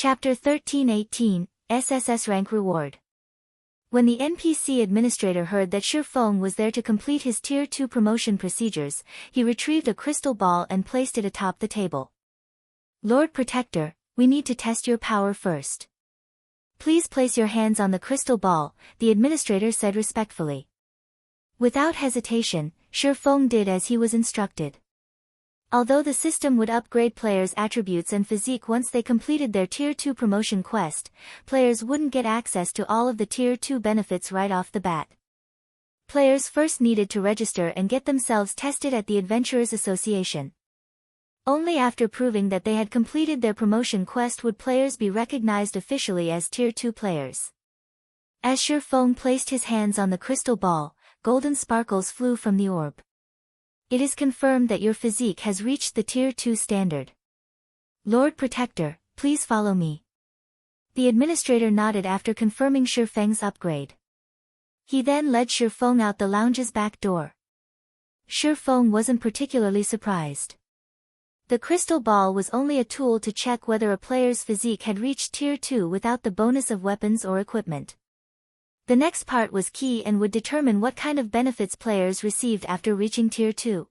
Chapter 1318, SSS-Rank Reward. When the NPC administrator heard that Shifeng was there to complete his Tier 2 promotion procedures, he retrieved a crystal ball and placed it atop the table. Lord Protector, we need to test your power first. Please place your hands on the crystal ball, the administrator said respectfully. Without hesitation, Shifeng did as he was instructed. Although the system would upgrade players' attributes and physique once they completed their Tier 2 promotion quest, players wouldn't get access to all of the Tier 2 benefits right off the bat. Players first needed to register and get themselves tested at the Adventurers Association. Only after proving that they had completed their promotion quest would players be recognized officially as Tier 2 players. As Shifeng placed his hands on the crystal ball, golden sparkles flew from the orb. It is confirmed that your physique has reached the Tier 2 standard. Lord Protector, please follow me. The administrator nodded after confirming Shifeng's upgrade. He then led Shifeng out the lounge's back door. Shifeng wasn't particularly surprised. The crystal ball was only a tool to check whether a player's physique had reached Tier 2 without the bonus of weapons or equipment. The next part was key and would determine what kind of benefits players received after reaching Tier 2.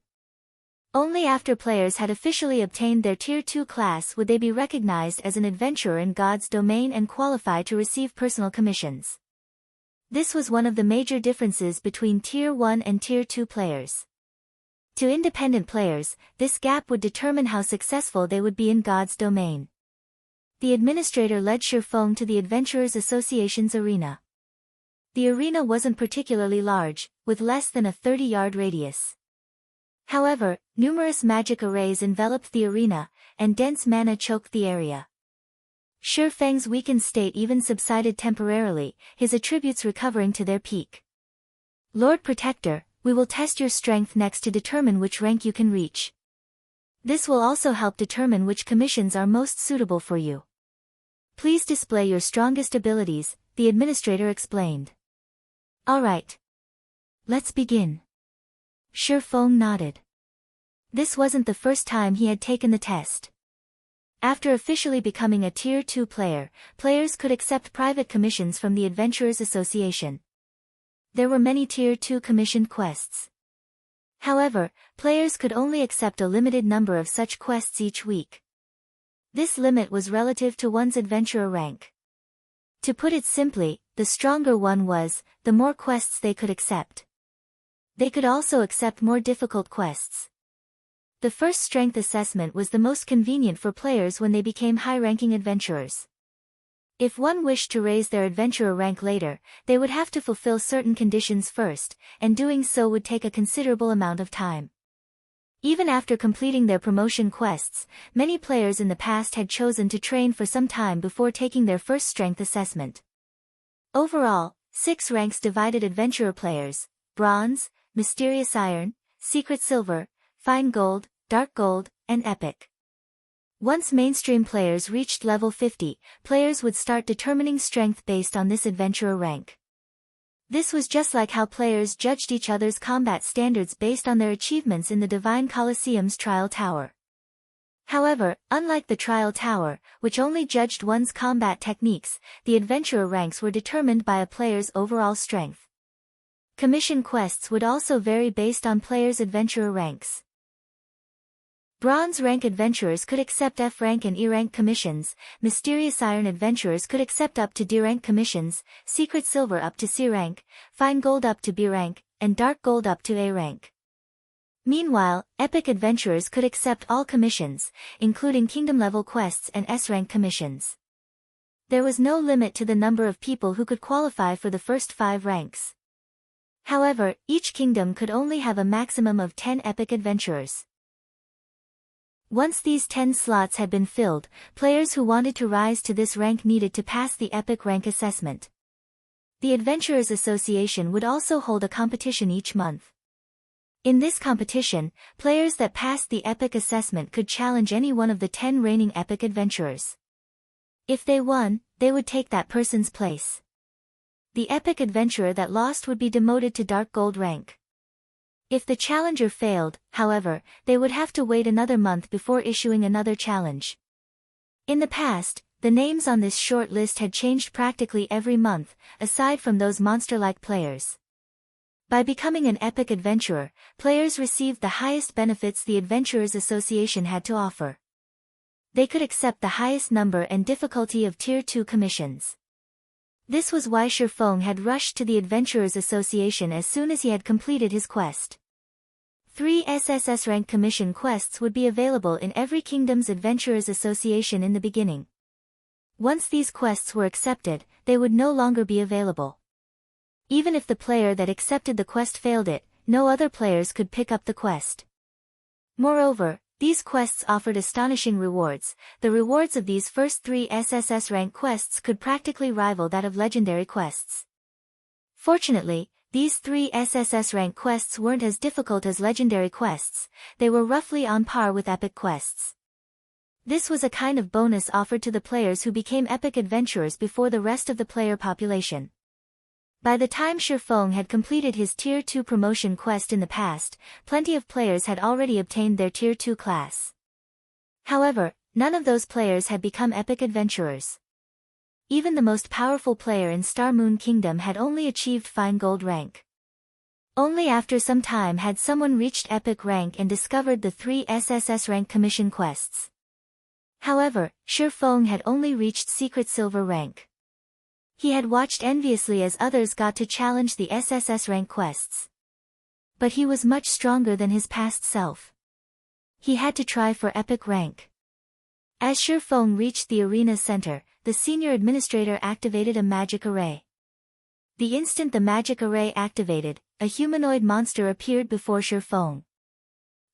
Only after players had officially obtained their Tier 2 class would they be recognized as an adventurer in God's domain and qualify to receive personal commissions. This was one of the major differences between Tier 1 and Tier 2 players. To independent players, this gap would determine how successful they would be in God's domain. The administrator led Shifeng to the Adventurers Association's arena. The arena wasn't particularly large, with less than a 30-yard radius. However, numerous magic arrays enveloped the arena, and dense mana choked the area. Shifeng's weakened state even subsided temporarily, his attributes recovering to their peak. Lord Protector, we will test your strength next to determine which rank you can reach. This will also help determine which commissions are most suitable for you. Please display your strongest abilities, the administrator explained. Alright. Let's begin. Shifeng nodded. This wasn't the first time he had taken the test. After officially becoming a Tier 2 player, players could accept private commissions from the Adventurers Association. There were many Tier 2 commissioned quests. However, players could only accept a limited number of such quests each week. This limit was relative to one's adventurer rank. To put it simply, the stronger one was, the more quests they could accept. They could also accept more difficult quests. The first strength assessment was the most convenient for players when they became high-ranking adventurers. If one wished to raise their adventurer rank later, they would have to fulfill certain conditions first, and doing so would take a considerable amount of time. Even after completing their promotion quests, many players in the past had chosen to train for some time before taking their first strength assessment. Overall, 6 ranks divided adventurer players: Bronze, Mysterious Iron, Secret Silver, Fine Gold, Dark Gold, and Epic. Once mainstream players reached level 50, players would start determining strength based on this adventurer rank. This was just like how players judged each other's combat standards based on their achievements in the Divine Colosseum's Trial Tower. However, unlike the Trial Tower, which only judged one's combat techniques, the adventurer ranks were determined by a player's overall strength. Commission quests would also vary based on players' adventurer ranks. Bronze rank adventurers could accept F rank and E rank commissions, Mysterious Iron adventurers could accept up to D rank commissions, Secret Silver up to C rank, Fine Gold up to B rank, and Dark Gold up to A rank. Meanwhile, Epic adventurers could accept all commissions, including Kingdom level quests and S rank commissions. There was no limit to the number of people who could qualify for the first 5 ranks. However, each kingdom could only have a maximum of 10 Epic adventurers. Once these 10 slots had been filled, players who wanted to rise to this rank needed to pass the Epic rank assessment. The Adventurers Association would also hold a competition each month. In this competition, players that passed the Epic assessment could challenge any one of the 10 reigning Epic adventurers. If they won, they would take that person's place. The Epic adventurer that lost would be demoted to Dark Gold rank. If the challenger failed, however, they would have to wait another month before issuing another challenge. In the past, The names on this short list had changed practically every month, aside from those monster-like players. By becoming an epic adventurer, players received the highest benefits the Adventurers Association had to offer. They could accept the highest number and difficulty of Tier 2 commissions. This was why Shifeng had rushed to the Adventurers Association as soon as he had completed his quest. 3 SSS-Rank commission quests would be available in every kingdom's Adventurers Association in the beginning. Once these quests were accepted, they would no longer be available. Even if the player that accepted the quest failed it, no other players could pick up the quest. Moreover, these quests offered astonishing rewards. The rewards of these first 3 SSS-Rank quests could practically rival that of legendary quests. Fortunately, these 3 SSS-Rank quests weren't as difficult as legendary quests, they were roughly on par with epic quests. This was a kind of bonus offered to the players who became epic adventurers before the rest of the player population. By the time Shifeng had completed his Tier 2 promotion quest in the past, plenty of players had already obtained their Tier 2 class. However, none of those players had become epic adventurers. Even the most powerful player in Star Moon Kingdom had only achieved fine gold rank. Only after some time had someone reached epic rank and discovered the 3 SSS-Rank commission quests. However, Shifeng had only reached secret silver rank. He had watched enviously as others got to challenge the SSS-Rank quests. But he was much stronger than his past self. He had to try for epic rank. As Shifeng reached the arena center, the senior administrator activated a magic array. The instant the magic array activated, a humanoid monster appeared before Shifeng.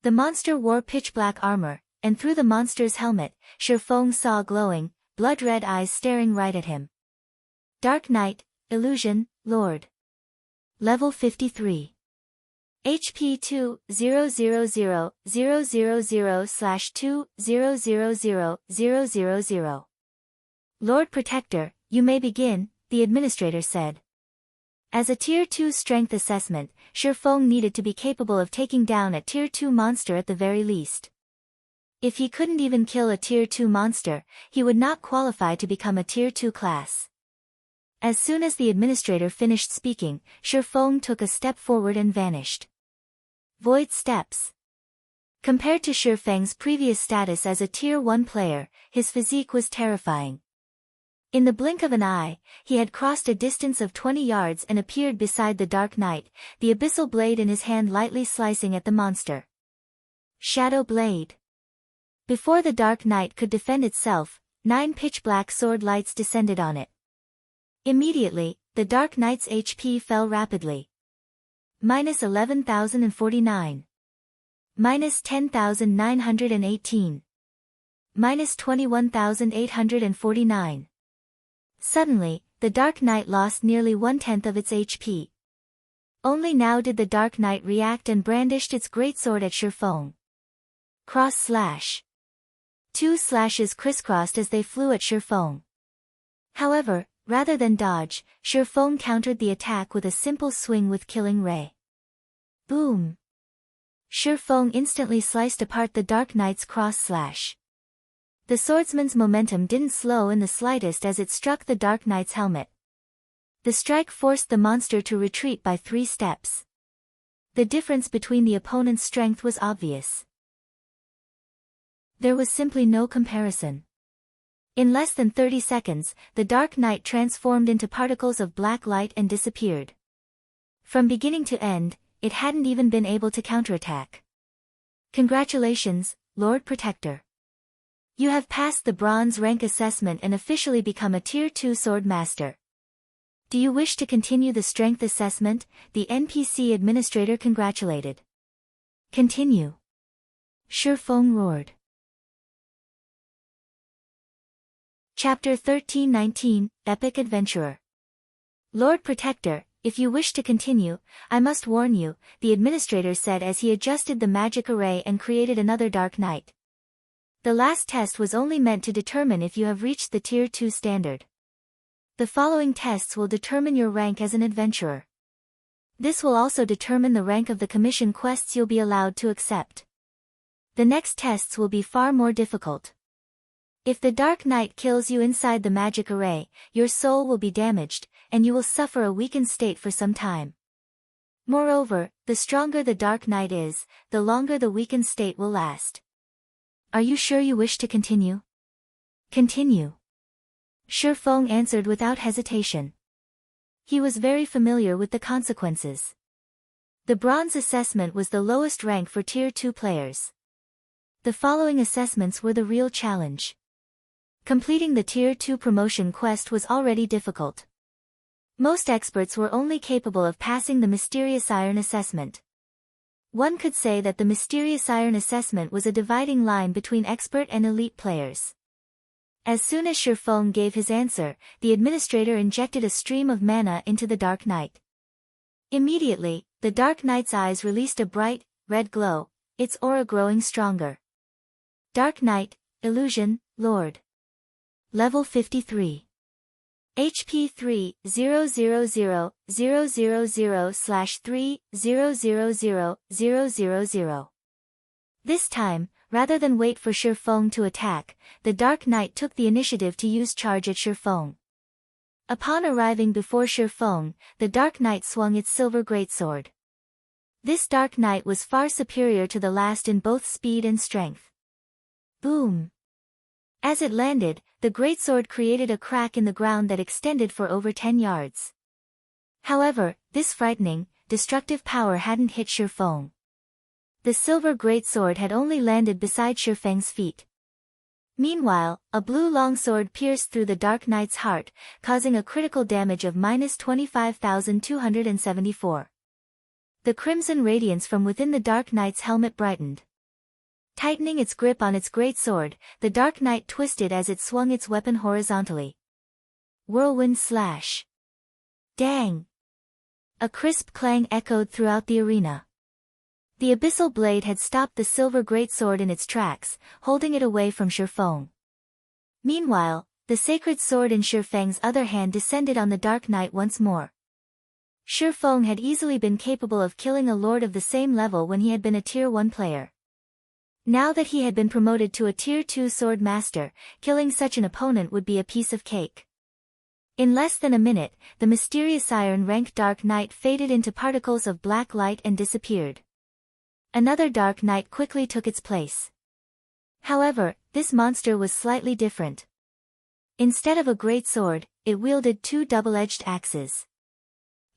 The monster wore pitch-black armor, and through the monster's helmet, Shifeng saw glowing, blood-red eyes staring right at him. Dark Knight, Illusion, Lord. Level 53. HP 2000000/20000000. Lord Protector, you may begin, the administrator said. As a Tier 2 strength assessment, Shifeng needed to be capable of taking down a Tier 2 monster at the very least. If he couldn't even kill a Tier 2 monster, he would not qualify to become a Tier 2 class. As soon as the administrator finished speaking, Shifeng took a step forward and vanished. Void steps. Compared to Shifeng's previous status as a Tier 1 player, his physique was terrifying. In the blink of an eye, he had crossed a distance of 20 yards and appeared beside the Dark Knight, the abyssal blade in his hand lightly slicing at the monster. Shadow Blade. Before the Dark Knight could defend itself, 9 pitch-black sword lights descended on it. Immediately, the Dark Knight's HP fell rapidly. -11,049. -10,918. -21,849. Suddenly, the Dark Knight lost nearly 1/10 of its HP. Only now did the Dark Knight react and brandished its greatsword at Shifeng. Cross slash. 2 slashes crisscrossed as they flew at Shifeng. However, rather than dodge, Shifeng countered the attack with a simple swing with Killing Ray. Boom! Shifeng instantly sliced apart the Dark Knight's cross slash. The swordsman's momentum didn't slow in the slightest as it struck the Dark Knight's helmet. The strike forced the monster to retreat by 3 steps. The difference between the opponent's strength was obvious. There was simply no comparison. In less than 30 seconds, the Dark Knight transformed into particles of black light and disappeared. From beginning to end, it hadn't even been able to counterattack. Congratulations, Lord Protector. You have passed the bronze rank assessment and officially become a Tier 2 sword master. Do you wish to continue the strength assessment? The NPC administrator congratulated. Continue. Shifeng roared. Chapter 1319, Epic Adventurer. Lord Protector, if you wish to continue, I must warn you, the administrator said as he adjusted the magic array and created another Dark Knight. The last test was only meant to determine if you have reached the Tier 2 standard. The following tests will determine your rank as an adventurer. This will also determine the rank of the commission quests you'll be allowed to accept. The next tests will be far more difficult. If the Dark Knight kills you inside the magic array, your soul will be damaged, and you will suffer a weakened state for some time. Moreover, the stronger the Dark Knight is, the longer the weakened state will last. Are you sure you wish to continue? Continue. Shifeng answered without hesitation. He was very familiar with the consequences. The bronze assessment was the lowest rank for Tier 2 players. The following assessments were the real challenge. Completing the Tier 2 promotion quest was already difficult. Most experts were only capable of passing the Mysterious Iron assessment. One could say that the Mysterious Iron assessment was a dividing line between expert and elite players. As soon as Shifeng gave his answer, the administrator injected a stream of mana into the Dark Knight. Immediately, the Dark Knight's eyes released a bright, red glow, its aura growing stronger. Dark Knight, Illusion, Lord. Level 53. HP 3-000-000/3-000-000. This time, rather than wait for Shifeng to attack, the Dark Knight took the initiative to use charge at Shifeng. Upon arriving before Shifeng, the Dark Knight swung its silver greatsword. This Dark Knight was far superior to the last in both speed and strength. Boom! As it landed, the greatsword created a crack in the ground that extended for over 10 yards. However, this frightening, destructive power hadn't hit Shifeng. The silver greatsword had only landed beside Shifeng's feet. Meanwhile, a blue longsword pierced through the Dark Knight's heart, causing a critical damage of -25,274. The crimson radiance from within the Dark Knight's helmet brightened. Tightening its grip on its greatsword, the Dark Knight twisted as it swung its weapon horizontally. Whirlwind slash. Dang! A crisp clang echoed throughout the arena. The abyssal blade had stopped the silver greatsword in its tracks, holding it away from Shifeng. Meanwhile, the sacred sword in Shifeng's other hand descended on the Dark Knight once more. Shifeng had easily been capable of killing a lord of the same level when he had been a Tier 1 player. Now that he had been promoted to a Tier 2 sword master, killing such an opponent would be a piece of cake. In less than a minute, the Mysterious Iron rank Dark Knight faded into particles of black light and disappeared. Another Dark Knight quickly took its place. However, this monster was slightly different. Instead of a great sword, it wielded two double-edged axes.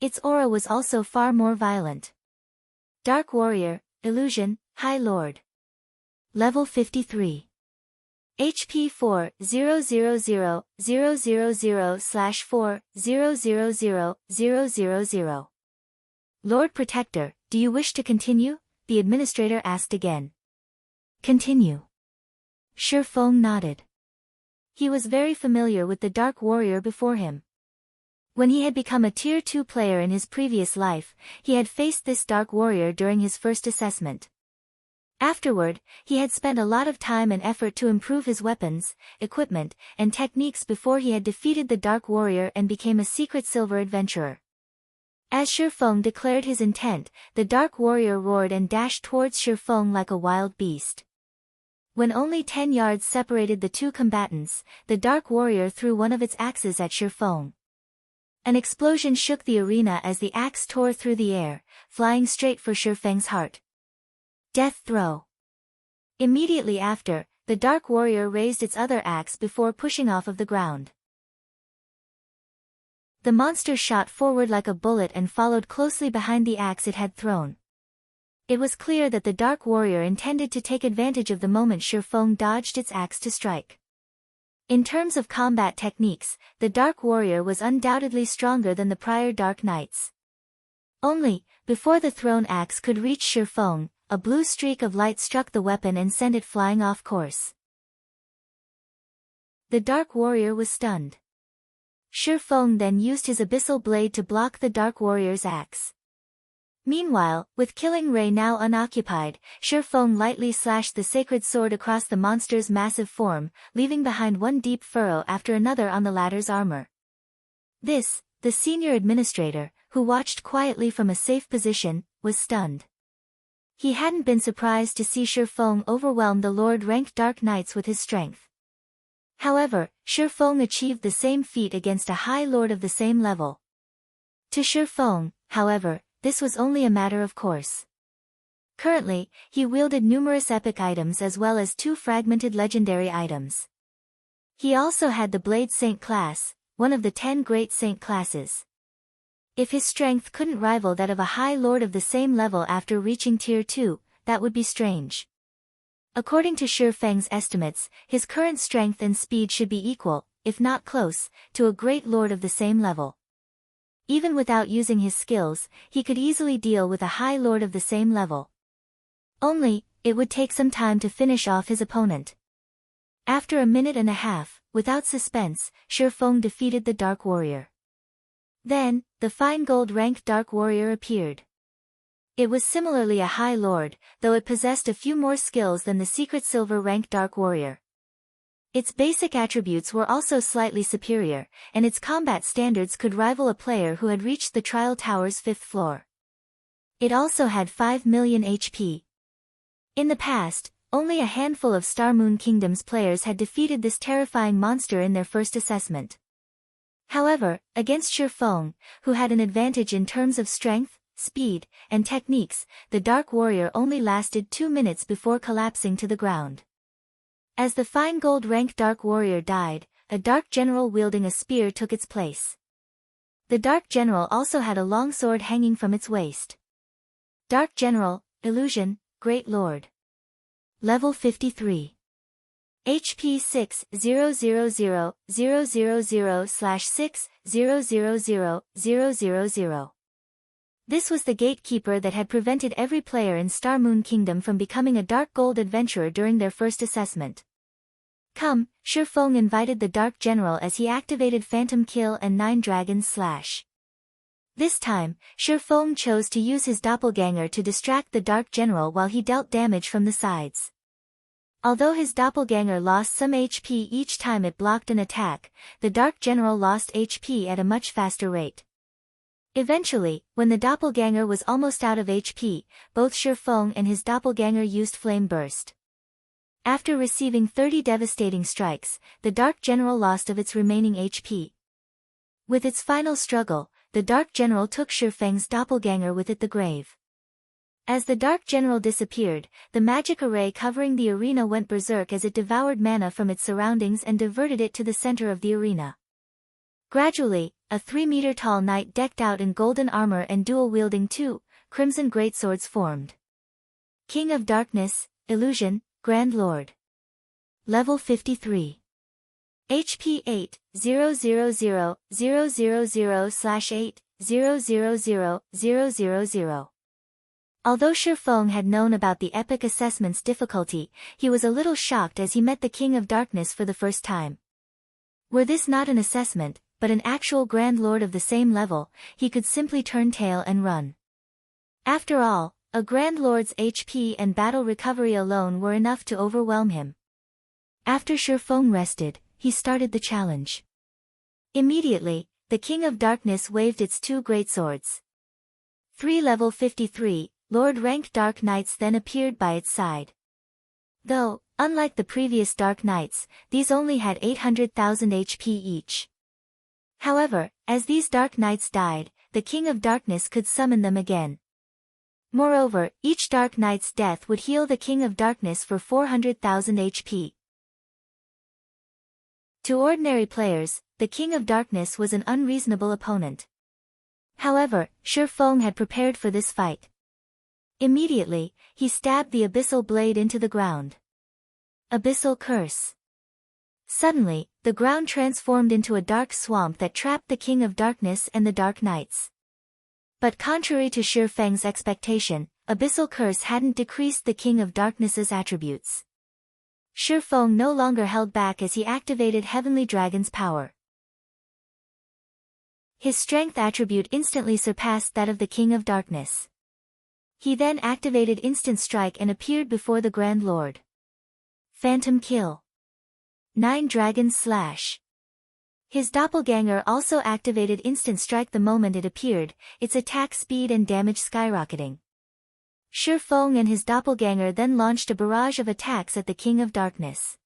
Its aura was also far more violent. Dark Warrior, Illusion, High Lord. Level 53. HP 4-000-000/4-000-000. Lord Protector, do you wish to continue? The administrator asked again. Continue. Shifeng nodded. He was very familiar with the Dark Warrior before him. When he had become a Tier 2 player in his previous life, he had faced this Dark Warrior during his first assessment. Afterward, he had spent a lot of time and effort to improve his weapons, equipment, and techniques before he had defeated the Dark Warrior and became a secret silver adventurer. As Shifeng declared his intent, the Dark Warrior roared and dashed towards Shifeng like a wild beast. When only 10 yards separated the two combatants, the Dark Warrior threw one of its axes at Shifeng. An explosion shook the arena as the axe tore through the air, flying straight for Shifeng's heart. Death throw. Immediately after, the Dark Warrior raised its other axe before pushing off of the ground. The monster shot forward like a bullet and followed closely behind the axe it had thrown. It was clear that the Dark Warrior intended to take advantage of the moment Shifeng dodged its axe to strike. In terms of combat techniques, the Dark Warrior was undoubtedly stronger than the prior Dark Knights. Only, before the thrown axe could reach Shifeng, a blue streak of light struck the weapon and sent it flying off course. The Dark Warrior was stunned. Shifeng then used his abyssal blade to block the Dark Warrior's axe. Meanwhile, with Killing Ray now unoccupied, Shifeng lightly slashed the sacred sword across the monster's massive form, leaving behind one deep furrow after another on the latter's armor. This, the senior administrator, who watched quietly from a safe position, was stunned. He hadn't been surprised to see Shifeng overwhelm the Lord-ranked Dark Knights with his strength. However, Shi Feng achieved the same feat against a High Lord of the same level. To Shi Feng, however, this was only a matter of course. Currently, he wielded numerous epic items as well as 2 fragmented legendary items. He also had the Blade Saint class, one of the 10 great saint classes. If his strength couldn't rival that of a High Lord of the same level after reaching Tier 2, that would be strange. According to Shi Feng's estimates, his current strength and speed should be equal, if not close, to a great lord of the same level. Even without using his skills, he could easily deal with a High Lord of the same level. Only, it would take some time to finish off his opponent. After a minute and a half, without suspense, Shi Feng defeated the Dark Warrior. Then, the fine gold-ranked Dark Warrior appeared. It was similarly a High Lord, though it possessed a few more skills than the secret silver-ranked Dark Warrior. Its basic attributes were also slightly superior, and its combat standards could rival a player who had reached the Trial Tower's 5th floor. It also had 5 million HP. In the past, only a handful of Star Moon Kingdom's players had defeated this terrifying monster in their first assessment. However, against Shi Feng, who had an advantage in terms of strength, speed, and techniques, the Dark Warrior only lasted 2 minutes before collapsing to the ground. As the fine gold-ranked Dark Warrior died, a Dark General wielding a spear took its place. The Dark General also had a long sword hanging from its waist. Dark General, Illusion, Great Lord. Level 53. HP 6000000/6000000. This was the gatekeeper that had prevented every player in Star Moon Kingdom from becoming a Dark Gold adventurer during their first assessment. Come, Shi Feng invited the Dark General as he activated Phantom Kill and 9 Dragons Slash. This time, Shi Feng chose to use his doppelganger to distract the Dark General while he dealt damage from the sides. Although his doppelganger lost some HP each time it blocked an attack, the Dark General lost HP at a much faster rate. Eventually, when the doppelganger was almost out of HP, both Shi Feng and his doppelganger used Flame Burst. After receiving 30 devastating strikes, the Dark General lost of its remaining HP. With its final struggle, the Dark General took Shi Feng's doppelganger with it the grave. As the Dark General disappeared, the magic array covering the arena went berserk as it devoured mana from its surroundings and diverted it to the center of the arena. Gradually, a 3-meter-tall knight decked out in golden armor and dual-wielding 2 crimson greatswords formed. King of Darkness, Illusion, Grand Lord. Level 53. HP 8000000/8000000. Although Shi Feng had known about the epic assessment's difficulty, he was a little shocked as he met the King of Darkness for the first time. Were this not an assessment, but an actual Grand Lord of the same level, he could simply turn tail and run. After all, a Grand Lord's HP and battle recovery alone were enough to overwhelm him. After Shi Feng rested, he started the challenge. Immediately, the King of Darkness waved its 2 greatswords. 3 level 53, Lord-ranked Dark Knights then appeared by its side. Though, unlike the previous Dark Knights, these only had 800,000 HP each. However, as these Dark Knights died, the King of Darkness could summon them again. Moreover, each Dark Knight's death would heal the King of Darkness for 400,000 HP. To ordinary players, the King of Darkness was an unreasonable opponent. However, Shi Feng had prepared for this fight. Immediately, he stabbed the abyssal blade into the ground. Abyssal Curse. Suddenly, the ground transformed into a dark swamp that trapped the King of Darkness and the Dark Knights. But contrary to Shi Feng's expectation, Abyssal Curse hadn't decreased the King of Darkness's attributes. Shi Feng no longer held back as he activated Heavenly Dragon's power. His strength attribute instantly surpassed that of the King of Darkness. He then activated Instant Strike and appeared before the Grand Lord. Phantom Kill. 9 Dragons Slash. His doppelganger also activated Instant Strike the moment it appeared, its attack speed and damage skyrocketing. Shi Feng and his doppelganger then launched a barrage of attacks at the King of Darkness.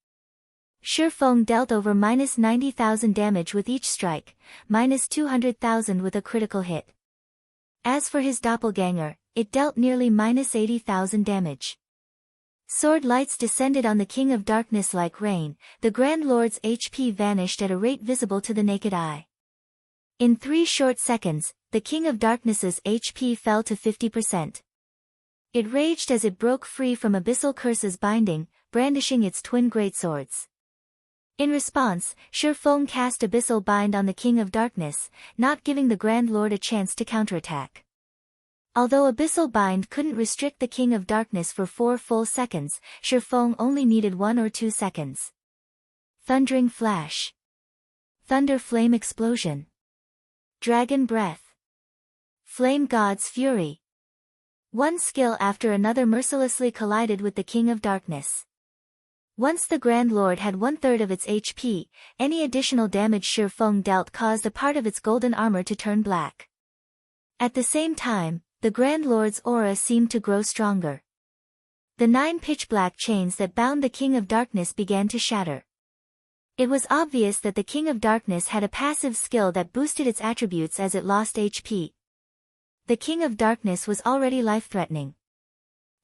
Feng dealt over -90,000 damage with each strike, -200,000 with a critical hit. As for his doppelganger, it dealt nearly -80,000 damage. Sword lights descended on the King of Darkness like rain, the Grand Lord's HP vanished at a rate visible to the naked eye. In 3 short seconds, the King of Darkness's HP fell to 50%. It raged as it broke free from Abyssal Curse's binding, brandishing its twin greatswords. In response, Feng cast Abyssal Bind on the King of Darkness, not giving the Grand Lord a chance to counterattack. Although Abyssal Bind couldn't restrict the King of Darkness for 4 full seconds, Feng only needed 1 or 2 seconds. Thundering Flash. Thunder Flame Explosion. Dragon Breath. Flame God's Fury. One skill after another mercilessly collided with the King of Darkness. Once the Grand Lord had 1/3 of its HP, any additional damage Feng dealt caused a part of its golden armor to turn black. At the same time, the Grand Lord's aura seemed to grow stronger. The 9 pitch-black chains that bound the King of Darkness began to shatter. It was obvious that the King of Darkness had a passive skill that boosted its attributes as it lost HP. The King of Darkness was already life-threatening.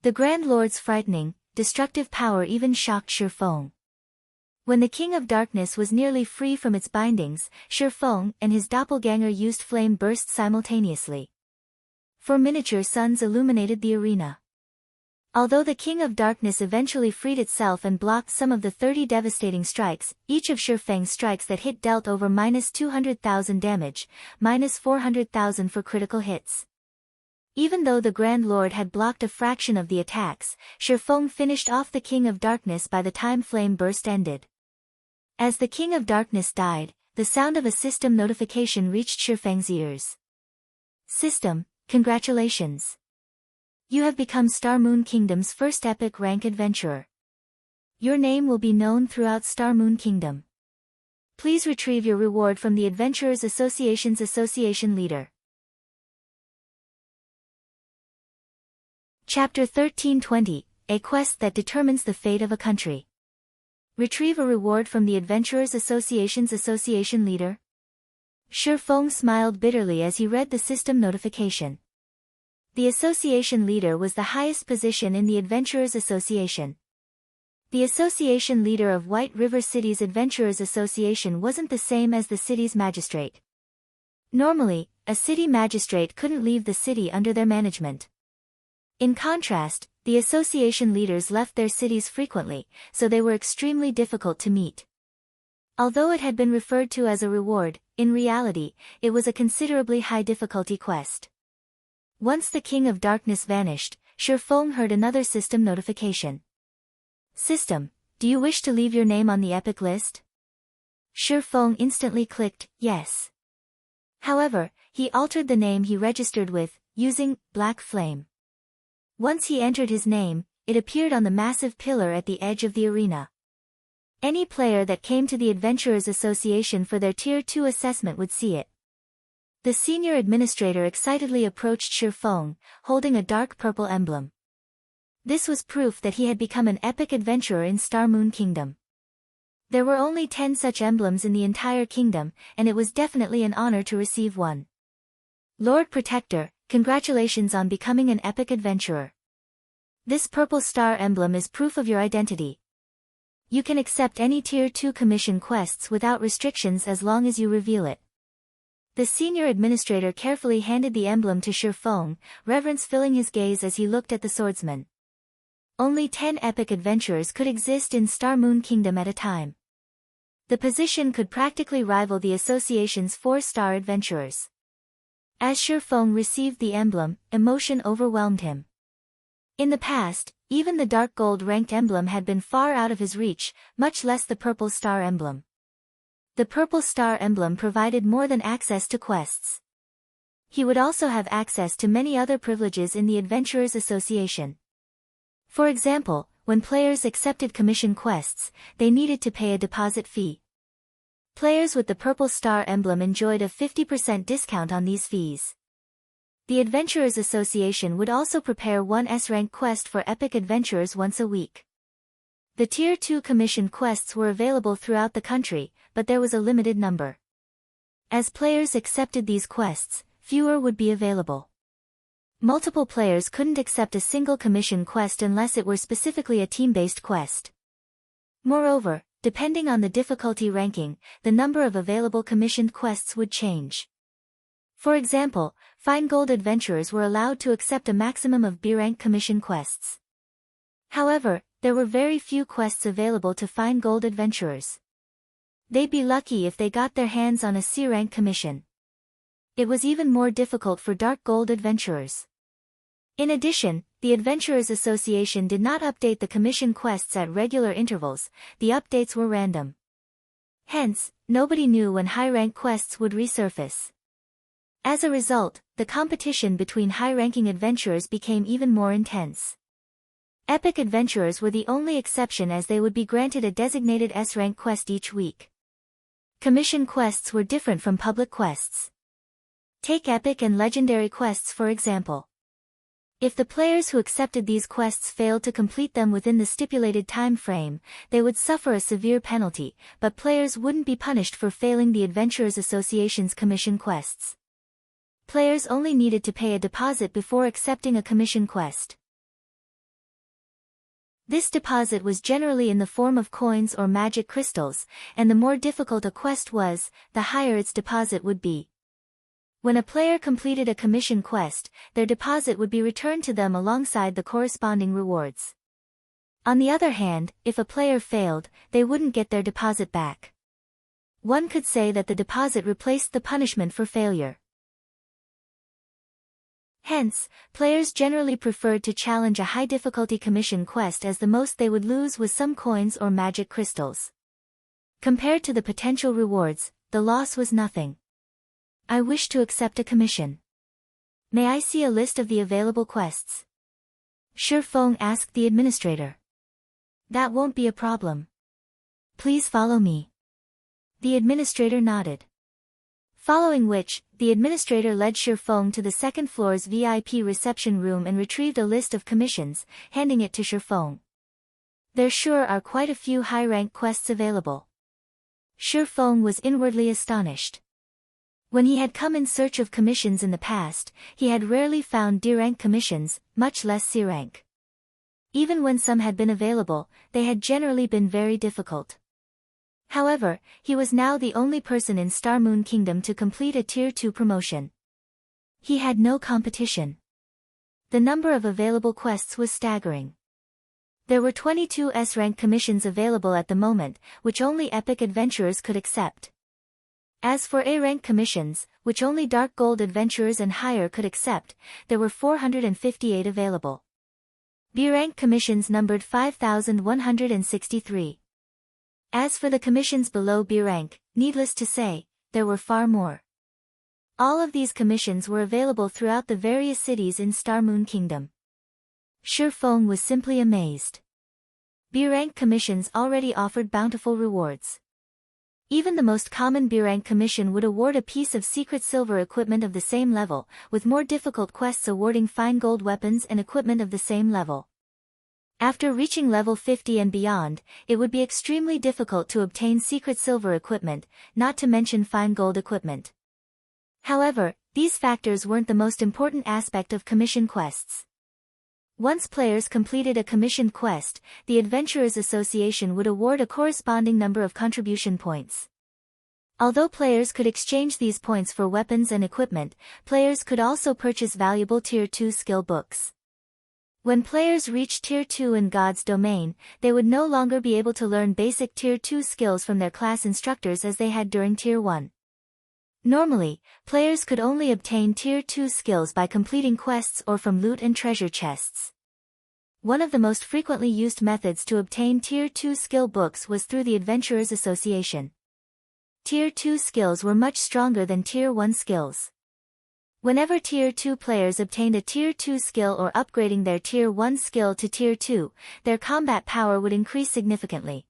The Grand Lord's frightening, destructive power even shocked Feng. When the King of Darkness was nearly free from its bindings, Feng and his doppelganger used flame bursts simultaneously. 4 miniature suns illuminated the arena. Although the King of Darkness eventually freed itself and blocked some of the 30 devastating strikes, each of Feng's strikes that hit dealt over -200,000 damage, -400,000 for critical hits. Even though the Grand Lord had blocked a fraction of the attacks, Feng finished off the King of Darkness by the time Flame Burst ended. As the King of Darkness died, the sound of a system notification reached Feng's ears. System, congratulations. You have become Star Moon Kingdom's first epic rank adventurer. Your name will be known throughout Star Moon Kingdom. Please retrieve your reward from the Adventurers Association's Association Leader. Chapter 1320, A Quest That Determines the Fate of a Country. Retrieve a reward from the Adventurers Association's Association Leader. Feng smiled bitterly as he read the system notification. The association leader was the highest position in the Adventurers Association. The association leader of White River City's Adventurers Association wasn't the same as the city's magistrate. Normally, a city magistrate couldn't leave the city under their management. In contrast, the association leaders left their cities frequently, so they were extremely difficult to meet. Although it had been referred to as a reward, in reality, it was a considerably high difficulty quest. Once the King of Darkness vanished, Feng heard another system notification. System, do you wish to leave your name on the epic list? Feng instantly clicked, yes. However, he altered the name he registered with, using Black Flame. Once he entered his name, it appeared on the massive pillar at the edge of the arena. Any player that came to the Adventurers Association for their Tier 2 assessment would see it. The senior administrator excitedly approached Feng, holding a dark purple emblem. This was proof that he had become an epic adventurer in Star Moon Kingdom. There were only 10 such emblems in the entire kingdom, and it was definitely an honor to receive one. Lord Protector, congratulations on becoming an epic adventurer. This purple star emblem is proof of your identity. You can accept any Tier 2 commission quests without restrictions as long as you reveal it. The senior administrator carefully handed the emblem to Feng, reverence filling his gaze as he looked at the swordsman. Only 10 epic adventurers could exist in Star Moon Kingdom at a time. The position could practically rival the association's 4-star adventurers. As Feng received the emblem, emotion overwhelmed him. In the past, even the dark gold ranked emblem had been far out of his reach, much less the purple star emblem. The purple star emblem provided more than access to quests. He would also have access to many other privileges in the Adventurers Association. For example, when players accepted commission quests, they needed to pay a deposit fee. Players with the purple star emblem enjoyed a 50% discount on these fees. The Adventurers Association would also prepare one S-Rank quest for epic adventurers once a week. The Tier 2 commissioned quests were available throughout the country, but there was a limited number. As players accepted these quests, fewer would be available. Multiple players couldn't accept a single commission quest unless it were specifically a team-based quest. Moreover, depending on the difficulty ranking, the number of available commissioned quests would change. For example, Fine Gold adventurers were allowed to accept a maximum of B-rank commission quests. However, there were very few quests available to Fine Gold adventurers. They'd be lucky if they got their hands on a C-rank commission. It was even more difficult for Dark Gold adventurers. In addition, the Adventurers Association did not update the commission quests at regular intervals, the updates were random. Hence, nobody knew when high-rank quests would resurface. As a result, the competition between high-ranking adventurers became even more intense. Epic adventurers were the only exception, as they would be granted a designated S-rank quest each week. Commission quests were different from public quests. Take epic and legendary quests for example. If the players who accepted these quests failed to complete them within the stipulated time frame, they would suffer a severe penalty, but players wouldn't be punished for failing the Adventurers Association's commission quests. Players only needed to pay a deposit before accepting a commission quest. This deposit was generally in the form of coins or magic crystals, and the more difficult a quest was, the higher its deposit would be. When a player completed a commission quest, their deposit would be returned to them alongside the corresponding rewards. On the other hand, if a player failed, they wouldn't get their deposit back. One could say that the deposit replaced the punishment for failure. Hence, players generally preferred to challenge a high-difficulty commission quest, as the most they would lose was some coins or magic crystals. Compared to the potential rewards, the loss was nothing. I wish to accept a commission. May I see a list of the available quests? Shifeng asked the administrator. That won't be a problem. Please follow me. The administrator nodded. Following which, the administrator led Shifeng to the second floor's VIP reception room and retrieved a list of commissions, handing it to Shifeng. There sure are quite a few high-rank quests available. Shifeng was inwardly astonished. When he had come in search of commissions in the past, he had rarely found D-rank commissions, much less C-rank. Even when some had been available, they had generally been very difficult. However, he was now the only person in Star Moon Kingdom to complete a Tier 2 promotion. He had no competition. The number of available quests was staggering. There were 22 S-rank commissions available at the moment, which only epic adventurers could accept. As for A-rank commissions, which only Dark Gold adventurers and higher could accept, there were 458 available. B-rank commissions numbered 5,163. As for the commissions below B-rank, needless to say, there were far more. All of these commissions were available throughout the various cities in Star Moon Kingdom. Shifeng was simply amazed. B-rank commissions already offered bountiful rewards. Even the most common B-rank commission would award a piece of secret silver equipment of the same level, with more difficult quests awarding fine gold weapons and equipment of the same level. After reaching level 50 and beyond, it would be extremely difficult to obtain secret silver equipment, not to mention fine gold equipment. However, these factors weren't the most important aspect of commission quests. Once players completed a commissioned quest, the Adventurers Association would award a corresponding number of contribution points. Although players could exchange these points for weapons and equipment, players could also purchase valuable Tier 2 skill books. When players reached Tier 2 in God's domain, they would no longer be able to learn basic Tier 2 skills from their class instructors as they had during Tier 1. Normally, players could only obtain Tier 2 skills by completing quests or from loot and treasure chests. One of the most frequently used methods to obtain Tier 2 skill books was through the Adventurers Association. Tier 2 skills were much stronger than Tier 1 skills. Whenever Tier 2 players obtained a Tier 2 skill or upgrading their Tier 1 skill to Tier 2, their combat power would increase significantly.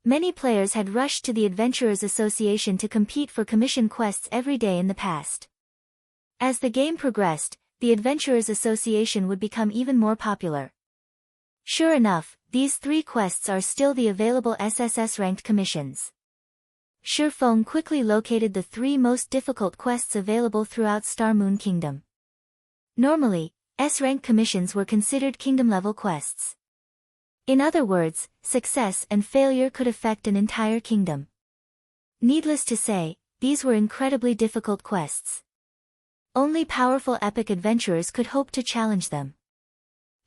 Many players had rushed to the Adventurers Association to compete for commission quests every day in the past. As the game progressed, the Adventurers Association would become even more popular. Sure enough, these 3 quests are still the available SSS-ranked commissions. Shurfeng quickly located the 3 most difficult quests available throughout Star Moon Kingdom. Normally, S-rank commissions were considered kingdom-level quests. In other words, success and failure could affect an entire kingdom. Needless to say, these were incredibly difficult quests. Only powerful epic adventurers could hope to challenge them.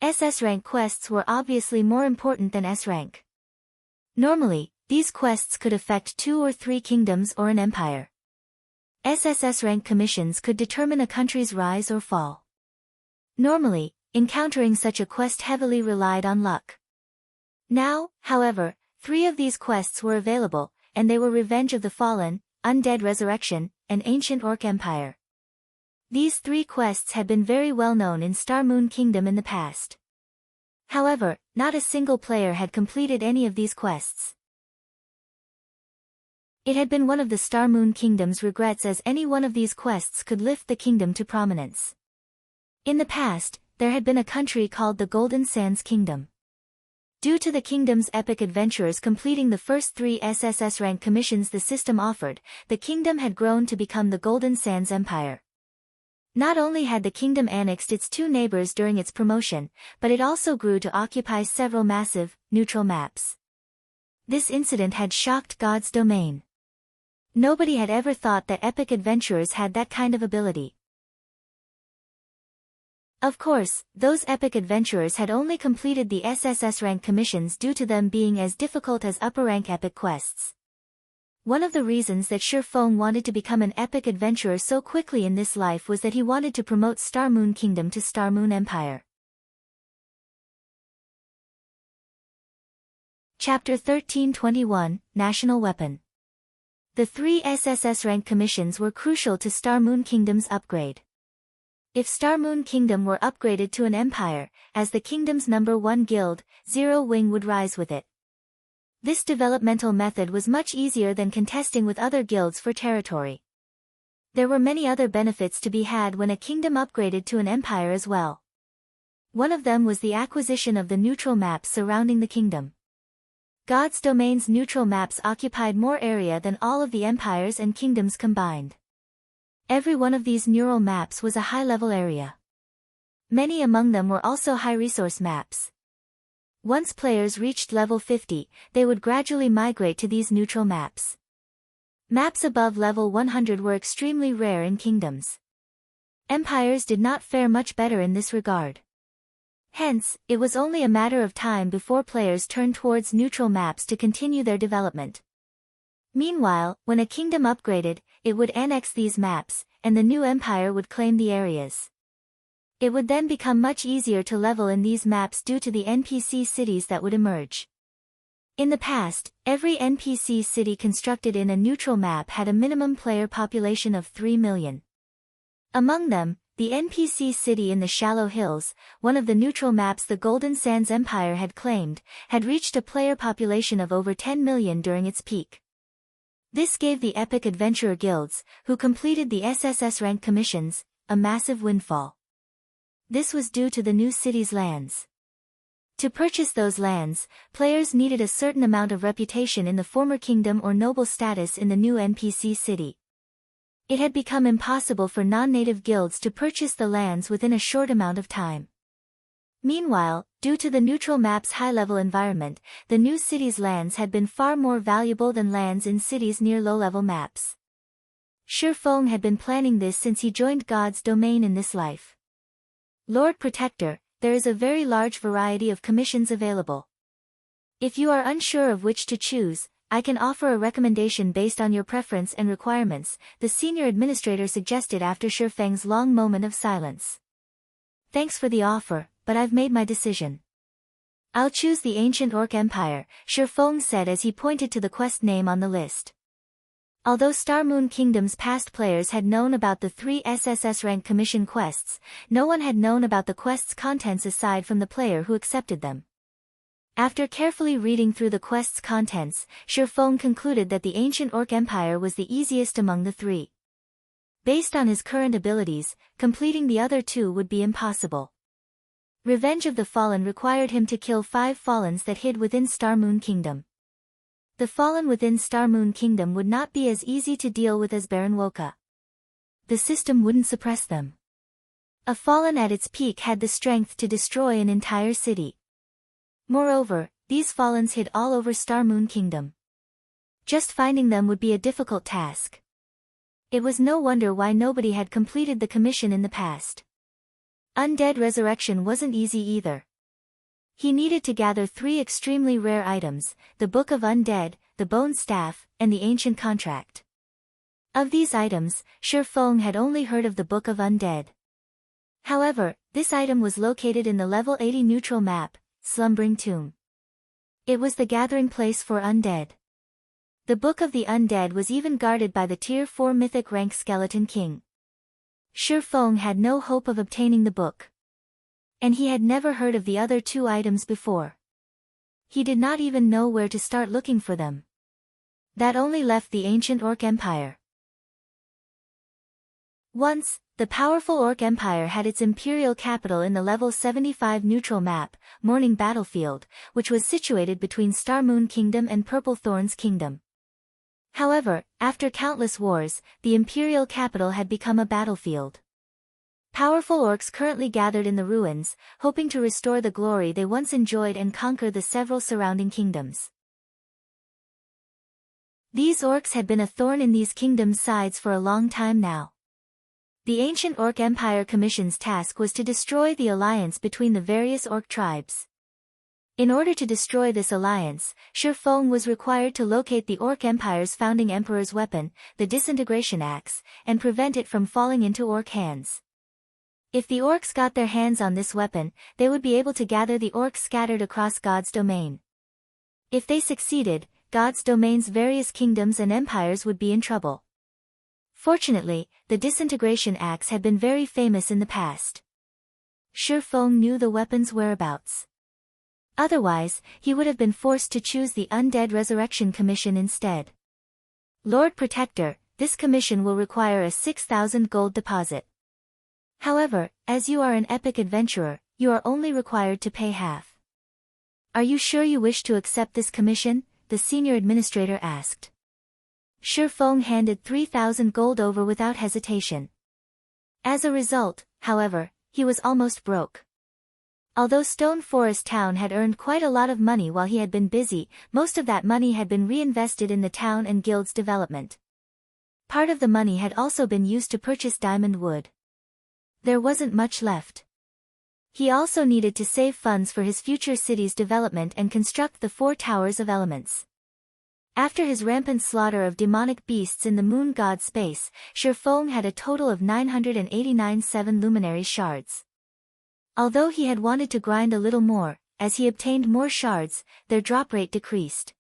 SS-rank quests were obviously more important than S-rank. Normally, these quests could affect 2 or 3 kingdoms or an empire. SSS-rank commissions could determine a country's rise or fall. Normally, encountering such a quest heavily relied on luck. Now, however, 3 of these quests were available, and they were Revenge of the Fallen, Undead Resurrection, and Ancient Orc Empire. These 3 quests had been very well known in Star Moon Kingdom in the past. However, not a single player had completed any of these quests. It had been one of the Star Moon Kingdom's regrets, as any one of these quests could lift the kingdom to prominence. In the past, there had been a country called the Golden Sands Kingdom. Due to the kingdom's epic adventurers completing the first 3 SSS-rank commissions the system offered, the kingdom had grown to become the Golden Sands Empire. Not only had the kingdom annexed its 2 neighbors during its promotion, but it also grew to occupy several massive, neutral maps. This incident had shocked God's domain. Nobody had ever thought that epic adventurers had that kind of ability. Of course, those epic adventurers had only completed the SSS-rank commissions due to them being as difficult as upper-rank epic quests. One of the reasons that Shurfeng wanted to become an epic adventurer so quickly in this life was that he wanted to promote Star Moon Kingdom to Star Moon Empire. Chapter 1321, National Weapon. The 3 SSS-rank commissions were crucial to Star Moon Kingdom's upgrade. If Star Moon Kingdom were upgraded to an empire, as the kingdom's number 1 guild, Zero Wing would rise with it. This developmental method was much easier than contesting with other guilds for territory. There were many other benefits to be had when a kingdom upgraded to an empire as well. One of them was the acquisition of the neutral maps surrounding the kingdom. God's domain's neutral maps occupied more area than all of the empires and kingdoms combined. Every one of these neural maps was a high-level area. Many among them were also high-resource maps. Once players reached level 50, they would gradually migrate to these neutral maps. Maps above level 100 were extremely rare in kingdoms. Empires did not fare much better in this regard. Hence, it was only a matter of time before players turned towards neutral maps to continue their development. Meanwhile, when a kingdom upgraded, it would annex these maps, and the new empire would claim the areas. It would then become much easier to level in these maps due to the NPC cities that would emerge. In the past, every NPC city constructed in a neutral map had a minimum player population of 3 million. Among them, the NPC city in the Shallow Hills, one of the neutral maps the Golden Sands Empire had claimed, had reached a player population of over 10 million during its peak. This gave the epic adventurer guilds, who completed the SSS-rank commissions, a massive windfall. This was due to the new city's lands. To purchase those lands, players needed a certain amount of reputation in the former kingdom or noble status in the new NPC city. It had become impossible for non-native guilds to purchase the lands within a short amount of time. Meanwhile, due to the neutral map's high-level environment, the new city's lands had been far more valuable than lands in cities near low-level maps. Shurfeng had been planning this since he joined God's domain in this life. Lord Protector, there is a very large variety of commissions available. If you are unsure of which to choose, I can offer a recommendation based on your preference and requirements, the senior administrator suggested after Shurfeng's long moment of silence. Thanks for the offer, but I've made my decision. I'll choose the Ancient Orc Empire, Shurfeng said as he pointed to the quest name on the list. Although Star Moon Kingdom's past players had known about the 3 SSS-rank commission quests, no one had known about the quest's contents aside from the player who accepted them. After carefully reading through the quest's contents, Shurfeng concluded that the Ancient Orc Empire was the easiest among the 3. Based on his current abilities, completing the other 2 would be impossible. Revenge of the Fallen required him to kill 5 Fallens that hid within Star Moon Kingdom. The Fallen within Star Moon Kingdom would not be as easy to deal with as Baron Woka. The system wouldn't suppress them. A Fallen at its peak had the strength to destroy an entire city. Moreover, these Fallens hid all over Star Moon Kingdom. Just finding them would be a difficult task. It was no wonder why nobody had completed the commission in the past. Undead resurrection wasn't easy either. He needed to gather 3 extremely rare items, the Book of Undead, the Bone Staff, and the Ancient Contract. Of these items, Shi Feng had only heard of the Book of Undead. However, this item was located in the level 80 neutral map, Slumbering Tomb. It was the gathering place for undead. The Book of the Undead was even guarded by the Tier 4 mythic rank Skeleton King. Shi Feng had no hope of obtaining the book. And he had never heard of the other 2 items before. He did not even know where to start looking for them. That only left the ancient Orc Empire. Once, the powerful Orc Empire had its imperial capital in the level 75 neutral map, Morning Battlefield, which was situated between Star Moon Kingdom and Purple Thorns Kingdom. However, after countless wars, the imperial capital had become a battlefield. Powerful orcs currently gathered in the ruins, hoping to restore the glory they once enjoyed and conquer the several surrounding kingdoms. These orcs had been a thorn in these kingdoms' sides for a long time now. The ancient Orc Empire Commission's task was to destroy the alliance between the various orc tribes. In order to destroy this alliance, Shi Feng was required to locate the Orc Empire's founding emperor's weapon, the Disintegration Axe, and prevent it from falling into orc hands. If the orcs got their hands on this weapon, they would be able to gather the orcs scattered across God's domain. If they succeeded, God's domain's various kingdoms and empires would be in trouble. Fortunately, the Disintegration Axe had been very famous in the past. Shi Feng knew the weapon's whereabouts. Otherwise, he would have been forced to choose the Undead Resurrection Commission instead. Lord Protector, this commission will require a 6,000 gold deposit. However, as you are an epic adventurer, you are only required to pay half. Are you sure you wish to accept this commission? The senior administrator asked. Shi Feng handed 3,000 gold over without hesitation. As a result, however, he was almost broke. Although Stone Forest Town had earned quite a lot of money while he had been busy, most of that money had been reinvested in the town and guild's development. Part of the money had also been used to purchase diamond wood. There wasn't much left. He also needed to save funds for his future city's development and construct the 4 Towers of Elements. After his rampant slaughter of demonic beasts in the moon god space, Shi Feng had a total of 989 7 luminary shards. Although he had wanted to grind a little more, as he obtained more shards, their drop rate decreased.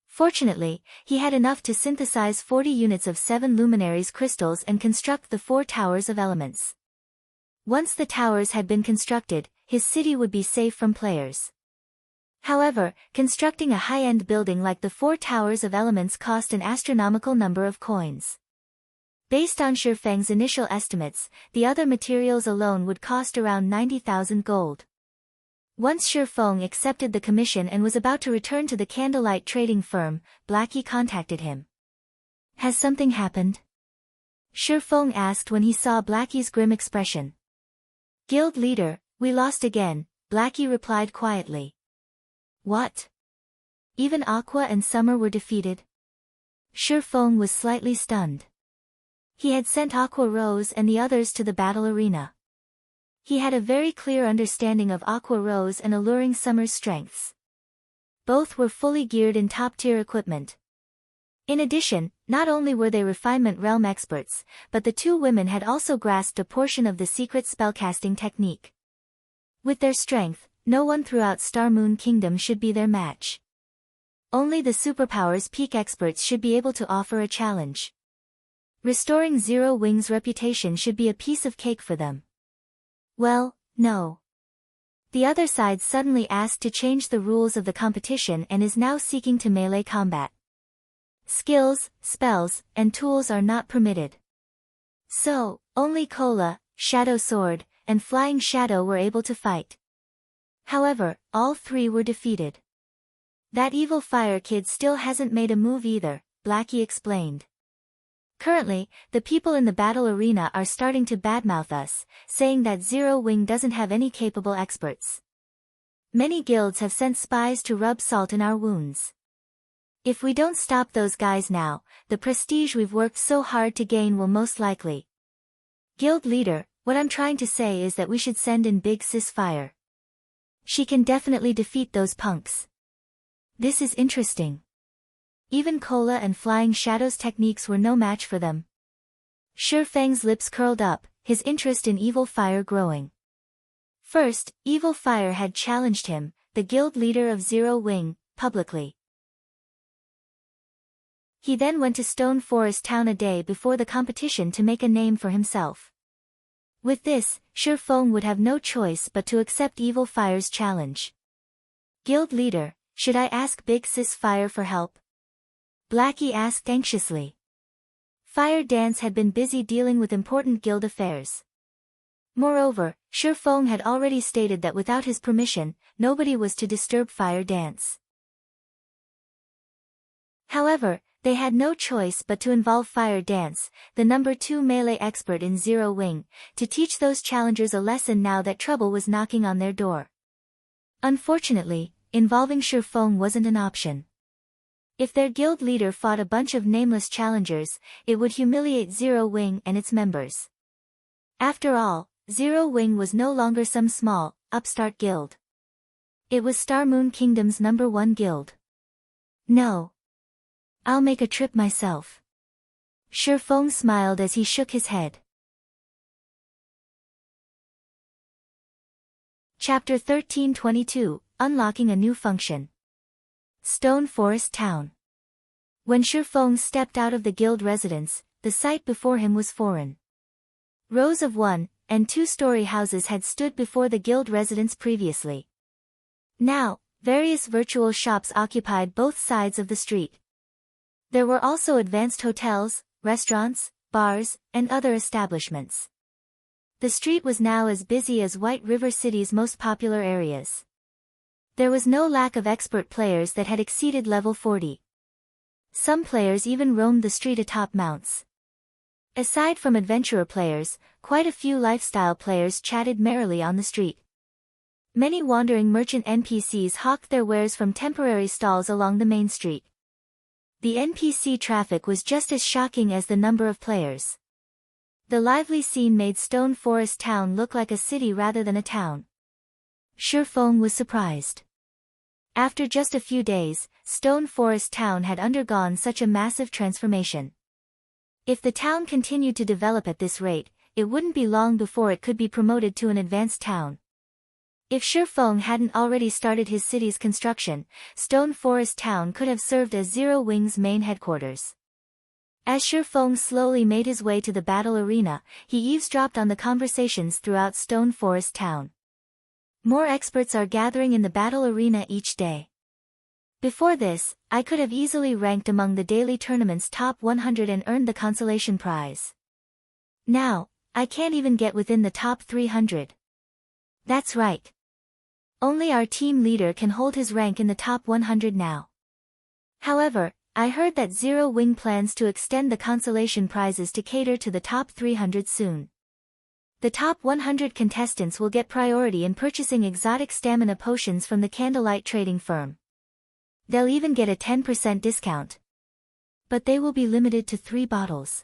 Fortunately, he had enough to synthesize 40 units of 7 luminaries crystals and construct the 4 Towers of Elements. Once the towers had been constructed, his city would be safe from players. However, constructing a high-end building like the 4 Towers of Elements cost an astronomical number of coins. Based on Shi Feng's initial estimates, the other materials alone would cost around 90,000 gold. Once Shi Feng accepted the commission and was about to return to the Candlelight trading firm, Blackie contacted him. Has something happened? Shi Feng asked when he saw Blackie's grim expression. Guild leader, we lost again, Blackie replied quietly. What? Even Aqua and Summer were defeated? Shi Feng was slightly stunned. He had sent Aqua Rose and the others to the battle arena. He had a very clear understanding of Aqua Rose and Alluring Summer's strengths. Both were fully geared in top-tier equipment. In addition, not only were they refinement realm experts, but the 2 women had also grasped a portion of the secret spellcasting technique. With their strength, no one throughout Star Moon Kingdom should be their match. Only the superpowers peak experts should be able to offer a challenge. Restoring Zero Wing's reputation should be a piece of cake for them. Well, no. The other side suddenly asked to change the rules of the competition and is now seeking to melee combat. Skills, spells, and tools are not permitted. So, only Kola, Shadow Sword, and Flying Shadow were able to fight. However, all three were defeated. That evil fire kid still hasn't made a move either, Blackie explained. Currently, the people in the battle arena are starting to badmouth us, saying that Zero Wing doesn't have any capable experts. Many guilds have sent spies to rub salt in our wounds. If we don't stop those guys now, the prestige we've worked so hard to gain will most likely. Guild leader, what I'm trying to say is that we should send in Big Sis Fire. She can definitely defeat those punks. This is interesting. Even Cola and Flying Shadow's techniques were no match for them. Shi Feng's lips curled up, his interest in Evil Fire growing. First, Evil Fire had challenged him, the guild leader of Zero Wing, publicly. He then went to Stone Forest Town a day before the competition to make a name for himself. With this, Shi Feng would have no choice but to accept Evil Fire's challenge. Guild leader, should I ask Big Sis Fire for help? Blackie asked anxiously. Fire Dance had been busy dealing with important guild affairs. Moreover, Shi Feng had already stated that without his permission, nobody was to disturb Fire Dance. However, they had no choice but to involve Fire Dance, the number 2 melee expert in Zero Wing, to teach those challengers a lesson now that trouble was knocking on their door. Unfortunately, involving Shi Feng wasn't an option. If their guild leader fought a bunch of nameless challengers, it would humiliate Zero Wing and its members. After all, Zero Wing was no longer some small, upstart guild. It was Star Moon Kingdom's number 1 guild. No. I'll make a trip myself. Shi Feng smiled as he shook his head. Chapter 1322, Unlocking a New Function. Stone Forest Town. When Shi Feng stepped out of the guild residence, the sight before him was foreign. Rows of 1- and 2-story houses had stood before the guild residence previously. Now, various virtual shops occupied both sides of the street. There were also advanced hotels, restaurants, bars, and other establishments. The street was now as busy as White River City's most popular areas. There was no lack of expert players that had exceeded level 40. Some players even roamed the street atop mounts. Aside from adventurer players, quite a few lifestyle players chatted merrily on the street. Many wandering merchant NPCs hawked their wares from temporary stalls along the main street. The NPC traffic was just as shocking as the number of players. The lively scene made Stone Forest Town look like a city rather than a town. Shi Feng was surprised. After just a few days, Stone Forest Town had undergone such a massive transformation. If the town continued to develop at this rate, it wouldn't be long before it could be promoted to an advanced town. If Shi Feng hadn't already started his city's construction, Stone Forest Town could have served as Zero Wing's main headquarters. As Shi Feng slowly made his way to the battle arena, he eavesdropped on the conversations throughout Stone Forest Town. More experts are gathering in the battle arena each day. Before this, I could have easily ranked among the daily tournament's top 100 and earned the consolation prize. Now, I can't even get within the top 300. That's right. Only our team leader can hold his rank in the top 100 now. However, I heard that Zero Wing plans to extend the consolation prizes to cater to the top 300 soon. The top 100 contestants will get priority in purchasing exotic stamina potions from the Candlelight trading firm. They'll even get a 10% discount. But they will be limited to 3 bottles.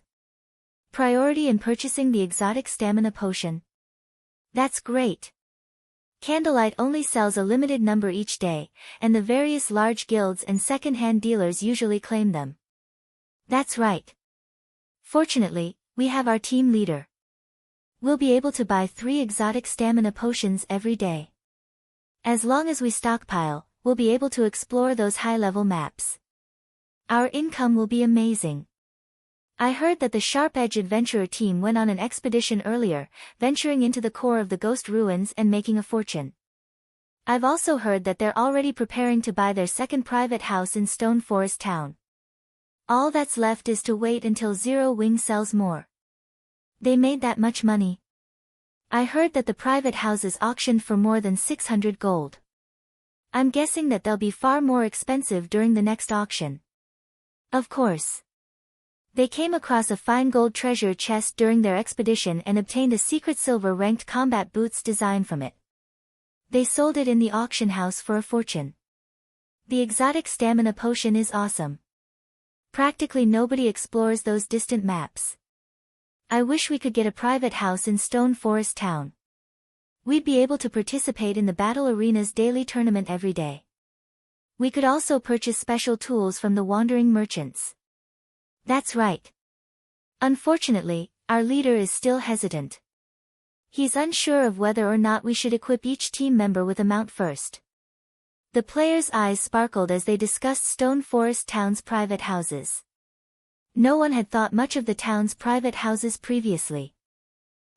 Priority in purchasing the exotic stamina potion. That's great. Candlelight only sells a limited number each day, and the various large guilds and second-hand dealers usually claim them. That's right. Fortunately, we have our team leader. We'll be able to buy 3 exotic stamina potions every day. As long as we stockpile, we'll be able to explore those high-level maps. Our income will be amazing. I heard that the Sharp Edge Adventurer team went on an expedition earlier, venturing into the core of the Ghost Ruins and making a fortune. I've also heard that they're already preparing to buy their second private house in Stone Forest Town. All that's left is to wait until Zero Wing sells more. They made that much money. I heard that the private houses auctioned for more than 600 gold. I'm guessing that they'll be far more expensive during the next auction. Of course. They came across a fine gold treasure chest during their expedition and obtained a secret silver-ranked combat boots design from it. They sold it in the auction house for a fortune. The exotic stamina potion is awesome. Practically nobody explores those distant maps. I wish we could get a private house in Stone Forest Town. We'd be able to participate in the Battle Arena's daily tournament every day. We could also purchase special tools from the wandering merchants. That's right. Unfortunately, our leader is still hesitant. He's unsure of whether or not we should equip each team member with a mount first. The players' eyes sparkled as they discussed Stone Forest Town's private houses. No one had thought much of the town's private houses previously.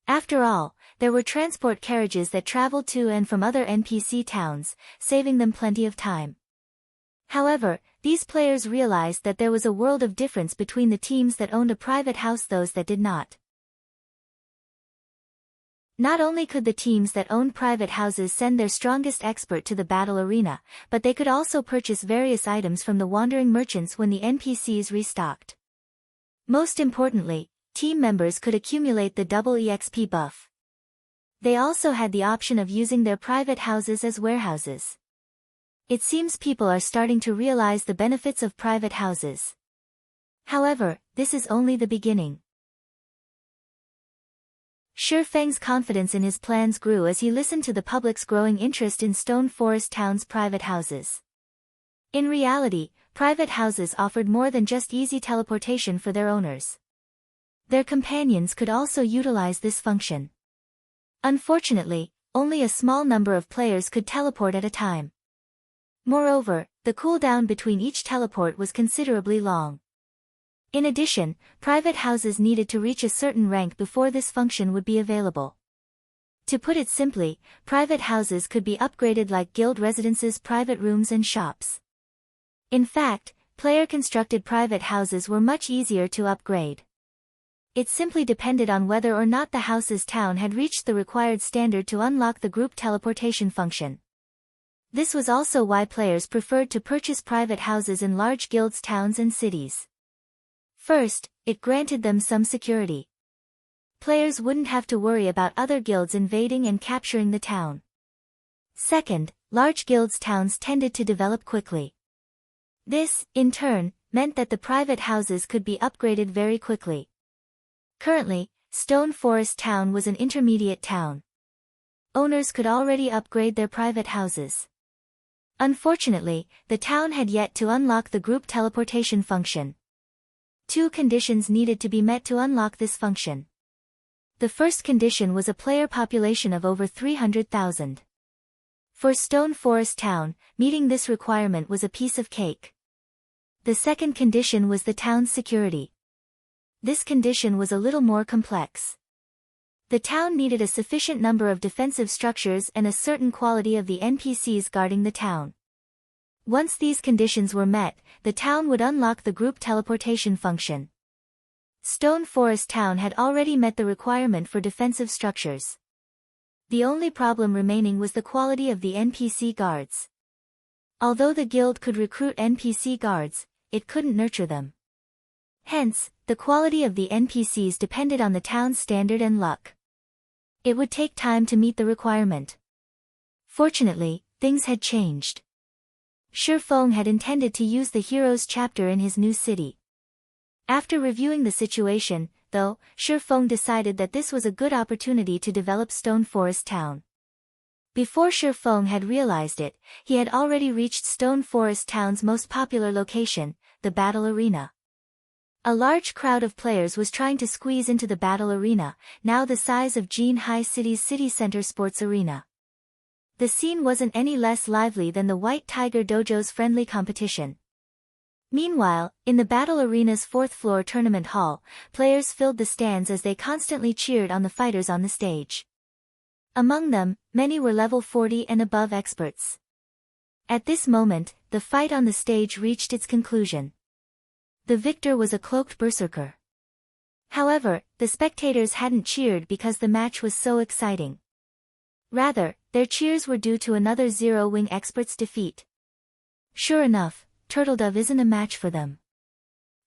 After all, there were transport carriages that traveled to and from other NPC towns, saving them plenty of time. However, these players realized that there was a world of difference between the teams that owned a private house and those that did not. Not only could the teams that owned private houses send their strongest expert to the battle arena, but they could also purchase various items from the wandering merchants when the NPCs restocked. Most importantly, team members could accumulate the double EXP buff. They also had the option of using their private houses as warehouses. It seems people are starting to realize the benefits of private houses. However, this is only the beginning. Shi Feng's confidence in his plans grew as he listened to the public's growing interest in Stone Forest Town's private houses. In reality, private houses offered more than just easy teleportation for their owners. Their companions could also utilize this function. Unfortunately, only a small number of players could teleport at a time. Moreover, the cooldown between each teleport was considerably long. In addition, private houses needed to reach a certain rank before this function would be available. To put it simply, private houses could be upgraded like guild residences, private rooms and shops. In fact, player-constructed private houses were much easier to upgrade. It simply depended on whether or not the house's town had reached the required standard to unlock the group teleportation function. This was also why players preferred to purchase private houses in large guilds, towns and cities. First, it granted them some security. Players wouldn't have to worry about other guilds invading and capturing the town. Second, large guilds' towns tended to develop quickly. This, in turn, meant that the private houses could be upgraded very quickly. Currently, Stone Forest Town was an intermediate town. Owners could already upgrade their private houses. Unfortunately, the town had yet to unlock the group teleportation function. Two conditions needed to be met to unlock this function. The first condition was a player population of over 300,000. For Stone Forest Town, meeting this requirement was a piece of cake. The second condition was the town's security. This condition was a little more complex. The town needed a sufficient number of defensive structures and a certain quality of the NPCs guarding the town. Once these conditions were met, the town would unlock the group teleportation function. Stone Forest Town had already met the requirement for defensive structures. The only problem remaining was the quality of the NPC guards. Although the guild could recruit NPC guards, it couldn't nurture them. Hence, the quality of the NPCs depended on the town's standard and luck. It would take time to meet the requirement. Fortunately, things had changed. Shi Feng had intended to use the Heroes chapter in his new city. After reviewing the situation, though, Shi Feng decided that this was a good opportunity to develop Stone Forest Town. Before Shi Feng had realized it, he had already reached Stone Forest Town's most popular location, the battle arena. A large crowd of players was trying to squeeze into the battle arena, now the size of Jinhai City's city center sports arena. The scene wasn't any less lively than the White Tiger Dojo's friendly competition. Meanwhile, in the battle arena's fourth-floor tournament hall, players filled the stands as they constantly cheered on the fighters on the stage. Among them, many were level 40 and above experts. At this moment, the fight on the stage reached its conclusion. The victor was a cloaked berserker. However, the spectators hadn't cheered because the match was so exciting. Rather, their cheers were due to another Zero-Wing expert's defeat. Sure enough, Turtledove isn't a match for them.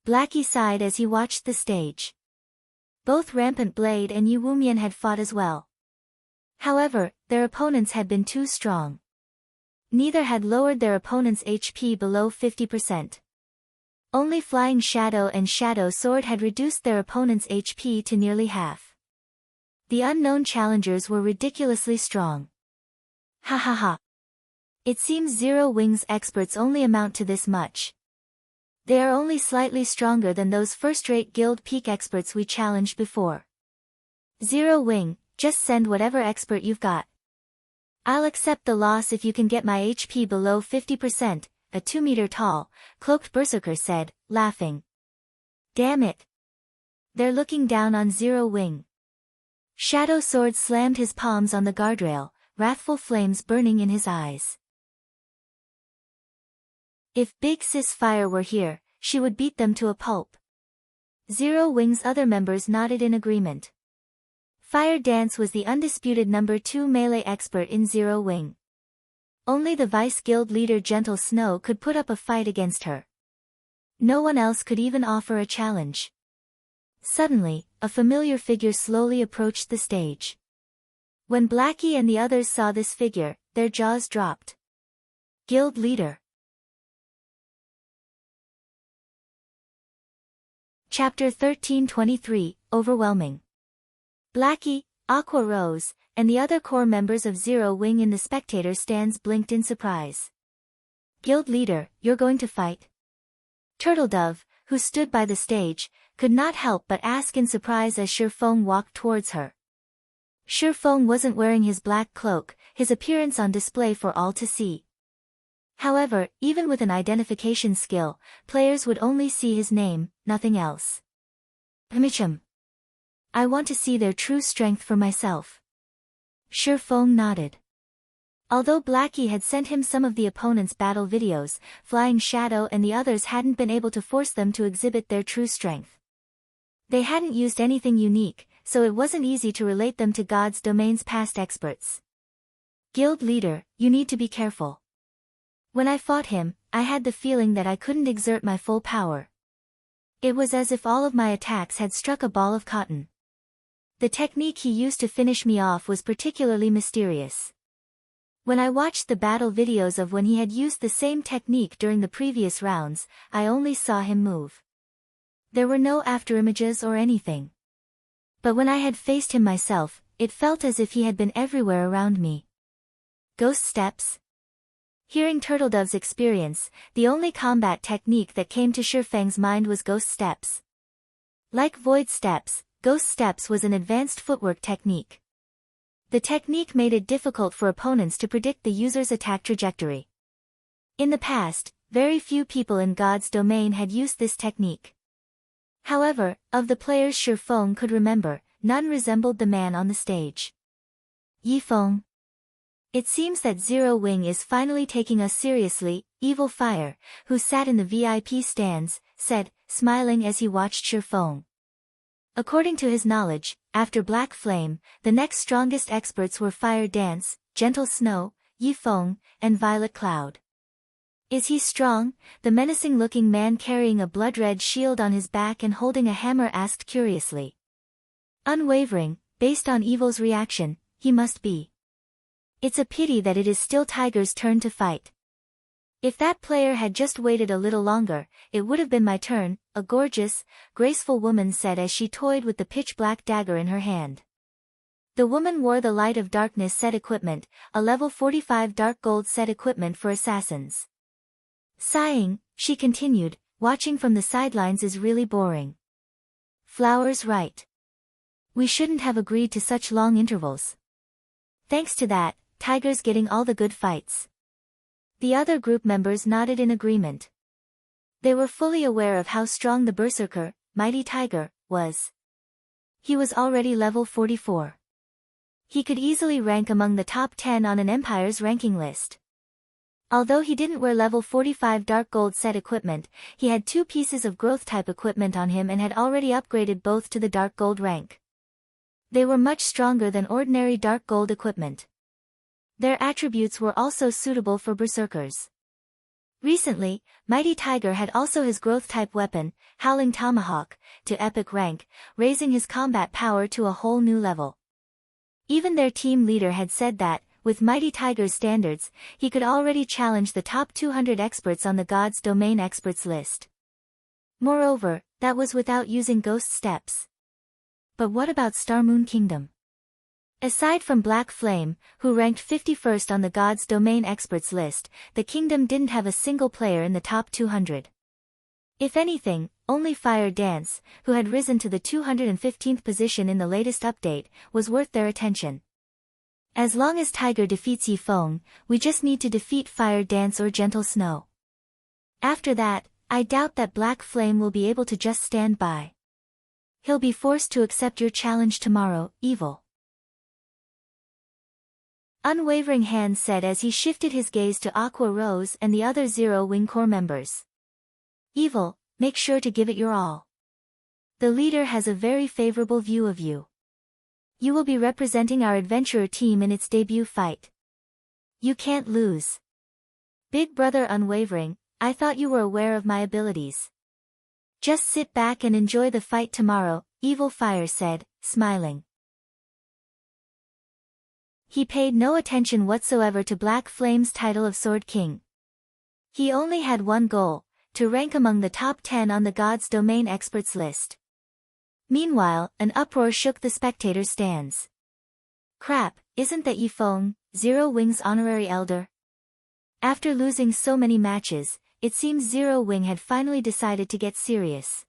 Blackie sighed as he watched the stage. Both Rampant Blade and Yuwumian had fought as well. However, their opponents had been too strong. Neither had lowered their opponent's HP below 50%. Only Flying Shadow and Shadow Sword had reduced their opponent's HP to nearly half. The unknown challengers were ridiculously strong. Ha ha ha. It seems Zero-Wing's experts only amount to this much. They are only slightly stronger than those first-rate Guild Peak experts we challenged before. Zero-Wing, just send whatever expert you've got. I'll accept the loss if you can get my HP below 50%, a 2-meter-tall, cloaked berserker said, laughing. Damn it. They're looking down on Zero-Wing. Shadow Sword slammed his palms on the guardrail, wrathful flames burning in his eyes. If Big Sis Fire were here, she would beat them to a pulp. Zero-Wing's other members nodded in agreement. Fire Dance was the undisputed number 2 melee expert in Zero-Wing. Only the Vice Guild leader Gentle Snow could put up a fight against her. No one else could even offer a challenge. Suddenly, a familiar figure slowly approached the stage. When Blackie and the others saw this figure, their jaws dropped. Guild leader. Chapter 1323, Overwhelming. Blackie, Aqua Rose, and the other core members of Zero-Wing in the spectator stands blinked in surprise. Guild leader, you're going to fight? Turtledove, who stood by the stage, could not help but ask in surprise as Shifeng walked towards her. Shifeng wasn't wearing his black cloak, his appearance on display for all to see. However, even with an identification skill, players would only see his name, nothing else. Micham. I want to see their true strength for myself. Shifeng nodded. Although Blackie had sent him some of the opponent's battle videos, Flying Shadow and the others hadn't been able to force them to exhibit their true strength. They hadn't used anything unique, so it wasn't easy to relate them to God's domain's past experts. Guild leader, you need to be careful. When I fought him, I had the feeling that I couldn't exert my full power. It was as if all of my attacks had struck a ball of cotton. The technique he used to finish me off was particularly mysterious. When I watched the battle videos of when he had used the same technique during the previous rounds, I only saw him move. There were no afterimages or anything. But when I had faced him myself, it felt as if he had been everywhere around me. Ghost steps. Hearing Turtledove's experience, the only combat technique that came to Shifeng's mind was ghost steps. Like void steps, ghost steps was an advanced footwork technique. The technique made it difficult for opponents to predict the user's attack trajectory. In the past, very few people in God's domain had used this technique. However, of the players Shifeng could remember, none resembled the man on the stage. Yifeng. It seems that Zero-Wing is finally taking us seriously, Evil Fire, who sat in the VIP stands, said, smiling as he watched Shifeng. According to his knowledge, after Black Flame, the next strongest experts were Fire Dance, Gentle Snow, Yifeng, and Violet Cloud. Is he strong? The menacing-looking man carrying a blood-red shield on his back and holding a hammer asked curiously. Unwavering, based on Evil's reaction, he must be. It's a pity that it is still Tiger's turn to fight. If that player had just waited a little longer, it would have been my turn, a gorgeous, graceful woman said as she toyed with the pitch-black dagger in her hand. The woman wore the Light of Darkness set equipment, a level 45 dark gold set equipment for assassins. Sighing, she continued, watching from the sidelines is really boring. Flowers right. We shouldn't have agreed to such long intervals. Thanks to that, Tiger's getting all the good fights. The other group members nodded in agreement. They were fully aware of how strong the Berserker, Mighty Tiger, was. He was already level 44. He could easily rank among the top 10 on an Empire's ranking list. Although he didn't wear level 45 Dark Gold set equipment, he had 2 pieces of growth-type equipment on him and had already upgraded both to the Dark Gold rank. They were much stronger than ordinary Dark Gold equipment. Their attributes were also suitable for berserkers. Recently, Mighty Tiger had also his growth-type weapon, Howling Tomahawk, to epic rank, raising his combat power to a whole new level. Even their team leader had said that, with Mighty Tiger's standards, he could already challenge the top 200 experts on the God's Domain experts list. Moreover, that was without using ghost steps. But what about Star Moon Kingdom? Aside from Black Flame, who ranked 51st on the God's Domain experts list, the kingdom didn't have a single player in the top 200. If anything, only Fire Dance, who had risen to the 215th position in the latest update, was worth their attention. As long as Tiger defeats Yifeng, we just need to defeat Fire Dance or Gentle Snow. After that, I doubt that Black Flame will be able to just stand by. He'll be forced to accept your challenge tomorrow, Evil. Unwavering Hand said as he shifted his gaze to Aqua Rose and the other Zero Wing Corps members. Evil, make sure to give it your all. The leader has a very favorable view of you. You will be representing our adventurer team in its debut fight. You can't lose. Big Brother Unwavering, I thought you were aware of my abilities. Just sit back and enjoy the fight tomorrow, Evil Fire said, smiling. He paid no attention whatsoever to Black Flame's title of Sword King. He only had one goal, to rank among the top 10 on the God's Domain experts list. Meanwhile, an uproar shook the spectators' stands. Crap, isn't that Yifeng, Zero Wing's honorary elder? After losing so many matches, it seems Zero Wing had finally decided to get serious.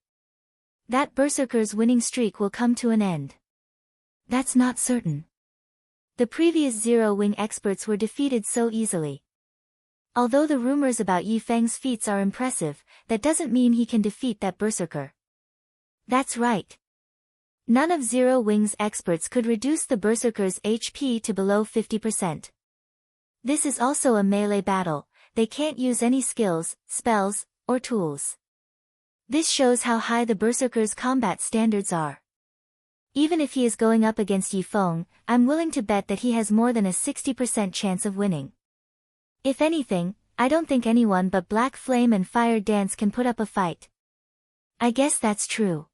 That Berserker's winning streak will come to an end. That's not certain. The previous Zero Wing experts were defeated so easily. Although the rumors about Yifeng's feats are impressive, that doesn't mean he can defeat that Berserker. That's right. None of Zero Wing's experts could reduce the Berserker's HP to below 50%. This is also a melee battle, they can't use any skills, spells, or tools. This shows how high the Berserker's combat standards are. Even if he is going up against Yifeng, I'm willing to bet that he has more than a 60% chance of winning. If anything, I don't think anyone but Black Flame and Fire Dance can put up a fight. I guess that's true.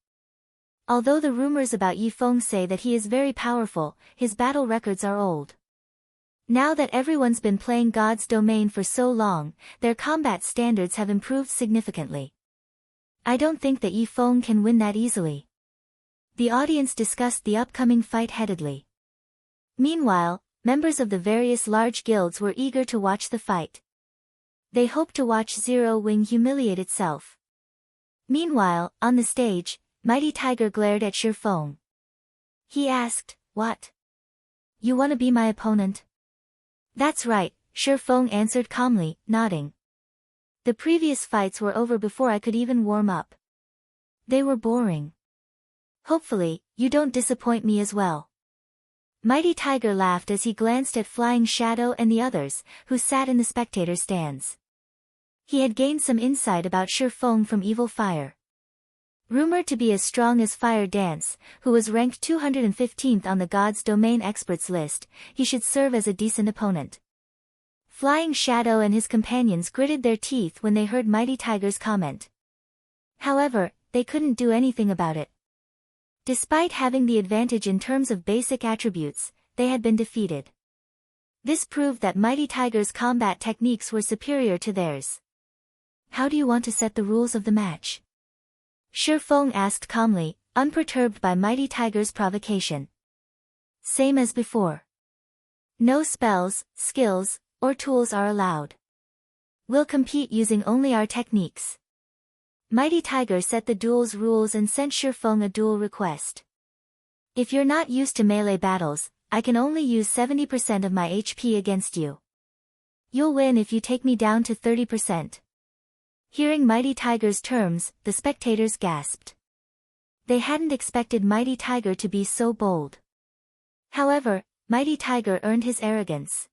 Although the rumors about Yifeng say that he is very powerful, his battle records are old. Now that everyone's been playing God's Domain for so long, their combat standards have improved significantly. I don't think that Yifeng can win that easily. The audience discussed the upcoming fight heatedly. Meanwhile, members of the various large guilds were eager to watch the fight. They hoped to watch Zero Wing humiliate itself. Meanwhile, on the stage, Mighty Tiger glared at Shifeng. He asked, "What? You want to be my opponent?" "That's right," Shifeng answered calmly, nodding. "The previous fights were over before I could even warm up. They were boring. Hopefully, you don't disappoint me as well." Mighty Tiger laughed as he glanced at Flying Shadow and the others, who sat in the spectator stands. He had gained some insight about Shifeng from Evil Fire. Rumored to be as strong as Fire Dance, who was ranked 215th on the God's Domain experts list, he should serve as a decent opponent. Flying Shadow and his companions gritted their teeth when they heard Mighty Tiger's comment. However, they couldn't do anything about it. Despite having the advantage in terms of basic attributes, they had been defeated. This proved that Mighty Tiger's combat techniques were superior to theirs. "How do you want to set the rules of the match?" Shifeng asked calmly, unperturbed by Mighty Tiger's provocation. "Same as before. No spells, skills, or tools are allowed. We'll compete using only our techniques." Mighty Tiger set the duel's rules and sent Shifeng a duel request. "If you're not used to melee battles, I can only use 70% of my HP against you. You'll win if you take me down to 30%. Hearing Mighty Tiger's terms, the spectators gasped. They hadn't expected Mighty Tiger to be so bold. However, Mighty Tiger earned his arrogance.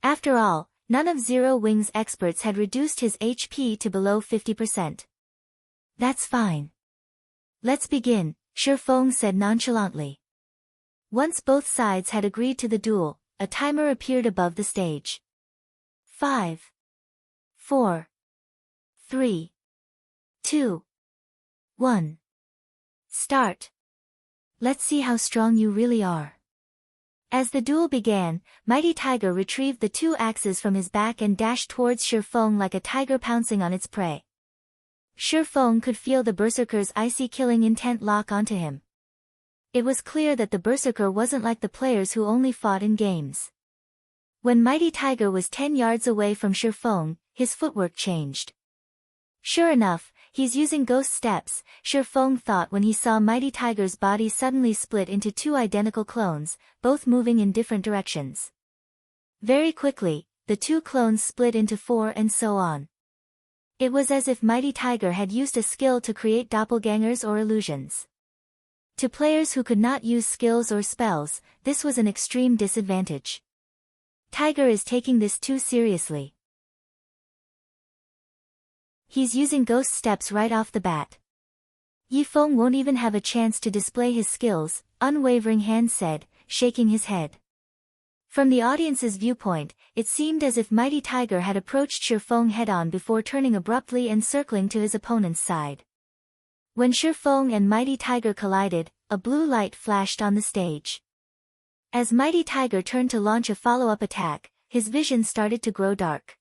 After all, None of Zero Wing's experts had reduced his HP to below 50%. That's fine. Let's begin, Shifeng said nonchalantly. Once both sides had agreed to the duel, a timer appeared above the stage. 5, 4, 3, 2, 1. Start. Let's see how strong you really are. As the duel began, Mighty Tiger retrieved the two axes from his back and dashed towards Shifeng like a tiger pouncing on its prey. Shifeng could feel the berserker's icy killing intent lock onto him. It was clear that the berserker wasn't like the players who only fought in games. When Mighty Tiger was 10 yards away from Shifeng, his footwork changed. Sure enough, he's using ghost steps, Shifeng thought when he saw Mighty Tiger's body suddenly split into two identical clones, both moving in different directions. Very quickly, the two clones split into 4 and so on. It was as if Mighty Tiger had used a skill to create doppelgangers or illusions. To players who could not use skills or spells, this was an extreme disadvantage. Tiger is taking this too seriously. He's using ghost steps right off the bat. Yifeng won't even have a chance to display his skills, Unwavering Hand said, shaking his head. From the audience's viewpoint, it seemed as if Mighty Tiger had approached Shifeng head-on before turning abruptly and circling to his opponent's side. When Shifeng and Mighty Tiger collided, a blue light flashed on the stage. As Mighty Tiger turned to launch a follow-up attack, his vision started to grow dark.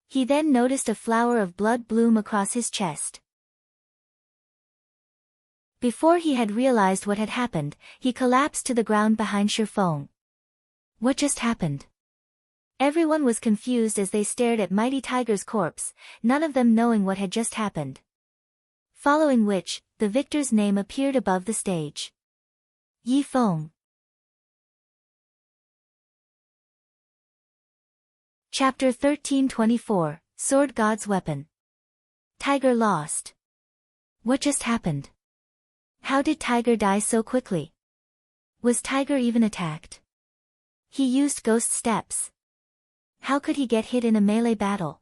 He then noticed a flower of blood bloom across his chest. Before he had realized what had happened, he collapsed to the ground behind Shifeng. What just happened? Everyone was confused as they stared at Mighty Tiger's corpse, none of them knowing what had just happened. Following which, the victor's name appeared above the stage. Yifeng. Chapter 1324, Sword God's Weapon. Tiger lost. What just happened? How did Tiger die so quickly? Was Tiger even attacked? He used ghost steps. How could he get hit in a melee battle?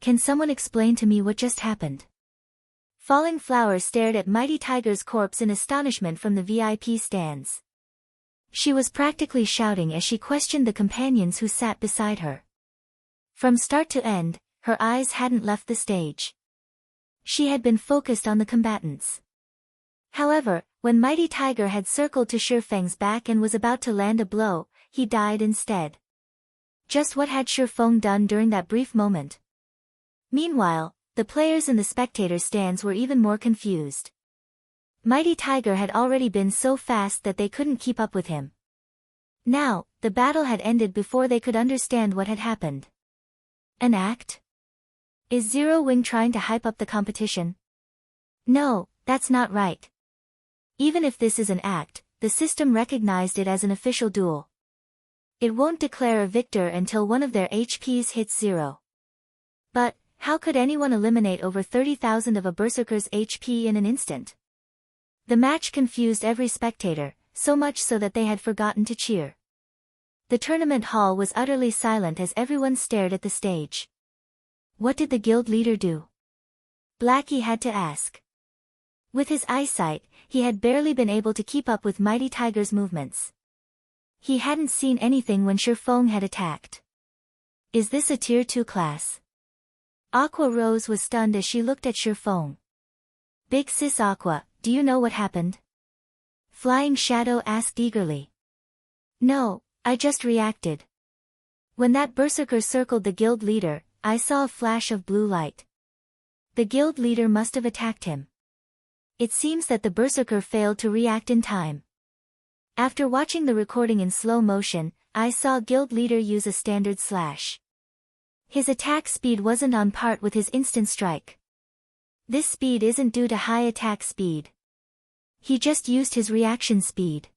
Can someone explain to me what just happened? Falling Flower stared at Mighty Tiger's corpse in astonishment from the VIP stands. She was practically shouting as she questioned the companions who sat beside her. From start to end, her eyes hadn't left the stage. She had been focused on the combatants. However, when Mighty Tiger had circled to Shifeng's back and was about to land a blow, he died instead. Just what had Shifeng done during that brief moment? Meanwhile, the players in the spectator stands were even more confused. Mighty Tiger had already been so fast that they couldn't keep up with him. Now, the battle had ended before they could understand what had happened. An act? Is Zero Wing trying to hype up the competition? No, that's not right. Even if this is an act, the system recognized it as an official duel. It won't declare a victor until one of their HPs hits 0. But, how could anyone eliminate over 30,000 of a berserker's HP in an instant? The match confused every spectator, so much so that they had forgotten to cheer. The tournament hall was utterly silent as everyone stared at the stage. What did the guild leader do? Blackie had to ask. With his eyesight, he had barely been able to keep up with Mighty Tiger's movements. He hadn't seen anything when Shifeng had attacked. Is this a Tier 2 class? Aqua Rose was stunned as she looked at Shifeng. Big Sis Aqua, do you know what happened? Flying Shadow asked eagerly. No, I just reacted. When that berserker circled the guild leader, I saw a flash of blue light. The guild leader must have attacked him. It seems that the berserker failed to react in time. After watching the recording in slow motion, I saw guild leader use a standard slash. His attack speed wasn't on par with his instant strike. This speed isn't due to high attack speed. He just used his reaction speed.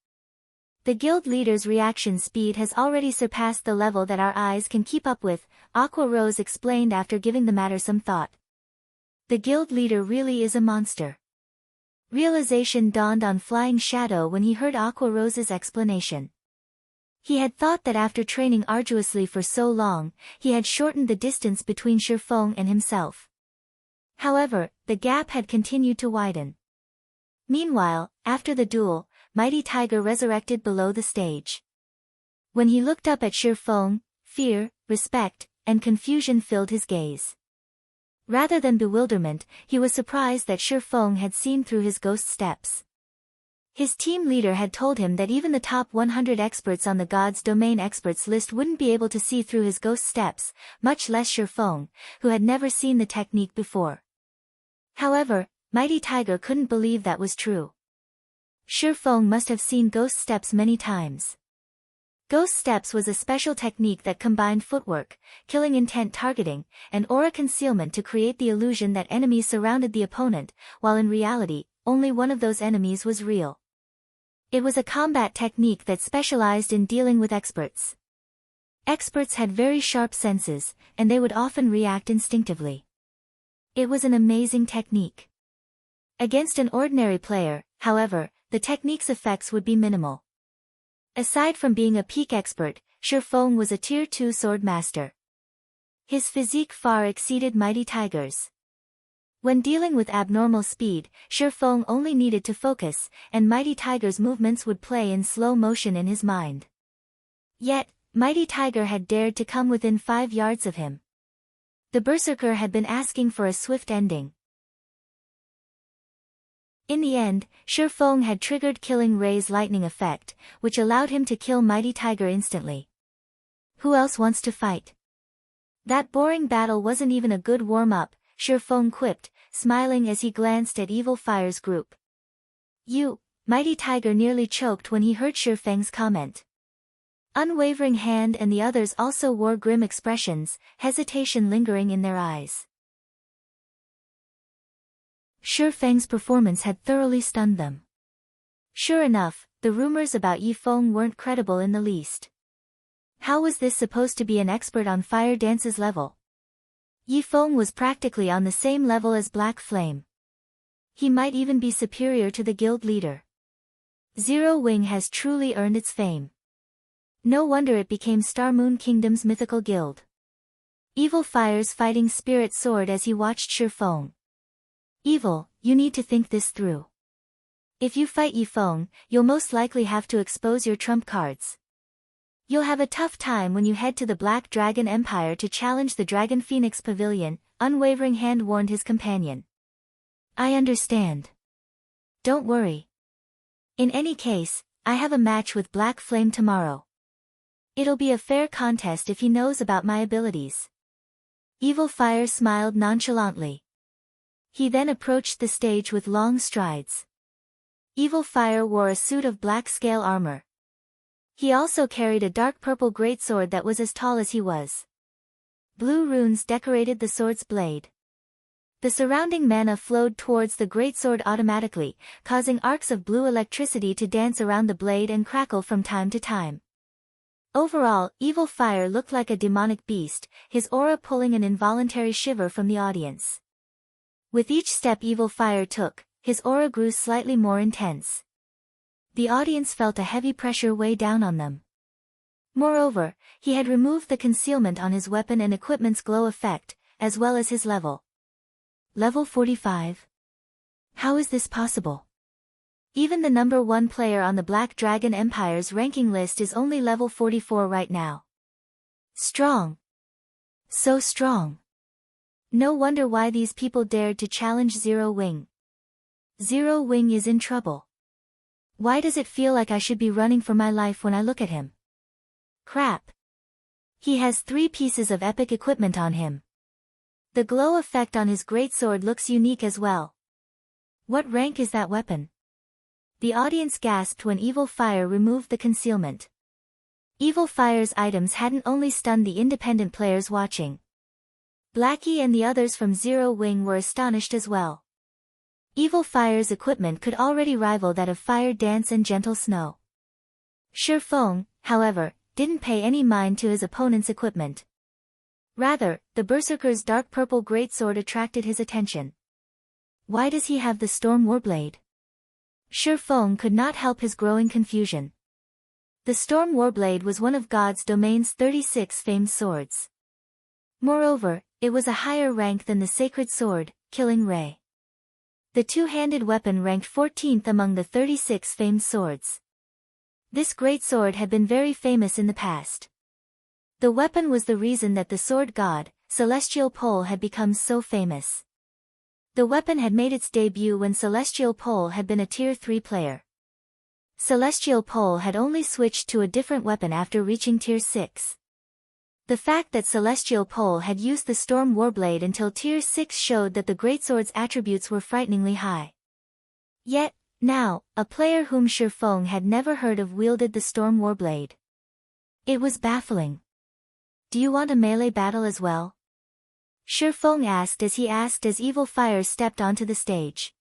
The guild leader's reaction speed has already surpassed the level that our eyes can keep up with, Aqua Rose explained after giving the matter some thought. The guild leader really is a monster. Realization dawned on Flying Shadow when he heard Aqua Rose's explanation. He had thought that after training arduously for so long, he had shortened the distance between Shifeng and himself. However, the gap had continued to widen. Meanwhile, after the duel, Mighty Tiger resurrected below the stage. When he looked up at Shifeng, fear, respect, and confusion filled his gaze. Rather than bewilderment, he was surprised that Shifeng had seen through his ghost steps. His team leader had told him that even the top 100 experts on the God's Domain experts list wouldn't be able to see through his ghost steps, much less Shifeng, who had never seen the technique before. However, Mighty Tiger couldn't believe that was true. Shifeng must have seen ghost steps many times. Ghost steps was a special technique that combined footwork, killing intent targeting, and aura concealment to create the illusion that enemies surrounded the opponent, while in reality, only one of those enemies was real. It was a combat technique that specialized in dealing with experts. Experts had very sharp senses, and they would often react instinctively. It was an amazing technique. Against an ordinary player, however, the technique's effects would be minimal. Aside from being a peak expert, Shifeng was a Tier 2 sword master. His physique far exceeded Mighty Tiger's. When dealing with abnormal speed, Shifeng only needed to focus, and Mighty Tiger's movements would play in slow motion in his mind. Yet, Mighty Tiger had dared to come within 5 yards of him. The Berserker had been asking for a swift ending. In the end, Shifeng had triggered Killing Ray's lightning effect, which allowed him to kill Mighty Tiger instantly. Who else wants to fight? That boring battle wasn't even a good warm-up, Shifeng quipped, smiling as he glanced at Evil Fire's group. You, Mighty Tiger nearly choked when he heard Shifeng's comment. Unwavering Hand and the others also wore grim expressions, hesitation lingering in their eyes. Shifeng's performance had thoroughly stunned them. Sure enough, the rumors about Yifeng weren't credible in the least. How was this supposed to be an expert on fire dance's level? Yifeng was practically on the same level as Black Flame. He might even be superior to the guild leader. Zero Wing has truly earned its fame. No wonder it became Star Moon Kingdom's mythical guild. Evil Fire's fighting spirit soared as he watched Shifeng. Evil, you need to think this through. If you fight Yifeng, you'll most likely have to expose your trump cards. You'll have a tough time when you head to the Black Dragon Empire to challenge the Dragon Phoenix Pavilion, Unwavering Hand warned his companion. I understand. Don't worry. In any case, I have a match with Black Flame tomorrow. It'll be a fair contest if he knows about my abilities. Evil Fire smiled nonchalantly. He then approached the stage with long strides. Evil Fire wore a suit of black scale armor. He also carried a dark purple greatsword that was as tall as he was. Blue runes decorated the sword's blade. The surrounding mana flowed towards the greatsword automatically, causing arcs of blue electricity to dance around the blade and crackle from time to time. Overall, Evil Fire looked like a demonic beast, his aura pulling an involuntary shiver from the audience. With each step Evil Fire took, his aura grew slightly more intense. The audience felt a heavy pressure weigh down on them. Moreover, he had removed the concealment on his weapon and equipment's glow effect, as well as his level. Level 45? How is this possible? Even the number 1 player on the Black Dragon Empire's ranking list is only level 44 right now. Strong. So strong. No wonder why these people dared to challenge Zero Wing. Zero Wing is in trouble. Why does it feel like I should be running for my life when I look at him? Crap. He has 3 pieces of epic equipment on him. The glow effect on his greatsword looks unique as well. What rank is that weapon? The audience gasped when Evil Fire removed the concealment. Evil Fire's items hadn't only stunned the independent players watching. Blackie and the others from Zero Wing were astonished as well. Evil Fire's equipment could already rival that of Fire Dance and Gentle Snow. Shifeng, however, didn't pay any mind to his opponent's equipment. Rather, the Berserker's dark purple greatsword attracted his attention. Why does he have the Storm Warblade? Shifeng could not help his growing confusion. The Storm Warblade was one of God's domain's 36 famed swords. Moreover, it was a higher rank than the sacred sword, Killing Ray. The two-handed weapon ranked 14th among the 36 famed swords. This great sword had been very famous in the past. The weapon was the reason that the sword god, Celestial Pole, had become so famous. The weapon had made its debut when Celestial Pole had been a Tier 3 player. Celestial Pole had only switched to a different weapon after reaching Tier 6. The fact that Celestial Pole had used the Storm Warblade until Tier 6 showed that the greatsword's attributes were frighteningly high. Yet, now, a player whom Shifeng had never heard of wielded the Storm Warblade. It was baffling. "Do you want a melee battle as well?" Shifeng asked as Evil Fire stepped onto the stage.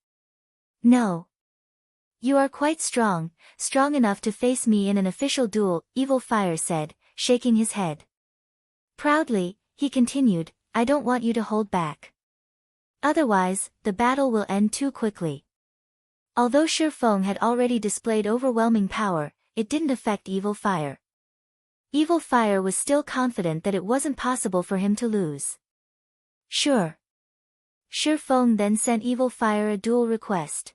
"No. You are quite strong enough to face me in an official duel," Evil Fire said, shaking his head. Proudly, he continued, "I don't want you to hold back. Otherwise, the battle will end too quickly." Although Shifeng had already displayed overwhelming power, it didn't affect Evil Fire. Evil Fire was still confident that it wasn't possible for him to lose. "Sure." Shifeng then sent Evil Fire a duel request.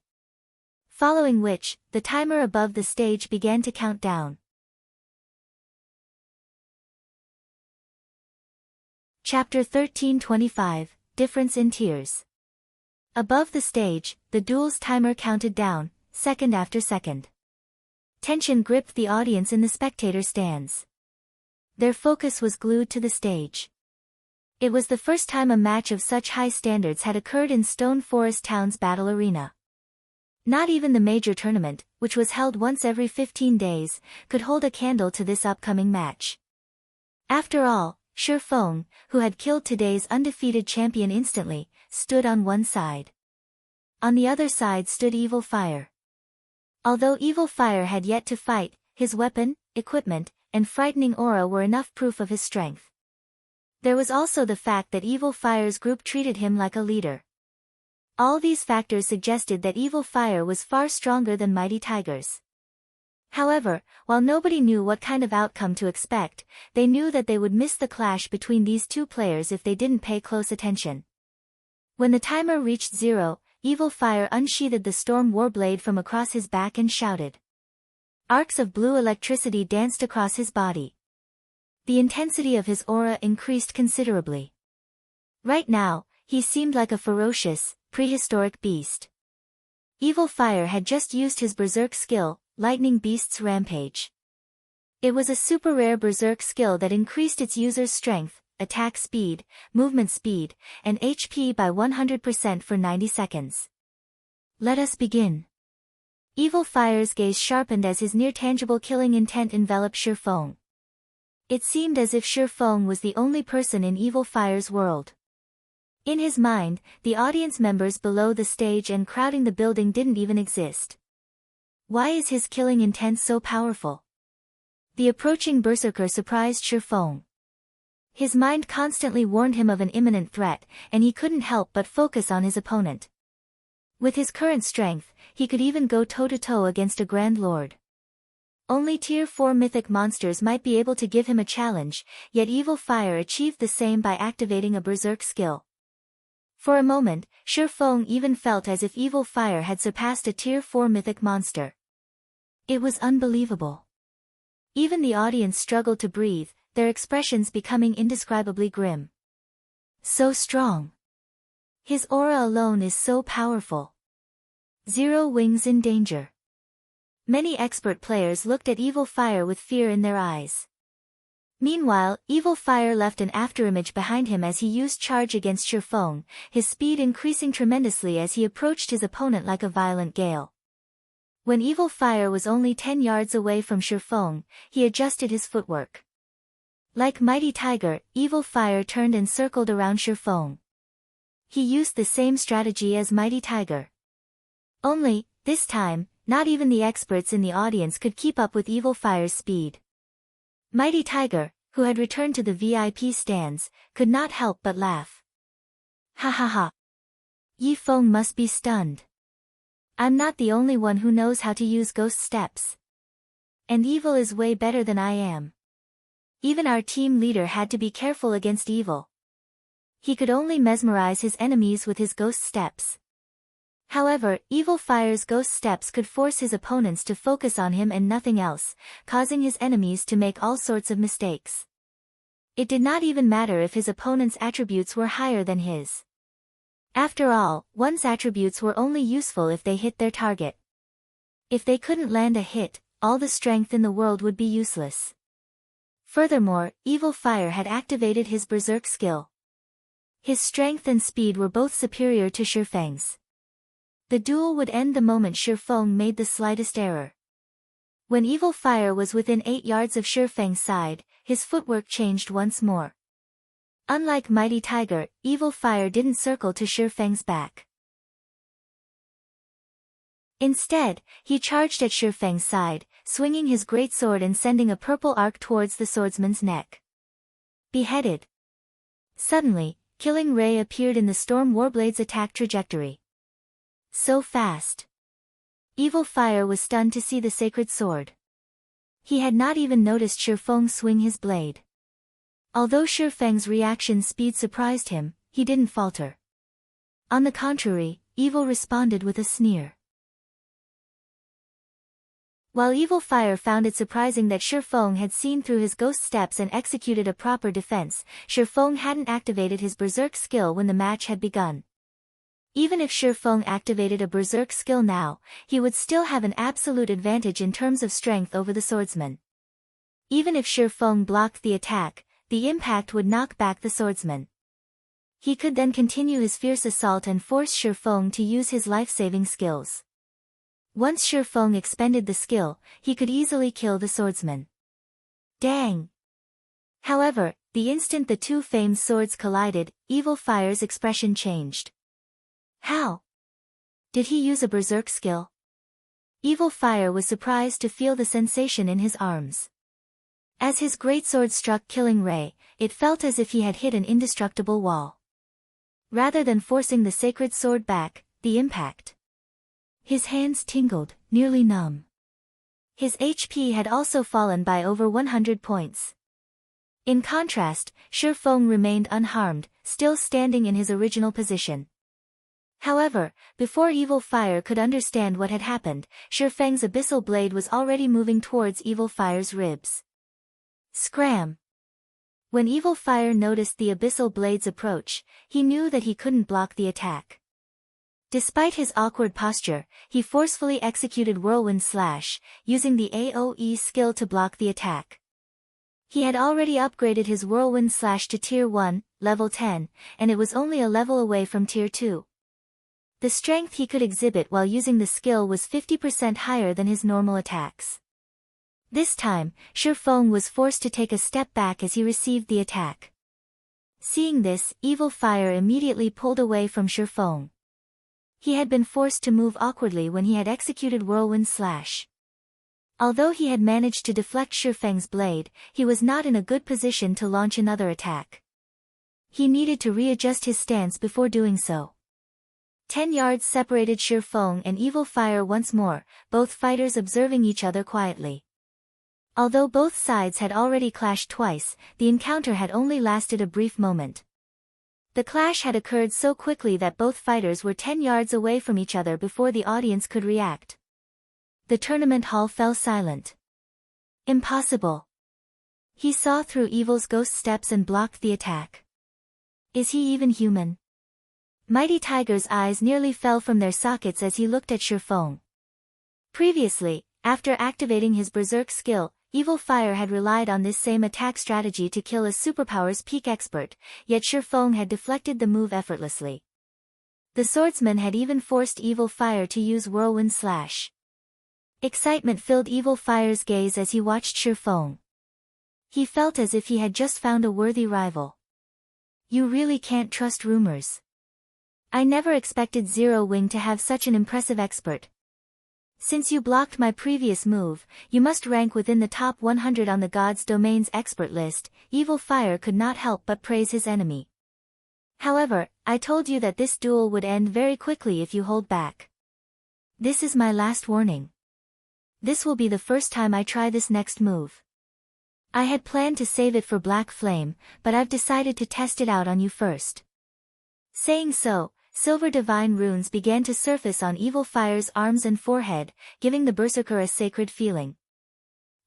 Following which, the timer above the stage began to count down. Chapter 1325, Difference in Tiers. Above the stage, the duel's timer counted down, second after second. Tension gripped the audience in the spectator stands. Their focus was glued to the stage. It was the first time a match of such high standards had occurred in Stone Forest Town's battle arena. Not even the major tournament, which was held once every 15 days, could hold a candle to this upcoming match. After all, Shifeng, who had killed today's undefeated champion instantly, stood on one side. On the other side stood Evil Fire. Although Evil Fire had yet to fight, his weapon, equipment, and frightening aura were enough proof of his strength. There was also the fact that Evil Fire's group treated him like a leader. All these factors suggested that Evil Fire was far stronger than Mighty Tiger's. However, while nobody knew what kind of outcome to expect, they knew that they would miss the clash between these two players if they didn't pay close attention. When the timer reached 0, Evil Fire unsheathed the Storm Warblade from across his back and shouted. Arcs of blue electricity danced across his body. The intensity of his aura increased considerably. Right now, he seemed like a ferocious, prehistoric beast. Evil Fire had just used his Berserk skill, Lightning Beast's Rampage. It was a super rare Berserk skill that increased its user's strength, attack speed, movement speed, and HP by 100% for 90 seconds. "Let us begin." Evil Fire's gaze sharpened as his near-tangible killing intent enveloped Shifeng. It seemed as if Shifeng was the only person in Evil Fire's world. In his mind, the audience members below the stage and crowding the building didn't even exist. Why is his killing intent so powerful? The approaching berserker surprised Shifeng. His mind constantly warned him of an imminent threat, and he couldn't help but focus on his opponent. With his current strength, he could even go toe-to-toe against a Grand Lord. Only Tier 4 mythic monsters might be able to give him a challenge, yet Evil Fire achieved the same by activating a Berserk skill. For a moment, Shifeng even felt as if Evil Fire had surpassed a Tier 4 mythic monster. It was unbelievable. Even the audience struggled to breathe, their expressions becoming indescribably grim. So strong. His aura alone is so powerful. 0 wings in danger. Many expert players looked at Evil Fire with fear in their eyes. Meanwhile, Evil Fire left an afterimage behind him as he used charge against Shifeng, his speed increasing tremendously as he approached his opponent like a violent gale. When Evil Fire was only 10 yards away from Shifeng, he adjusted his footwork. Like Mighty Tiger, Evil Fire turned and circled around Shifeng. He used the same strategy as Mighty Tiger. Only, this time, not even the experts in the audience could keep up with Evil Fire's speed. Mighty Tiger, who had returned to the VIP stands, could not help but laugh. Ha ha ha. Yi Feng must be stunned. I'm not the only one who knows how to use ghost steps. And evil is way better than I am. Even our team leader had to be careful against evil. He could only mesmerize his enemies with his ghost steps. However, Evil Fire's ghost steps could force his opponents to focus on him and nothing else, causing his enemies to make all sorts of mistakes. It did not even matter if his opponent's attributes were higher than his. After all, one's attributes were only useful if they hit their target. If they couldn't land a hit, all the strength in the world would be useless. Furthermore, Evil Fire had activated his Berserk skill. His strength and speed were both superior to Shifeng's. The duel would end the moment Shifeng made the slightest error. When Evil Fire was within 8 yards of Shifeng's side, his footwork changed once more. Unlike Mighty Tiger, Evil Fire didn't circle to Shifeng's back. Instead, he charged at Shifeng's side, swinging his great sword and sending a purple arc towards the swordsman's neck. Beheaded. Suddenly, Killing Ray appeared in the Storm Warblade's attack trajectory. So fast. Evil Fire was stunned to see the sacred sword. He had not even noticed Shifeng swing his blade. Although Shifeng's reaction speed surprised him, he didn't falter. On the contrary, Evil responded with a sneer. While Evil Fire found it surprising that Shifeng had seen through his ghost steps and executed a proper defense, Shifeng hadn't activated his Berserk skill when the match had begun. Even if Shifeng activated a Berserk skill now, he would still have an absolute advantage in terms of strength over the swordsman. Even if Shifeng blocked the attack, the impact would knock back the swordsman. He could then continue his fierce assault and force Shifeng to use his life-saving skills. Once Shifeng expended the skill, he could easily kill the swordsman. Dang! However, the instant the two famed swords collided, Evil Fire's expression changed. How? Did he use a Berserk skill? Evil Fire was surprised to feel the sensation in his arms. As his greatsword struck Killing Ray, it felt as if he had hit an indestructible wall. Rather than forcing the sacred sword back, the impact. His hands tingled, nearly numb. His HP had also fallen by over 100 points. In contrast, Shifeng remained unharmed, still standing in his original position. However, before Evil Fire could understand what had happened, Shifeng's abyssal blade was already moving towards Evil Fire's ribs. Scram! When Evil Fire noticed the abyssal blade's approach, he knew that he couldn't block the attack. Despite his awkward posture, he forcefully executed Whirlwind Slash, using the AoE skill to block the attack. He had already upgraded his Whirlwind Slash to Tier 1, level 10, and it was only a level away from Tier 2. The strength he could exhibit while using the skill was 50% higher than his normal attacks. This time, Shifeng was forced to take a step back as he received the attack. Seeing this, Evil Fire immediately pulled away from Shifeng. He had been forced to move awkwardly when he had executed Whirlwind Slash. Although he had managed to deflect Shifeng's blade, he was not in a good position to launch another attack. He needed to readjust his stance before doing so. 10 yards separated Shifeng and Evil Fire once more, both fighters observing each other quietly. Although both sides had already clashed twice, the encounter had only lasted a brief moment. The clash had occurred so quickly that both fighters were 10 yards away from each other before the audience could react. The tournament hall fell silent. Impossible. He saw through Evil's ghost steps and blocked the attack. Is he even human? Mighty Tiger's eyes nearly fell from their sockets as he looked at Shifeng. Previously, after activating his Berserk skill, Evil Fire had relied on this same attack strategy to kill a superpower's peak expert, yet Shifeng had deflected the move effortlessly. The swordsman had even forced Evil Fire to use Whirlwind Slash. Excitement filled Evil Fire's gaze as he watched Shifeng. He felt as if he had just found a worthy rival. You really can't trust rumors. I never expected Zero Wing to have such an impressive expert. Since you blocked my previous move, you must rank within the top 100 on the God's Domain's expert list. Evil Fire could not help but praise his enemy. However, I told you that this duel would end very quickly if you hold back. This is my last warning. This will be the first time I try this next move. I had planned to save it for Black Flame, but I've decided to test it out on you first. Saying so, silver divine runes began to surface on Evil Fire's arms and forehead, giving the berserker a sacred feeling.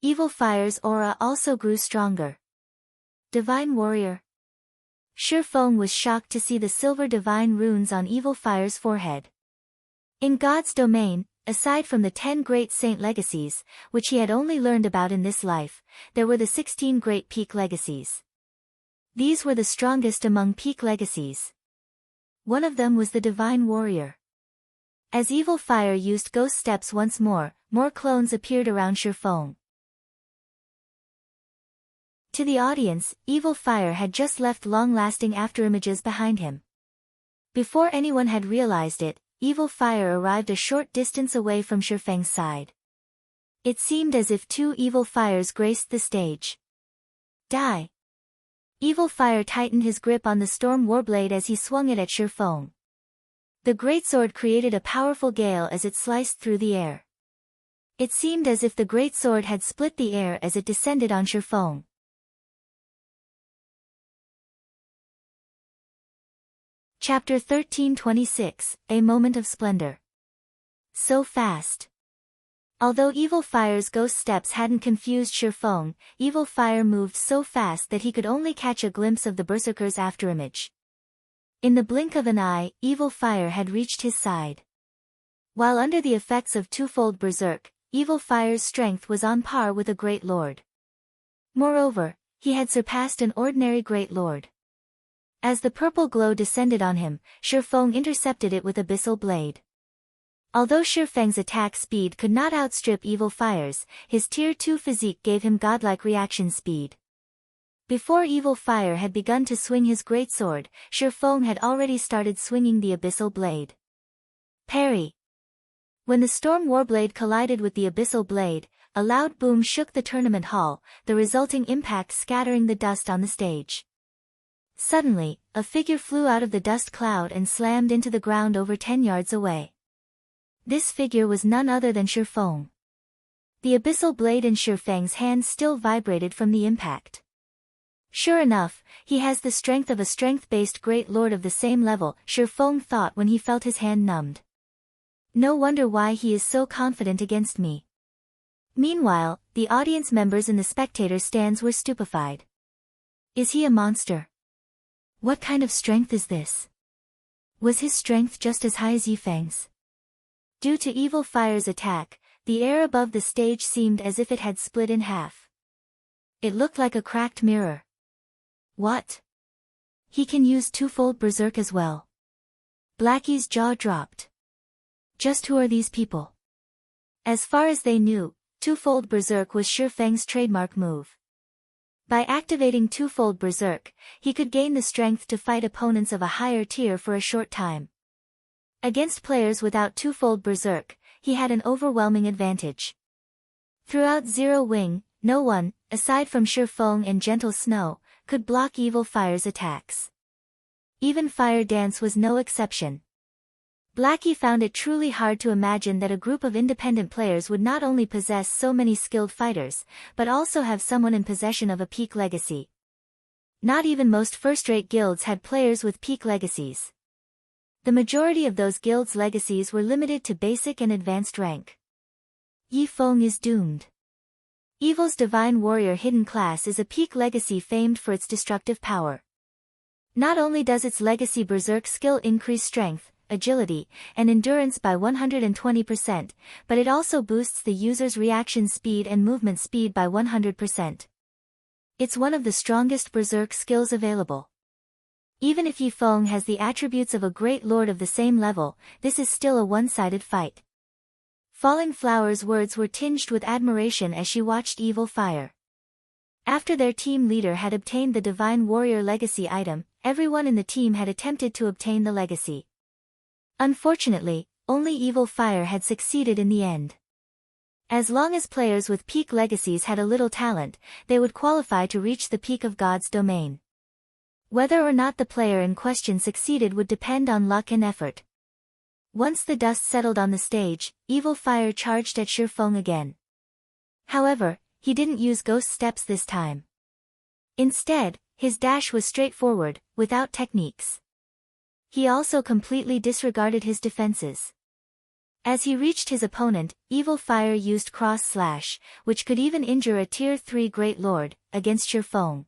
Evil Fire's aura also grew stronger. Divine Warrior. Shifeng was shocked to see the silver divine runes on Evil Fire's forehead. In God's domain, aside from the 10 great saint legacies, which he had only learned about in this life, there were the 16 great peak legacies. These were the strongest among peak legacies. One of them was the Divine Warrior. As Evil Fire used Ghost Steps once more clones appeared around Shifeng. To the audience, Evil Fire had just left long-lasting afterimages behind him. Before anyone had realized it, Evil Fire arrived a short distance away from Shifeng's side. It seemed as if 2 Evil Fires graced the stage. Die! Evil Fire tightened his grip on the Storm Warblade as he swung it at Shifeng. The greatsword created a powerful gale as it sliced through the air. It seemed as if the greatsword had split the air as it descended on Shifeng. Chapter 1326, A Moment of Splendor. So fast. Although Evil Fire's Ghost Steps hadn't confused Shifeng, Evil Fire moved so fast that he could only catch a glimpse of the berserker's afterimage. In the blink of an eye, Evil Fire had reached his side. While under the effects of twofold berserk, Evil Fire's strength was on par with a great lord. Moreover, he had surpassed an ordinary great lord. As the purple glow descended on him, Shifeng intercepted it with Abyssal Blade. Although Shifeng's attack speed could not outstrip Evil Fire's, his Tier 2 physique gave him godlike reaction speed. Before Evil Fire had begun to swing his greatsword, Shifeng had already started swinging the Abyssal Blade. Parry. When the Storm Warblade collided with the Abyssal Blade, a loud boom shook the tournament hall, the resulting impact scattering the dust on the stage. Suddenly, a figure flew out of the dust cloud and slammed into the ground over 10 yards away. This figure was none other than Shifeng. The Abyssal Blade in Shifeng's hand still vibrated from the impact. Sure enough, he has the strength of a strength-based great lord of the same level, Shifeng thought when he felt his hand numbed. No wonder why he is so confident against me. Meanwhile, the audience members in the spectator stands were stupefied. Is he a monster? What kind of strength is this? Was his strength just as high as Yifeng's? Due to Evil Fire's attack, the air above the stage seemed as if it had split in half. It looked like a cracked mirror. What? He can use twofold berserk as well. Blackie's jaw dropped. Just who are these people? As far as they knew, twofold berserk was Shifeng's trademark move. By activating twofold berserk, he could gain the strength to fight opponents of a higher tier for a short time. Against players without twofold berserk, he had an overwhelming advantage. Throughout Zero Wing, no one, aside from Shifeng and Gentle Snow, could block Evil Fire's attacks. Even Fire Dance was no exception. Blackie found it truly hard to imagine that a group of independent players would not only possess so many skilled fighters, but also have someone in possession of a peak legacy. Not even most first-rate guilds had players with peak legacies. The majority of those guilds' legacies were limited to basic and advanced rank. Yifeng is doomed. Evil's Divine Warrior hidden class is a peak legacy famed for its destructive power. Not only does its legacy berserk skill increase strength, agility, and endurance by 120%, but it also boosts the user's reaction speed and movement speed by 100%. It's one of the strongest berserk skills available. Even if Yifeng has the attributes of a great lord of the same level, this is still a one-sided fight. Falling Flower's words were tinged with admiration as she watched Evil Fire. After their team leader had obtained the Divine Warrior legacy item, everyone in the team had attempted to obtain the legacy. Unfortunately, only Evil Fire had succeeded in the end. As long as players with peak legacies had a little talent, they would qualify to reach the peak of God's domain. Whether or not the player in question succeeded would depend on luck and effort. Once the dust settled on the stage, Evil Fire charged at Shifeng again. However, he didn't use ghost steps this time. Instead, his dash was straightforward, without techniques. He also completely disregarded his defenses. As he reached his opponent, Evil Fire used Cross Slash, which could even injure a Tier 3 Great Lord, against Sure Feng.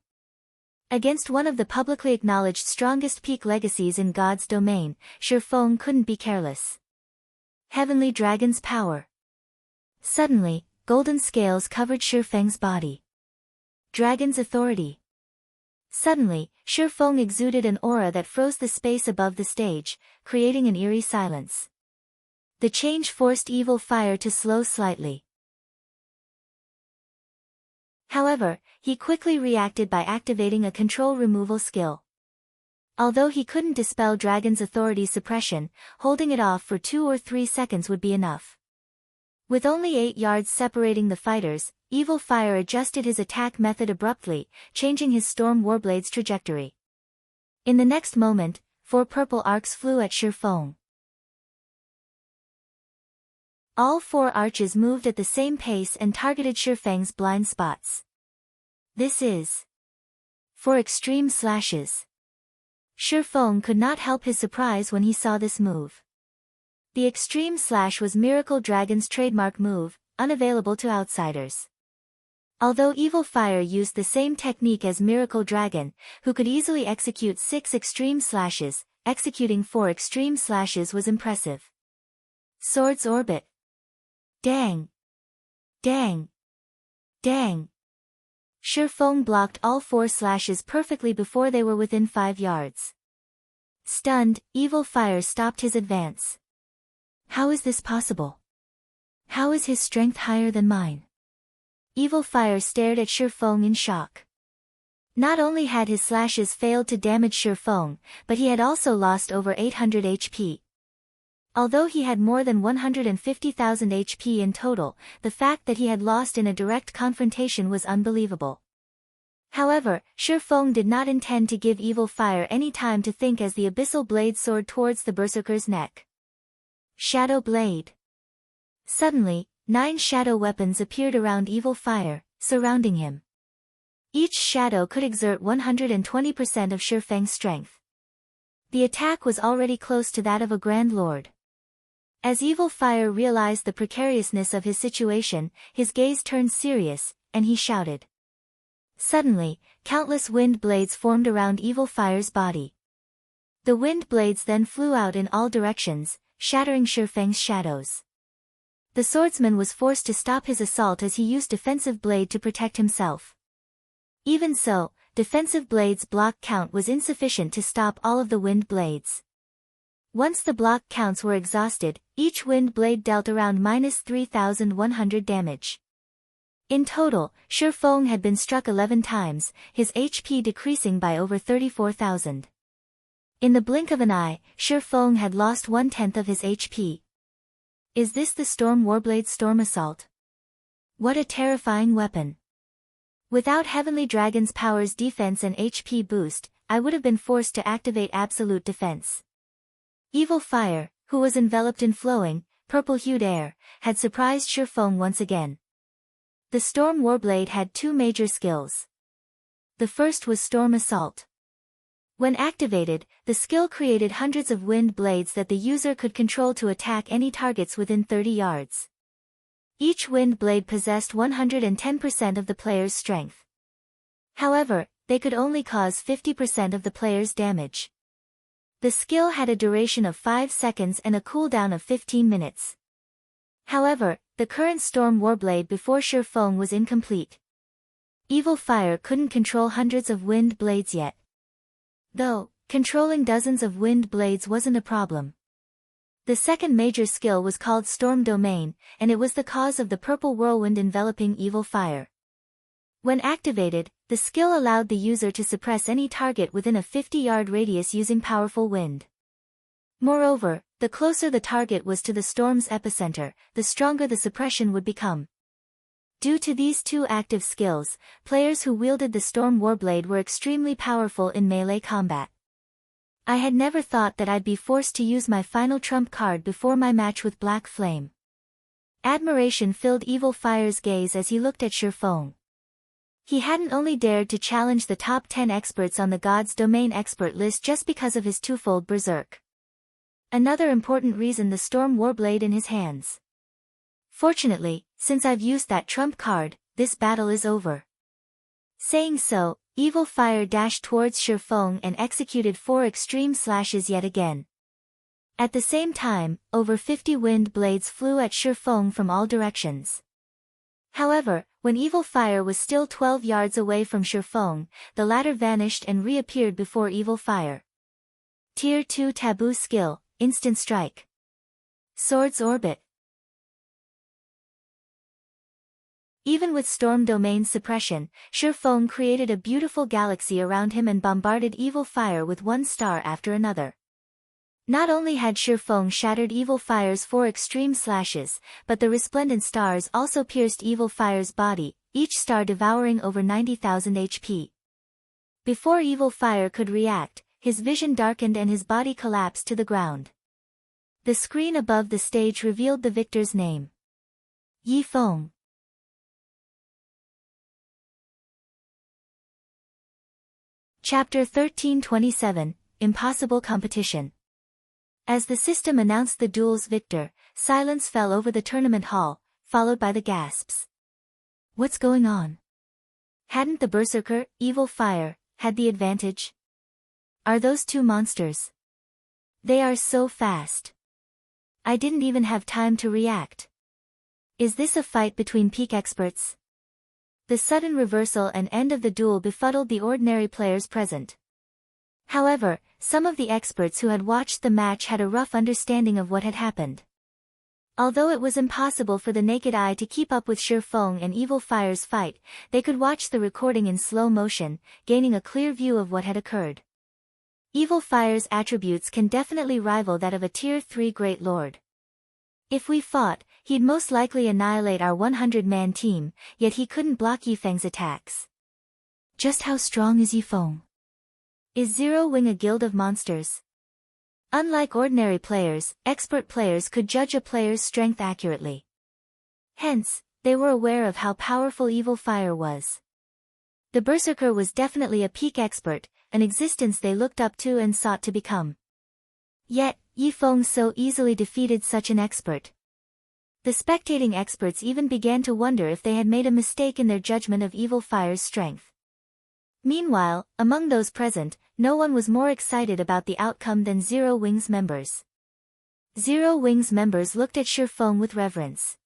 Against one of the publicly acknowledged strongest peak legacies in God's domain, Sure Feng couldn't be careless. Heavenly Dragon's Power. Suddenly, golden scales covered Sure Feng's body. Dragon's Authority. Suddenly, Sure Feng exuded an aura that froze the space above the stage, creating an eerie silence. The change forced Evil Fire to slow slightly. However, he quickly reacted by activating a control removal skill. Although he couldn't dispel Dragon's Authority suppression, holding it off for 2 or 3 seconds would be enough. With only 8 yards separating the fighters, Evil Fire adjusted his attack method abruptly, changing his Storm Warblade's trajectory. In the next moment, 4 purple arcs flew at Sure Feng. All 4 arches moved at the same pace and targeted Sure Feng's blind spots. This is for extreme slashes. Sure Feng could not help his surprise when he saw this move. The Extreme Slash was Miracle Dragon's trademark move, unavailable to outsiders. Although Evil Fire used the same technique as Miracle Dragon, who could easily execute 6 Extreme Slashes, executing 4 Extreme Slashes was impressive. Sword's Orbit. Dang! Dang! Dang! Sure Feng blocked all 4 slashes perfectly before they were within 5 yards. Stunned, Evil Fire stopped his advance. How is this possible? How is his strength higher than mine? Evil Fire stared at Sure Feng in shock. Not only had his slashes failed to damage Sure Feng, but he had also lost over 800 HP. Although he had more than 150,000 HP in total, the fact that he had lost in a direct confrontation was unbelievable. However, Sure Feng did not intend to give Evil Fire any time to think as the Abyssal Blade soared towards the Berserker's neck. Shadow Blade. Suddenly, 9 shadow weapons appeared around Evil Fire, surrounding him. Each shadow could exert 120% of Sure Feng's strength. The attack was already close to that of a Grand Lord. As Evil Fire realized the precariousness of his situation, his gaze turned serious, and he shouted. Suddenly, countless wind blades formed around Evil Fire's body. The wind blades then flew out in all directions, shattering Sure Feng's shadows. The swordsman was forced to stop his assault as he used Defensive Blade to protect himself. Even so, Defensive Blade's block count was insufficient to stop all of the wind blades. Once the block counts were exhausted, each wind blade dealt around -3,100 damage. In total, Sure Feng had been struck 11 times, his HP decreasing by over 34,000. In the blink of an eye, Sure Feng had lost 1/10 of his HP. Is this the Storm Warblade's Storm Assault? What a terrifying weapon. Without Heavenly Dragon's Power's defense and HP boost, I would have been forced to activate Absolute Defense. Evil Fire, who was enveloped in flowing, purple-hued air, had surprised Sure Feng once again. The Storm Warblade had 2 major skills. The first was Storm Assault. When activated, the skill created hundreds of wind blades that the user could control to attack any targets within 30 yards. Each wind blade possessed 110% of the player's strength. However, they could only cause 50% of the player's damage. The skill had a duration of 5 seconds and a cooldown of 15 minutes. However, the current Storm Warblade before Sure Feng was incomplete. Evil Fire couldn't control hundreds of wind blades yet. Though, controlling dozens of wind blades wasn't a problem. The second major skill was called Storm Domain, and it was the cause of the purple whirlwind enveloping Evil Fire. When activated, the skill allowed the user to suppress any target within a 50-yard radius using powerful wind. Moreover, the closer the target was to the storm's epicenter, the stronger the suppression would become. Due to these 2 active skills, players who wielded the Storm Warblade were extremely powerful in melee combat. I had never thought that I'd be forced to use my final trump card before my match with Black Flame. Admiration filled Evil Fire's gaze as he looked at Shifeng. He hadn't only dared to challenge the top 10 experts on the God's Domain expert list just because of his twofold berserk. Another important reason: the Storm Warblade in his hands. Fortunately, since I've used that trump card, this battle is over. Saying so, Evil Fire dashed towards Shifeng and executed 4 extreme slashes yet again. At the same time, over 50 wind blades flew at Shifeng from all directions. However, when Evil Fire was still 12 yards away from Shifeng, the latter vanished and reappeared before Evil Fire. Tier 2 Taboo Skill, Instant Strike. Sword's Orbit. Even with Storm Domain suppression, Shifeng created a beautiful galaxy around him and bombarded Evil Fire with one star after another. Not only had Shifeng shattered Evil Fire's 4 extreme slashes, but the resplendent stars also pierced Evil Fire's body, each star devouring over 90,000 HP. Before Evil Fire could react, his vision darkened and his body collapsed to the ground. The screen above the stage revealed the victor's name. Yifeng. Chapter 1327, Impossible Competition. As the system announced the duel's victor, silence fell over the tournament hall, followed by the gasps. What's going on? Hadn't the berserker, Evil Fire, had the advantage? Are those two monsters? They are so fast. I didn't even have time to react. Is this a fight between peak experts? The sudden reversal and end of the duel befuddled the ordinary players present. However, some of the experts who had watched the match had a rough understanding of what had happened. Although it was impossible for the naked eye to keep up with Shifeng and Evil Fire's fight, they could watch the recording in slow motion, gaining a clear view of what had occurred. Evil Fire's attributes can definitely rival that of a Tier 3 Great Lord. If we fought, he'd most likely annihilate our 100-man team, yet he couldn't block Yifeng's attacks. Just how strong is Yifeng? Is Zero Wing a guild of monsters? Unlike ordinary players, expert players could judge a player's strength accurately. Hence, they were aware of how powerful Evil Fire was. The berserker was definitely a peak expert, an existence they looked up to and sought to become. Yet, Yifeng so easily defeated such an expert. The spectating experts even began to wonder if they had made a mistake in their judgment of Evil Fire's strength. Meanwhile, among those present, no one was more excited about the outcome than Zero Wing's members. Zero Wing's members looked at Shifeng with reverence.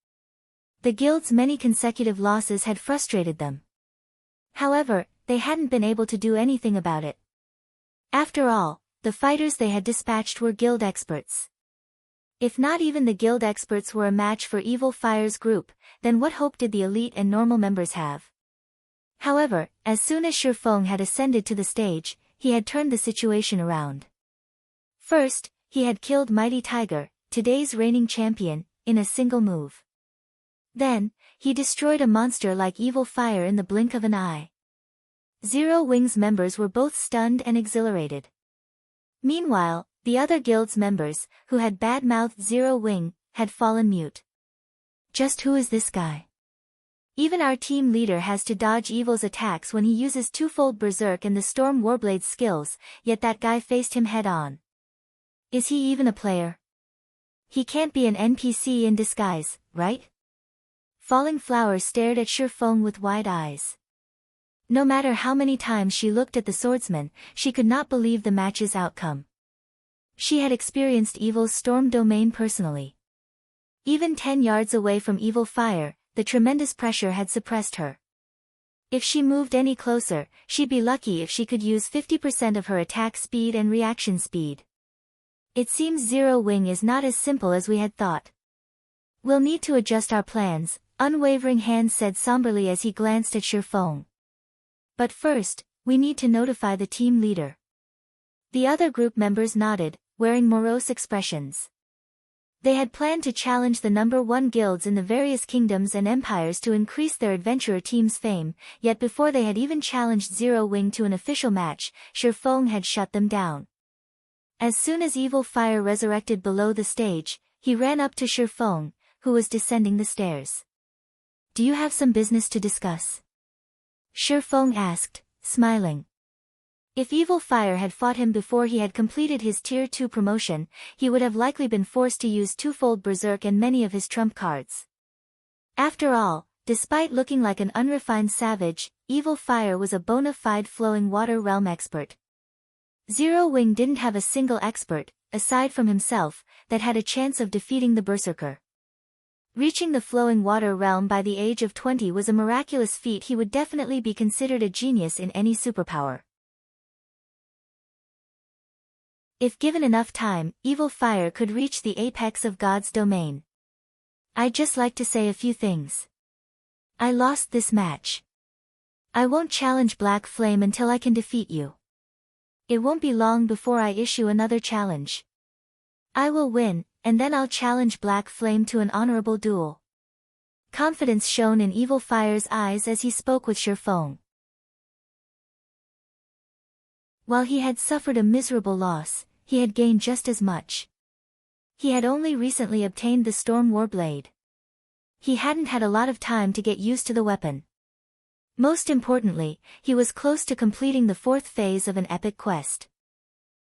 The guild's many consecutive losses had frustrated them. However, they hadn't been able to do anything about it. After all, the fighters they had dispatched were guild experts. If not even the guild experts were a match for Evil Fire's group, then what hope did the elite and normal members have? However, as soon as Shifeng had ascended to the stage, he had turned the situation around. First, he had killed Mighty Tiger, today's reigning champion, in a single move. Then, he destroyed a monster like Evil Fire in the blink of an eye. Zero Wing's members were both stunned and exhilarated. Meanwhile, the other guild's members, who had bad-mouthed Zero Wing, had fallen mute. Just who is this guy? Even our team leader has to dodge Evil's attacks when he uses twofold Berserk and the Storm Warblade's skills, yet that guy faced him head-on. Is he even a player? He can't be an NPC in disguise, right? Falling Flower stared at Shifeng with wide eyes. No matter how many times she looked at the swordsman, she could not believe the match's outcome. She had experienced Evil's Storm Domain personally. Even 10 yards away from Evil Fire, the tremendous pressure had suppressed her. If she moved any closer, she'd be lucky if she could use 50% of her attack speed and reaction speed. It seems Zero Wing is not as simple as we had thought. We'll need to adjust our plans, Unwavering Hand said somberly as he glanced at Shifeng. But first, we need to notify the team leader. The other group members nodded, wearing morose expressions. They had planned to challenge the #1 guilds in the various kingdoms and empires to increase their adventurer team's fame, yet before they had even challenged Zero Wing to an official match, Shifeng had shut them down. As soon as Evil Fire resurrected below the stage, he ran up to Shifeng, who was descending the stairs. Do you have some business to discuss? Shi Feng asked, smiling. If Evil Fire had fought him before he had completed his Tier 2 promotion, he would have likely been forced to use twofold Berserk and many of his trump cards. After all, despite looking like an unrefined savage, Evil Fire was a bona fide flowing water realm expert. Zero Wing didn't have a single expert, aside from himself, that had a chance of defeating the Berserker. Reaching the flowing water realm by the age of 20 was a miraculous feat. He would definitely be considered a genius in any superpower. If given enough time, Evil Fire could reach the apex of God's domain. I'd just like to say a few things. I lost this match. I won't challenge Black Flame until I can defeat you. It won't be long before I issue another challenge. I will win, and then I'll challenge Black Flame to an honorable duel. Confidence shone in Evil Fire's eyes as he spoke with Shi Feng. While he had suffered a miserable loss, he had gained just as much. He had only recently obtained the Storm Warblade. He hadn't had a lot of time to get used to the weapon. Most importantly, he was close to completing the 4th phase of an epic quest.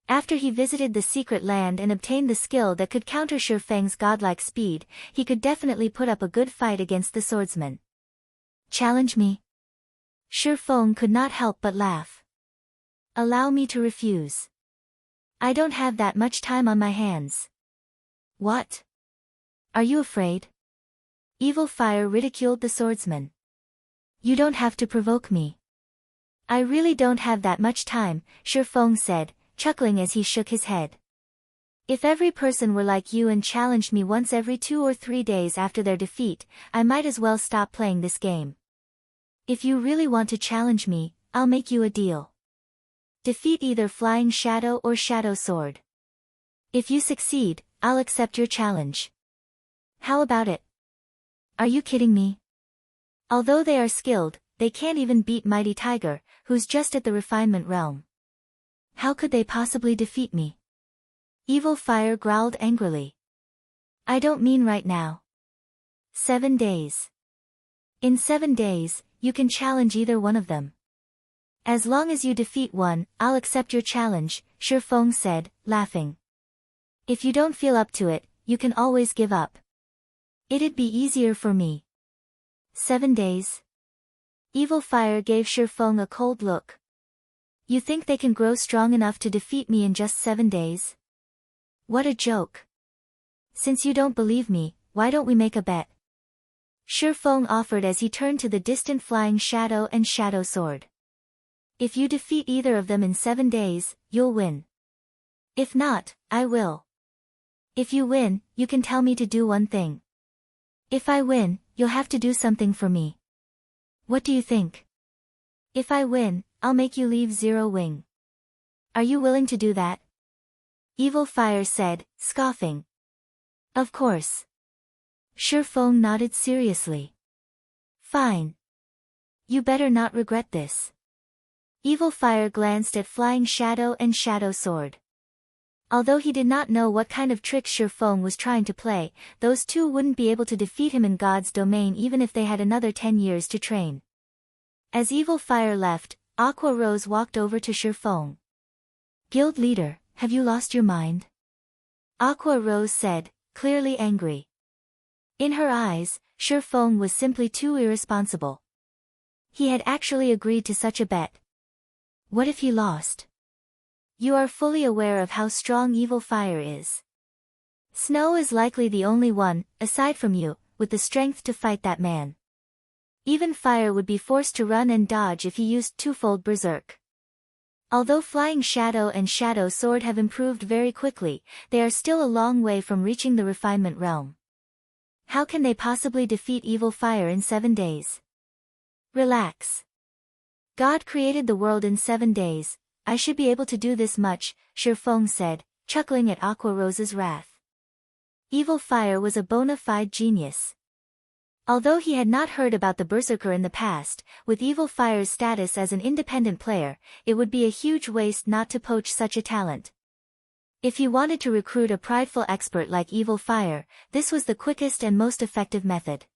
After he visited the secret land and obtained the skill that could counter Shi Feng's godlike speed, he could definitely put up a good fight against the swordsman. Challenge me? Shi Feng could not help but laugh. Allow me to refuse. I don't have that much time on my hands. What? Are you afraid? Evil Fire ridiculed the swordsman. You don't have to provoke me. I really don't have that much time, Shi Feng said, chuckling as he shook his head. If every person were like you and challenged me once every 2 or 3 days after their defeat, I might as well stop playing this game. If you really want to challenge me, I'll make you a deal. Defeat either Flying Shadow or Shadow Sword. If you succeed, I'll accept your challenge. How about it? Are you kidding me? Although they are skilled, they can't even beat Mighty Tiger, who's just at the refinement realm. How could they possibly defeat me? Evil Fire growled angrily. I don't mean right now. 7 days. In 7 days, you can challenge either one of them. As long as you defeat one, I'll accept your challenge, Shi Feng said, laughing. If you don't feel up to it, you can always give up. It'd be easier for me. 7 days? Evil Fire gave Shi Feng a cold look. You think they can grow strong enough to defeat me in just 7 days? What a joke. Since you don't believe me, why don't we make a bet? Shi Feng offered as he turned to the distant Flying Shadow and Shadow Sword. If you defeat either of them in 7 days, you'll win. If not, I will. If you win, you can tell me to do one thing. If I win, you'll have to do something for me. What do you think? If I win, I'll make you leave Zero Wing. Are you willing to do that? Evil Fire said, scoffing. Of course. Shi Feng nodded seriously. Fine. You better not regret this. Evil Fire glanced at Flying Shadow and Shadow Sword. Although he did not know what kind of tricks Shi Feng was trying to play, those two wouldn't be able to defeat him in God's domain even if they had another 10 years to train. As Evil Fire left, Aqua Rose walked over to Shi Feng. Guild leader, have you lost your mind? Aqua Rose said, clearly angry. In her eyes, Shi Feng was simply too irresponsible. He had actually agreed to such a bet. What if he lost? You are fully aware of how strong Evil Fire is. Snow is likely the only one, aside from you, with the strength to fight that man. Even Fire would be forced to run and dodge if he used twofold Berserk. Although Flying Shadow and Shadow Sword have improved very quickly, they are still a long way from reaching the refinement realm. How can they possibly defeat Evil Fire in 7 days? Relax. God created the world in 7 days, I should be able to do this much, Shi Feng said, chuckling at Aqua Rose's wrath. Evil Fire was a bona fide genius. Although he had not heard about the Berserker in the past, with Evil Fire's status as an independent player, it would be a huge waste not to poach such a talent. If you wanted to recruit a prideful expert like Evil Fire, this was the quickest and most effective method.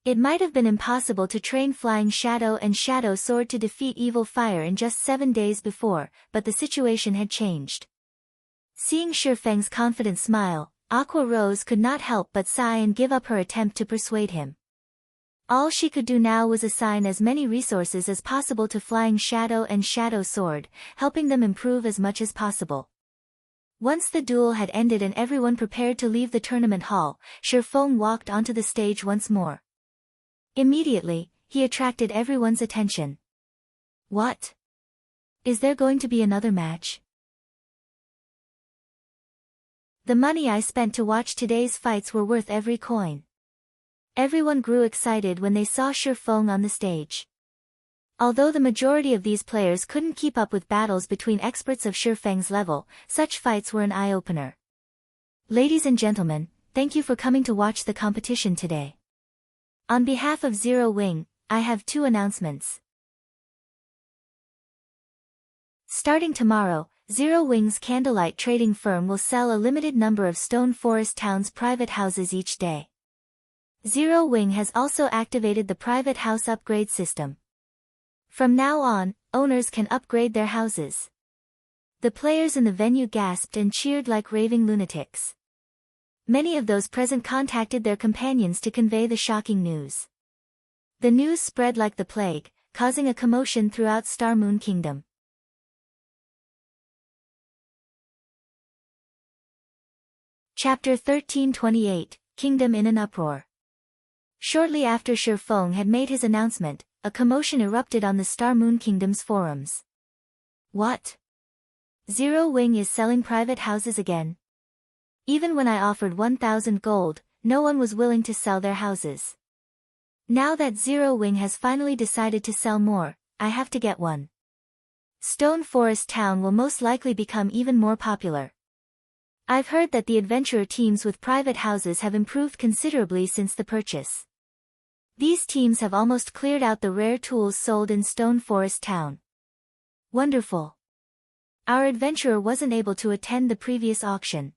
It might have been impossible to train Flying Shadow and Shadow Sword to defeat Evil Fire in just 7 days before, but the situation had changed. Seeing Shifeng's confident smile, Aqua Rose could not help but sigh and give up her attempt to persuade him. All she could do now was assign as many resources as possible to Flying Shadow and Shadow Sword, helping them improve as much as possible. Once the duel had ended and everyone prepared to leave the tournament hall, Shifeng walked onto the stage once more. Immediately, he attracted everyone's attention. What? Is there going to be another match? The money I spent to watch today's fights were worth every coin. Everyone grew excited when they saw Shifeng on the stage. Although the majority of these players couldn't keep up with battles between experts of Shifeng's level, such fights were an eye-opener. Ladies and gentlemen, thank you for coming to watch the competition today. On behalf of Zero Wing, I have 2 announcements. Starting tomorrow, Zero Wing's Candlelight trading firm will sell a limited number of Stone Forest Town's private houses each day. Zero Wing has also activated the private house upgrade system. From now on, owners can upgrade their houses. The players in the venue gasped and cheered like raving lunatics. Many of those present contacted their companions to convey the shocking news. The news spread like the plague, causing a commotion throughout Star Moon Kingdom. Chapter 1328, Kingdom in an Uproar. Shortly after Shifeng had made his announcement, a commotion erupted on the Star Moon Kingdom's forums. What? Zero Wing is selling private houses again? Even when I offered 1,000 gold, no one was willing to sell their houses. Now that Zero Wing has finally decided to sell more, I have to get one. Stone Forest Town will most likely become even more popular. I've heard that the adventurer teams with private houses have improved considerably since the purchase. These teams have almost cleared out the rare tools sold in Stone Forest Town. Wonderful. Our adventurer wasn't able to attend the previous auction.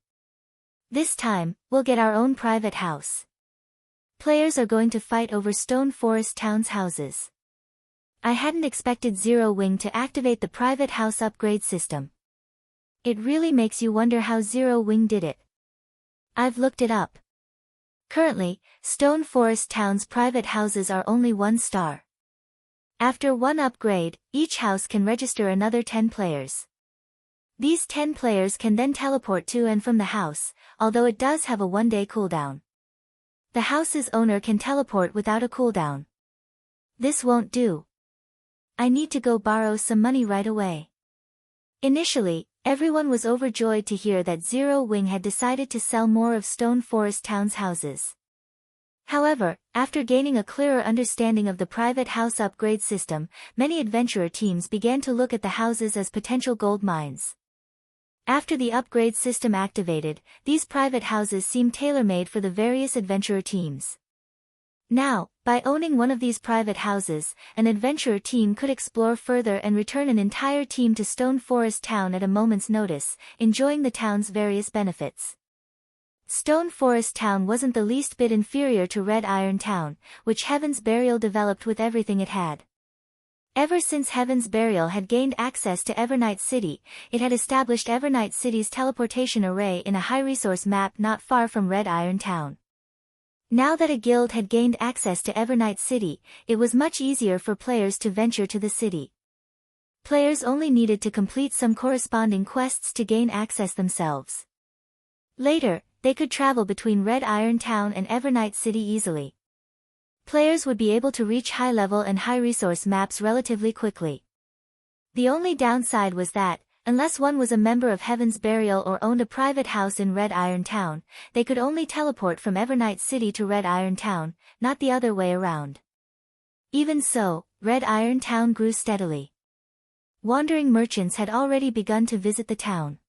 This time, we'll get our own private house. Players are going to fight over Stone Forest Town's houses. I hadn't expected Zero Wing to activate the private house upgrade system. It really makes you wonder how Zero Wing did it. I've looked it up. Currently, Stone Forest Town's private houses are only 1 star. After one upgrade, each house can register another 10 players. These 10 players can then teleport to and from the house, although it does have a 1-day cooldown. The house's owner can teleport without a cooldown. This won't do. I need to go borrow some money right away. Initially, everyone was overjoyed to hear that Zero Wing had decided to sell more of Stone Forest Town's houses. However, after gaining a clearer understanding of the private house upgrade system, many adventurer teams began to look at the houses as potential gold mines. After the upgrade system activated, these private houses seemed tailor-made for the various adventurer teams. Now, by owning one of these private houses, an adventurer team could explore further and return an entire team to Stone Forest Town at a moment's notice, enjoying the town's various benefits. Stone Forest Town wasn't the least bit inferior to Red Iron Town, which Heaven's Burial developed with everything it had. Ever since Heaven's Burial had gained access to Evernight City, it had established Evernight City's teleportation array in a high-resource map not far from Red Iron Town. Now that a guild had gained access to Evernight City, it was much easier for players to venture to the city. Players only needed to complete some corresponding quests to gain access themselves. Later, they could travel between Red Iron Town and Evernight City easily. Players would be able to reach high-level and high-resource maps relatively quickly. The only downside was that, unless one was a member of Heaven's Burial or owned a private house in Red Iron Town, they could only teleport from Evernight City to Red Iron Town, not the other way around. Even so, Red Iron Town grew steadily. Wandering merchants had already begun to visit the town.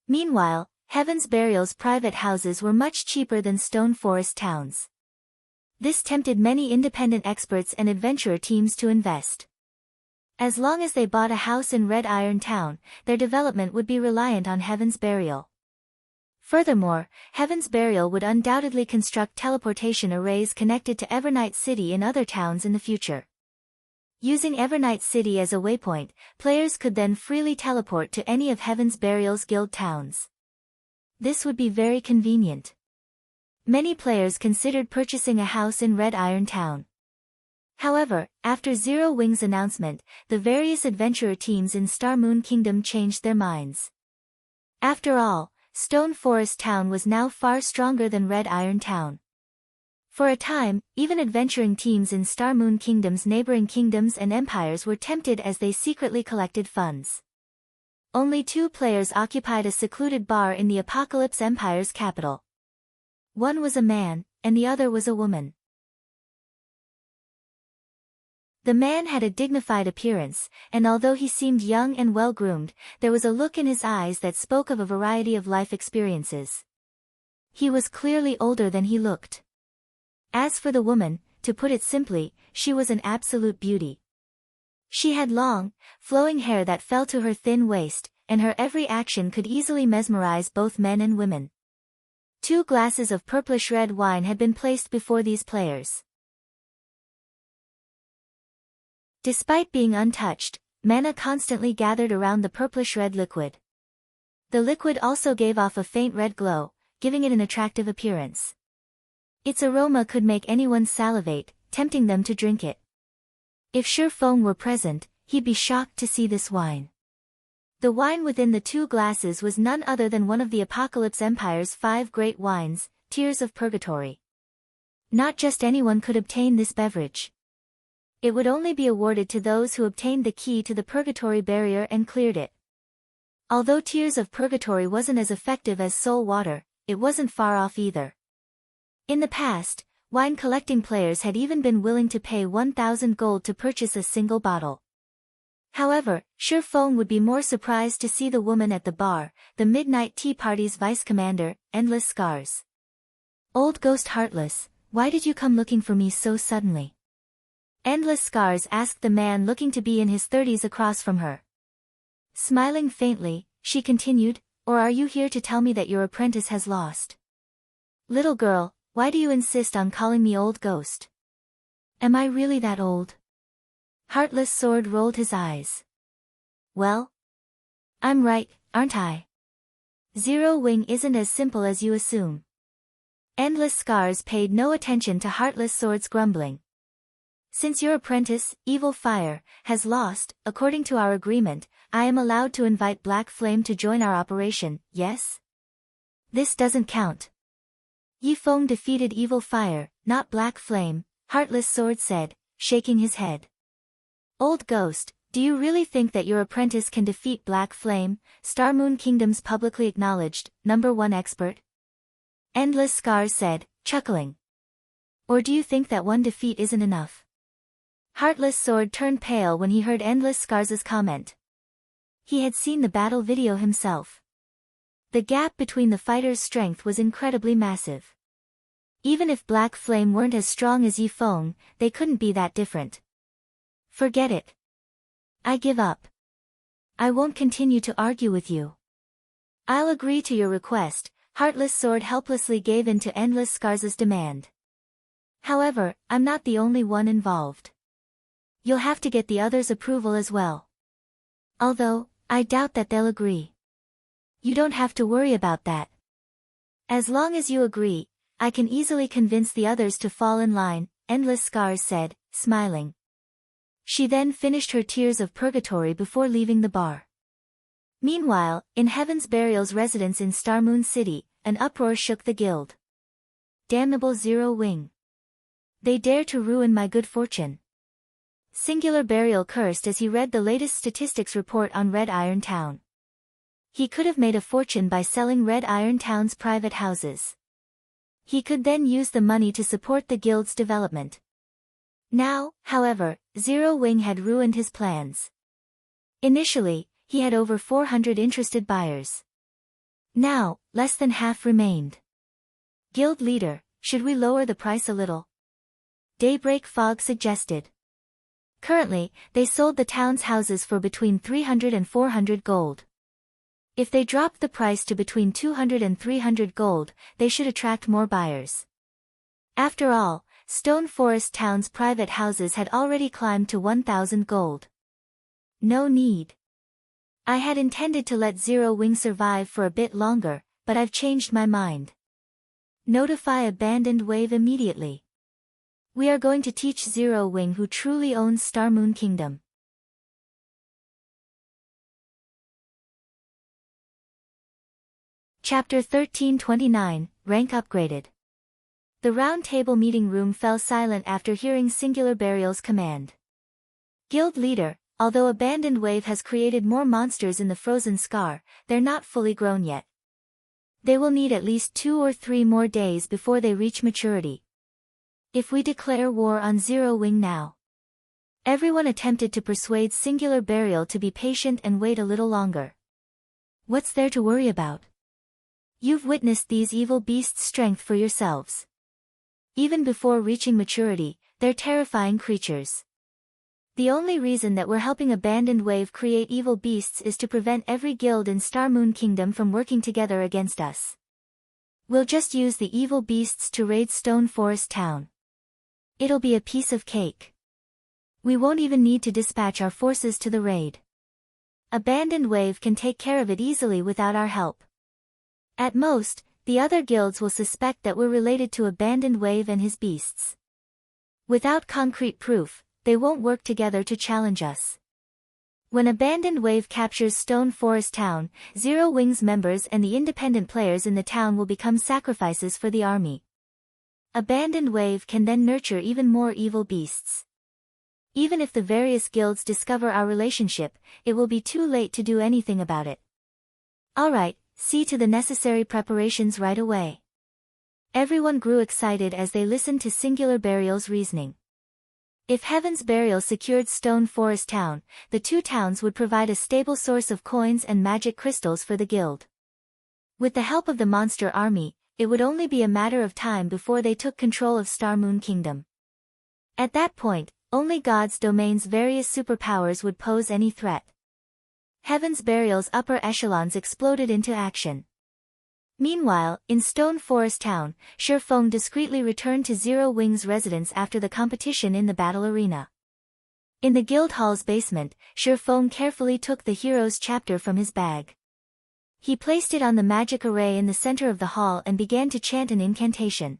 Meanwhile, Heaven's Burial's private houses were much cheaper than Stone Forest Town's. This tempted many independent experts and adventurer teams to invest. As long as they bought a house in Red Iron Town, their development would be reliant on Heaven's Burial. Furthermore, Heaven's Burial would undoubtedly construct teleportation arrays connected to Evernight City in other towns in the future. Using Evernight City as a waypoint, players could then freely teleport to any of Heaven's Burial's guild towns. This would be very convenient. Many players considered purchasing a house in Red Iron Town. However, after Zero Wing's announcement, the various adventurer teams in Star Moon Kingdom changed their minds. After all, Stone Forest Town was now far stronger than Red Iron Town. For a time, even adventuring teams in Star Moon Kingdom's neighboring kingdoms and empires were tempted as they secretly collected funds. Only 2 players occupied a secluded bar in the Apocalypse Empire's capital. One was a man, and the other was a woman. The man had a dignified appearance, and although he seemed young and well-groomed, there was a look in his eyes that spoke of a variety of life experiences. He was clearly older than he looked. As for the woman, to put it simply, she was an absolute beauty. She had long, flowing hair that fell to her thin waist, and her every action could easily mesmerize both men and women. 2 glasses of purplish-red wine had been placed before these players. Despite being untouched, mana constantly gathered around the purplish-red liquid. The liquid also gave off a faint red glow, giving it an attractive appearance. Its aroma could make anyone salivate, tempting them to drink it. If Sure Feng were present, he'd be shocked to see this wine. The wine within the 2 glasses was none other than one of the Apocalypse Empire's 5 great wines, Tears of Purgatory. Not just anyone could obtain this beverage. It would only be awarded to those who obtained the key to the Purgatory barrier and cleared it. Although Tears of Purgatory wasn't as effective as Soul Water, it wasn't far off either. In the past, wine-collecting players had even been willing to pay 1,000 gold to purchase a single bottle. However, Sure Feng would be more surprised to see the woman at the bar, the Midnight Tea Party's vice-commander, Endless Scars. "Old Ghost Heartless, why did you come looking for me so suddenly?" Endless Scars asked the man looking to be in his 30s across from her. Smiling faintly, she continued, "Or are you here to tell me that your apprentice has lost? Little girl, why do you insist on calling me Old Ghost? Am I really that old?" Heartless Sword rolled his eyes. "Well, I'm right, aren't I? Zero Wing isn't as simple as you assume." Endless Scars paid no attention to Heartless Sword's grumbling. "Since your apprentice, Evil Fire, has lost, according to our agreement, I am allowed to invite Black Flame to join our operation, yes? This doesn't count." "Yi Feng defeated Evil Fire, not Black Flame," Heartless Sword said, shaking his head. "Old Ghost, do you really think that your apprentice can defeat Black Flame, Star Moon Kingdom's publicly acknowledged, #1 expert?" Endless Scars said, chuckling. "Or do you think that one defeat isn't enough?" Heartless Sword turned pale when he heard Endless Scars' comment. He had seen the battle video himself. The gap between the fighters' strength was incredibly massive. Even if Black Flame weren't as strong as Yi Feng, they couldn't be that different. "Forget it. I give up. I won't continue to argue with you. I'll agree to your request." Heartless Sword helplessly gave in to Endless Scars' demand. "However, I'm not the only one involved. You'll have to get the others' approval as well. Although, I doubt that they'll agree. You don't have to worry about that. As long as you agree, I can easily convince the others to fall in line," Endless Scars said, smiling. She then finished her Tears of Purgatory before leaving the bar. Meanwhile, in Heaven's Burial's residence in Star Moon City, an uproar shook the guild. "Damnable Zero Wing. They dare to ruin my good fortune." Singular Burial cursed as he read the latest statistics report on Red Iron Town. He could have made a fortune by selling Red Iron Town's private houses. He could then use the money to support the guild's development. Now, however, Zero Wing had ruined his plans. Initially, he had over 400 interested buyers. Now, less than half remained. "Guild leader, should we lower the price a little?" Daybreak Fog suggested. Currently, they sold the town's houses for between 300 and 400 gold. If they dropped the price to between 200 and 300 gold, they should attract more buyers. After all, Stone Forest Town's private houses had already climbed to 1,000 gold. No need. I had intended to let Zero Wing survive for a bit longer, but I've changed my mind. Notify Abandoned Wave immediately. We are going to teach Zero Wing who truly owns Star Moon Kingdom. Chapter 1329, Rank Upgraded. The round table meeting room fell silent after hearing Singular Burial's command. Guild Leader, although Abandoned Wave has created more monsters in the Frozen Scar, they're not fully grown yet. They will need at least 2 or 3 more days before they reach maturity. If we declare war on Zero Wing now. Everyone attempted to persuade Singular Burial to be patient and wait a little longer. What's there to worry about? You've witnessed these evil beasts' strength for yourselves. Even before reaching maturity, they're terrifying creatures. The only reason that we're helping Abandoned Wave create evil beasts is to prevent every guild in Star Moon Kingdom from working together against us. We'll just use the evil beasts to raid Stone Forest Town. It'll be a piece of cake. We won't even need to dispatch our forces to the raid. Abandoned Wave can take care of it easily without our help. At most, the other guilds will suspect that we're related to Abandoned Wave and his beasts. Without concrete proof, they won't work together to challenge us. When Abandoned Wave captures Stone Forest Town, Zero Wing's members and the independent players in the town will become sacrifices for the army. Abandoned Wave can then nurture even more evil beasts. Even if the various guilds discover our relationship, it will be too late to do anything about it. Alright, see to the necessary preparations right away. Everyone grew excited as they listened to Singular Burial's reasoning. If Heaven's Burial secured Stone Forest Town, the 2 towns would provide a stable source of coins and magic crystals for the guild. With the help of the monster army, it would only be a matter of time before they took control of Star Moon Kingdom. At that point, only God's domain's various superpowers would pose any threat. Heaven's Burial's upper echelons exploded into action. Meanwhile, in Stone Forest Town, Shifeng discreetly returned to Zero Wing's residence after the competition in the battle arena. In the guild hall's basement, Shifeng carefully took the hero's chapter from his bag. He placed it on the magic array in the center of the hall and began to chant an incantation.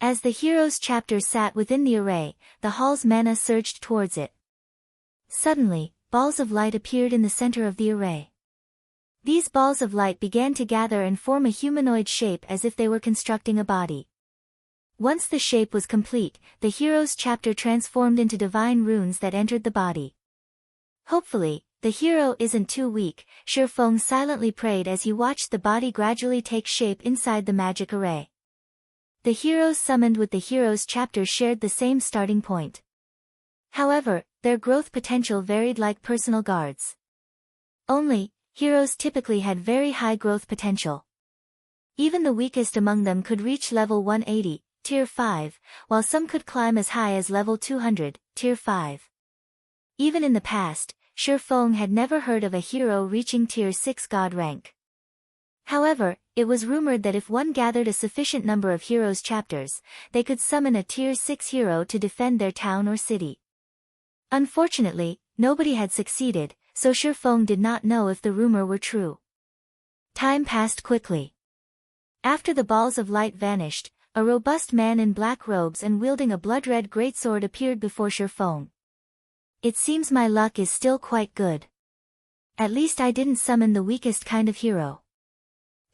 As the hero's chapter sat within the array, the hall's mana surged towards it. Suddenly, balls of light appeared in the center of the array. These balls of light began to gather and form a humanoid shape as if they were constructing a body. Once the shape was complete, the hero's chapter transformed into divine runes that entered the body. Hopefully, the hero isn't too weak, Shifeng silently prayed as he watched the body gradually take shape inside the magic array. The heroes summoned with the hero's chapter shared the same starting point. However, their growth potential varied like personal guards. Only, heroes typically had very high growth potential. Even the weakest among them could reach level 180, tier 5, while some could climb as high as level 200, tier 5. Even in the past, Shifeng had never heard of a hero reaching tier 6 god rank. However, it was rumored that if one gathered a sufficient number of heroes' chapters, they could summon a tier 6 hero to defend their town or city. Unfortunately, nobody had succeeded, so Shifeng did not know if the rumor were true. Time passed quickly. After the balls of light vanished, a robust man in black robes and wielding a blood-red greatsword appeared before Shifeng. It seems my luck is still quite good. At least I didn't summon the weakest kind of hero.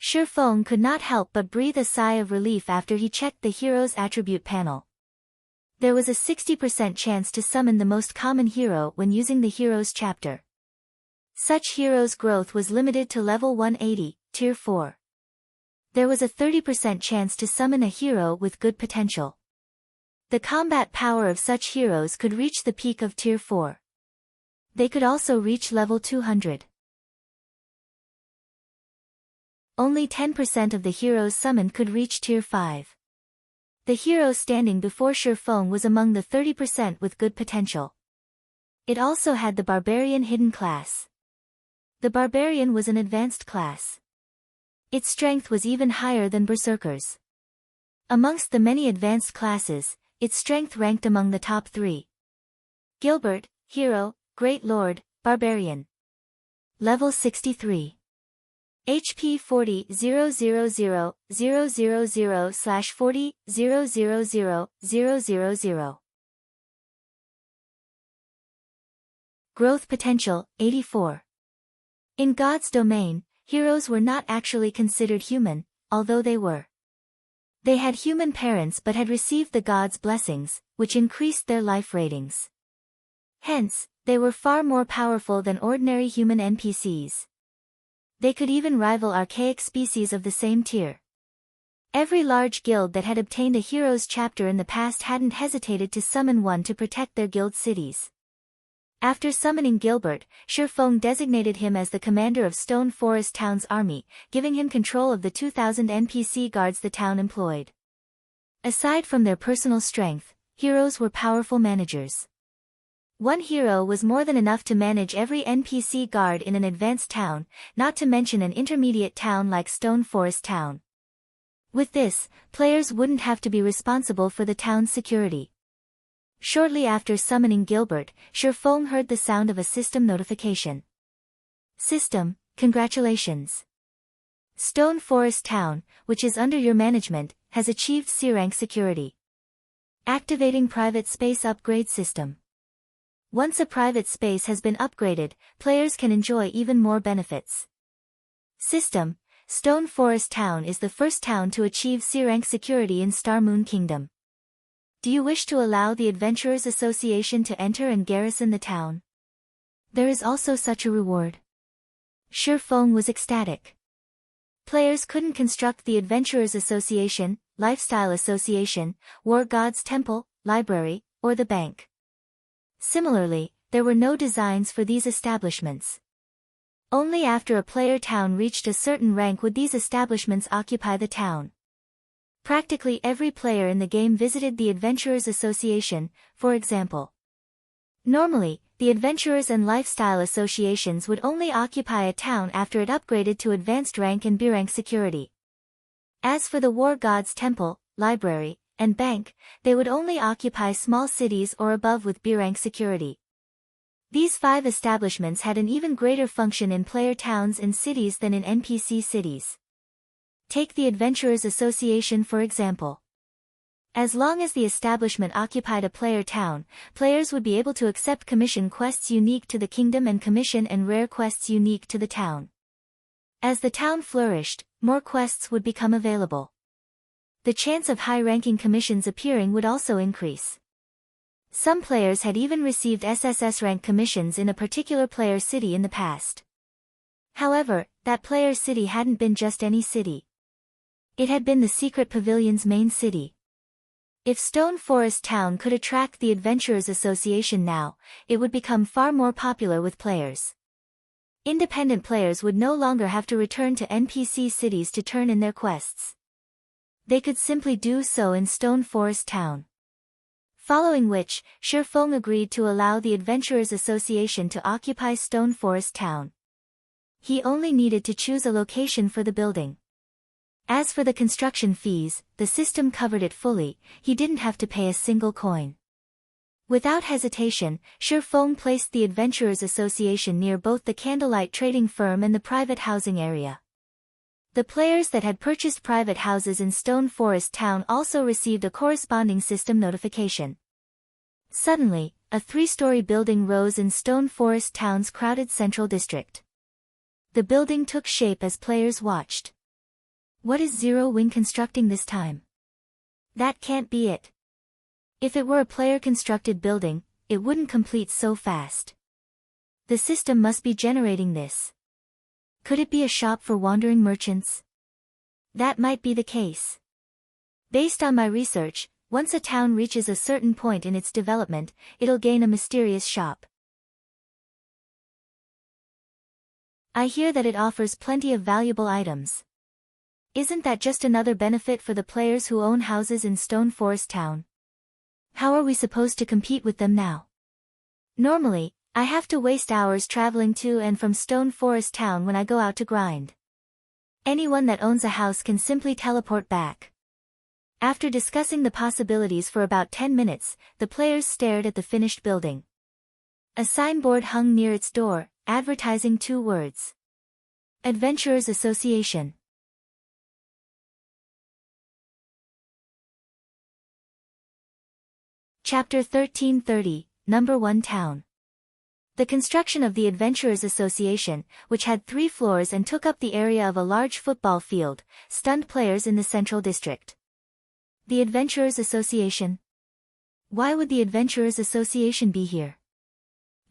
Shifeng could not help but breathe a sigh of relief after he checked the hero's attribute panel. There was a 60% chance to summon the most common hero when using the hero's chapter. Such hero's growth was limited to level 180, tier 4. There was a 30% chance to summon a hero with good potential. The combat power of such heroes could reach the peak of tier 4. They could also reach level 200. Only 10% of the heroes summoned could reach tier 5. The hero standing before Shifeng was among the 30% with good potential. It also had the Barbarian hidden class. The Barbarian was an advanced class. Its strength was even higher than Berserkers. Amongst the many advanced classes, its strength ranked among the top 3. Gilbert, Hero, Great Lord, Barbarian. Level 63. HP 40,000/40,000,000. Growth potential, 84. In God's domain, heroes were not actually considered human, although they were. They had human parents but had received the gods' blessings, which increased their life ratings. Hence, they were far more powerful than ordinary human NPCs. They could even rival archaic species of the same tier. Every large guild that had obtained a hero's chapter in the past hadn't hesitated to summon one to protect their guild cities. After summoning Gilbert, Shifeng designated him as the commander of Stone Forest Town's army, giving him control of the 2,000 NPC guards the town employed. Aside from their personal strength, heroes were powerful managers. One hero was more than enough to manage every NPC guard in an advanced town, not to mention an intermediate town like Stone Forest Town. With this, players wouldn't have to be responsible for the town's security. Shortly after summoning Gilbert, Shifeng heard the sound of a system notification. System, congratulations. Stone Forest Town, which is under your management, has achieved SSS-Rank security. Activating private space upgrade system. Once a private space has been upgraded, players can enjoy even more benefits. System, Stone Forest Town is the first town to achieve SSS-Rank security in Star Moon Kingdom. Do you wish to allow the Adventurers Association to enter and garrison the town? There is also such a reward. Shifeng was ecstatic. Players couldn't construct the Adventurers Association, Lifestyle Association, War God's Temple, Library, or the bank. Similarly, there were no designs for these establishments. Only after a player town reached a certain rank would these establishments occupy the town. Practically every player in the game visited the Adventurers Association, for example. Normally, the Adventurers and Lifestyle Associations would only occupy a town after it upgraded to advanced rank and B-rank security. As for the War God's Temple, Library, and Bank, they would only occupy small cities or above with B-rank security. These 5 establishments had an even greater function in player towns and cities than in NPC cities. Take the Adventurers Association for example. As long as the establishment occupied a player town, players would be able to accept commission quests unique to the kingdom and commission and rare quests unique to the town. As the town flourished, more quests would become available. The chance of high-ranking commissions appearing would also increase. Some players had even received SSS-Rank commissions in a particular player city in the past. However, that player city hadn't been just any city. It had been the Secret Pavilion's main city. If Stone Forest Town could attract the Adventurers Association now, it would become far more popular with players. Independent players would no longer have to return to NPC cities to turn in their quests. They could simply do so in Stone Forest Town. Following which, Shifeng agreed to allow the Adventurers Association to occupy Stone Forest Town. He only needed to choose a location for the building. As for the construction fees, the system covered it fully, he didn't have to pay a single coin. Without hesitation, Shifeng placed the Adventurers Association near both the Candlelight trading firm and the private housing area. The players that had purchased private houses in Stone Forest Town also received a corresponding system notification. Suddenly, a 3-story building rose in Stone Forest Town's crowded central district. The building took shape as players watched. What is Zero Wing constructing this time? That can't be it. If it were a player-constructed building, it wouldn't complete so fast. The system must be generating this. Could it be a shop for wandering merchants? That might be the case. Based on my research, once a town reaches a certain point in its development, it'll gain a mysterious shop. I hear that it offers plenty of valuable items. Isn't that just another benefit for the players who own houses in Stone Forest Town? How are we supposed to compete with them now? Normally, I have to waste hours traveling to and from Stone Forest Town when I go out to grind. Anyone that owns a house can simply teleport back. After discussing the possibilities for about 10 minutes, the players stared at the finished building. A signboard hung near its door, advertising 2 words. Adventurers Association. Chapter 1330, Number 1 Town. The construction of the Adventurers Association, which had 3 floors and took up the area of a large football field, stunned players in the Central District. The Adventurers Association? Why would the Adventurers Association be here?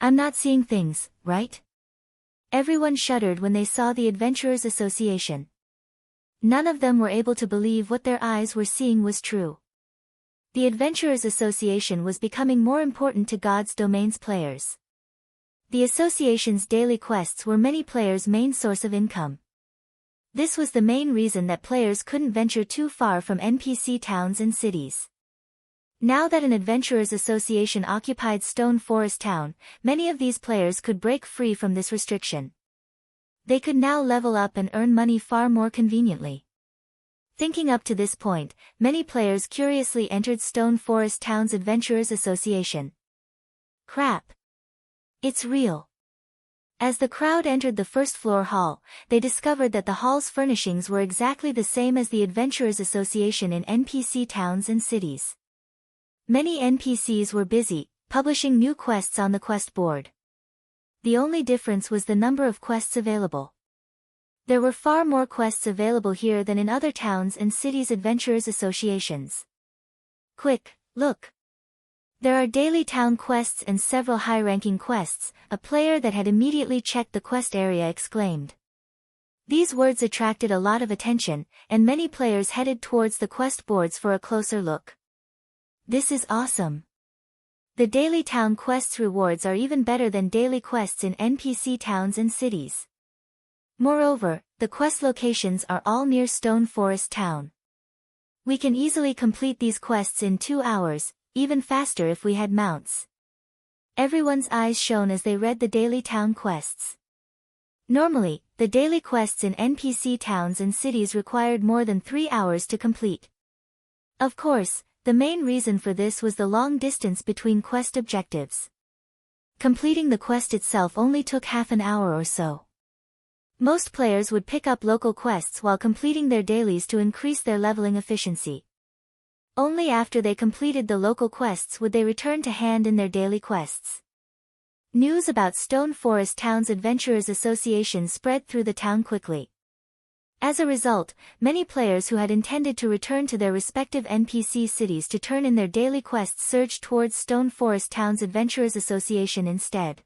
I'm not seeing things, right? Everyone shuddered when they saw the Adventurers Association. None of them were able to believe what their eyes were seeing was true. The Adventurers Association was becoming more important to God's Domain's players. The association's daily quests were many players' main source of income. This was the main reason that players couldn't venture too far from NPC towns and cities. Now that an Adventurers Association occupied Stone Forest Town, many of these players could break free from this restriction. They could now level up and earn money far more conveniently. Thinking up to this point, many players curiously entered Stone Forest Town's Adventurers Association. Crap! It's real. As the crowd entered the first-floor hall, they discovered that the hall's furnishings were exactly the same as the Adventurers Association in NPC towns and cities. Many NPCs were busy, publishing new quests on the quest board. The only difference was the number of quests available. There were far more quests available here than in other towns and cities' Adventurers Associations. Quick, look! There are daily town quests and several high-ranking quests, a player that had immediately checked the quest area exclaimed. These words attracted a lot of attention, and many players headed towards the quest boards for a closer look. This is awesome. The daily town quests rewards are even better than daily quests in NPC towns and cities. Moreover, the quest locations are all near Stone Forest Town. We can easily complete these quests in 2 hours, even faster if we had mounts. Everyone's eyes shone as they read the daily town quests. Normally, the daily quests in NPC towns and cities required more than 3 hours to complete. Of course, the main reason for this was the long distance between quest objectives. Completing the quest itself only took half an hour or so. Most players would pick up local quests while completing their dailies to increase their leveling efficiency. Only after they completed the local quests would they return to hand in their daily quests. News about Stone Forest Town's Adventurers Association spread through the town quickly. As a result, many players who had intended to return to their respective NPC cities to turn in their daily quests surged towards Stone Forest Town's Adventurers Association instead.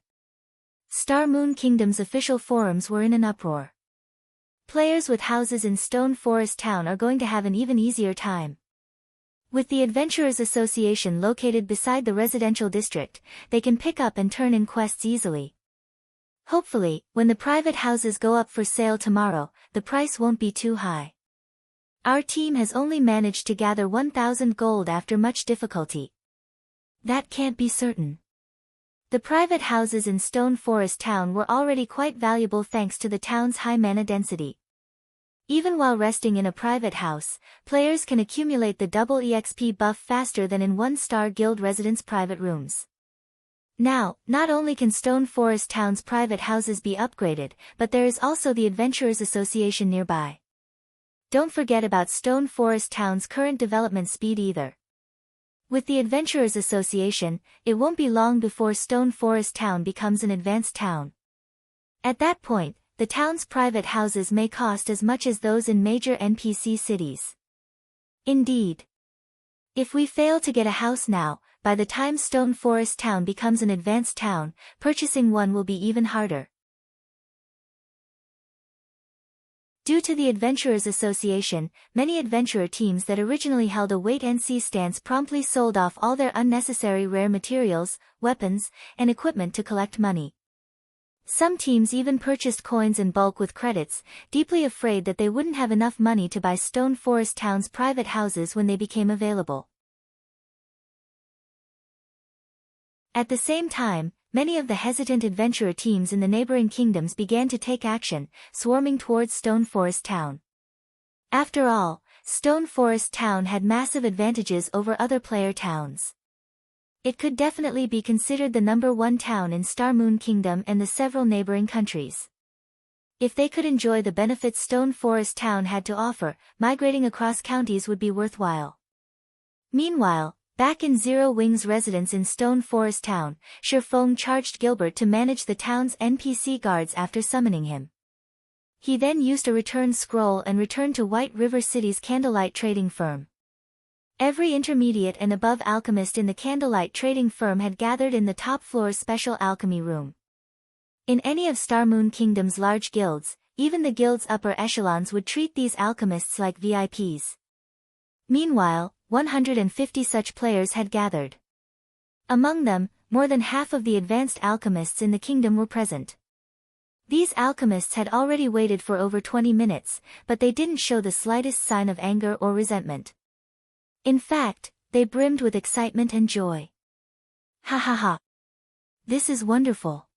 Star Moon Kingdom's official forums were in an uproar. Players with houses in Stone Forest Town are going to have an even easier time. With the Adventurers Association located beside the residential district, they can pick up and turn in quests easily. Hopefully, when the private houses go up for sale tomorrow, the price won't be too high. Our team has only managed to gather 1,000 gold after much difficulty. That can't be certain. The private houses in Stone Forest Town were already quite valuable thanks to the town's high mana density. Even while resting in a private house, players can accumulate the double EXP buff faster than in 1-star guild residents' private rooms. Now, not only can Stone Forest Town's private houses be upgraded, but there is also the Adventurers Association nearby. Don't forget about Stone Forest Town's current development speed either. With the Adventurers Association, it won't be long before Stone Forest Town becomes an advanced town. At that point, the town's private houses may cost as much as those in major NPC cities. Indeed. If we fail to get a house now, by the time Stone Forest Town becomes an advanced town, purchasing one will be even harder. Due to the Adventurers Association, many adventurer teams that originally held a wait-and-see stance promptly sold off all their unnecessary rare materials, weapons, and equipment to collect money. Some teams even purchased coins in bulk with credits, deeply afraid that they wouldn't have enough money to buy Stone Forest Town's private houses when they became available. At the same time, many of the hesitant adventurer teams in the neighboring kingdoms began to take action, swarming towards Stone Forest Town. After all, Stone Forest Town had massive advantages over other player towns. It could definitely be considered the #1 town in Star Moon Kingdom and the several neighboring countries. If they could enjoy the benefits Stone Forest Town had to offer, migrating across counties would be worthwhile. Meanwhile, back in Zero Wing's residence in Stone Forest Town, Shifeng charged Gilbert to manage the town's NPC guards after summoning him. He then used a return scroll and returned to White River City's Candlelight trading firm. Every intermediate and above alchemist in the Candlelight trading firm had gathered in the top floor's special alchemy room. In any of Star Moon Kingdom's large guilds, even the guild's upper echelons would treat these alchemists like VIPs. Meanwhile, 150 such players had gathered. Among them, more than half of the advanced alchemists in the kingdom were present. These alchemists had already waited for over 20 minutes, but they didn't show the slightest sign of anger or resentment. In fact, they brimmed with excitement and joy. Ha ha ha! This is wonderful.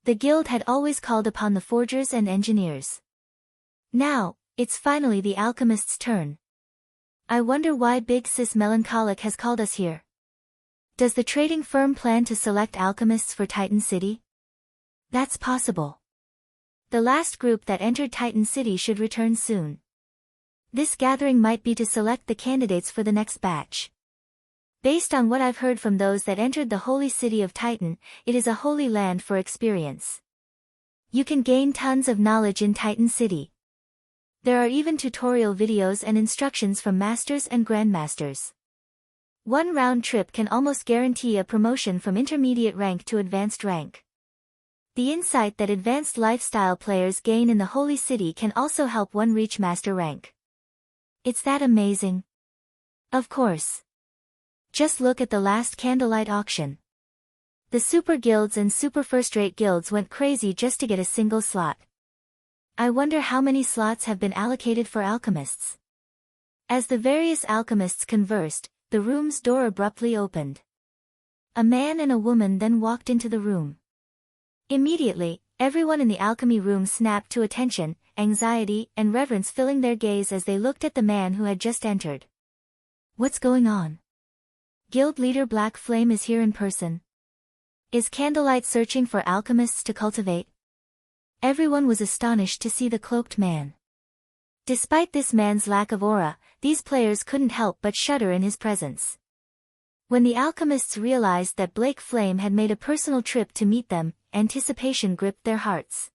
The guild had always called upon the forgers and engineers. Now, it's finally the alchemist's turn. I wonder why Big Sis Melancholic has called us here. Does the trading firm plan to select alchemists for Titan City? That's possible. The last group that entered Titan City should return soon. This gathering might be to select the candidates for the next batch. Based on what I've heard from those that entered the holy city of Titan, it is a holy land for experience. You can gain tons of knowledge in Titan City. There are even tutorial videos and instructions from masters and grandmasters. One round trip can almost guarantee a promotion from intermediate rank to advanced rank. The insight that advanced lifestyle players gain in the holy city can also help one reach master rank. It's that amazing. Of course. Just look at the last Candlelight auction. The super guilds and super first-rate guilds went crazy just to get a single slot. I wonder how many slots have been allocated for alchemists. As the various alchemists conversed, the room's door abruptly opened. A man and a woman then walked into the room. Immediately, everyone in the alchemy room snapped to attention, anxiety and reverence filling their gaze as they looked at the man who had just entered. What's going on? Guild leader Black Flame is here in person. Is Candlelight searching for alchemists to cultivate? Everyone was astonished to see the cloaked man. Despite this man's lack of aura, these players couldn't help but shudder in his presence. When the alchemists realized that Blake Flame had made a personal trip to meet them, anticipation gripped their hearts.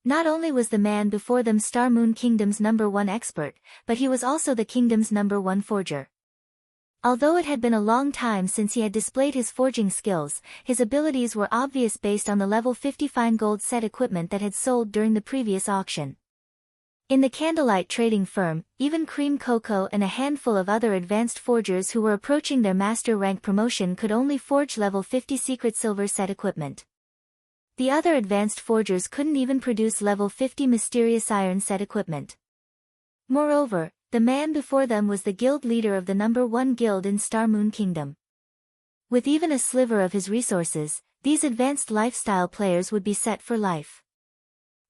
Not only was the man before them Star Moon Kingdom's #1 expert, but he was also the kingdom's #1 forger. Although it had been a long time since he had displayed his forging skills, his abilities were obvious based on the level 50 fine gold set equipment that had sold during the previous auction. In the Candlelight trading firm, even Cream Cocoa and a handful of other advanced forgers who were approaching their master rank promotion could only forge level 50 secret silver set equipment. The other advanced forgers couldn't even produce level 50 mysterious iron set equipment. Moreover, the man before them was the guild leader of the #1 guild in Star Moon Kingdom. With even a sliver of his resources, these advanced lifestyle players would be set for life.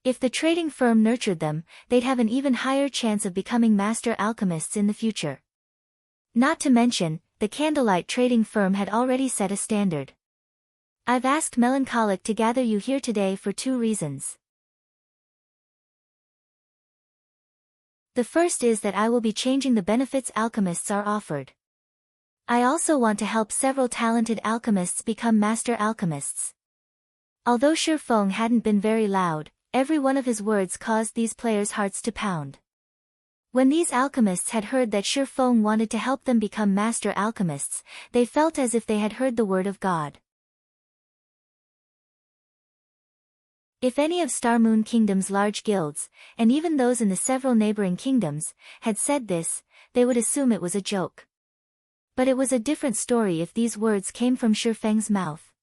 If the trading firm nurtured them, they'd have an even higher chance of becoming master alchemists in the future. Not to mention, the Candlelight trading firm had already set a standard. I've asked Melancholic to gather you here today for 2 reasons. The first is that I will be changing the benefits alchemists are offered. I also want to help several talented alchemists become master alchemists. Although Shifeng hadn't been very loud, every one of his words caused these players' hearts to pound. When these alchemists had heard that Shifeng wanted to help them become master alchemists, they felt as if they had heard the word of God. If any of Star Moon Kingdom's large guilds, and even those in the several neighboring kingdoms, had said this, they would assume it was a joke. But it was a different story if these words came from Shifeng's mouth.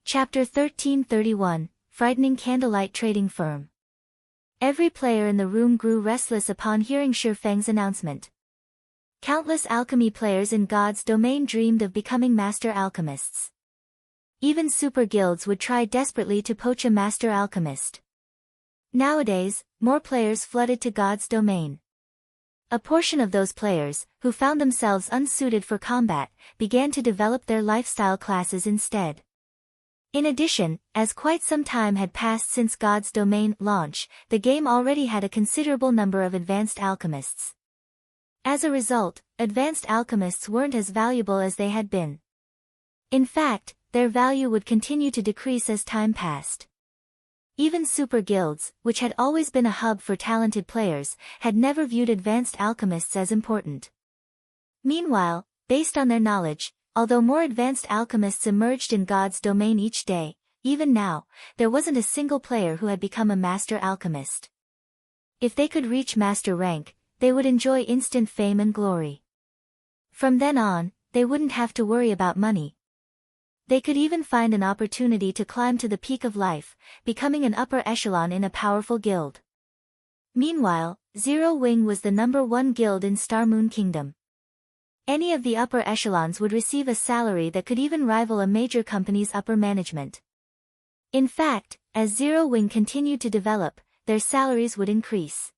Chapter 1331, Frightening Candlelight Trading Firm. Every player in the room grew restless upon hearing Shifeng's announcement. Countless alchemy players in God's domain dreamed of becoming master alchemists. Even super guilds would try desperately to poach a master alchemist. Nowadays, more players flooded to God's domain. A portion of those players, who found themselves unsuited for combat, began to develop their lifestyle classes instead. In addition, as quite some time had passed since God's domain launch, the game already had a considerable number of advanced alchemists. As a result, advanced alchemists weren't as valuable as they had been. In fact, their value would continue to decrease as time passed. Even super guilds, which had always been a hub for talented players, had never viewed advanced alchemists as important. Meanwhile, based on their knowledge, although more advanced alchemists emerged in God's domain each day, even now, there wasn't a single player who had become a master alchemist. If they could reach master rank, they would enjoy instant fame and glory. From then on, they wouldn't have to worry about money. They could even find an opportunity to climb to the peak of life, becoming an upper echelon in a powerful guild. Meanwhile, Zero Wing was the #1 guild in Star Moon Kingdom. Any of the upper echelons would receive a salary that could even rival a major company's upper management. In fact, as Zero Wing continued to develop, their salaries would increase.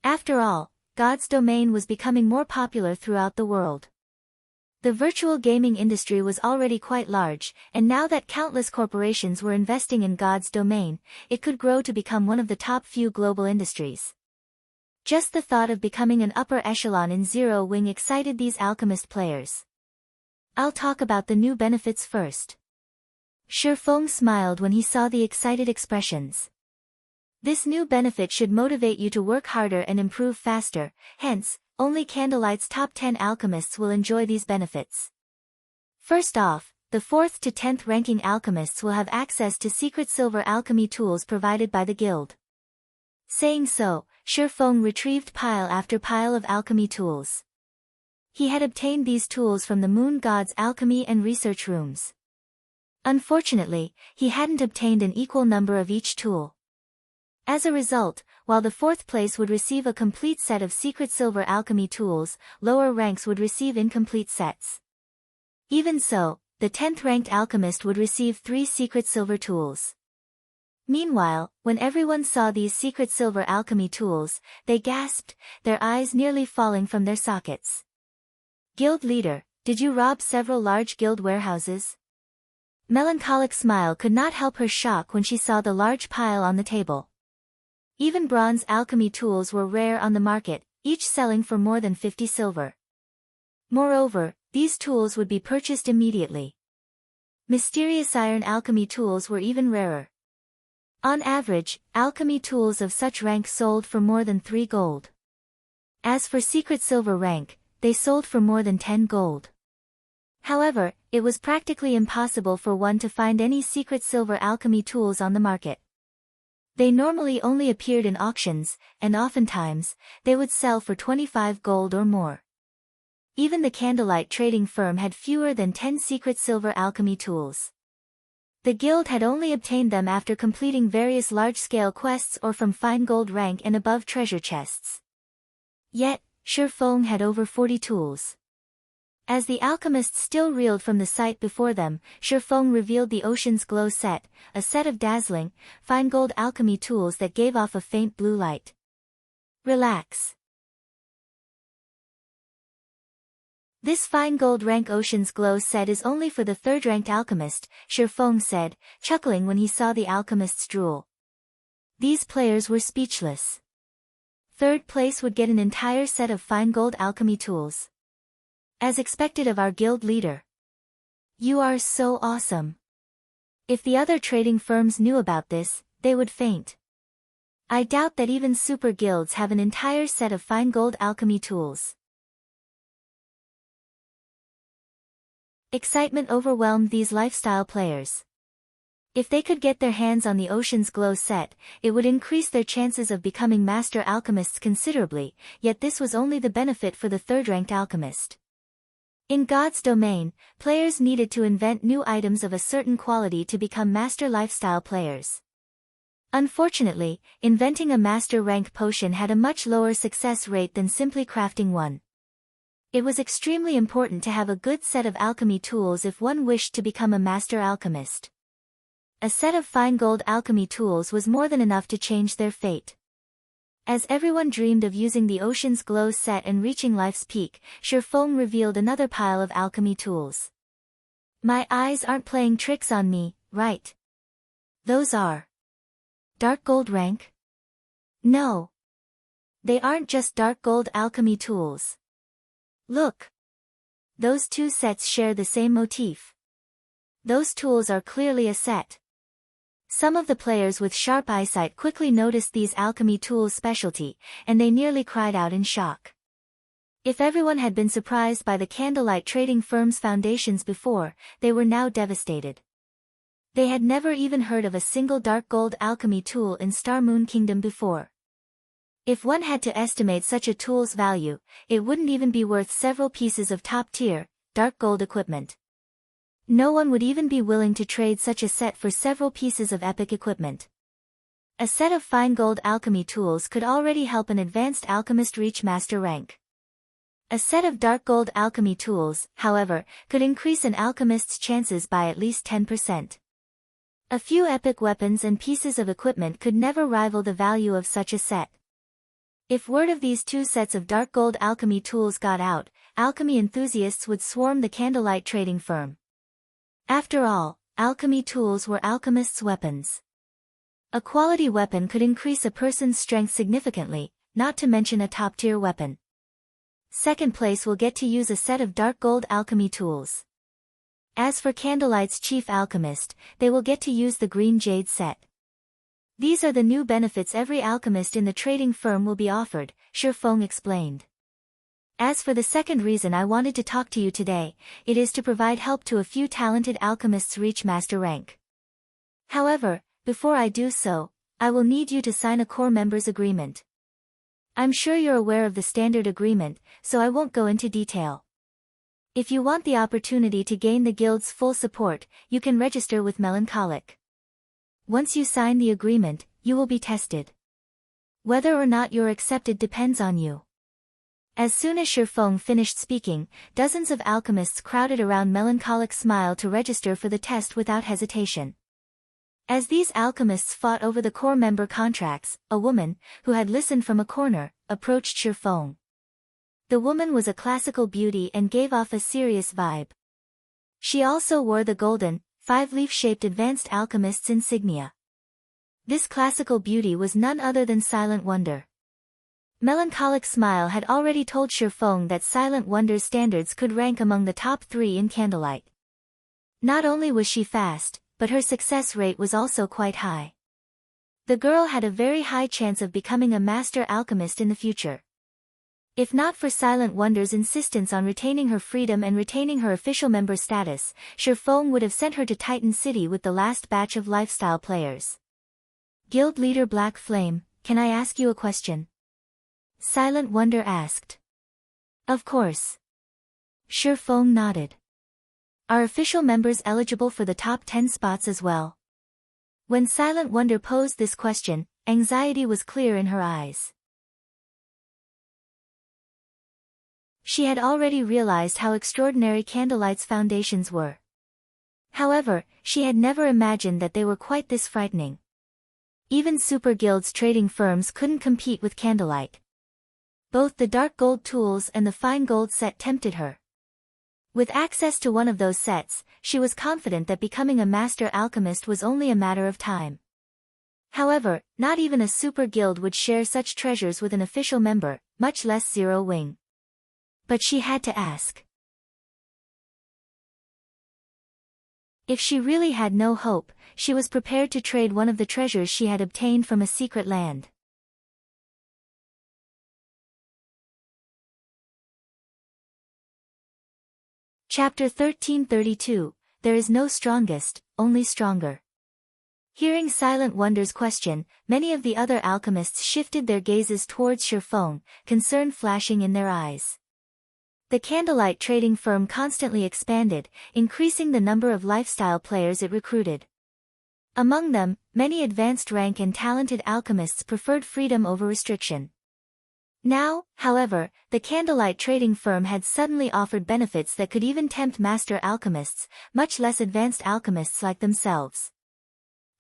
After all, God's domain was becoming more popular throughout the world. The virtual gaming industry was already quite large, and now that countless corporations were investing in God's domain, it could grow to become one of the top few global industries. Just the thought of becoming an upper echelon in Zero Wing excited these alchemist players. I'll talk about the new benefits first. Shifeng smiled when he saw the excited expressions. This new benefit should motivate you to work harder and improve faster, hence, only Candlelight's top 10 alchemists will enjoy these benefits. First off, the 4th to 10th ranking alchemists will have access to secret silver alchemy tools provided by the guild. Saying so, Shifeng retrieved pile after pile of alchemy tools. He had obtained these tools from the Moon God's alchemy and research rooms. Unfortunately, he hadn't obtained an equal number of each tool. As a result, while the 4th place would receive a complete set of secret silver alchemy tools, lower ranks would receive incomplete sets. Even so, the 10th ranked alchemist would receive 3 secret silver tools. Meanwhile, when everyone saw these secret silver alchemy tools, they gasped, their eyes nearly falling from their sockets. Guild leader, did you rob several large guild warehouses? Melancholic smile could not help her shock when she saw the large pile on the table. Even bronze alchemy tools were rare on the market, each selling for more than 50 silver. Moreover, these tools would be purchased immediately. Mysterious iron alchemy tools were even rarer. On average, alchemy tools of such rank sold for more than 3 gold. As for secret silver rank, they sold for more than 10 gold. However, it was practically impossible for one to find any secret silver alchemy tools on the market. They normally only appeared in auctions, and oftentimes, they would sell for 25 gold or more. Even the Candlelight trading firm had fewer than 10 secret silver alchemy tools. The guild had only obtained them after completing various large-scale quests or from fine gold rank and above treasure chests. Yet, Shifeng had over 40 tools. As the alchemists still reeled from the sight before them, Shifeng revealed the Ocean's Glow set, a set of dazzling, fine gold alchemy tools that gave off a faint blue light. Relax. This fine gold rank Ocean's Glow set is only for the 3rd ranked alchemist, Shifeng said, chuckling when he saw the alchemists drool. These players were speechless. 3rd place would get an entire set of fine gold alchemy tools. As expected of our guild leader. You are so awesome. If the other trading firms knew about this, they would faint. I doubt that even super guilds have an entire set of fine gold alchemy tools. Excitement overwhelmed these lifestyle players. If they could get their hands on the Ocean's Glow set, it would increase their chances of becoming master alchemists considerably, yet this was only the benefit for the 3rd ranked alchemist. In God's domain, players needed to invent new items of a certain quality to become master lifestyle players. Unfortunately, inventing a master rank potion had a much lower success rate than simply crafting one. It was extremely important to have a good set of alchemy tools if one wished to become a master alchemist. A set of fine gold alchemy tools was more than enough to change their fate. As everyone dreamed of using the Ocean's Glow set and reaching life's peak, Shifeng revealed another pile of alchemy tools. My eyes aren't playing tricks on me, right? Those are dark gold rank? No. They aren't just dark gold alchemy tools. Look. Those two sets share the same motif. Those tools are clearly a set. Some of the players with sharp eyesight quickly noticed these alchemy tools' specialty, and they nearly cried out in shock. If everyone had been surprised by the Candlelight trading firm's foundations before, they were now devastated. They had never even heard of a single dark gold alchemy tool in Star Moon Kingdom before. If one had to estimate such a tool's value, it wouldn't even be worth several pieces of top-tier, dark gold equipment. No one would even be willing to trade such a set for several pieces of epic equipment. A set of fine gold alchemy tools could already help an advanced alchemist reach master rank. A set of dark gold alchemy tools, however, could increase an alchemist's chances by at least 10%. A few epic weapons and pieces of equipment could never rival the value of such a set. If word of these two sets of dark gold alchemy tools got out, alchemy enthusiasts would swarm the Candlelight trading firm. After all, alchemy tools were alchemists' weapons. A quality weapon could increase a person's strength significantly, not to mention a top-tier weapon. Second place will get to use a set of dark gold alchemy tools. As for Candlelight's chief alchemist, they will get to use the green jade set. These are the new benefits every alchemist in the trading firm will be offered, Shifeng explained. As for the second reason I wanted to talk to you today, it is to provide help to a few talented alchemists reach master rank. However, before I do so, I will need you to sign a core members agreement. I'm sure you're aware of the standard agreement, so I won't go into detail. If you want the opportunity to gain the guild's full support, you can register with Melancholic. Once you sign the agreement, you will be tested. Whether or not you're accepted depends on you. As soon as Shifeng finished speaking, dozens of alchemists crowded around Melancholic's Smile to register for the test without hesitation. As these alchemists fought over the core member contracts, a woman, who had listened from a corner, approached Shifeng. The woman was a classical beauty and gave off a serious vibe. She also wore the golden, five-leaf-shaped Advanced Alchemist's insignia. This classical beauty was none other than Silent Wonder. Melancholic Smile had already told Shifeng that Silent Wonder's standards could rank among the top 3 in Candlelight. Not only was she fast, but her success rate was also quite high. The girl had a very high chance of becoming a master alchemist in the future. If not for Silent Wonder's insistence on retaining her freedom and retaining her official member status, Shifeng would have sent her to Titan City with the last batch of lifestyle players. Guild leader Black Flame, can I ask you a question? Silent Wonder asked. Of course. Shifeng nodded. Are official members eligible for the top 10 spots as well? When Silent Wonder posed this question, anxiety was clear in her eyes. She had already realized how extraordinary Candlelight's foundations were. However, she had never imagined that they were quite this frightening. Even super guilds trading firms couldn't compete with Candlelight. Both the dark gold tools and the fine gold set tempted her. With access to one of those sets, she was confident that becoming a master alchemist was only a matter of time. However, not even a super guild would share such treasures with an official member, much less Zero Wing. But she had to ask. If she really had no hope, she was prepared to trade one of the treasures she had obtained from a secret land. Chapter 1332, There is no strongest, only stronger. Hearing Silent Wonder's question, many of the other alchemists shifted their gazes towards Shifeng, concern flashing in their eyes. The Candlelight trading firm constantly expanded, increasing the number of lifestyle players it recruited. Among them, many advanced rank and talented alchemists preferred freedom over restriction. Now, however, the Candlelight trading firm had suddenly offered benefits that could even tempt master alchemists, much less advanced alchemists like themselves.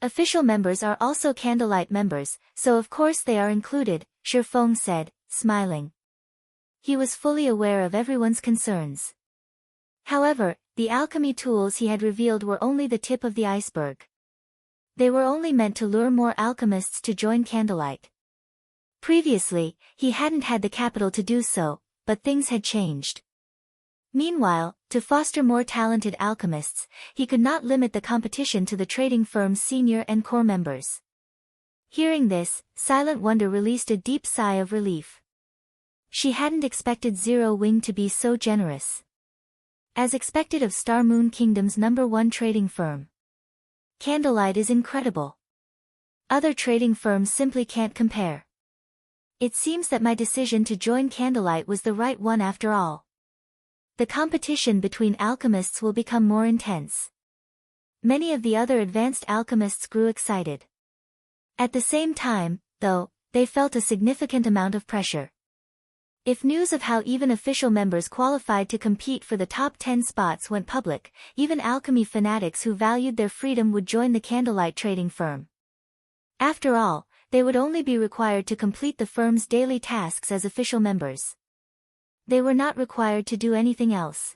Official members are also Candlelight members, so of course they are included, Shifeng said, smiling. He was fully aware of everyone's concerns. However, the alchemy tools he had revealed were only the tip of the iceberg. They were only meant to lure more alchemists to join Candlelight. Previously, he hadn't had the capital to do so, but things had changed. Meanwhile, to foster more talented alchemists, he could not limit the competition to the trading firm's senior and core members. Hearing this, Silent Wonder released a deep sigh of relief. She hadn't expected Zero Wing to be so generous. As expected of Star Moon Kingdom's #1 trading firm. Candlelight is incredible. Other trading firms simply can't compare. It seems that my decision to join Candlelight was the right one after all. The competition between alchemists will become more intense. Many of the other advanced alchemists grew excited. At the same time, though, they felt a significant amount of pressure. If news of how even official members qualified to compete for the top 10 spots went public, even alchemy fanatics who valued their freedom would join the Candlelight trading firm. After all, they would only be required to complete the firm's daily tasks as official members. They were not required to do anything else.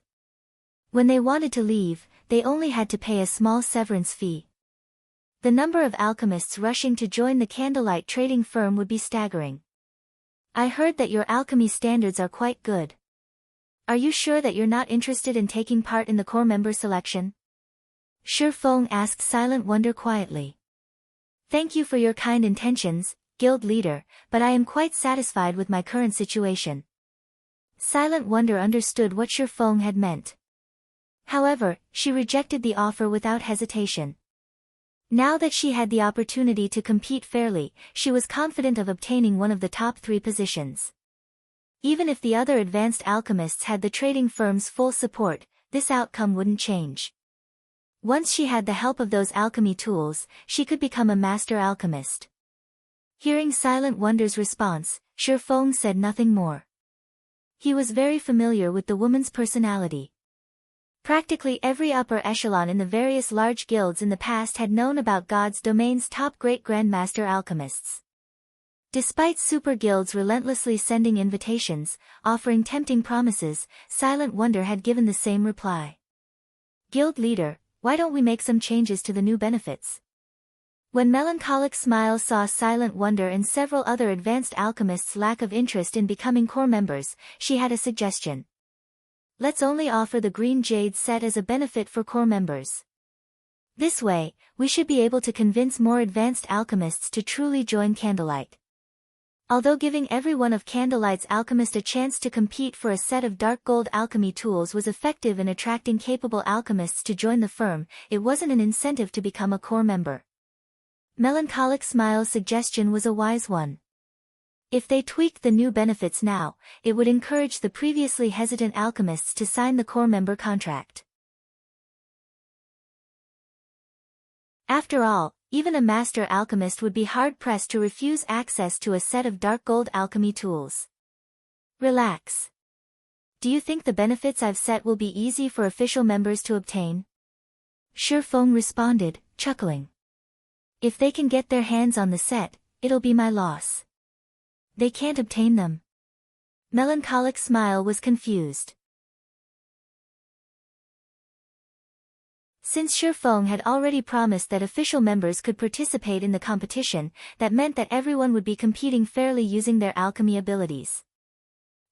When they wanted to leave, they only had to pay a small severance fee. The number of alchemists rushing to join the Candlelight trading firm would be staggering. I heard that your alchemy standards are quite good. Are you sure that you're not interested in taking part in the core member selection? Shifeng asked Silent Wonder quietly. Thank you for your kind intentions, guild leader, but I am quite satisfied with my current situation. Silent Wonder understood what Shifeng had meant. However, she rejected the offer without hesitation. Now that she had the opportunity to compete fairly, she was confident of obtaining one of the top 3 positions. Even if the other advanced alchemists had the trading firm's full support, this outcome wouldn't change. Once she had the help of those alchemy tools, she could become a master alchemist. Hearing Silent Wonder's response, Shifeng said nothing more. He was very familiar with the woman's personality. Practically every upper echelon in the various large guilds in the past had known about God's domain's top great-grandmaster alchemists. Despite super guilds relentlessly sending invitations, offering tempting promises, Silent Wonder had given the same reply. Guild leader, why don't we make some changes to the new benefits? When Melancholic Smile saw Silent Wonder and several other advanced alchemists' lack of interest in becoming core members, she had a suggestion. Let's only offer the Green Jade set as a benefit for core members. This way, we should be able to convince more advanced alchemists to truly join Candlelight. Although giving every one of Candlelight's alchemists a chance to compete for a set of dark gold alchemy tools was effective in attracting capable alchemists to join the firm, it wasn't an incentive to become a core member. Melancholic Smile's suggestion was a wise one. If they tweaked the new benefits now, it would encourage the previously hesitant alchemists to sign the core member contract. After all, even a master alchemist would be hard-pressed to refuse access to a set of dark gold alchemy tools. Relax. Do you think the benefits I've set will be easy for official members to obtain? Shifeng responded, chuckling. If they can get their hands on the set, it'll be my loss. They can't obtain them. Melancholic Smile was confused. Since Shifeng had already promised that official members could participate in the competition, that meant that everyone would be competing fairly using their alchemy abilities.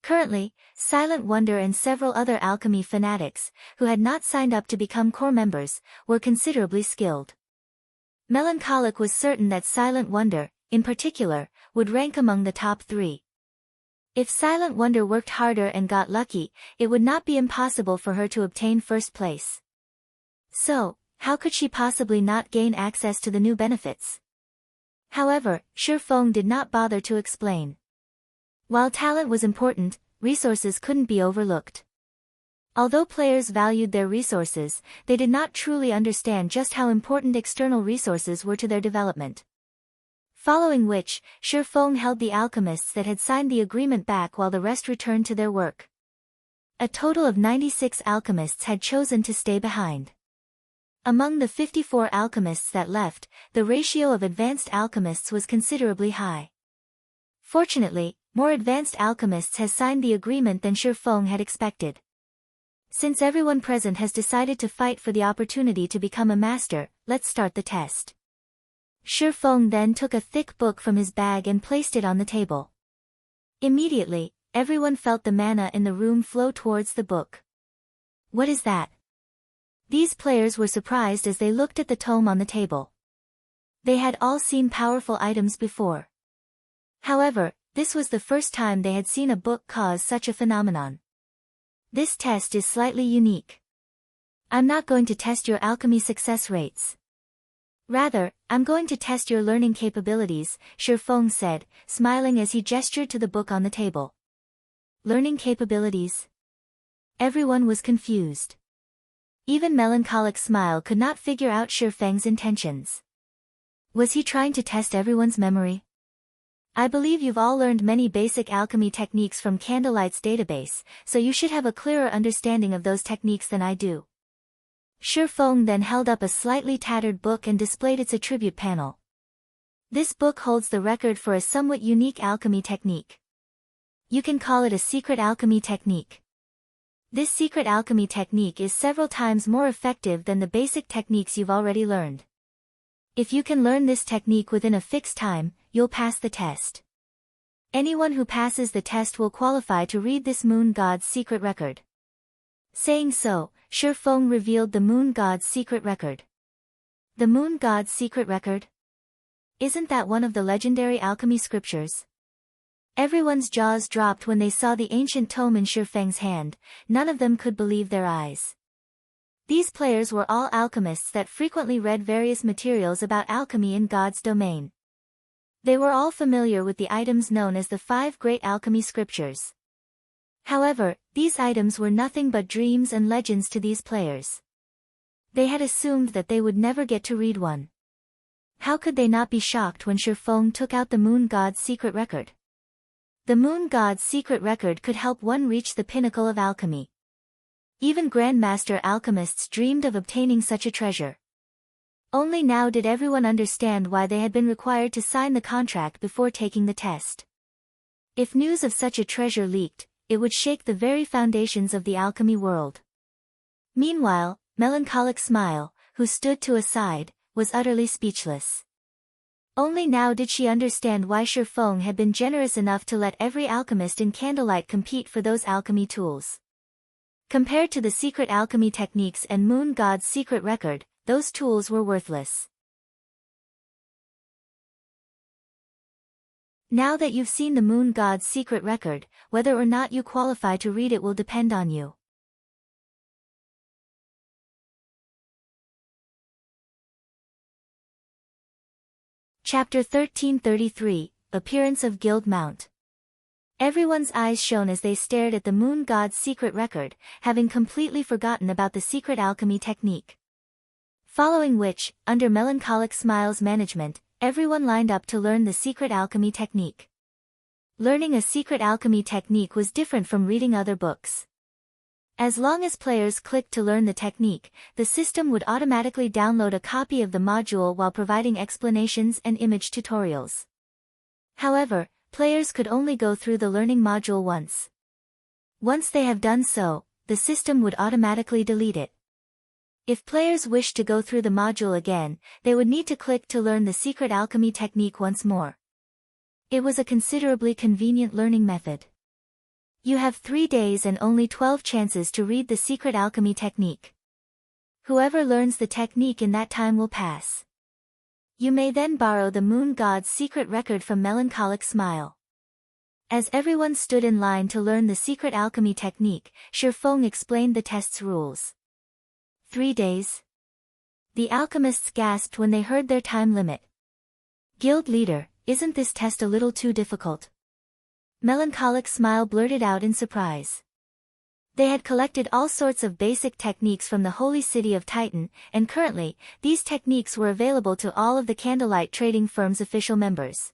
Currently, Silent Wonder and several other alchemy fanatics, who had not signed up to become core members, were considerably skilled. Melancholic was certain that Silent Wonder, in particular, would rank among the top 3. If Silent Wonder worked harder and got lucky, it would not be impossible for her to obtain first place. So, how could she possibly not gain access to the new benefits? However, Shifeng did not bother to explain. While talent was important, resources couldn't be overlooked. Although players valued their resources, they did not truly understand just how important external resources were to their development. Following which, Shi Feng held the alchemists that had signed the agreement back while the rest returned to their work. A total of 96 alchemists had chosen to stay behind. Among the 54 alchemists that left, the ratio of advanced alchemists was considerably high. Fortunately, more advanced alchemists has signed the agreement than Shi Feng had expected. Since everyone present has decided to fight for the opportunity to become a master, let's start the test. Shi Feng then took a thick book from his bag and placed it on the table. Immediately, everyone felt the mana in the room flow towards the book. What is that? These players were surprised as they looked at the tome on the table. They had all seen powerful items before. However, this was the first time they had seen a book cause such a phenomenon. This test is slightly unique. I'm not going to test your alchemy success rates. Rather, I'm going to test your learning capabilities, Shi Feng said, smiling as he gestured to the book on the table. Learning capabilities? Everyone was confused. Even Melancholic Smile could not figure out Shi Feng's intentions. Was he trying to test everyone's memory? I believe you've all learned many basic alchemy techniques from Candlelight's database, so you should have a clearer understanding of those techniques than I do. Shi Feng then held up a slightly tattered book and displayed its attribute panel. This book holds the record for a somewhat unique alchemy technique. You can call it a secret alchemy technique. This secret alchemy technique is several times more effective than the basic techniques you've already learned. If you can learn this technique within a fixed time, you'll pass the test. Anyone who passes the test will qualify to read this moon god's secret record. Saying so, Shi Feng revealed the moon god's secret record. The moon god's secret record? Isn't that one of the legendary alchemy scriptures? Everyone's jaws dropped when they saw the ancient tome in Shi Feng's hand. None of them could believe their eyes. These players were all alchemists that frequently read various materials about alchemy in God's domain. They were all familiar with the items known as the 5 great alchemy scriptures. However, these items were nothing but dreams and legends to these players. They had assumed that they would never get to read one. How could they not be shocked when Shi Feng took out the moon god's secret record? The moon god's secret record could help one reach the pinnacle of alchemy. Even grandmaster alchemists dreamed of obtaining such a treasure. Only now did everyone understand why they had been required to sign the contract before taking the test. If news of such a treasure leaked, it would shake the very foundations of the alchemy world. Meanwhile, Melancholic Smile, who stood to a side, was utterly speechless. Only now did she understand why Shi Feng had been generous enough to let every alchemist in Candlelight compete for those alchemy tools. Compared to the secret alchemy techniques and Moon God's secret record, those tools were worthless. Now that you've seen the Moon God's secret record, whether or not you qualify to read it will depend on you. Chapter 1333, Appearance of Guild Mount. Everyone's eyes shone as they stared at the Moon God's secret record, having completely forgotten about the secret alchemy technique. Following which, under Melancholic Smile's management, everyone lined up to learn the secret alchemy technique. Learning a secret alchemy technique was different from reading other books. As long as players clicked to learn the technique, the system would automatically download a copy of the module while providing explanations and image tutorials. However, players could only go through the learning module once. Once they have done so, the system would automatically delete it. If players wished to go through the module again, they would need to click to learn the secret alchemy technique once more. It was a considerably convenient learning method. You have 3 days and only 12 chances to read the secret alchemy technique. Whoever learns the technique in that time will pass. You may then borrow the Moon God's secret record from Melancholic Smile. As everyone stood in line to learn the secret alchemy technique, Shi Feng explained the test's rules. 3 days? The alchemists gasped when they heard their time limit. Guild leader, isn't this test a little too difficult? Melancholic Smile blurted out in surprise. They had collected all sorts of basic techniques from the holy city of Titan, and currently, these techniques were available to all of the Candlelight trading firm's official members.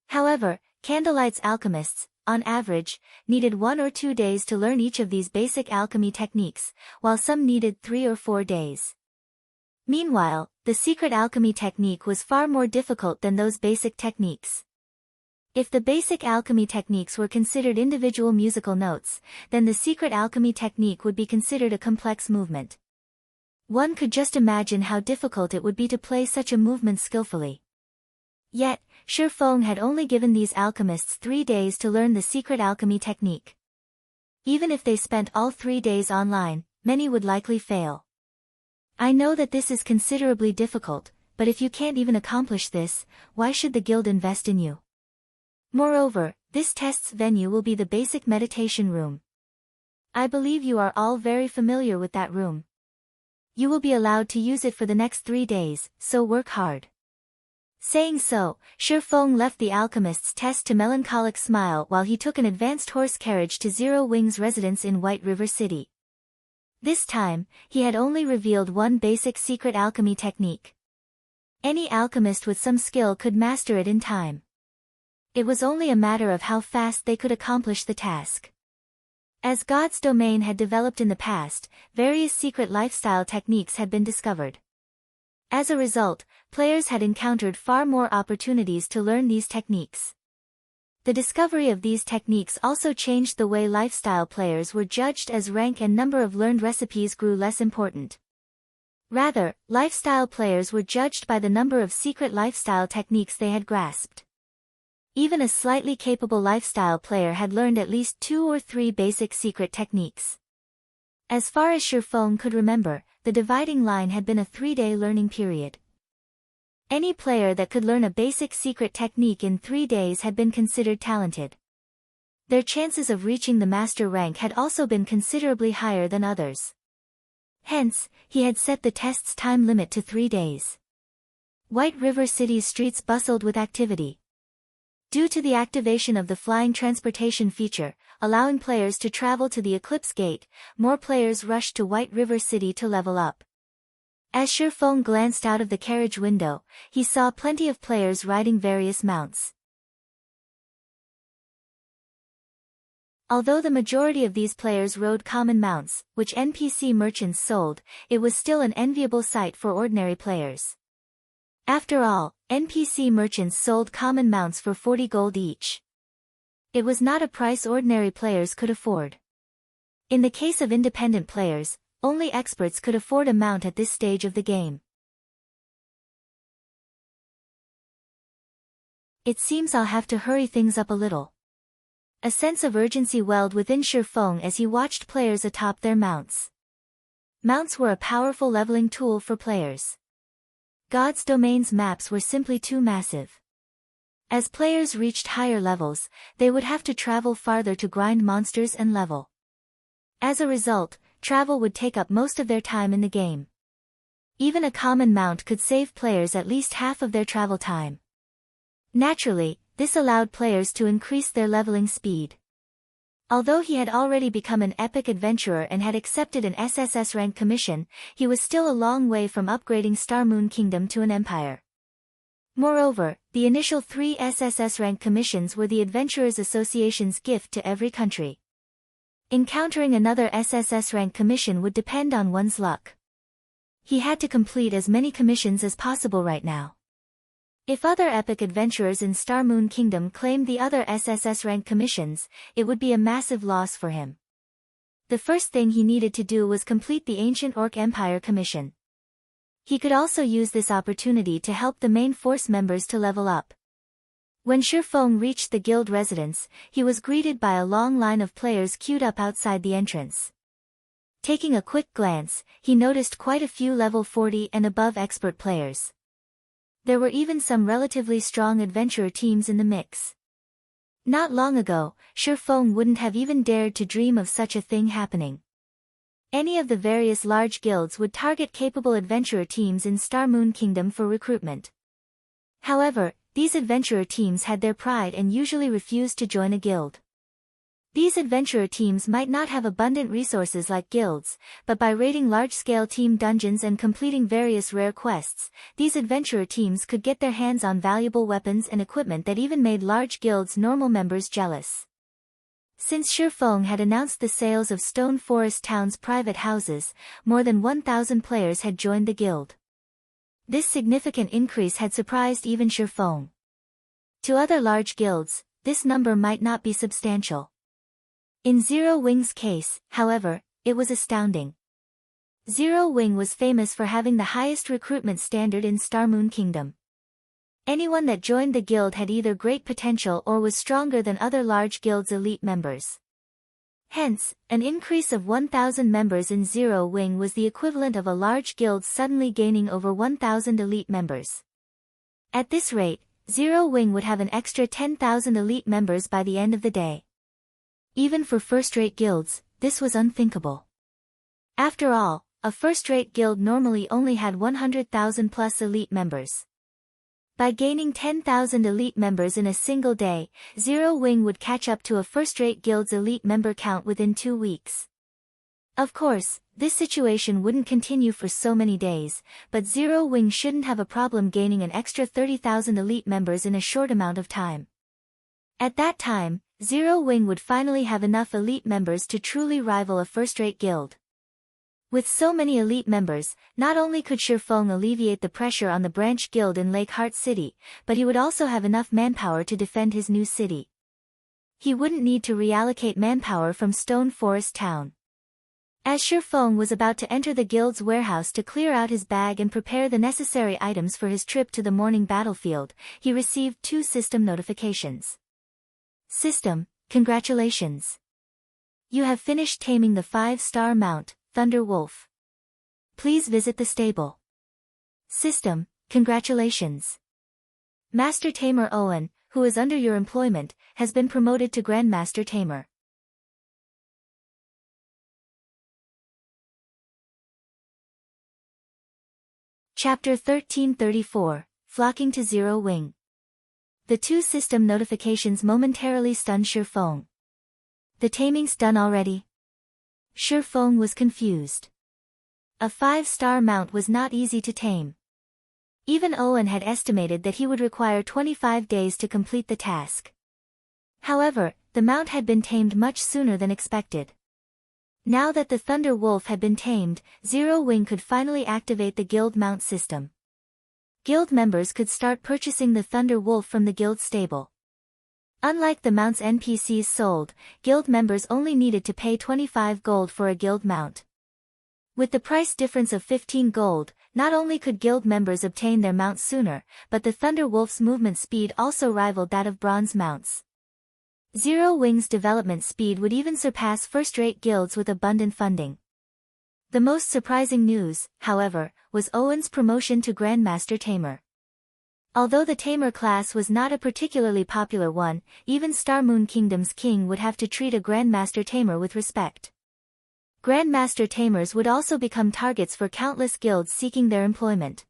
However, Candlelight's alchemists, on average, needed 1 or 2 days to learn each of these basic alchemy techniques, while some needed 3 or 4 days. Meanwhile, the secret alchemy technique was far more difficult than those basic techniques. If the basic alchemy techniques were considered individual musical notes, then the secret alchemy technique would be considered a complex movement. One could just imagine how difficult it would be to play such a movement skillfully. Yet, Shi Feng had only given these alchemists 3 days to learn the secret alchemy technique. Even if they spent all 3 days online, many would likely fail. I know that this is considerably difficult, but if you can't even accomplish this, why should the guild invest in you? Moreover, this test's venue will be the basic meditation room. I believe you are all very familiar with that room. You will be allowed to use it for the next 3 days, so work hard. Saying so, Shi Feng left the alchemist's test to melancholic smile while he took an advanced horse carriage to Zero Wing's residence in White River City. This time, he had only revealed one basic secret alchemy technique. Any alchemist with some skill could master it in time. It was only a matter of how fast they could accomplish the task. As God's domain had developed in the past, various secret lifestyle techniques had been discovered. As a result, players had encountered far more opportunities to learn these techniques. The discovery of these techniques also changed the way lifestyle players were judged, as rank and number of learned recipes grew less important. Rather, lifestyle players were judged by the number of secret lifestyle techniques they had grasped. Even a slightly capable lifestyle player had learned at least 2 or 3 basic secret techniques. As far as Shi Feng could remember, the dividing line had been a 3-day learning period. Any player that could learn a basic secret technique in 3 days had been considered talented. Their chances of reaching the master rank had also been considerably higher than others. Hence, he had set the test's time limit to 3 days. White River City's streets bustled with activity. Due to the activation of the flying transportation feature, allowing players to travel to the Eclipse Gate, more players rushed to White River City to level up. As Shi Feng glanced out of the carriage window, he saw plenty of players riding various mounts. Although the majority of these players rode common mounts, which NPC merchants sold, it was still an enviable sight for ordinary players. After all, NPC merchants sold common mounts for 40 gold each. It was not a price ordinary players could afford. In the case of independent players, only experts could afford a mount at this stage of the game. It seems I'll have to hurry things up a little. A sense of urgency welled within Shi Feng as he watched players atop their mounts. Mounts were a powerful leveling tool for players. God's domain's maps were simply too massive. As players reached higher levels, they would have to travel farther to grind monsters and level. As a result, travel would take up most of their time in the game. Even a common mount could save players at least half of their travel time. Naturally, this allowed players to increase their leveling speed. Although he had already become an epic adventurer and had accepted an SSS-Rank commission, he was still a long way from upgrading Star Moon Kingdom to an empire. Moreover, the initial 3 SSS-Rank commissions were the Adventurers Association's gift to every country. Encountering another SSS-Rank commission would depend on one's luck. He had to complete as many commissions as possible right now. If other epic adventurers in Star Moon Kingdom claimed the other SSS-Rank commissions, it would be a massive loss for him. The first thing he needed to do was complete the Ancient Orc Empire commission. He could also use this opportunity to help the main force members to level up. When Shi Feng reached the guild residence, he was greeted by a long line of players queued up outside the entrance. Taking a quick glance, he noticed quite a few level 40 and above expert players. There were even some relatively strong adventurer teams in the mix. Not long ago, Shi Feng wouldn't have even dared to dream of such a thing happening. Any of the various large guilds would target capable adventurer teams in Star Moon Kingdom for recruitment. However, these adventurer teams had their pride and usually refused to join a guild. These adventurer teams might not have abundant resources like guilds, but by raiding large-scale team dungeons and completing various rare quests, these adventurer teams could get their hands on valuable weapons and equipment that even made large guilds' normal members jealous. Since Shifeng had announced the sales of Stone Forest Town's private houses, more than 1,000 players had joined the guild. This significant increase had surprised even Shifeng. To other large guilds, this number might not be substantial. In Zero Wing's case, however, it was astounding. Zero Wing was famous for having the highest recruitment standard in Starmoon Kingdom. Anyone that joined the guild had either great potential or was stronger than other large guilds' elite members. Hence, an increase of 1,000 members in Zero Wing was the equivalent of a large guild suddenly gaining over 1,000 elite members. At this rate, Zero Wing would have an extra 10,000 elite members by the end of the day. Even for first-rate guilds, this was unthinkable. After all, a first-rate guild normally only had 100,000 plus elite members. By gaining 10,000 elite members in a single day, Zero Wing would catch up to a first-rate guild's elite member count within 2 weeks. Of course, this situation wouldn't continue for so many days, but Zero Wing shouldn't have a problem gaining an extra 30,000 elite members in a short amount of time. At that time, Zero Wing would finally have enough elite members to truly rival a first-rate guild. With so many elite members, not only could Shifeng alleviate the pressure on the branch guild in Lake Heart City, but he would also have enough manpower to defend his new city. He wouldn't need to reallocate manpower from Stone Forest Town. As Shifeng was about to enter the guild's warehouse to clear out his bag and prepare the necessary items for his trip to the morning battlefield, he received 2 system notifications. System, congratulations. You have finished taming the 5-star mount, Thunder Wolf. Please visit the stable. System, congratulations. Master Tamer Owen, who is under your employment, has been promoted to Grandmaster Tamer. Chapter 1334, Flocking to Zero Wing. The 2 system notifications momentarily stunned Shifeng. The taming's done already? Shifeng was confused. A 5-star mount was not easy to tame. Even Owen had estimated that he would require 25 days to complete the task. However, the mount had been tamed much sooner than expected. Now that the Thunder Wolf had been tamed, Zero Wing could finally activate the guild mount system. Guild members could start purchasing the Thunder Wolf from the guild stable. Unlike the mounts NPCs sold, guild members only needed to pay 25 gold for a guild mount. With the price difference of 15 gold, not only could guild members obtain their mounts sooner, but the Thunder Wolf's movement speed also rivaled that of bronze mounts. Zero Wing's development speed would even surpass first-rate guilds with abundant funding. The most surprising news, however, was Owen's promotion to Grandmaster Tamer. Although the Tamer class was not a particularly popular one, even Starmoon Kingdom's king would have to treat a Grandmaster Tamer with respect. Grandmaster Tamers would also become targets for countless guilds seeking their employment.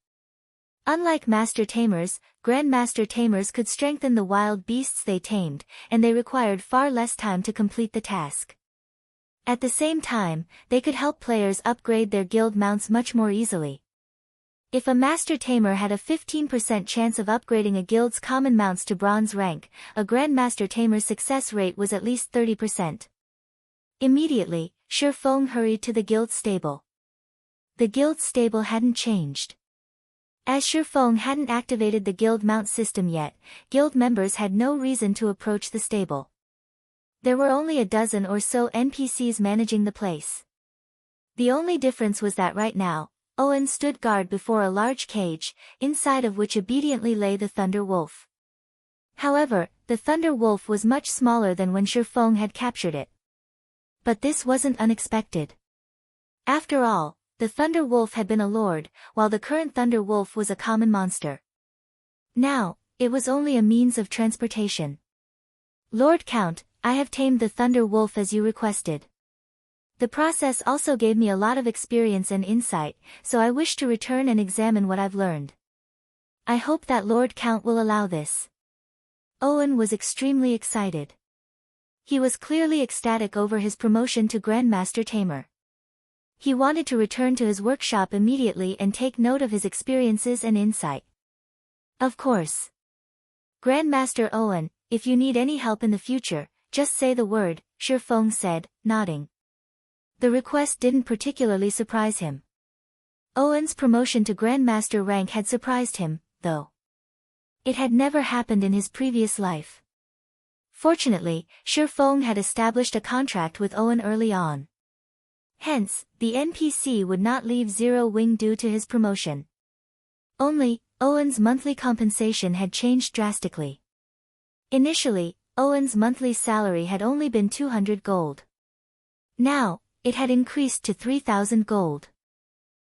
Unlike Master Tamers, Grandmaster Tamers could strengthen the wild beasts they tamed, and they required far less time to complete the task. At the same time, they could help players upgrade their guild mounts much more easily. If a Master Tamer had a 15% chance of upgrading a guild's common mounts to bronze rank, a Grandmaster Tamer's success rate was at least 30%. Immediately, Shifeng hurried to the guild stable. The guild stable hadn't changed. As Shifeng hadn't activated the guild mount system yet, guild members had no reason to approach the stable. There were only a dozen or so NPCs managing the place. The only difference was that right now, Owen stood guard before a large cage, inside of which obediently lay the Thunder Wolf. However, the Thunder Wolf was much smaller than when Shifeng had captured it. But this wasn't unexpected. After all, the Thunder Wolf had been a lord, while the current Thunder Wolf was a common monster. Now, it was only a means of transportation. Lord Count, I have tamed the Thunder Wolf as you requested. The process also gave me a lot of experience and insight, so I wish to return and examine what I've learned. I hope that Lord Count will allow this. Owen was extremely excited. He was clearly ecstatic over his promotion to Grandmaster Tamer. He wanted to return to his workshop immediately and take note of his experiences and insight. Of course. Grandmaster Owen, if you need any help in the future, just say the word, Shifeng said, nodding. The request didn't particularly surprise him. Owen's promotion to Grandmaster rank had surprised him, though. It had never happened in his previous life. Fortunately, Shifeng had established a contract with Owen early on. Hence, the NPC would not leave Zero Wing due to his promotion. Only, Owen's monthly compensation had changed drastically. Initially, Owen's monthly salary had only been 200 gold. Now, it had increased to 3,000 gold.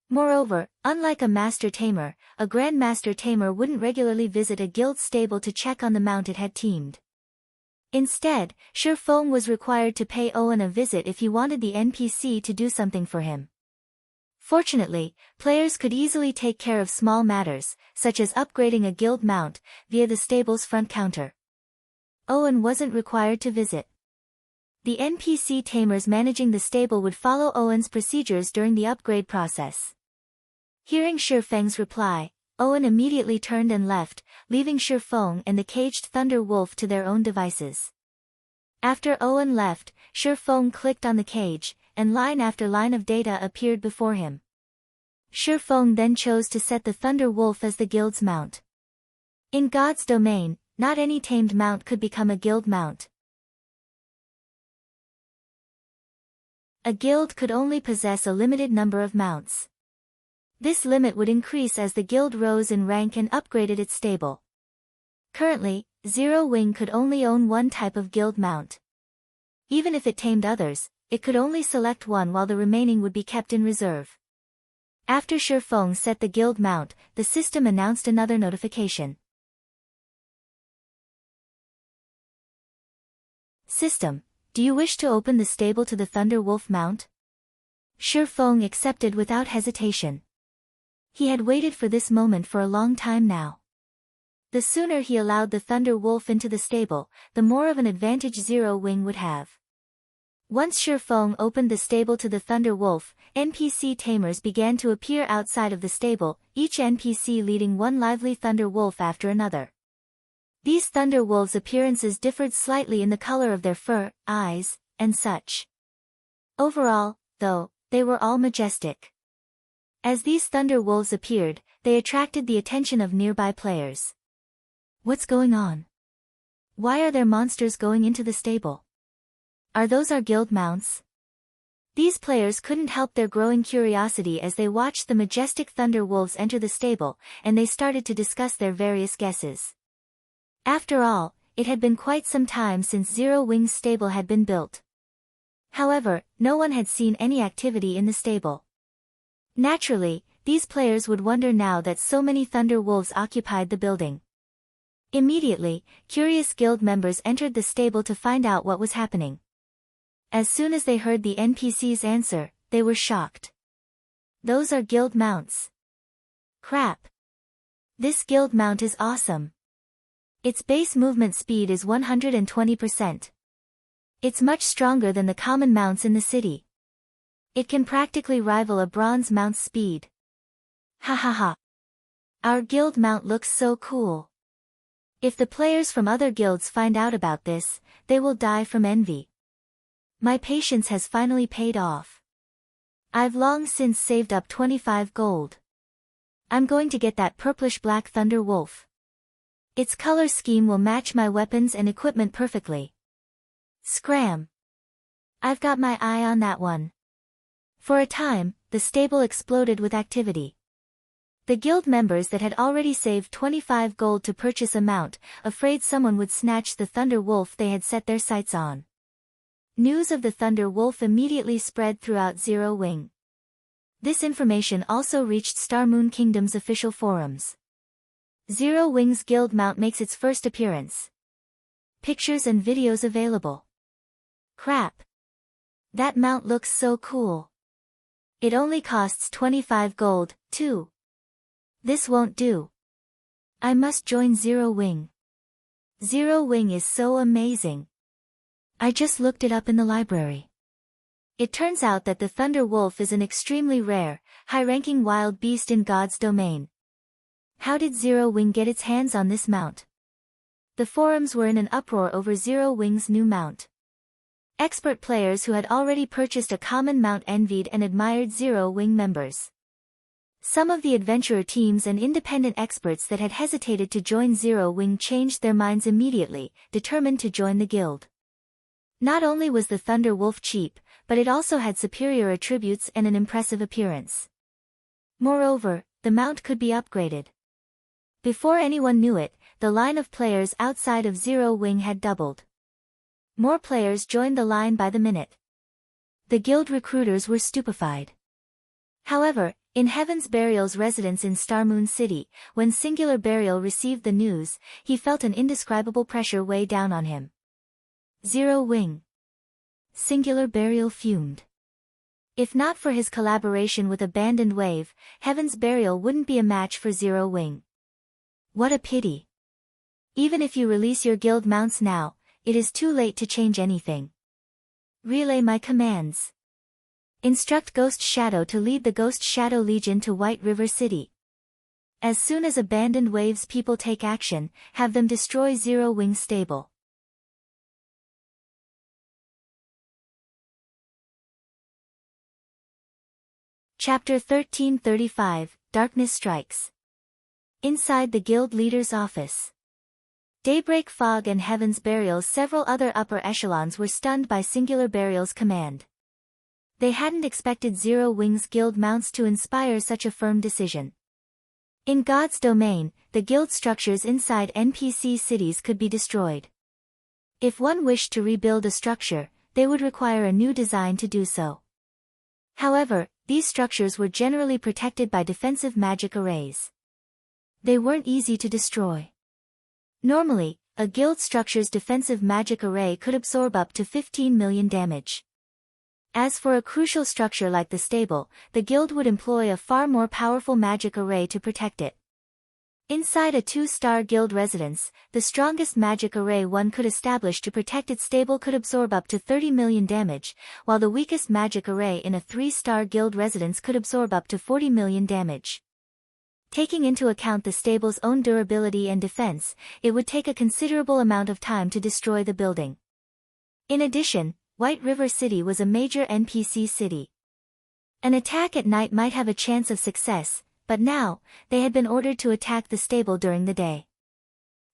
Moreover, unlike a Master Tamer, a Grandmaster Tamer wouldn't regularly visit a guild stable to check on the mount it had teamed. Instead, Shifeng was required to pay Owen a visit if he wanted the NPC to do something for him. Fortunately, players could easily take care of small matters, such as upgrading a guild mount, via the stable's front counter. Owen wasn't required to visit. The NPC tamers managing the stable would follow Owen's procedures during the upgrade process. Hearing Shifeng's reply, Owen immediately turned and left, leaving Shifeng and the caged Thunder Wolf to their own devices. After Owen left, Shifeng clicked on the cage, and line after line of data appeared before him. Shifeng then chose to set the Thunder Wolf as the guild's mount. In God's domain, not any tamed mount could become a guild mount. A guild could only possess a limited number of mounts. This limit would increase as the guild rose in rank and upgraded its stable. Currently, Zero Wing could only own one type of guild mount. Even if it tamed others, it could only select one while the remaining would be kept in reserve. After Shifeng set the guild mount, the system announced another notification. System, do you wish to open the stable to the Thunder Wolf mount? Shifeng accepted without hesitation. He had waited for this moment for a long time now. The sooner he allowed the Thunder Wolf into the stable, the more of an advantage Zero Wing would have. Once Shifeng opened the stable to the Thunder Wolf, NPC tamers began to appear outside of the stable, each NPC leading one lively Thunder Wolf after another. These Thunder Wolves' appearances differed slightly in the color of their fur, eyes, and such. Overall, though, they were all majestic. As these Thunder Wolves appeared, they attracted the attention of nearby players. What's going on? Why are there monsters going into the stable? Are those our guild mounts? These players couldn't help their growing curiosity as they watched the majestic Thunder Wolves enter the stable, and they started to discuss their various guesses. After all, it had been quite some time since Zero Wing's stable had been built. However, no one had seen any activity in the stable. Naturally, these players would wonder now that so many Thunder Wolves occupied the building. Immediately, curious guild members entered the stable to find out what was happening. As soon as they heard the NPC's answer, they were shocked. Those are guild mounts. Crap. This guild mount is awesome. Its base movement speed is 120%. It's much stronger than the common mounts in the city. It can practically rival a bronze mount's speed. Ha ha ha. Our guild mount looks so cool. If the players from other guilds find out about this, they will die from envy. My patience has finally paid off. I've long since saved up 25 gold. I'm going to get that purplish-black Thunder Wolf. Its color scheme will match my weapons and equipment perfectly. Scram! I've got my eye on that one. For a time, the stable exploded with activity. The guild members that had already saved 25 gold to purchase a mount, afraid someone would snatch the Thunder Wolf they had set their sights on. News of the Thunder Wolf immediately spread throughout Zero Wing. This information also reached Star Moon Kingdom's official forums. Zero Wing's guild mount makes its first appearance. Pictures and videos available. Crap. That mount looks so cool. It only costs 25 gold, too. This won't do. I must join Zero Wing. Zero Wing is so amazing. I just looked it up in the library. It turns out that the Thunder Wolf is an extremely rare, high-ranking wild beast in God's domain. How did Zero Wing get its hands on this mount? The forums were in an uproar over Zero Wing's new mount. Expert players who had already purchased a common mount envied and admired Zero Wing members. Some of the adventurer teams and independent experts that had hesitated to join Zero Wing changed their minds immediately, determined to join the guild. Not only was the Thunder Wolf cheap, but it also had superior attributes and an impressive appearance. Moreover, the mount could be upgraded. Before anyone knew it, the line of players outside of Zero Wing had doubled. More players joined the line by the minute. The guild recruiters were stupefied. However, in Heaven's Burial's residence in Starmoon City, when Singular Burial received the news, he felt an indescribable pressure weigh down on him. Zero Wing. Singular Burial fumed. If not for his collaboration with Abandoned Wave, Heaven's Burial wouldn't be a match for Zero Wing. What a pity. Even if you release your guild mounts now, it is too late to change anything. Relay my commands. Instruct Ghost Shadow to lead the Ghost Shadow Legion to White River City. As soon as Abandoned Wave's people take action, have them destroy Zero Wing's stable. Chapter 1335, Darkness Strikes. Inside the guild leader's office. Daybreak Fog and Heaven's Burial's several other upper echelons were stunned by Singular Burial's command. They hadn't expected Zero Wing's guild mounts to inspire such a firm decision. In God's domain, the guild structures inside NPC cities could be destroyed. If one wished to rebuild a structure, they would require a new design to do so. However, these structures were generally protected by defensive magic arrays. They weren't easy to destroy. Normally, a guild structure's defensive magic array could absorb up to 15 million damage. As for a crucial structure like the stable, the guild would employ a far more powerful magic array to protect it. Inside a 2-star guild residence, the strongest magic array one could establish to protect its stable could absorb up to 30 million damage, while the weakest magic array in a 3-star guild residence could absorb up to 40 million damage. Taking into account the stable's own durability and defense, it would take a considerable amount of time to destroy the building. In addition, White River City was a major NPC city. An attack at night might have a chance of success, but now, they had been ordered to attack the stable during the day.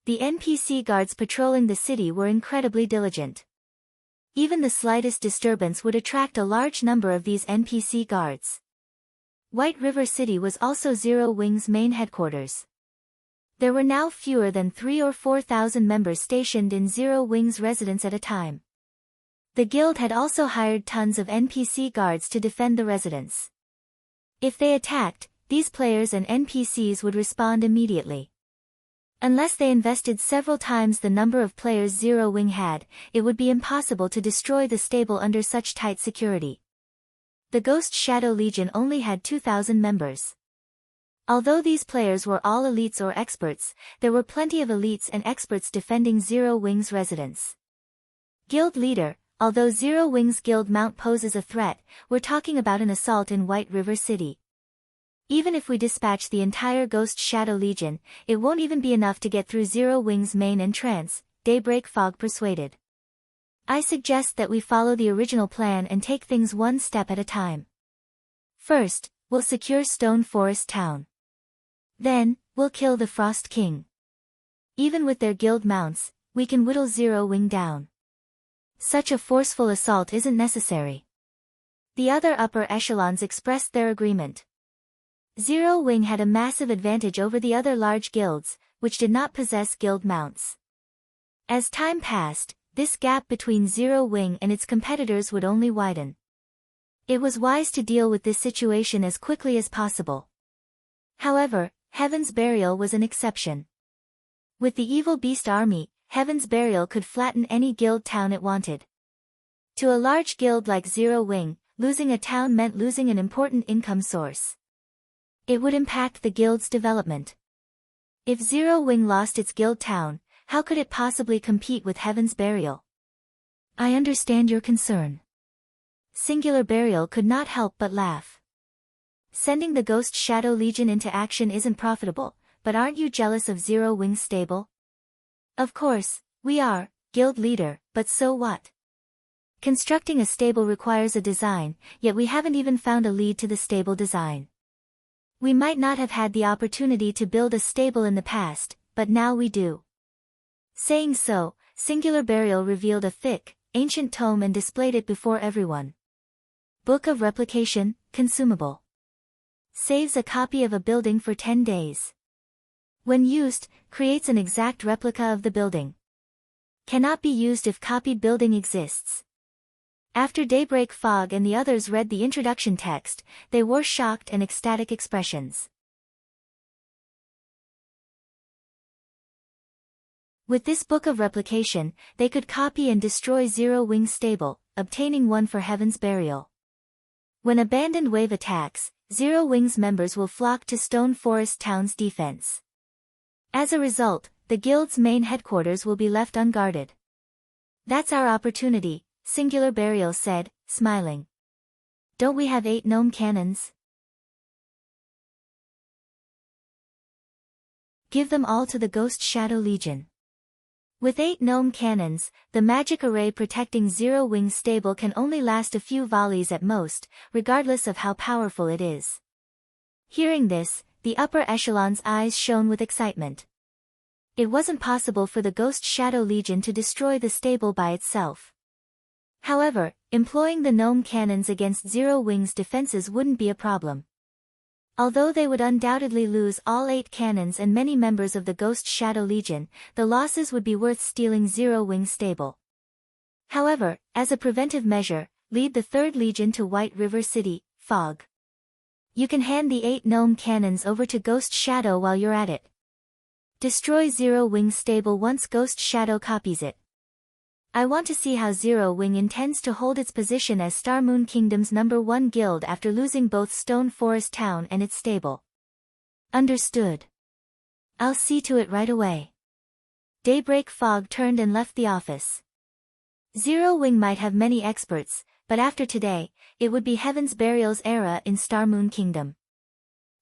The NPC guards patrolling the city were incredibly diligent. Even the slightest disturbance would attract a large number of these NPC guards. White River City was also Zero Wing's main headquarters. There were now fewer than 3,000 or 4,000 members stationed in Zero Wing's residence at a time. The guild had also hired tons of NPC guards to defend the residence. If they attacked, these players and NPCs would respond immediately. Unless they invested several times the number of players Zero Wing had, it would be impossible to destroy the stable under such tight security. The Ghost Shadow Legion only had 2,000 members. Although these players were all elites or experts, there were plenty of elites and experts defending Zero Wing's residence. Guild Leader, although Zero Wing's guild mount poses a threat, we're talking about an assault in White River City. Even if we dispatch the entire Ghost Shadow Legion, it won't even be enough to get through Zero Wing's main entrance, Daybreak Fog persuaded. I suggest that we follow the original plan and take things one step at a time. First, we'll secure Stone Forest Town. Then, we'll kill the Frost King. Even with their guild mounts, we can whittle Zero Wing down. Such a forceful assault isn't necessary. The other upper echelons expressed their agreement. Zero Wing had a massive advantage over the other large guilds, which did not possess guild mounts. As time passed, this gap between Zero Wing and its competitors would only widen. It was wise to deal with this situation as quickly as possible. However, Heaven's Burial was an exception. With the Evil Beast army, Heaven's Burial could flatten any guild town it wanted. To a large guild like Zero Wing, losing a town meant losing an important income source. It would impact the guild's development. If Zero Wing lost its guild town, how could it possibly compete with Heaven's Burial? I understand your concern. Singular Burial could not help but laugh. Sending the Ghost Shadow Legion into action isn't profitable, but aren't you jealous of Zero Wing's stable? Of course, we are, guild leader, but so what? Constructing a stable requires a design, yet we haven't even found a lead to the stable design. We might not have had the opportunity to build a stable in the past, but now we do. Saying so, Singular Burial revealed a thick, ancient tome and displayed it before everyone. Book of Replication, consumable. Saves a copy of a building for 10 days. When used, creates an exact replica of the building. Cannot be used if copied building exists. After Daybreak Fog and the others read the introduction text, they wore shocked and ecstatic expressions. With this book of replication, they could copy and destroy Zero Wing's stable, obtaining one for Heaven's Burial. When Abandoned Wave attacks, Zero Wing's members will flock to Stone Forest Town's defense. As a result, the guild's main headquarters will be left unguarded. That's our opportunity, Singular Burial said, smiling. Don't we have 8 gnome cannons? Give them all to the Ghost Shadow Legion. With 8 gnome cannons, the magic array protecting Zero Wing's stable can only last a few volleys at most, regardless of how powerful it is. Hearing this, the upper echelon's eyes shone with excitement. It wasn't possible for the Ghost Shadow Legion to destroy the stable by itself. However, employing the gnome cannons against Zero Wing's defenses wouldn't be a problem. Although they would undoubtedly lose all 8 cannons and many members of the Ghost Shadow Legion, the losses would be worth stealing Zero Wing's stable. However, as a preventive measure, lead the 3rd Legion to White River City, Fog. You can hand the 8 gnome cannons over to Ghost Shadow while you're at it. Destroy Zero Wing's stable once Ghost Shadow copies it. I want to see how Zero Wing intends to hold its position as Star Moon Kingdom's #1 guild after losing both Stone Forest Town and its stable. Understood. I'll see to it right away. Daybreak Fog turned and left the office. Zero Wing might have many experts, but after today, it would be Heaven's Burial's era in Star Moon Kingdom.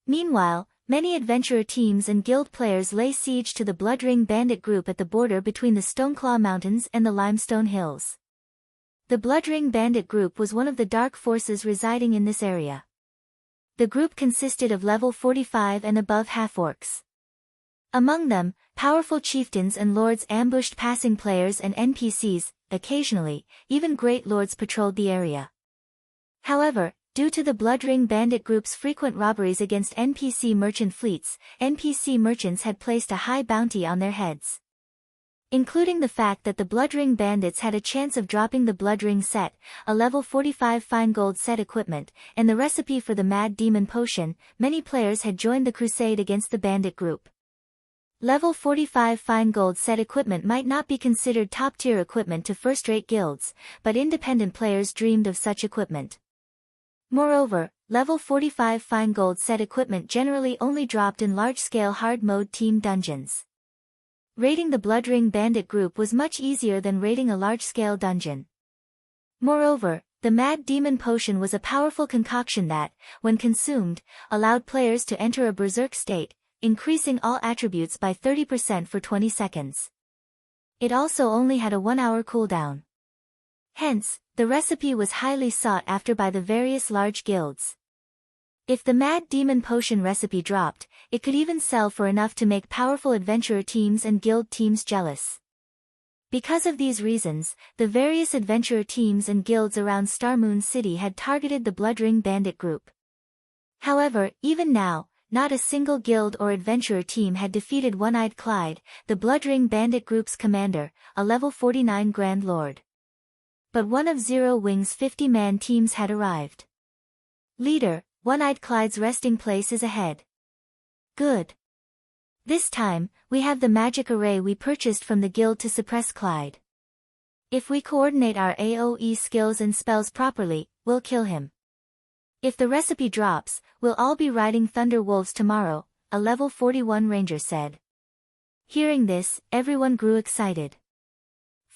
Meanwhile, many adventurer teams and guild players lay siege to the Bloodring bandit group at the border between the Stoneclaw Mountains and the Limestone Hills. The Bloodring bandit group was one of the dark forces residing in this area. The group consisted of level 45 and above half-orcs. Among them, powerful chieftains and lords ambushed passing players and NPCs, occasionally, even great lords patrolled the area. However, due to the Bloodring bandit group's frequent robberies against NPC merchant fleets, NPC merchants had placed a high bounty on their heads. Including the fact that the Bloodring bandits had a chance of dropping the Bloodring set, a level 45 fine gold set equipment, and the recipe for the Mad Demon potion, many players had joined the crusade against the bandit group. Level 45 fine gold set equipment might not be considered top-tier equipment to first-rate guilds, but independent players dreamed of such equipment. Moreover, level 45 fine gold set equipment generally only dropped in large-scale hard mode team dungeons. Raiding the Bloodring bandit group was much easier than raiding a large-scale dungeon. Moreover, the Mad Demon potion was a powerful concoction that, when consumed, allowed players to enter a berserk state, increasing all attributes by 30% for 20 seconds. It also only had a 1-hour cooldown. Hence, the recipe was highly sought after by the various large guilds. If the Mad Demon potion recipe dropped, it could even sell for enough to make powerful adventurer teams and guild teams jealous. Because of these reasons, the various adventurer teams and guilds around Star Moon City had targeted the Bloodring bandit group. However, even now, not a single guild or adventurer team had defeated One-Eyed Clyde, the Bloodring bandit group's commander, a level 49 Grand Lord. But one of Zero Wing's 50-man teams had arrived. Leader, One-Eyed Clyde's resting place is ahead. Good. This time, we have the magic array we purchased from the guild to suppress Clyde. If we coordinate our AoE skills and spells properly, we'll kill him. If the recipe drops, we'll all be riding Thunder Wolves tomorrow, a level 41 ranger said. Hearing this, everyone grew excited.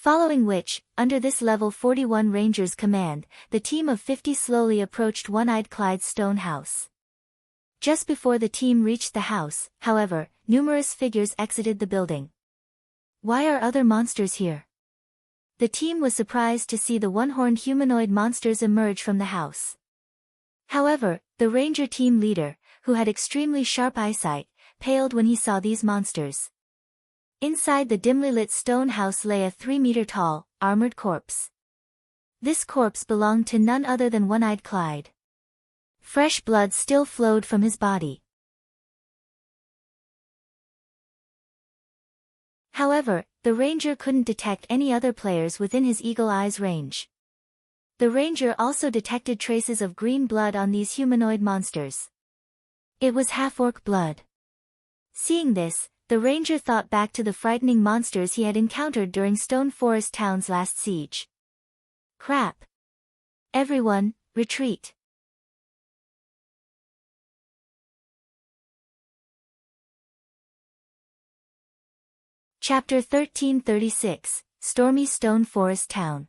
Following which, under this level 41 Ranger's command, the team of 50 slowly approached One-Eyed Clyde's stone house. Just before the team reached the house, however, numerous figures exited the building. Why are other monsters here? The team was surprised to see the one-horned humanoid monsters emerge from the house. However, the Ranger team leader, who had extremely sharp eyesight, paled when he saw these monsters. Inside the dimly lit stone house lay a 3-meter-tall, armored corpse. This corpse belonged to none other than One-Eyed Clyde. Fresh blood still flowed from his body. However, the Ranger couldn't detect any other players within his eagle eye's range. The Ranger also detected traces of green blood on these humanoid monsters. It was half-orc blood. Seeing this, the Ranger thought back to the frightening monsters he had encountered during Stone Forest Town's last siege. Crap! Everyone, retreat! Chapter 1336, Stormy Stone Forest Town.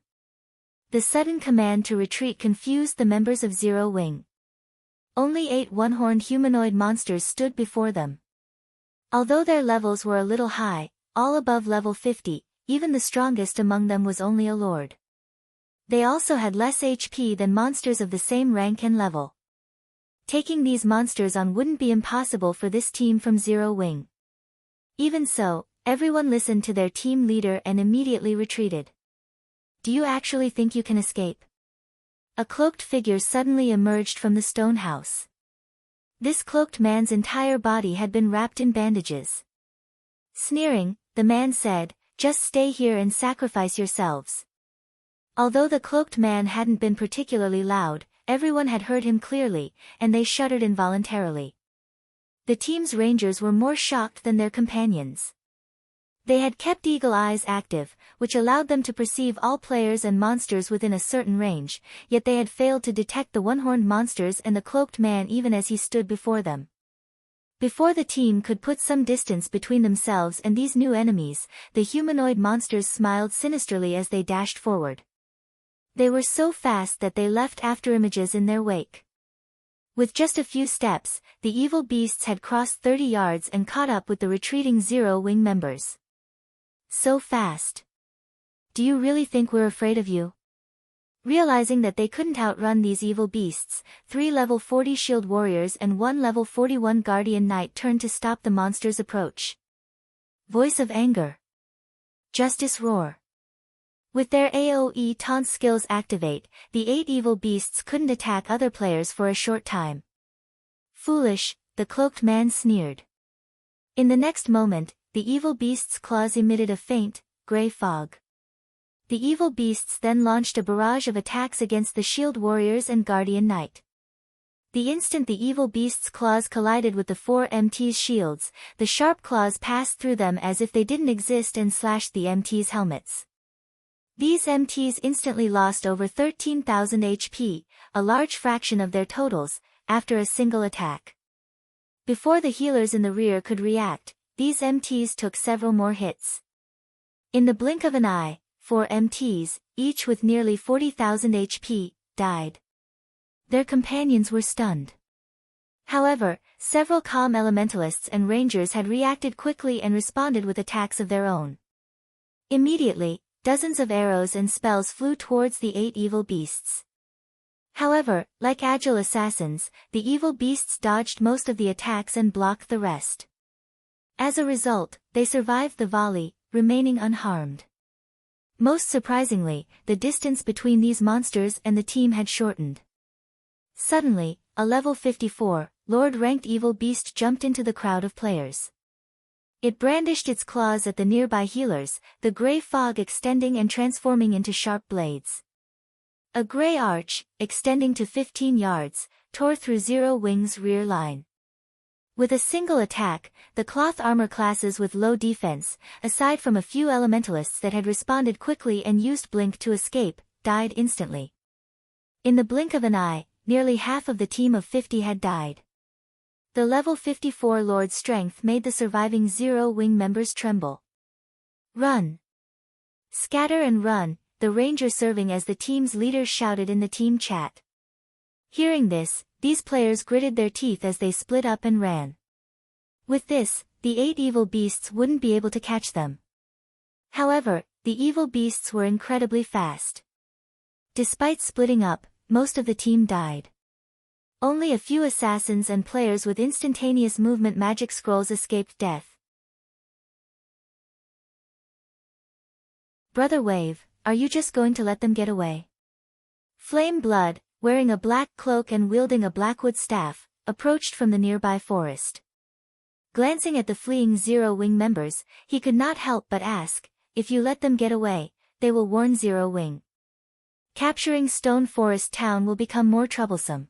The sudden command to retreat confused the members of Zero Wing. Only 8 one-horned humanoid monsters stood before them. Although their levels were a little high, all above level 50, even the strongest among them was only a lord. They also had less HP than monsters of the same rank and level. Taking these monsters on wouldn't be impossible for this team from Zero Wing. Even so, everyone listened to their team leader and immediately retreated. Do you actually think you can escape? A cloaked figure suddenly emerged from the stone house. This cloaked man's entire body had been wrapped in bandages. Sneering, the man said, "Just stay here and sacrifice yourselves." Although the cloaked man hadn't been particularly loud, everyone had heard him clearly, and they shuddered involuntarily. The team's rangers were more shocked than their companions. They had kept eagle eyes active, which allowed them to perceive all players and monsters within a certain range, yet they had failed to detect the one-horned monsters and the cloaked man even as he stood before them. Before the team could put some distance between themselves and these new enemies, the humanoid monsters smiled sinisterly as they dashed forward. They were so fast that they left afterimages in their wake. With just a few steps, the evil beasts had crossed 30 yards and caught up with the retreating Zero Wing members. So fast. Do you really think we're afraid of you? Realizing that they couldn't outrun these evil beasts, 3 level 40 shield warriors and 1 level 41 guardian knight turned to stop the monster's approach. Voice of anger. Justice roar. With their AoE taunt skills activate, the 8 evil beasts couldn't attack other players for a short time. Foolish, the cloaked man sneered. In the next moment, the evil beast's claws emitted a faint, gray fog. The evil beasts then launched a barrage of attacks against the shield warriors and guardian knight. The instant the evil beast's claws collided with the 4 MT's shields, the sharp claws passed through them as if they didn't exist and slashed the MT's helmets. These MTs instantly lost over 13,000 HP, a large fraction of their totals, after a single attack. Before the healers in the rear could react, these MTs took several more hits. In the blink of an eye, 4 MTs, each with nearly 40,000 HP, died. Their companions were stunned. However, several calm elementalists and rangers had reacted quickly and responded with attacks of their own. Immediately, dozens of arrows and spells flew towards the 8 evil beasts. However, like agile assassins, the evil beasts dodged most of the attacks and blocked the rest. As a result, they survived the volley, remaining unharmed. Most surprisingly, the distance between these monsters and the team had shortened. Suddenly, a level 54, Lord-ranked evil beast jumped into the crowd of players. It brandished its claws at the nearby healers, the gray fog extending and transforming into sharp blades. A gray arch, extending to 15 yards, tore through Zero Wing's rear line. With a single attack, the cloth armor classes with low defense, aside from a few elementalists that had responded quickly and used blink to escape, died instantly. In the blink of an eye, nearly half of the team of 50 had died. The level 54 Lord's strength made the surviving Zero Wing members tremble. Run! Scatter and run, the ranger serving as the team's leader shouted in the team chat. Hearing this, these players gritted their teeth as they split up and ran. With this, the 8 evil beasts wouldn't be able to catch them. However, the evil beasts were incredibly fast. Despite splitting up, most of the team died. Only a few assassins and players with instantaneous movement magic scrolls escaped death. Brother Wave, are you just going to let them get away? Flame Blood, wearing a black cloak and wielding a blackwood staff, approached from the nearby forest. Glancing at the fleeing Zero Wing members, he could not help but ask, if you let them get away, they will warn Zero Wing. Capturing Stone Forest Town will become more troublesome.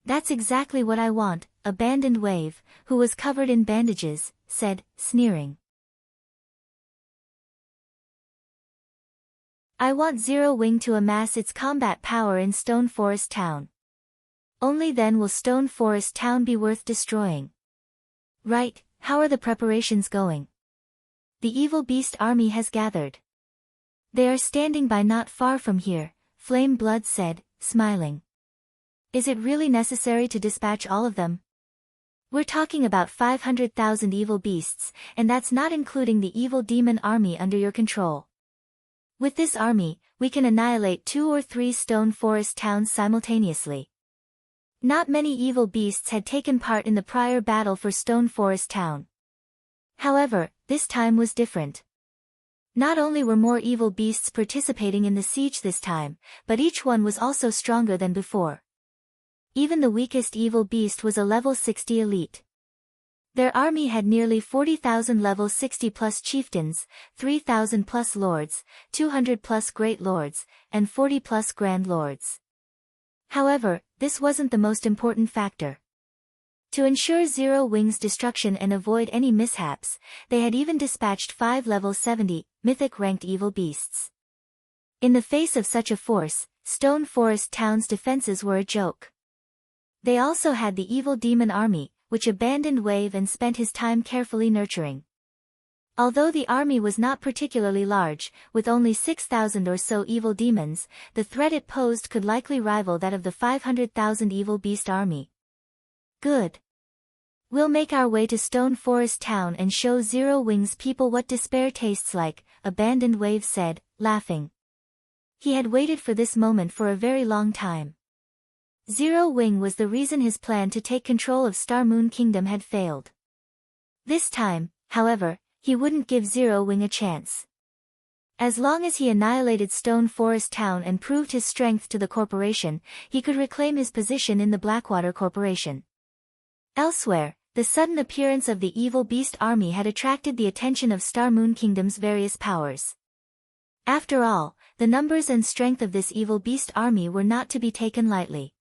That's exactly what I want, Abandoned Wave, who was covered in bandages, said, sneering. I want Zero Wing to amass its combat power in Stone Forest Town. Only then will Stone Forest Town be worth destroying. Right, how are the preparations going? The evil beast army has gathered. They are standing by not far from here, Flame Blood said, smiling. Is it really necessary to dispatch all of them? We're talking about 500,000 evil beasts, and that's not including the evil demon army under your control. With this army, we can annihilate 2 or 3 Stone Forest towns simultaneously. Not many evil beasts had taken part in the prior battle for Stone Forest Town. However, this time was different. Not only were more evil beasts participating in the siege this time, but each one was also stronger than before. Even the weakest evil beast was a level 60 elite. Their army had nearly 40,000 level 60 plus chieftains, 3,000 plus lords, 200 plus great lords, and 40 plus grand lords. However, this wasn't the most important factor. To ensure Zero Wing's destruction and avoid any mishaps, they had even dispatched 5 level 70, mythic-ranked evil beasts. In the face of such a force, Stone Forest Town's defenses were a joke. They also had the evil demon army, which Abandoned Wave and spent his time carefully nurturing. Although the army was not particularly large, with only 6,000 or so evil demons, the threat it posed could likely rival that of the 500,000 evil beast army. Good. We'll make our way to Stone Forest Town and show Zero Wing's people what despair tastes like, Abandoned Wave said, laughing. He had waited for this moment for a very long time. Zero Wing was the reason his plan to take control of Star Moon Kingdom had failed. This time, however, he wouldn't give Zero Wing a chance. As long as he annihilated Stone Forest Town and proved his strength to the corporation, he could reclaim his position in the Blackwater Corporation. Elsewhere, the sudden appearance of the evil beast army had attracted the attention of Star Moon Kingdom's various powers. After all, the numbers and strength of this evil beast army were not to be taken lightly.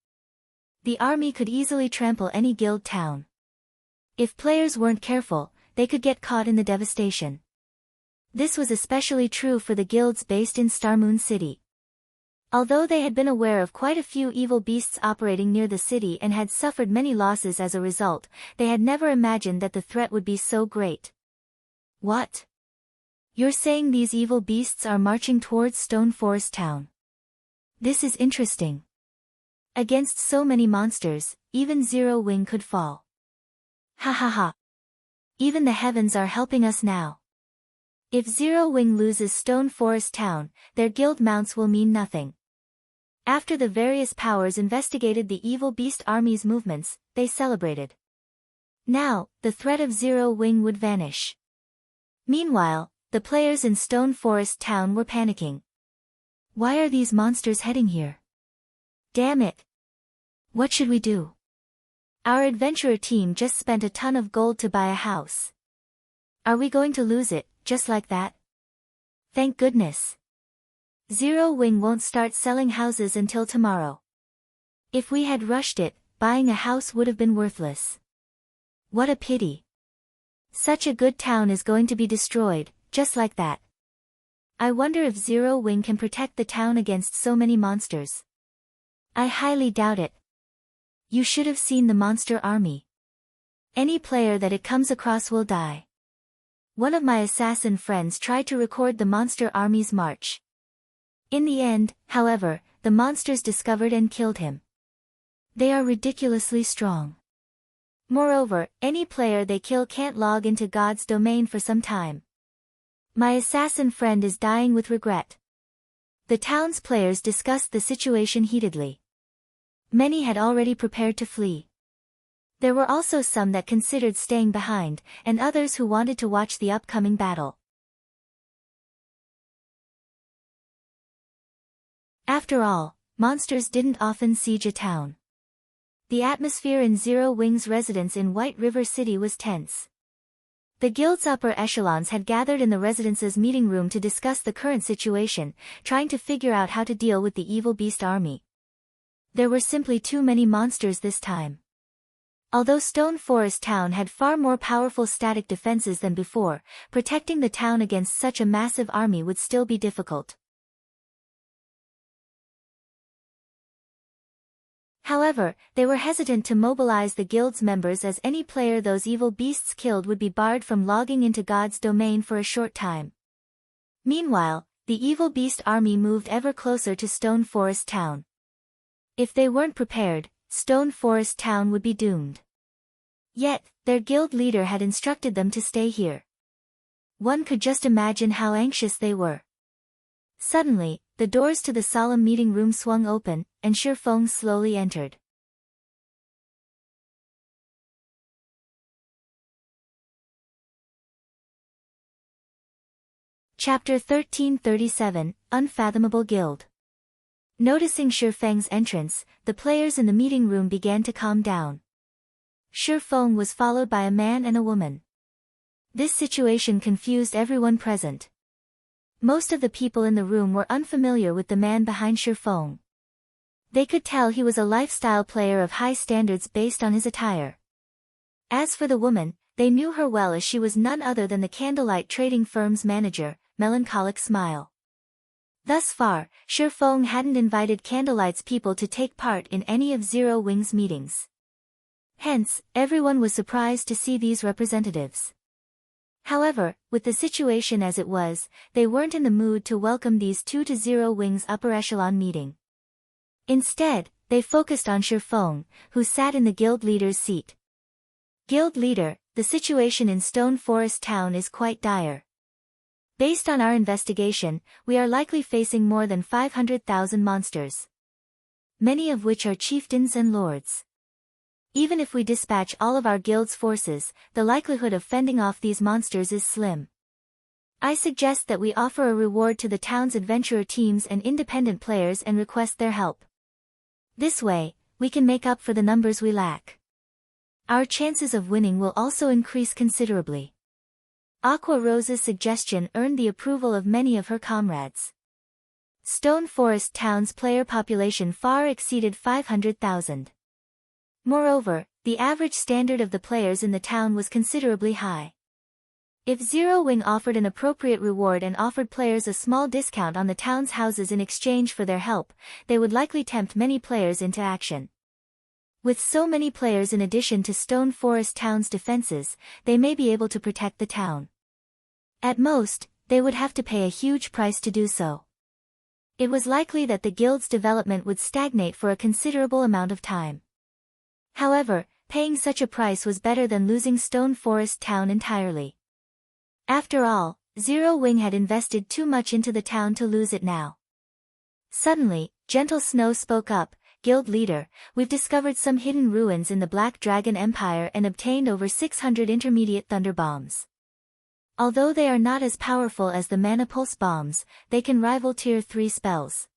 The army could easily trample any guild town. If players weren't careful, they could get caught in the devastation. This was especially true for the guilds based in Star Moon City. Although they had been aware of quite a few evil beasts operating near the city and had suffered many losses as a result, they had never imagined that the threat would be so great. What? You're saying these evil beasts are marching towards Stone Forest Town? This is interesting. Against so many monsters, even Zero Wing could fall. Ha ha ha. Even the heavens are helping us now. If Zero Wing loses Stone Forest Town, their guild mounts will mean nothing. After the various powers investigated the evil beast army's movements, they celebrated. Now, the threat of Zero Wing would vanish. Meanwhile, the players in Stone Forest Town were panicking. Why are these monsters heading here? Damn it! What should we do? Our adventurer team just spent a ton of gold to buy a house. Are we going to lose it, just like that? Thank goodness. Zero Wing won't start selling houses until tomorrow. If we had rushed it, buying a house would have been worthless. What a pity. Such a good town is going to be destroyed, just like that. I wonder if Zero Wing can protect the town against so many monsters. I highly doubt it. You should have seen the monster army. Any player that it comes across will die. One of my assassin friends tried to record the monster army's march. In the end, however, the monsters discovered and killed him. They are ridiculously strong. Moreover, any player they kill can't log into God's domain for some time. My assassin friend is dying with regret. The town's players discussed the situation heatedly. Many had already prepared to flee. There were also some that considered staying behind, and others who wanted to watch the upcoming battle. After all, monsters didn't often siege a town. The atmosphere in Zero Wing's residence in White River City was tense. The guild's upper echelons had gathered in the residence's meeting room to discuss the current situation, trying to figure out how to deal with the evil beast army. There were simply too many monsters this time. Although Stone Forest Town had far more powerful static defenses than before, protecting the town against such a massive army would still be difficult. However, they were hesitant to mobilize the guild's members as any player those evil beasts killed would be barred from logging into God's domain for a short time. Meanwhile, the evil beast army moved ever closer to Stone Forest Town. If they weren't prepared, Stone Forest Town would be doomed. Yet, their guild leader had instructed them to stay here. One could just imagine how anxious they were. Suddenly, the doors to the solemn meeting room swung open, and Shifeng slowly entered. Chapter 1337, Unfathomable Guild. Noticing Shifeng's entrance, the players in the meeting room began to calm down. Shifeng was followed by a man and a woman. This situation confused everyone present. Most of the people in the room were unfamiliar with the man behind Shifeng. They could tell he was a lifestyle player of high standards based on his attire. As for the woman, they knew her well as she was none other than the Candlelight trading firm's manager, Melancholic Smile. Thus far, Shifeng hadn't invited Candlelight's people to take part in any of Zero Wing's meetings. Hence, everyone was surprised to see these representatives. However, with the situation as it was, they weren't in the mood to welcome these two to Zero Wing's upper echelon meeting. Instead, they focused on Shifeng, who sat in the guild leader's seat. Guild leader, the situation in Stone Forest Town is quite dire. Based on our investigation, we are likely facing more than 500,000 monsters. Many of which are chieftains and lords. Even if we dispatch all of our guild's forces, the likelihood of fending off these monsters is slim. I suggest that we offer a reward to the town's adventurer teams and independent players and request their help. This way, we can make up for the numbers we lack. Our chances of winning will also increase considerably. Aqua Rose's suggestion earned the approval of many of her comrades. Stone Forest Town's player population far exceeded 500,000. Moreover, the average standard of the players in the town was considerably high. If Zero Wing offered an appropriate reward and offered players a small discount on the town's houses in exchange for their help, they would likely tempt many players into action. With so many players in addition to Stone Forest Town's defenses, they may be able to protect the town. At most, they would have to pay a huge price to do so. It was likely that the guild's development would stagnate for a considerable amount of time. However, paying such a price was better than losing Stone Forest Town entirely. After all, Zero Wing had invested too much into the town to lose it now. Suddenly, Gentle Snow spoke up, "Guild leader, we've discovered some hidden ruins in the Black Dragon Empire and obtained over 600 intermediate thunder bombs. Although they are not as powerful as the Mana Pulse bombs, they can rival Tier 3 spells.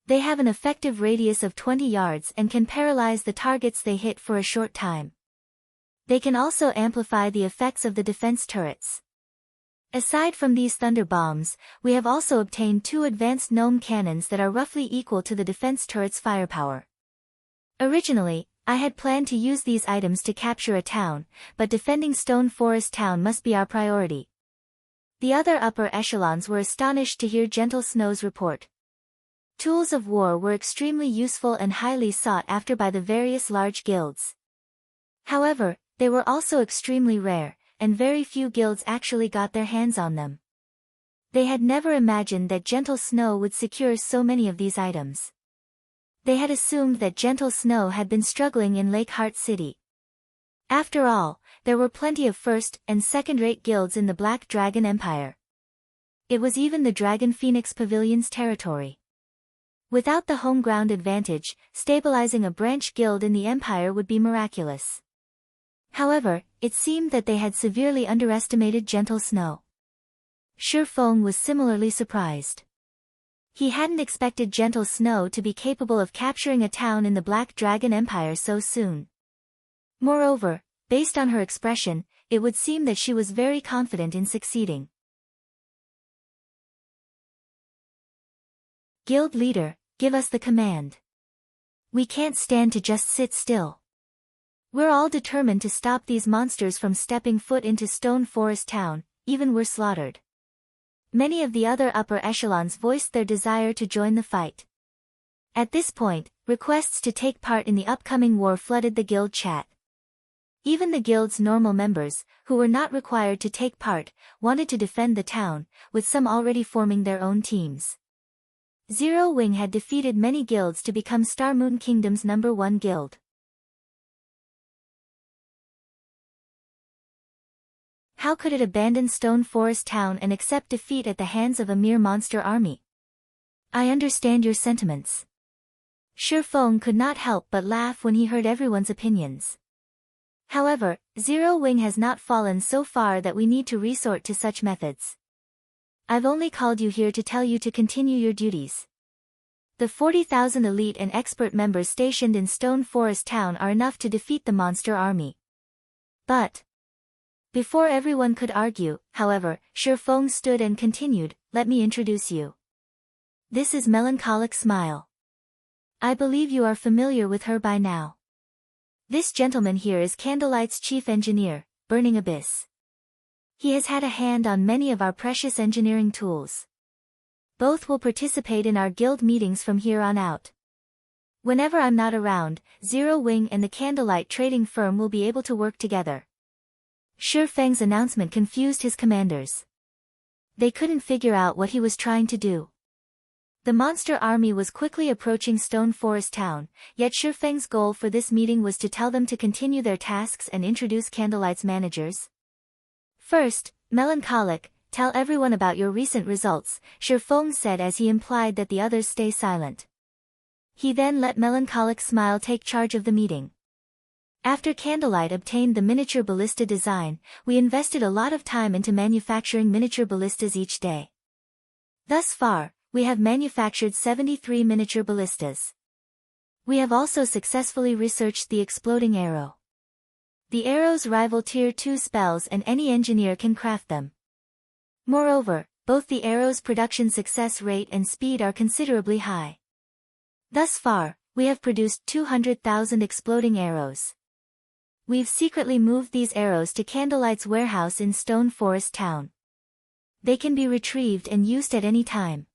They have an effective radius of 20 yards and can paralyze the targets they hit for a short time. They can also amplify the effects of the defense turrets. Aside from these thunder bombs, we have also obtained 2 advanced gnome cannons that are roughly equal to the defense turret's firepower. Originally, I had planned to use these items to capture a town, but defending Stone Forest Town must be our priority." The other upper echelons were astonished to hear Gentle Snow's report. Tools of war were extremely useful and highly sought after by the various large guilds. However, they were also extremely rare, and very few guilds actually got their hands on them. They had never imagined that Gentle Snow would secure so many of these items. They had assumed that Gentle Snow had been struggling in Lakeheart City. After all, there were plenty of first- and second-rate guilds in the Black Dragon Empire. It was even the Dragon Phoenix Pavilion's territory. Without the home ground advantage, stabilizing a branch guild in the Empire would be miraculous. However, it seemed that they had severely underestimated Gentle Snow. Shi Feng was similarly surprised. He hadn't expected Gentle Snow to be capable of capturing a town in the Black Dragon Empire so soon. Moreover, based on her expression, it would seem that she was very confident in succeeding. Guild leader, give us the command. We can't stand to just sit still. We're all determined to stop these monsters from stepping foot into Stone Forest Town, even we're slaughtered. Many of the other upper echelons voiced their desire to join the fight. At this point, requests to take part in the upcoming war flooded the guild chat. Even the guild's normal members, who were not required to take part, wanted to defend the town, with some already forming their own teams. Zero Wing had defeated many guilds to become Star Moon Kingdom's #1 guild. How could it abandon Stone Forest Town and accept defeat at the hands of a mere monster army? I understand your sentiments. Shi Feng could not help but laugh when he heard everyone's opinions. However, Zero Wing has not fallen so far that we need to resort to such methods. I've only called you here to tell you to continue your duties. The 40,000 elite and expert members stationed in Stone Forest Town are enough to defeat the monster army. But before everyone could argue, however, Shi Feng stood and continued, let me introduce you. This is Melancholic Smile. I believe you are familiar with her by now. This gentleman here is Candlelight's chief engineer, Burning Abyss. He has had a hand on many of our precious engineering tools. Both will participate in our guild meetings from here on out. Whenever I'm not around, Zero Wing and the Candlelight trading firm will be able to work together. Shi Feng's announcement confused his commanders. They couldn't figure out what he was trying to do. The monster army was quickly approaching Stone Forest Town, yet Shi Feng's goal for this meeting was to tell them to continue their tasks and introduce Candlelight's managers. First, Melancholic, tell everyone about your recent results, Shi Feng said as he implied that the others stay silent. He then let Melancholic Smile take charge of the meeting. After Candlelight obtained the miniature ballista design, we invested a lot of time into manufacturing miniature ballistas each day. Thus far, we have manufactured 73 miniature ballistas. We have also successfully researched the exploding arrow. The arrows rival Tier 2 spells and any engineer can craft them. Moreover, both the arrow's production success rate and speed are considerably high. Thus far, we have produced 200,000 exploding arrows. We've secretly moved these arrows to Candlelight's warehouse in Stone Forest Town. They can be retrieved and used at any time.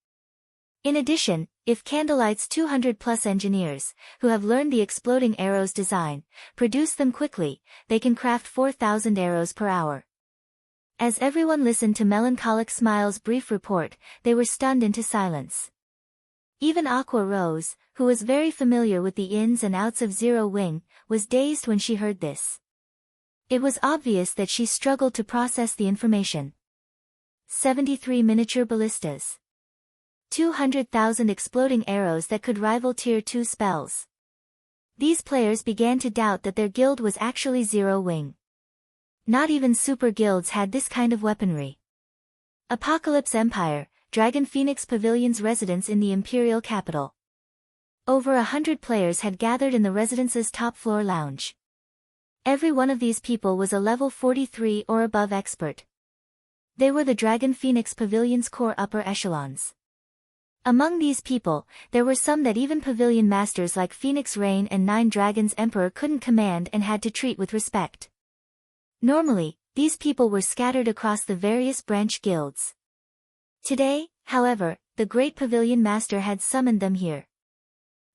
In addition, if Candlelight's 200+ engineers, who have learned the exploding arrows design, produce them quickly, they can craft 4,000 arrows per hour. As everyone listened to Melancholic Smile's brief report, they were stunned into silence. Even Aqua Rose, who was very familiar with the ins and outs of Zero Wing, was dazed when she heard this. It was obvious that she struggled to process the information. 73 miniature ballistas. 200,000 exploding arrows that could rival Tier 2 spells. These players began to doubt that their guild was actually Zero Wing. Not even super guilds had this kind of weaponry. Apocalypse Empire, Dragon Phoenix Pavilion's residence in the Imperial capital. Over 100 players had gathered in the residence's top-floor lounge. Every one of these people was a level 43 or above expert. They were the Dragon Phoenix Pavilion's core upper echelons. Among these people, there were some that even pavilion masters like Phoenix Rain and Nine Dragons Emperor couldn't command and had to treat with respect. Normally, these people were scattered across the various branch guilds. Today, however, the great pavilion master had summoned them here.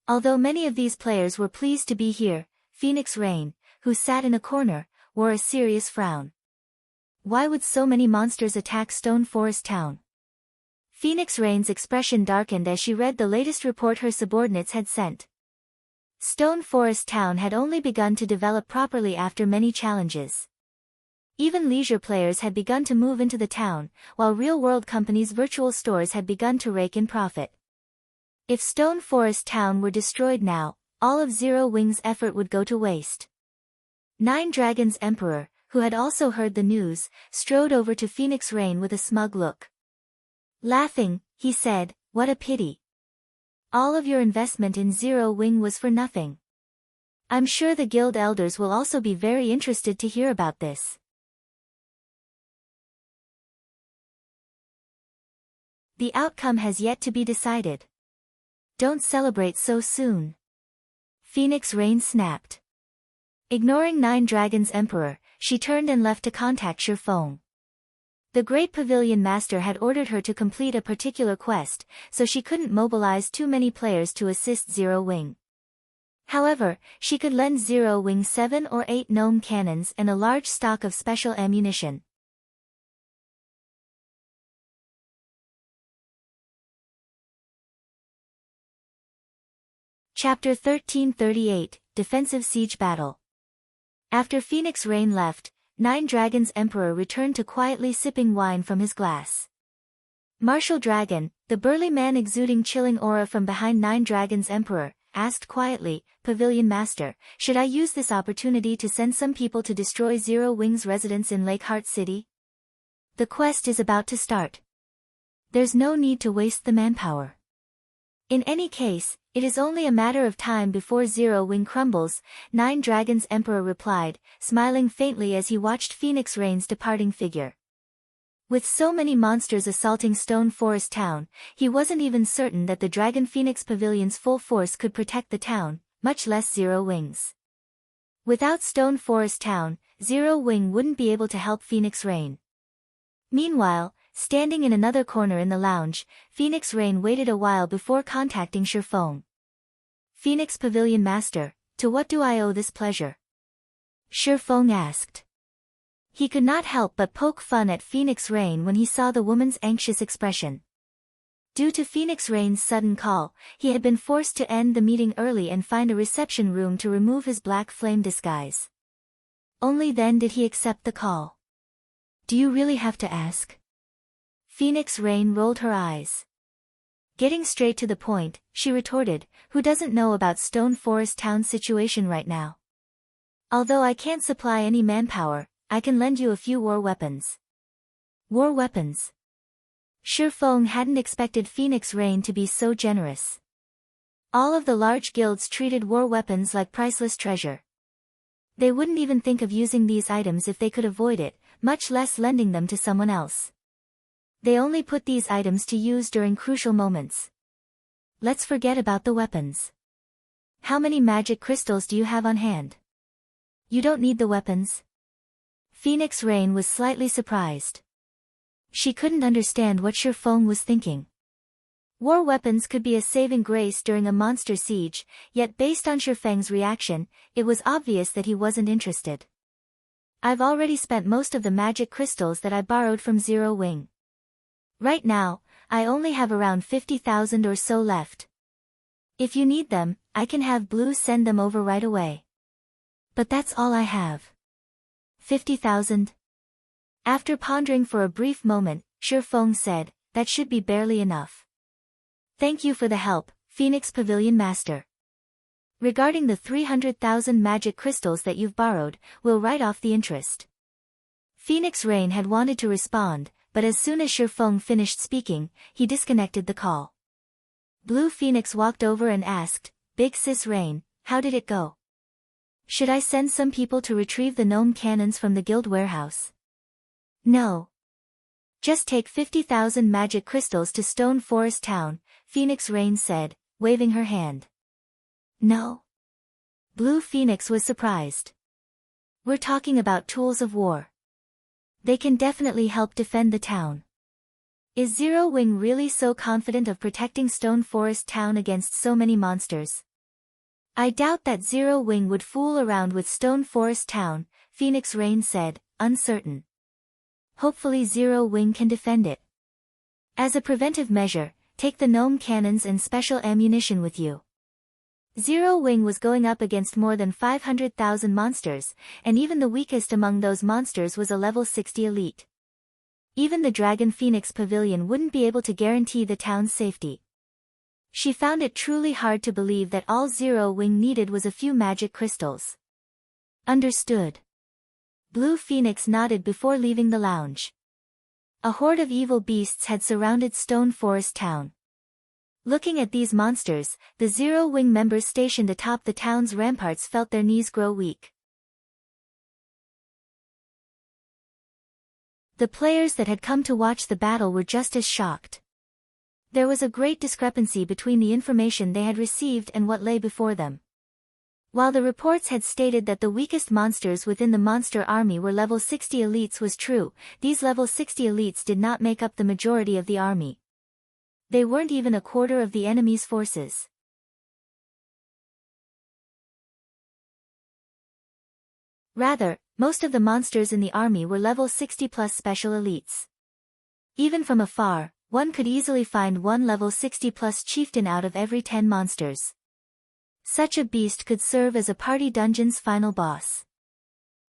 Although many of these players were pleased to be here, Phoenix Rain, who sat in a corner, wore a serious frown. Why would so many monsters attack Stone Forest Town? Phoenix Rain's expression darkened as she read the latest report her subordinates had sent. Stone Forest Town had only begun to develop properly after many challenges. Even leisure players had begun to move into the town, while real-world companies' virtual stores had begun to rake in profit. If Stone Forest Town were destroyed now, all of Zero Wing's effort would go to waste. Nine Dragons' Emperor, who had also heard the news, strode over to Phoenix Rain with a smug look. Laughing, he said, "What a pity. All of your investment in Zero Wing was for nothing. I'm sure the guild elders will also be very interested to hear about this." The outcome has yet to be decided. Don't celebrate so soon. Phoenix Rain snapped. Ignoring Nine Dragons' Emperor, she turned and left to contact Shifeng. The Great Pavilion Master had ordered her to complete a particular quest, so she couldn't mobilize too many players to assist Zero Wing. However, she could lend Zero Wing 7 or 8 gnome cannons and a large stock of special ammunition. Chapter 1338, Defensive Siege Battle. After Phoenix Rain left, Nine Dragons' Emperor returned to quietly sipping wine from his glass. Martial Dragon, the burly man exuding chilling aura from behind Nine Dragons' Emperor, asked quietly, "Pavilion Master, should I use this opportunity to send some people to destroy Zero Wing's residence in Lakeheart City? The quest is about to start. There's no need to waste the manpower. In any case, it is only a matter of time before Zero Wing crumbles," Nine Dragons' Emperor replied, smiling faintly as he watched Phoenix Rain's departing figure. With so many monsters assaulting Stone Forest Town, he wasn't even certain that the Dragon Phoenix Pavilion's full force could protect the town, much less Zero Wing's. Without Stone Forest Town, Zero Wing wouldn't be able to help Phoenix Rain. Meanwhile, standing in another corner in the lounge, Phoenix Rain waited a while before contacting Shifeng. "Phoenix Pavilion Master, to what do I owe this pleasure?" Shifeng asked. He could not help but poke fun at Phoenix Rain when he saw the woman's anxious expression. Due to Phoenix Rain's sudden call, he had been forced to end the meeting early and find a reception room to remove his black flame disguise. Only then did he accept the call. "Do you really have to ask?" Phoenix Rain rolled her eyes. Getting straight to the point, she retorted, "Who doesn't know about Stone Forest Town's situation right now? Although I can't supply any manpower, I can lend you a few war weapons." War weapons? Shifeng hadn't expected Phoenix Rain to be so generous. All of the large guilds treated war weapons like priceless treasure. They wouldn't even think of using these items if they could avoid it, much less lending them to someone else. They only put these items to use during crucial moments. Let's forget about the weapons. How many magic crystals do you have on hand? You don't need the weapons. Phoenix Rain was slightly surprised. She couldn't understand what Shifeng was thinking. War weapons could be a saving grace during a monster siege, yet based on Shifeng's reaction, it was obvious that he wasn't interested. "I've already spent most of the magic crystals that I borrowed from Zero Wing. Right now, I only have around 50,000 or so left. If you need them, I can have Blue send them over right away. But that's all I have." 50,000? After pondering for a brief moment, Shifeng said, "That should be barely enough. Thank you for the help, Phoenix Pavilion Master. Regarding the 300,000 magic crystals that you've borrowed, we'll write off the interest." Phoenix Rain had wanted to respond, but as soon as Shifeng finished speaking, he disconnected the call. Blue Phoenix walked over and asked, "Big Sis Rain, how did it go? Should I send some people to retrieve the gnome cannons from the guild warehouse?" "No. Just take 50,000 magic crystals to Stone Forest Town," Phoenix Rain said, waving her hand. "No?" Blue Phoenix was surprised. "We're talking about tools of war. They can definitely help defend the town. Is Zero Wing really so confident of protecting Stone Forest Town against so many monsters?" "I doubt that Zero Wing would fool around with Stone Forest Town," Phoenix Rain said, uncertain. Hopefully Zero Wing can defend it. As a preventive measure, take the gnome cannons and special ammunition with you. Zero Wing was going up against more than 500,000 monsters, and even the weakest among those monsters was a level 60 elite. Even the Dragon Phoenix Pavilion wouldn't be able to guarantee the town's safety. She found it truly hard to believe that all Zero Wing needed was a few magic crystals. Understood. Blue Phoenix nodded before leaving the lounge. A horde of evil beasts had surrounded Stone Forest Town. Looking at these monsters, the Zero Wing members stationed atop the town's ramparts felt their knees grow weak. The players that had come to watch the battle were just as shocked. There was a great discrepancy between the information they had received and what lay before them. While the reports had stated that the weakest monsters within the monster army were level 60 elites was true, these level 60 elites did not make up the majority of the army. They weren't even a quarter of the enemy's forces. Rather, most of the monsters in the army were level 60 plus special elites. Even from afar, one could easily find one level 60 plus chieftain out of every 10 monsters. Such a beast could serve as a party dungeon's final boss.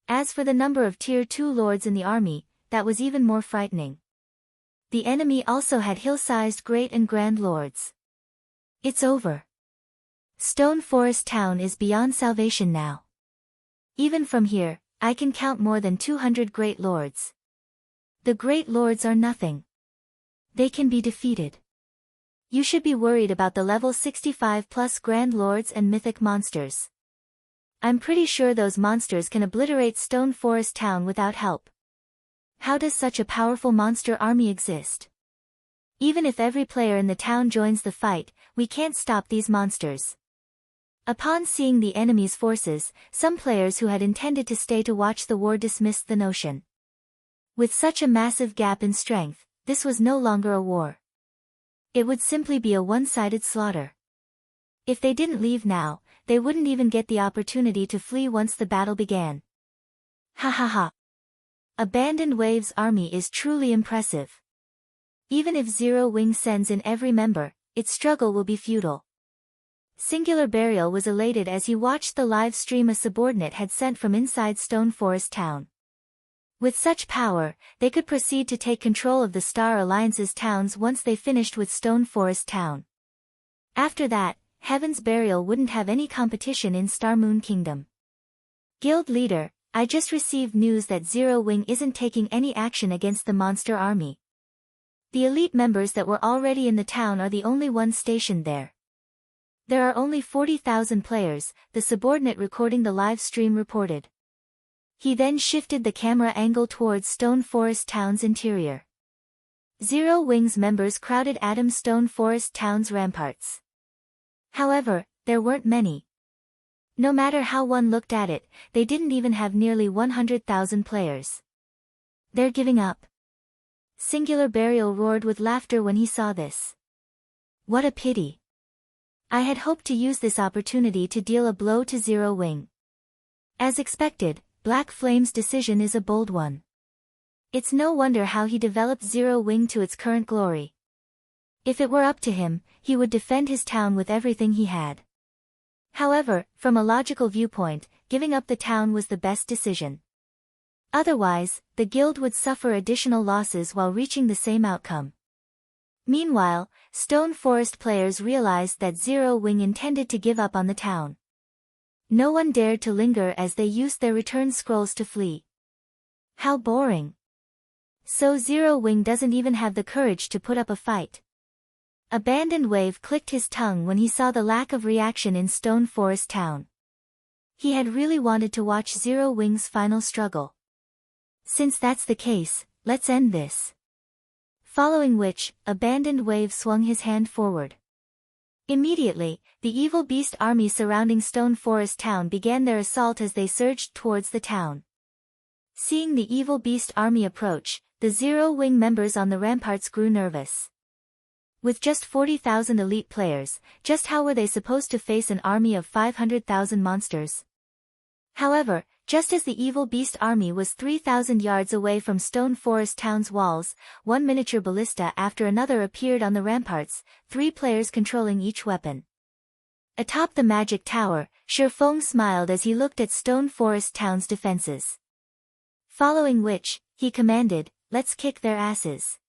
As for the number of tier 2 lords in the army, that was even more frightening. The enemy also had hill-sized great and grand lords. It's over. Stone Forest Town is beyond salvation now. Even from here, I can count more than 200 great lords. The great lords are nothing. They can be defeated. You should be worried about the level 65 plus grand lords and mythic monsters. I'm pretty sure those monsters can obliterate Stone Forest Town without help. How does such a powerful monster army exist? Even if every player in the town joins the fight, we can't stop these monsters. Upon seeing the enemy's forces, some players who had intended to stay to watch the war dismissed the notion. With such a massive gap in strength, this was no longer a war. It would simply be a one-sided slaughter. If they didn't leave now, they wouldn't even get the opportunity to flee once the battle began. Ha ha ha. Abandoned Wave's army is truly impressive. Even if Zero Wing sends in every member, its struggle will be futile. Singular Burial was elated as he watched the live stream a subordinate had sent from inside Stone Forest Town. With such power, they could proceed to take control of the Star Alliance's towns once they finished with Stone Forest Town. After that, Heaven's Burial wouldn't have any competition in Star Moon Kingdom. Guild Leader, I just received news that Zero Wing isn't taking any action against the monster army. The elite members that were already in the town are the only ones stationed there. There are only 40,000 players, the subordinate recording the live stream reported. He then shifted the camera angle towards Stone Forest Town's interior. Zero Wing's members crowded Adam Stone Forest Town's ramparts. However, there weren't many. No matter how one looked at it, they didn't even have nearly 100,000 players. They're giving up. Singular Burial roared with laughter when he saw this. What a pity. I had hoped to use this opportunity to deal a blow to Zero Wing. As expected, Black Flame's decision is a bold one. It's no wonder how he developed Zero Wing to its current glory. If it were up to him, he would defend his town with everything he had. However, from a logical viewpoint, giving up the town was the best decision. Otherwise, the guild would suffer additional losses while reaching the same outcome. Meanwhile, Stone Forest players realized that Zero Wing intended to give up on the town. No one dared to linger as they used their return scrolls to flee. How boring. So Zero Wing doesn't even have the courage to put up a fight. Abandoned Wave clicked his tongue when he saw the lack of reaction in Stone Forest Town. He had really wanted to watch Zero Wing's final struggle. Since that's the case, let's end this. Following which, Abandoned Wave swung his hand forward. Immediately, the evil beast army surrounding Stone Forest Town began their assault as they surged towards the town. Seeing the evil beast army approach, the Zero Wing members on the ramparts grew nervous. With just 40,000 elite players, just how were they supposed to face an army of 500,000 monsters? However, Just as the evil beast army was 3,000 yards away from Stone Forest Town's walls, one miniature ballista after another appeared on the ramparts, 3 players controlling each weapon. Atop the magic tower, Shifeng smiled as he looked at Stone Forest Town's defenses. Following which, he commanded, "Let's kick their asses."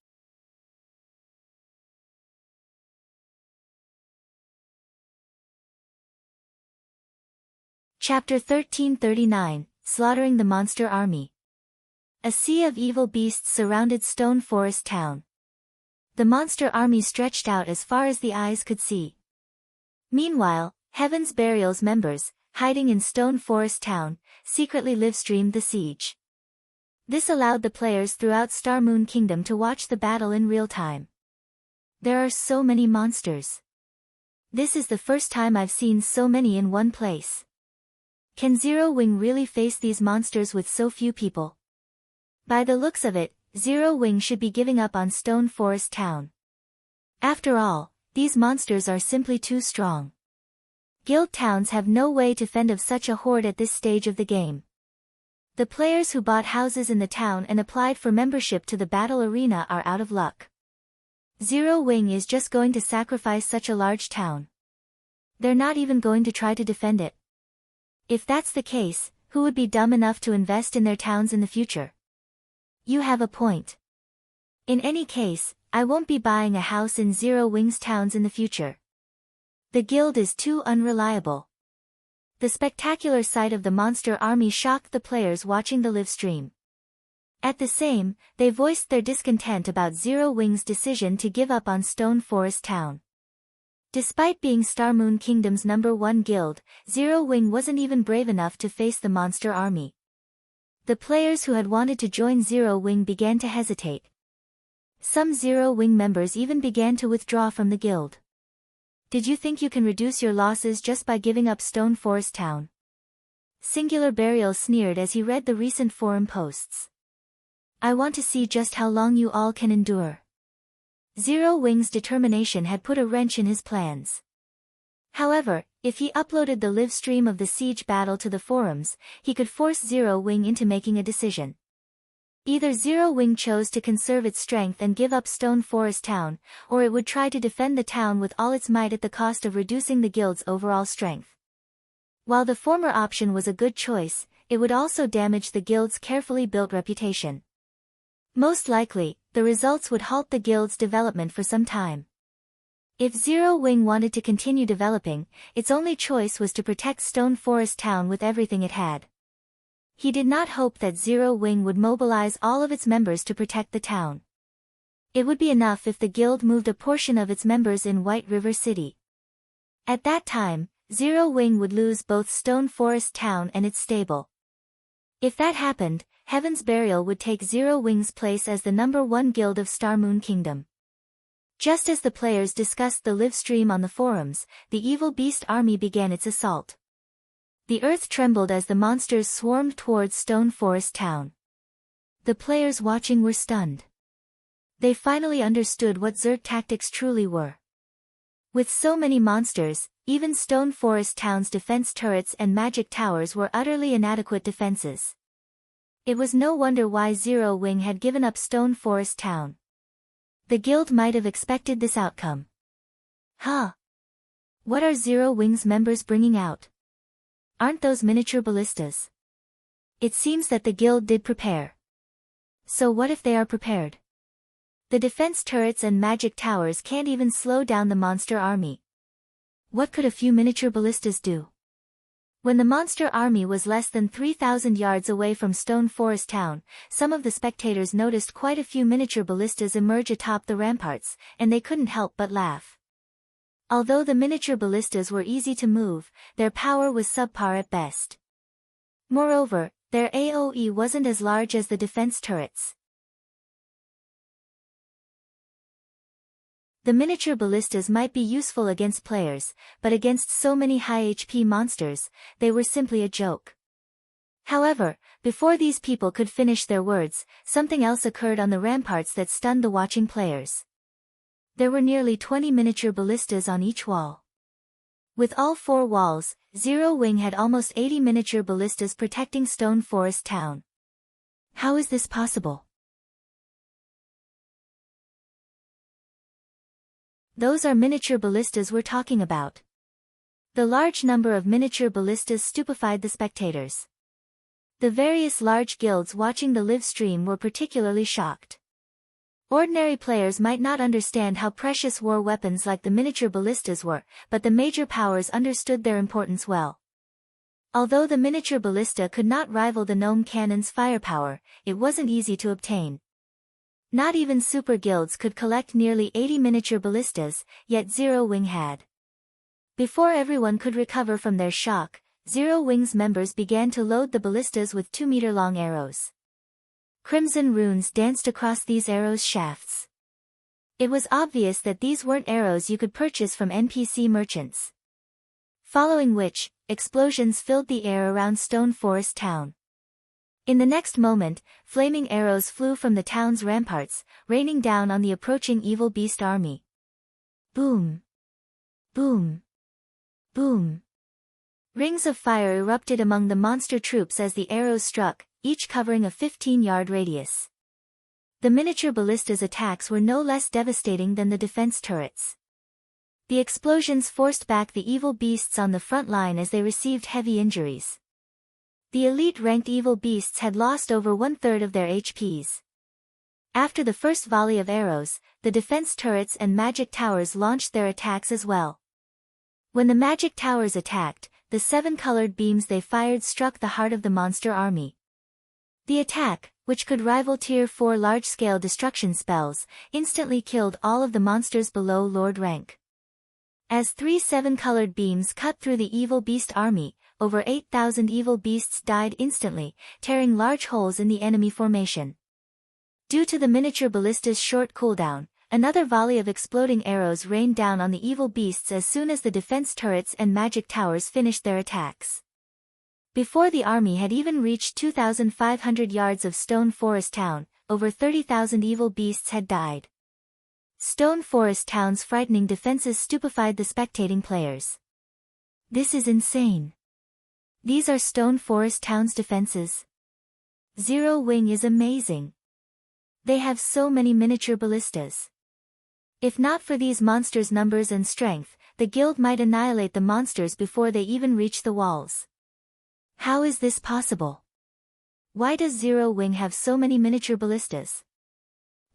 Chapter 1339, Slaughtering the Monster Army. A sea of evil beasts surrounded Stone Forest Town. The monster army stretched out as far as the eyes could see. Meanwhile, Heaven's Burial's members, hiding in Stone Forest Town, secretly livestreamed the siege. This allowed the players throughout Star Moon Kingdom to watch the battle in real time. There are so many monsters. This is the first time I've seen so many in one place. Can Zero Wing really face these monsters with so few people? By the looks of it, Zero Wing should be giving up on Stone Forest Town. After all, these monsters are simply too strong. Guild towns have no way to fend off such a horde at this stage of the game. The players who bought houses in the town and applied for membership to the battle arena are out of luck. Zero Wing is just going to sacrifice such a large town. They're not even going to try to defend it. If that's the case, who would be dumb enough to invest in their towns in the future? You have a point. In any case, I won't be buying a house in Zero Wing's towns in the future. The guild is too unreliable. The spectacular sight of the monster army shocked the players watching the live stream. At the same, they voiced their discontent about Zero Wing's decision to give up on Stone Forest Town. Despite being Star Moon Kingdom's #1 guild, Zero Wing wasn't even brave enough to face the monster army. The players who had wanted to join Zero Wing began to hesitate. Some Zero Wing members even began to withdraw from the guild. Did you think you can reduce your losses just by giving up Stone Forest Town? Singular Burial sneered as he read the recent forum posts. I want to see just how long you all can endure. Zero Wing's determination had put a wrench in his plans. However, if he uploaded the live stream of the siege battle to the forums, he could force Zero Wing into making a decision. Either Zero Wing chose to conserve its strength and give up Stone Forest Town, or it would try to defend the town with all its might at the cost of reducing the guild's overall strength. While the former option was a good choice, it would also damage the guild's carefully built reputation. Most likely, the results would halt the guild's development for some time. If Zero Wing wanted to continue developing, its only choice was to protect Stone Forest Town with everything it had. He did not hope that Zero Wing would mobilize all of its members to protect the town. It would be enough if the guild moved a portion of its members in White River City. At that time, Zero Wing would lose both Stone Forest Town and its stable. If that happened, Heaven's Burial would take Zero Wing's place as the #1 guild of Star Moon Kingdom. Just as the players discussed the live stream on the forums, the evil beast army began its assault. The earth trembled as the monsters swarmed towards Stone Forest Town. The players watching were stunned. They finally understood what Zerg tactics truly were. With so many monsters, even Stone Forest Town's defense turrets and magic towers were utterly inadequate defenses. It was no wonder why Zero Wing had given up Stone Forest Town. The guild might have expected this outcome. Huh? What are Zero Wing's members bringing out? Aren't those miniature ballistas? It seems that the guild did prepare. So what if they are prepared? The defense turrets and magic towers can't even slow down the monster army. What could a few miniature ballistas do? When the monster army was less than 3,000 yards away from Stone Forest Town, some of the spectators noticed quite a few miniature ballistas emerge atop the ramparts, and they couldn't help but laugh. Although the miniature ballistas were easy to move, their power was subpar at best. Moreover, their AoE wasn't as large as the defense turrets. The miniature ballistas might be useful against players, but against so many high HP monsters, they were simply a joke. However, before these people could finish their words, something else occurred on the ramparts that stunned the watching players. There were nearly 20 miniature ballistas on each wall. With all four walls, Zero Wing had almost 80 miniature ballistas protecting Stone Forest Town. How is this possible? Those are miniature ballistas we're talking about. The large number of miniature ballistas stupefied the spectators. The various large guilds watching the live stream were particularly shocked. Ordinary players might not understand how precious war weapons like the miniature ballistas were, but the major powers understood their importance well. Although the miniature ballista could not rival the gnome cannon's firepower, it wasn't easy to obtain. Not even super guilds could collect nearly 80 miniature ballistas, yet Zero Wing had. Before everyone could recover from their shock, Zero Wing's members began to load the ballistas with 2-meter-long arrows. Crimson runes danced across these arrows' shafts. It was obvious that these weren't arrows you could purchase from NPC merchants. Following which, explosions filled the air around Stone Forest Town. In the next moment, flaming arrows flew from the town's ramparts, raining down on the approaching evil beast army. Boom! Boom! Boom! Rings of fire erupted among the monster troops as the arrows struck, each covering a 15-yard radius. The miniature ballista's attacks were no less devastating than the defense turrets. The explosions forced back the evil beasts on the front line as they received heavy injuries. The elite-ranked evil beasts had lost over 1/3 of their HPs. After the first volley of arrows, the defense turrets and magic towers launched their attacks as well. When the magic towers attacked, the 7-colored beams they fired struck the heart of the monster army. The attack, which could rival Tier 4 large-scale destruction spells, instantly killed all of the monsters below Lord rank. As 3 7-colored beams cut through the evil beast army, over 8,000 evil beasts died instantly, tearing large holes in the enemy formation. Due to the miniature ballista's short cooldown, another volley of exploding arrows rained down on the evil beasts as soon as the defense turrets and magic towers finished their attacks. Before the army had even reached 2,500 yards of Stone Forest Town, over 30,000 evil beasts had died. Stone Forest Town's frightening defenses stupefied the spectating players. This is insane. These are Stone Forest Town's defenses. Zero Wing is amazing. They have so many miniature ballistas. If not for these monsters' numbers and strength, the guild might annihilate the monsters before they even reach the walls. How is this possible? Why does Zero Wing have so many miniature ballistas?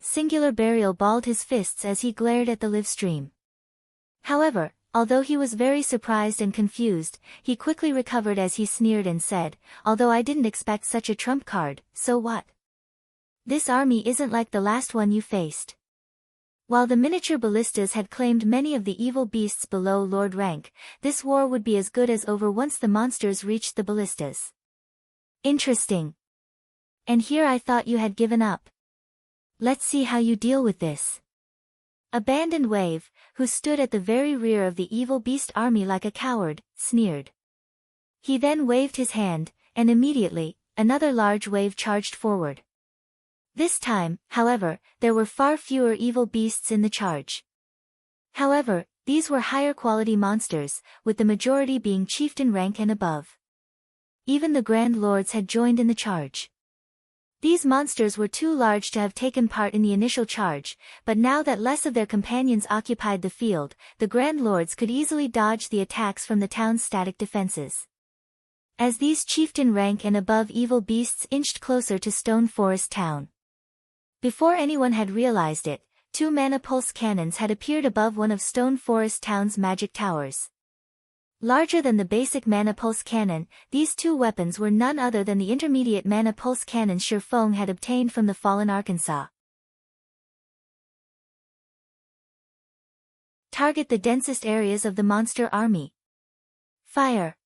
Singular Burial balled his fists as he glared at the live stream. However, although he was very surprised and confused, he quickly recovered as he sneered and said, "Although I didn't expect such a trump card, so what? This army isn't like the last one you faced." While the miniature ballistas had claimed many of the evil beasts below Lord rank, this war would be as good as over once the monsters reached the ballistas. Interesting. And here I thought you had given up. Let's see how you deal with this. Abandoned Wave, who stood at the very rear of the evil beast army like a coward, sneered. He then waved his hand, and immediately, another large wave charged forward. This time, however, there were far fewer evil beasts in the charge. However, these were higher quality monsters, with the majority being chieftain rank and above. Even the Grand Lords had joined in the charge. These monsters were too large to have taken part in the initial charge, but now that less of their companions occupied the field, the Grand Lords could easily dodge the attacks from the town's static defenses. As these chieftain rank and above evil beasts inched closer to Stone Forest Town. Before anyone had realized it, 2 mana pulse cannons had appeared above one of Stone Forest Town's magic towers. Larger than the basic mana pulse cannon, these 2 weapons were none other than the intermediate mana pulse cannons Shurfeng had obtained from the fallen Arkansas. Target the densest areas of the monster army. Fire.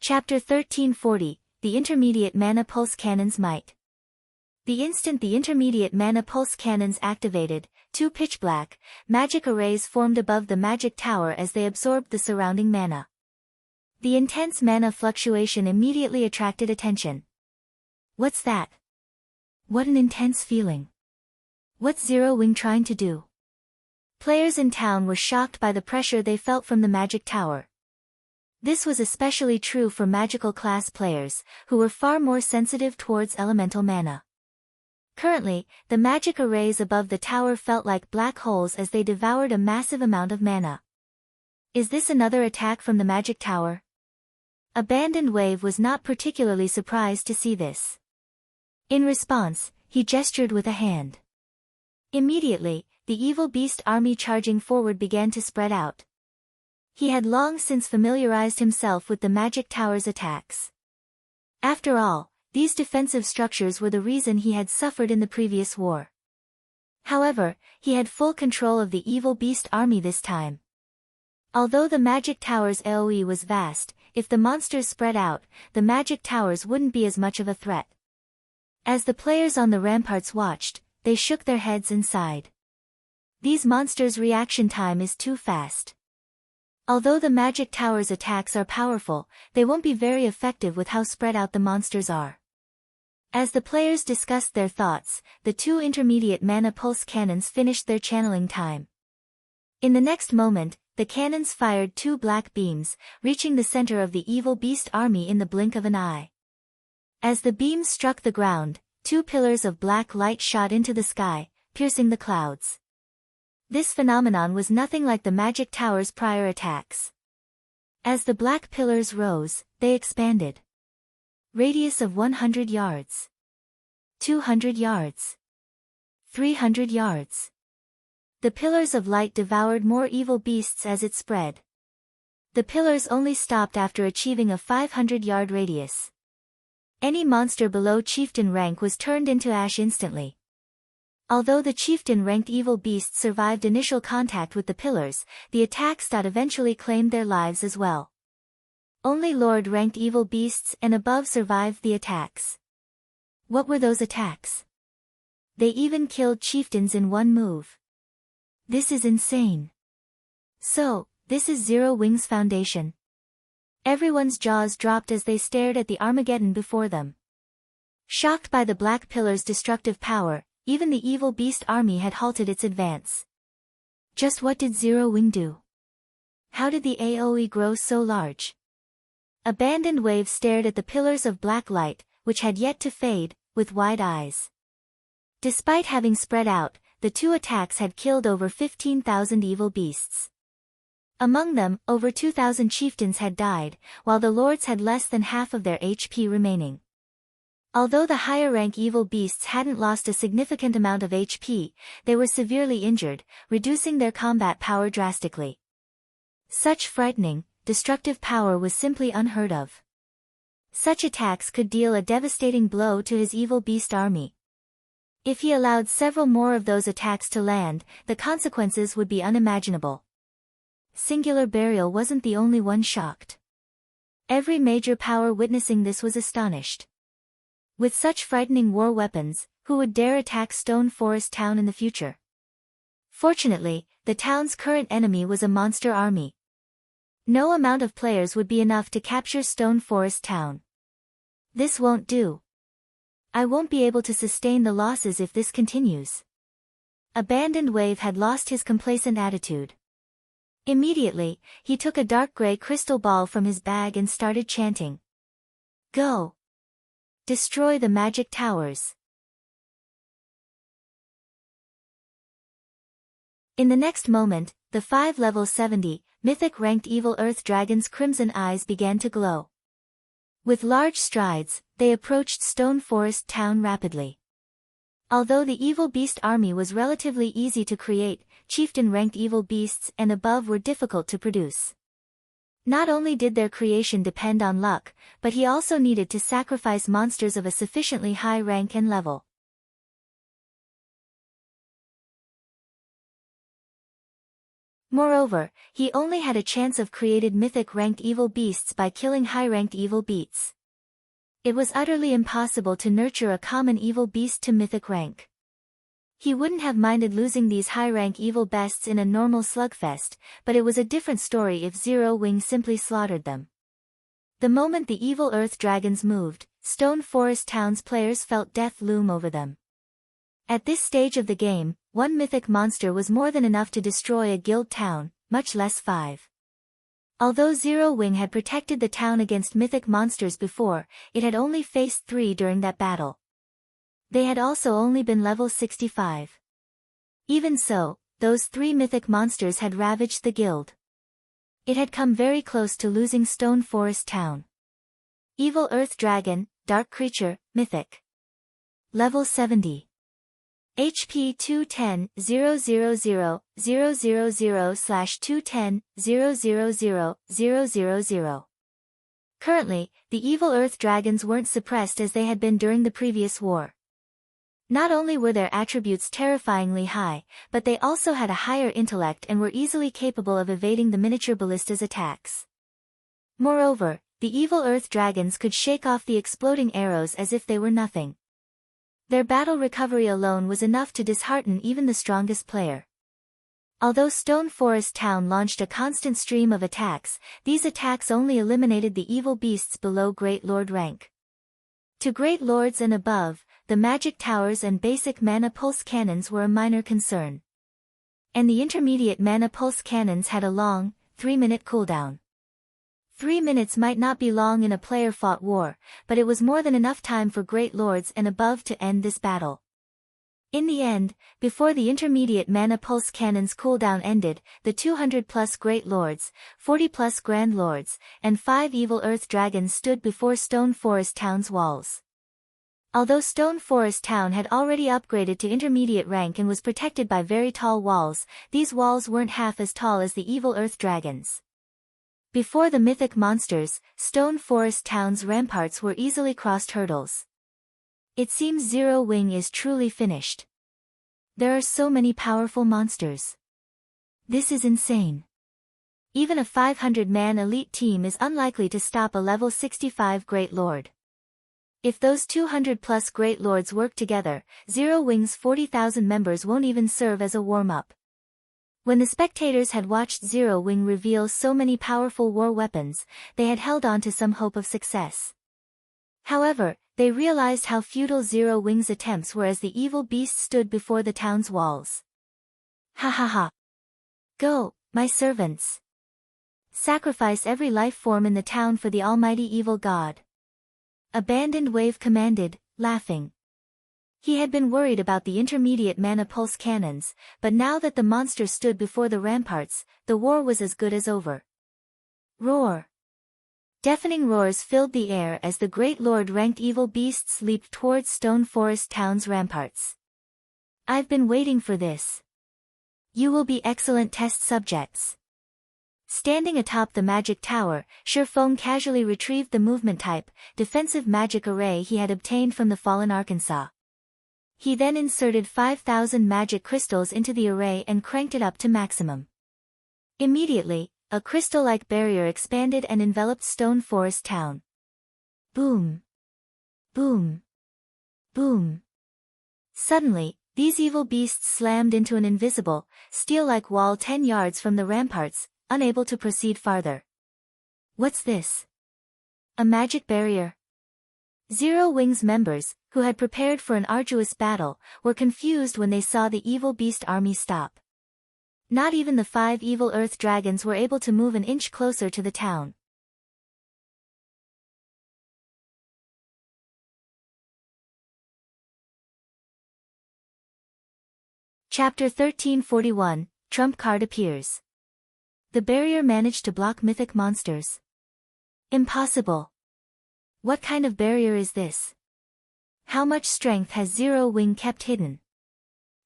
Chapter 1340, The Intermediate Mana Pulse Cannon's Might. The instant the intermediate mana pulse cannons activated, 2 pitch-black, magic arrays formed above the magic tower as they absorbed the surrounding mana. The intense mana fluctuation immediately attracted attention. What's that? What an intense feeling. What's Zero Wing trying to do? Players in town were shocked by the pressure they felt from the magic tower. This was especially true for magical class players, who were far more sensitive towards elemental mana. Currently, the magic arrays above the tower felt like black holes as they devoured a massive amount of mana. Is this another attack from the magic tower? Abandoned Wave was not particularly surprised to see this. In response, he gestured with a hand. Immediately, the evil beast army charging forward began to spread out. He had long since familiarized himself with the magic tower's attacks. After all, these defensive structures were the reason he had suffered in the previous war. However, he had full control of the evil beast army this time. Although the magic tower's AoE was vast, if the monsters spread out, the magic towers wouldn't be as much of a threat. As the players on the ramparts watched, they shook their heads and sighed. These monsters' reaction time is too fast. Although the magic tower's attacks are powerful, they won't be very effective with how spread out the monsters are. As the players discussed their thoughts, the two intermediate mana pulse cannons finished their channeling time. In the next moment, the cannons fired two black beams, reaching the center of the evil beast army in the blink of an eye. As the beams struck the ground, two pillars of black light shot into the sky, piercing the clouds. This phenomenon was nothing like the magic tower's prior attacks. As the black pillars rose, they expanded. Radius of 100 yards. 200 yards. 300 yards. The pillars of light devoured more evil beasts as it spread. The pillars only stopped after achieving a 500-yard radius. Any monster below chieftain rank was turned into ash instantly. Although the chieftain-ranked evil beasts survived initial contact with the pillars, the attacks that eventually claimed their lives as well. Only Lord-ranked evil beasts and above survived the attacks. What were those attacks? They even killed chieftains in one move. This is insane. So, this is Zero Wing's foundation. Everyone's jaws dropped as they stared at the Armageddon before them. Shocked by the black pillar's destructive power, even the evil beast army had halted its advance. Just what did Zero Wing do? How did the AoE grow so large? Abandoned Wave stared at the pillars of black light, which had yet to fade, with wide eyes. Despite having spread out, the two attacks had killed over 15,000 evil beasts. Among them, over 2,000 chieftains had died, while the lords had less than half of their HP remaining. Although the higher-rank evil beasts hadn't lost a significant amount of HP, they were severely injured, reducing their combat power drastically. Such frightening, destructive power was simply unheard of. Such attacks could deal a devastating blow to his evil beast army. If he allowed several more of those attacks to land, the consequences would be unimaginable. Singular Burial wasn't the only one shocked. Every major power witnessing this was astonished. With such frightening war weapons, who would dare attack Stone Forest Town in the future? Fortunately, the town's current enemy was a monster army. No amount of players would be enough to capture Stone Forest Town. This won't do. I won't be able to sustain the losses if this continues. Abandoned Wave had lost his complacent attitude. Immediately, he took a dark gray crystal ball from his bag and started chanting. Go! Destroy the magic towers. In the next moment, the 5 level 70, mythic-ranked evil earth dragon's crimson eyes began to glow. With large strides, they approached Stone Forest Town rapidly. Although the evil beast army was relatively easy to create, chieftain-ranked evil beasts and above were difficult to produce. Not only did their creation depend on luck, but he also needed to sacrifice monsters of a sufficiently high rank and level. Moreover, he only had a chance of created mythic-ranked evil beasts by killing high-ranked evil beasts. It was utterly impossible to nurture a common evil beast to mythic rank. He wouldn't have minded losing these high-rank evil beasts in a normal slugfest, but it was a different story if Zero Wing simply slaughtered them. The moment the evil earth dragons moved, Stone Forest Town's players felt death loom over them. At this stage of the game, one mythic monster was more than enough to destroy a guild town, much less 5. Although Zero Wing had protected the town against mythic monsters before, it had only faced 3 during that battle. They had also only been level 65. Even so, those 3 mythic monsters had ravaged the guild. It had come very close to losing Stone Forest Town. Evil Earth Dragon, Dark Creature, Mythic. Level 70. HP 210,000/210,000,000. Currently, the Evil Earth Dragons weren't suppressed as they had been during the previous war. Not only were their attributes terrifyingly high, but they also had a higher intellect and were easily capable of evading the miniature ballista's attacks. Moreover, the Evil Earth Dragons could shake off the exploding arrows as if they were nothing. Their battle recovery alone was enough to dishearten even the strongest player. Although Stone Forest Town launched a constant stream of attacks, these attacks only eliminated the evil beasts below Great Lord rank. To Great Lords and above, the magic towers and basic mana pulse cannons were a minor concern. And the intermediate mana pulse cannons had a long, 3-minute cooldown. 3 minutes might not be long in a player-fought war, but it was more than enough time for Great Lords and above to end this battle. In the end, before the intermediate mana pulse cannon's cooldown ended, the 200-plus Great Lords, 40-plus Grand Lords, and 5 Evil Earth Dragons stood before Stone Forest Town's walls. Although Stone Forest Town had already upgraded to intermediate rank and was protected by very tall walls, these walls weren't half as tall as the Evil Earth Dragons. Before the mythic monsters, Stone Forest Town's ramparts were easily crossed hurdles. It seems Zero Wing is truly finished. There are so many powerful monsters. This is insane. Even a 500-man elite team is unlikely to stop a level 65 Great Lord. If those 200-plus Great Lords work together, Zero Wing's 40,000 members won't even serve as a warm-up. When the spectators had watched Zero Wing reveal so many powerful war weapons, they had held on to some hope of success. However, they realized how futile Zero Wing's attempts were as the evil beast stood before the town's walls. Ha ha ha. Go, my servants. Sacrifice every life form in the town for the almighty evil god. Abandoned Wave commanded, laughing. He had been worried about the intermediate mana pulse cannons, but now that the monster stood before the ramparts, the war was as good as over. Roar. Deafening roars filled the air as the Great Lord-ranked evil beasts leaped towards Stone Forest Town's ramparts. I've been waiting for this. You will be excellent test subjects. Standing atop the magic tower, Shurfeng casually retrieved the movement-type, defensive magic array he had obtained from the fallen Arkansas. He then inserted 5,000 magic crystals into the array and cranked it up to maximum. Immediately, a crystal-like barrier expanded and enveloped Stone Forest Town. Boom. Boom. Boom. Suddenly, these evil beasts slammed into an invisible, steel-like wall 10 yards from the ramparts, unable to proceed farther. What's this? A magic barrier? Zero Wing's members, who had prepared for an arduous battle, were confused when they saw the evil beast army stop. Not even the 5 Evil Earth Dragons were able to move an inch closer to the town. Chapter 1341, Trump Card Appears. The barrier managed to block mythic monsters. Impossible. What kind of barrier is this? How much strength has Zero Wing kept hidden?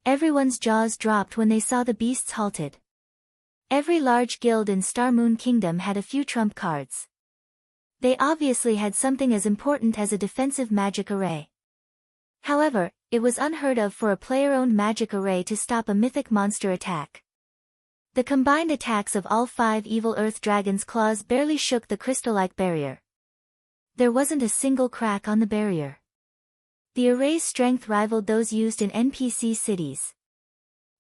Everyone's jaws dropped when they saw the beasts halted. Every large guild in Star Moon Kingdom had a few trump cards. They obviously had something as important as a defensive magic array. However, it was unheard of for a player-owned magic array to stop a mythic monster attack. The combined attacks of all 5 Evil Earth Dragons' claws barely shook the crystal-like barrier. There wasn't a single crack on the barrier. The array's strength rivaled those used in NPC cities.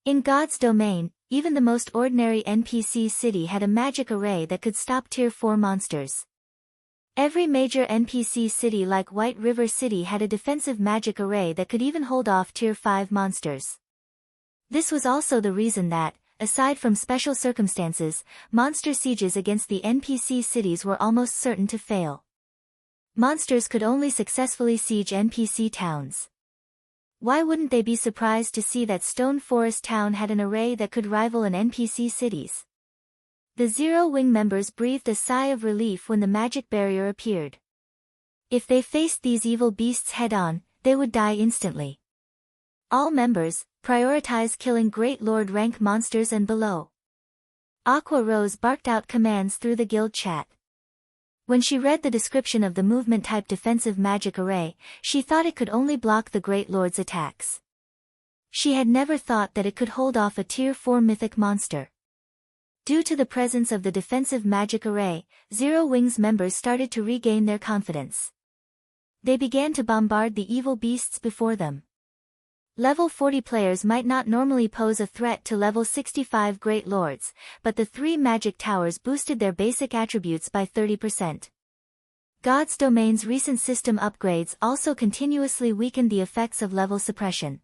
In God's domain, even the most ordinary NPC city had a magic array that could stop Tier 4 monsters. Every major NPC city like White River City had a defensive magic array that could even hold off Tier 5 monsters. This was also the reason that, aside from special circumstances, monster sieges against the NPC cities were almost certain to fail. Monsters could only successfully siege NPC towns. Why wouldn't they be surprised to see that Stone Forest Town had an array that could rival an NPC cities? The Zero Wing members breathed a sigh of relief when the magic barrier appeared. If they faced these evil beasts head-on, they would die instantly. All members, prioritize killing Great Lord rank monsters and below. Aqua Rose barked out commands through the guild chat. When she read the description of the movement-type defensive magic array, she thought it could only block the Great Lord's attacks. She had never thought that it could hold off a Tier 4 mythic monster. Due to the presence of the defensive magic array, Zero Wings members started to regain their confidence. They began to bombard the evil beasts before them. Level 40 players might not normally pose a threat to level 65 Great Lords, but the 3 magic towers boosted their basic attributes by 30%. God's Domain's recent system upgrades also continuously weakened the effects of level suppression.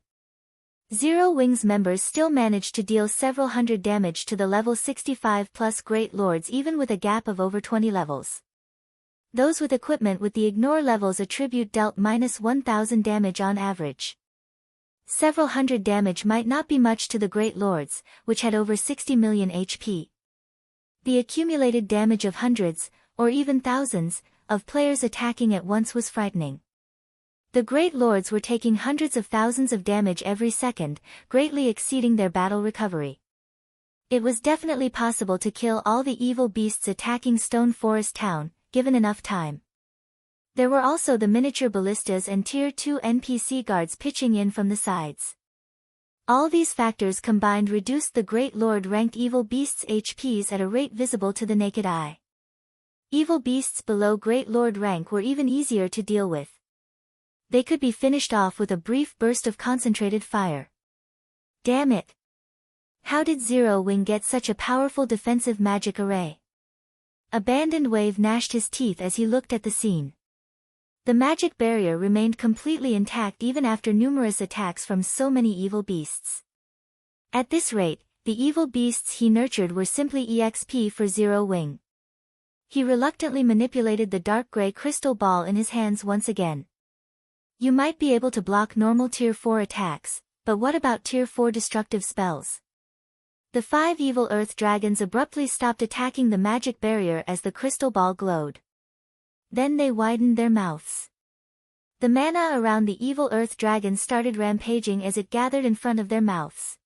Zero Wings members still managed to deal several hundred damage to the level 65 plus Great Lords even with a gap of over 20 levels. Those with equipment with the ignore levels attribute dealt -1000 damage on average. Several hundred damage might not be much to the Great Lords, which had over 60 million HP. The accumulated damage of hundreds, or even thousands, of players attacking at once was frightening. The Great Lords were taking hundreds of thousands of damage every second, greatly exceeding their battle recovery. It was definitely possible to kill all the evil beasts attacking Stone Forest Town, given enough time. There were also the miniature ballistas and Tier 2 NPC guards pitching in from the sides. All these factors combined reduced the Great Lord ranked evil beasts' HPs at a rate visible to the naked eye. Evil beasts below Great Lord rank were even easier to deal with. They could be finished off with a brief burst of concentrated fire. Damn it! How did Zero Wing get such a powerful defensive magic array? Abandoned Wave gnashed his teeth as he looked at the scene. The magic barrier remained completely intact even after numerous attacks from so many evil beasts. At this rate, the evil beasts he nurtured were simply EXP for Zero Wing. He reluctantly manipulated the dark gray crystal ball in his hands once again. You might be able to block normal Tier 4 attacks, but what about Tier 4 destructive spells? The 5 evil earth dragons abruptly stopped attacking the magic barrier as the crystal ball glowed. Then they widened their mouths. The mana around the evil earth dragons started rampaging as it gathered in front of their mouths.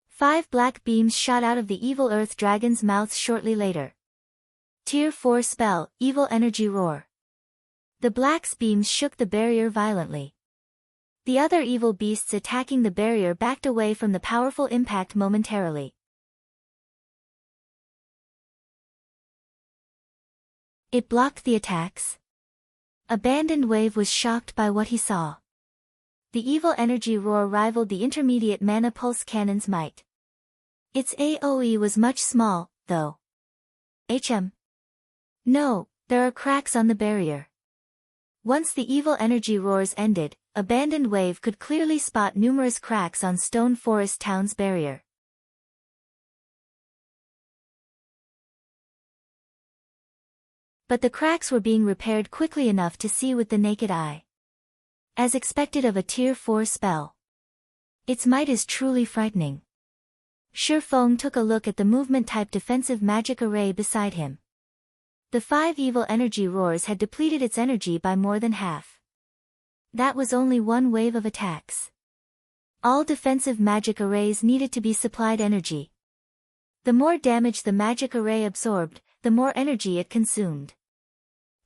5 black beams shot out of the evil earth dragons' mouths shortly later. Tier 4 spell, Evil Energy Roar. The black's beams shook the barrier violently. The other evil beasts attacking the barrier backed away from the powerful impact momentarily. It blocked the attacks. Abandoned Wave was shocked by what he saw. The Evil Energy Roar rivaled the intermediate Mana Pulse Cannon's might. Its AoE was much small, though. No, there are cracks on the barrier. Once the evil energy roars ended, Abandoned Wave could clearly spot numerous cracks on Stone Forest Town's barrier. But the cracks were being repaired quickly enough to see with the naked eye. As expected of a Tier 4 spell. Its might is truly frightening. Shurfeng took a look at the movement-type defensive magic array beside him. The 5 evil energy roars had depleted its energy by more than half. That was only one wave of attacks. All defensive magic arrays needed to be supplied energy. The more damage the magic array absorbed, the more energy it consumed.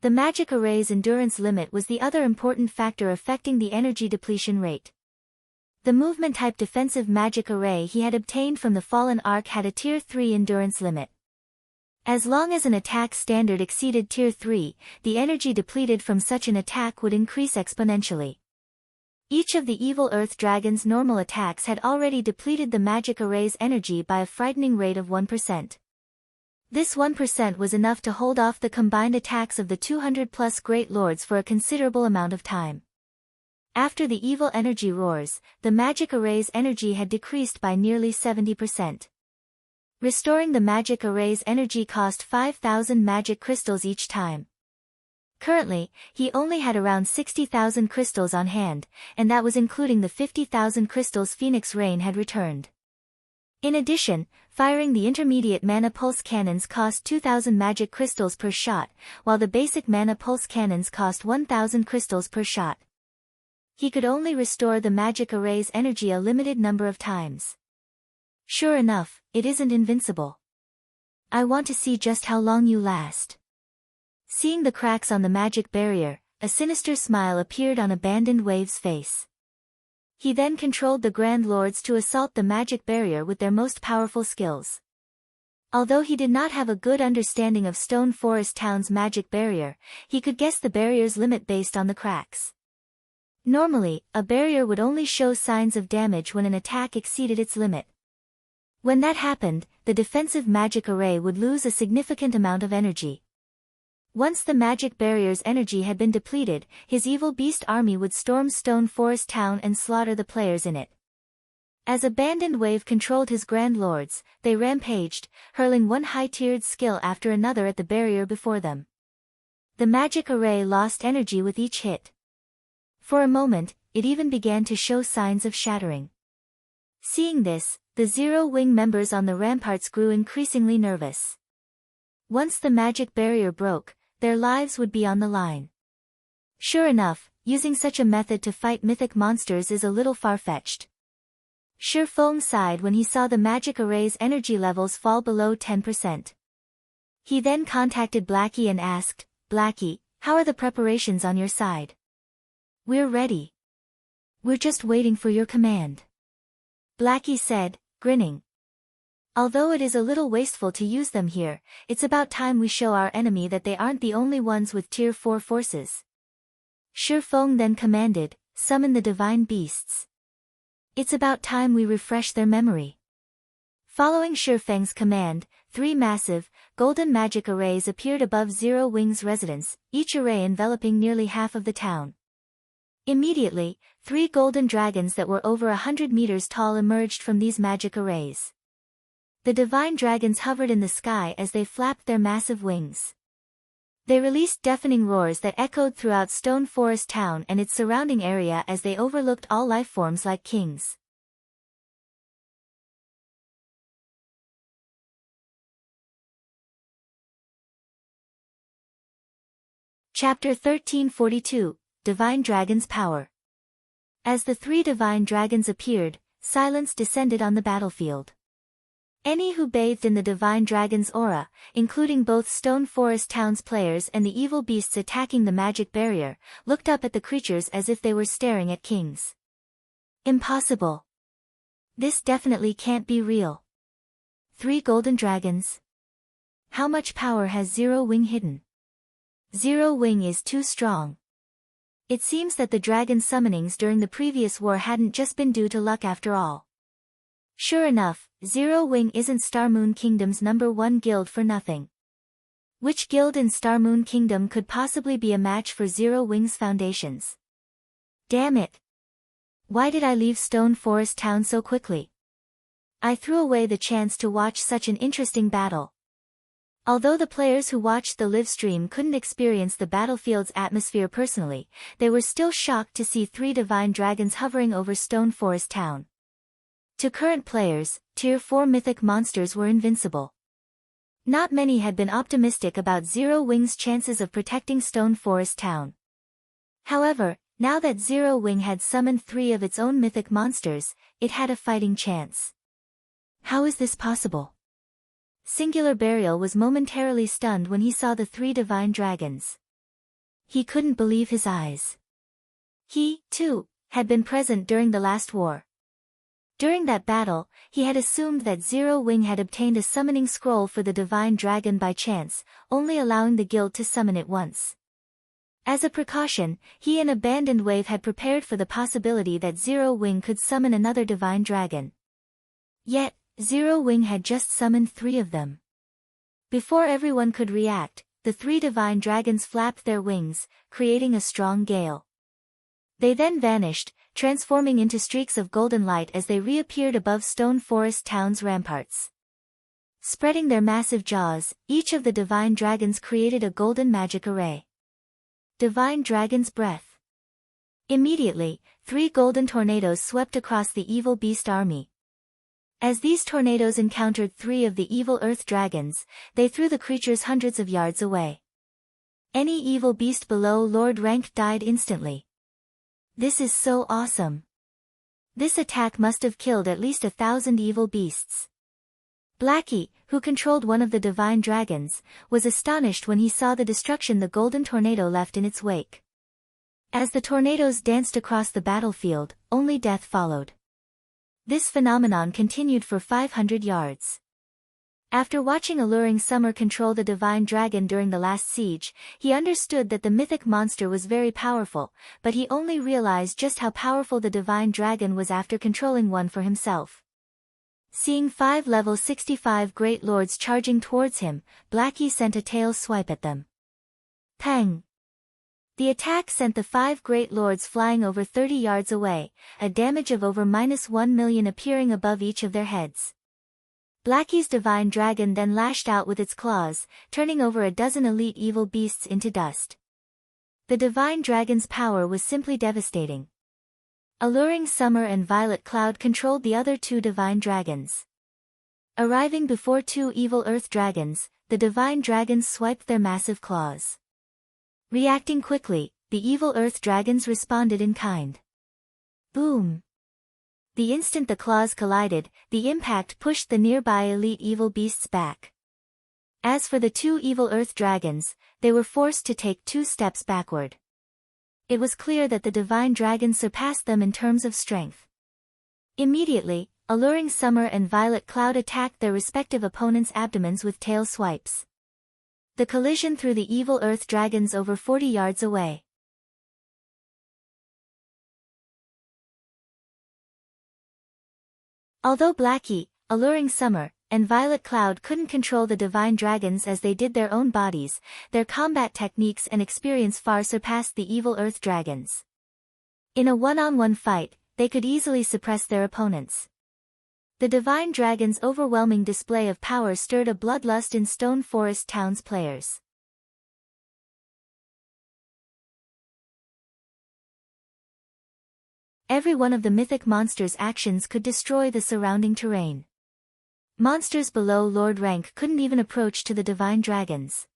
The magic array's endurance limit was the other important factor affecting the energy depletion rate. The movement-type defensive magic array he had obtained from the Fallen Ark had a Tier 3 endurance limit. As long as an attack standard exceeded Tier 3, the energy depleted from such an attack would increase exponentially. Each of the evil earth dragon's normal attacks had already depleted the magic array's energy by a frightening rate of 1%. This 1% was enough to hold off the combined attacks of the 200-plus Great Lords for a considerable amount of time. After the evil energy roars, the magic array's energy had decreased by nearly 70%. Restoring the magic array's energy cost 5,000 magic crystals each time. Currently, he only had around 60,000 crystals on hand, and that was including the 50,000 crystals Phoenix Rain had returned. In addition, firing the intermediate mana pulse cannons cost 2,000 magic crystals per shot, while the basic mana pulse cannons cost 1,000 crystals per shot. He could only restore the magic array's energy a limited number of times. Sure enough, it isn't invincible. I want to see just how long you last. Seeing the cracks on the magic barrier, a sinister smile appeared on Abandoned Wave's face. He then controlled the Grand Lords to assault the magic barrier with their most powerful skills. Although he did not have a good understanding of Stone Forest Town's magic barrier, he could guess the barrier's limit based on the cracks. Normally, a barrier would only show signs of damage when an attack exceeded its limit. When that happened, the defensive magic array would lose a significant amount of energy. Once the magic barrier's energy had been depleted, his evil beast army would storm Stone Forest Town and slaughter the players in it. As Abandoned Wave controlled his Grand Lords, they rampaged, hurling one high-tiered skill after another at the barrier before them. The magic array lost energy with each hit. For a moment, it even began to show signs of shattering. Seeing this, the Zero Wing members on the ramparts grew increasingly nervous. Once the magic barrier broke, their lives would be on the line. Sure enough, using such a method to fight mythic monsters is a little far-fetched. Sure Feng sighed when he saw the magic array's energy levels fall below 10%. He then contacted Blackie and asked, "Blackie, how are the preparations on your side?" "We're ready. We're just waiting for your command," Blackie said, grinning. "Although it is a little wasteful to use them here, it's about time we show our enemy that they aren't the only ones with Tier 4 forces." Shi Feng then commanded, "Summon the divine beasts. It's about time we refresh their memory." Following Shi Feng's command, 3 massive, golden magic arrays appeared above Zero Wing's residence, each array enveloping nearly half of the town. Immediately, 3 golden dragons that were over 100 meters tall emerged from these magic arrays. The divine dragons hovered in the sky as they flapped their massive wings. They released deafening roars that echoed throughout Stone Forest Town and its surrounding area as they overlooked all lifeforms like kings. Chapter 1342, Divine Dragon's Power. As the 3 divine dragons appeared, silence descended on the battlefield. Any who bathed in the divine dragon's aura, including both Stone Forest Town's players and the evil beasts attacking the magic barrier, looked up at the creatures as if they were staring at kings. Impossible. This definitely can't be real. 3 golden dragons? How much power has Zero Wing hidden? Zero Wing is too strong. It seems that the dragon summonings during the previous war hadn't just been due to luck after all. Sure enough, Zero Wing isn't Starmoon Kingdom's #1 guild for nothing. Which guild in Starmoon Kingdom could possibly be a match for Zero Wing's foundations? Damn it! Why did I leave Stone Forest Town so quickly? I threw away the chance to watch such an interesting battle. Although the players who watched the live stream couldn't experience the battlefield's atmosphere personally, they were still shocked to see 3 divine dragons hovering over Stone Forest Town. To current players, Tier 4 mythic monsters were invincible. Not many had been optimistic about Zero Wing's chances of protecting Stone Forest Town. However, now that Zero Wing had summoned 3 of its own mythic monsters, it had a fighting chance. How is this possible? Singular Burial was momentarily stunned when he saw the 3 divine dragons. He couldn't believe his eyes. He, too, had been present during the last war. During that battle, he had assumed that Zero Wing had obtained a summoning scroll for the divine dragon by chance, only allowing the guild to summon it once. As a precaution, he and Abandoned Wave had prepared for the possibility that Zero Wing could summon another divine dragon. Yet, Zero Wing had just summoned 3 of them. Before everyone could react, the three divine dragons flapped their wings, creating a strong gale. They then vanished, transforming into streaks of golden light as they reappeared above Stone Forest Town's ramparts. Spreading their massive jaws, each of the divine dragons created a golden magic array. Divine Dragon's Breath. Immediately, 3 golden tornadoes swept across the evil beast army. As these tornadoes encountered 3 of the evil earth dragons, they threw the creatures hundreds of yards away. Any evil beast below Lord Rank died instantly. This is so awesome. This attack must have killed at least 1,000 evil beasts. Blackie, who controlled one of the divine dragons, was astonished when he saw the destruction the golden tornado left in its wake. As the tornadoes danced across the battlefield, only death followed. This phenomenon continued for 500 yards. After watching Alluring Summer control the divine dragon during the last siege, he understood that the mythic monster was very powerful, but he only realized just how powerful the divine dragon was after controlling one for himself. Seeing 5 level 65 great lords charging towards him, Blackie sent a tail swipe at them. Pang! The attack sent the 5 great lords flying over 30 yards away, a damage of over -1 million appearing above each of their heads. Blackie's divine dragon then lashed out with its claws, turning over a dozen elite evil beasts into dust. The divine dragon's power was simply devastating. Alluring Summer and Violet Cloud controlled the other 2 divine dragons. Arriving before 2 evil earth dragons, the divine dragons swiped their massive claws. Reacting quickly, the evil earth dragons responded in kind. Boom! The instant the claws collided, the impact pushed the nearby elite evil beasts back. As for the 2 evil earth dragons, they were forced to take 2 steps backward. It was clear that the divine dragons surpassed them in terms of strength. Immediately, Alluring Summer and Violet Cloud attacked their respective opponents' abdomens with tail swipes. The collision threw the evil earth dragons over 40 yards away. Although Blackie, Alluring Summer, and Violet Cloud couldn't control the divine dragons as they did their own bodies, their combat techniques and experience far surpassed the evil earth dragons. In a one-on-one fight, they could easily suppress their opponents. The divine dragon's overwhelming display of power stirred a bloodlust in Stone Forest Town's players. Every one of the mythic monster's actions could destroy the surrounding terrain. Monsters below Lord Rank couldn't even approach to the divine dragons.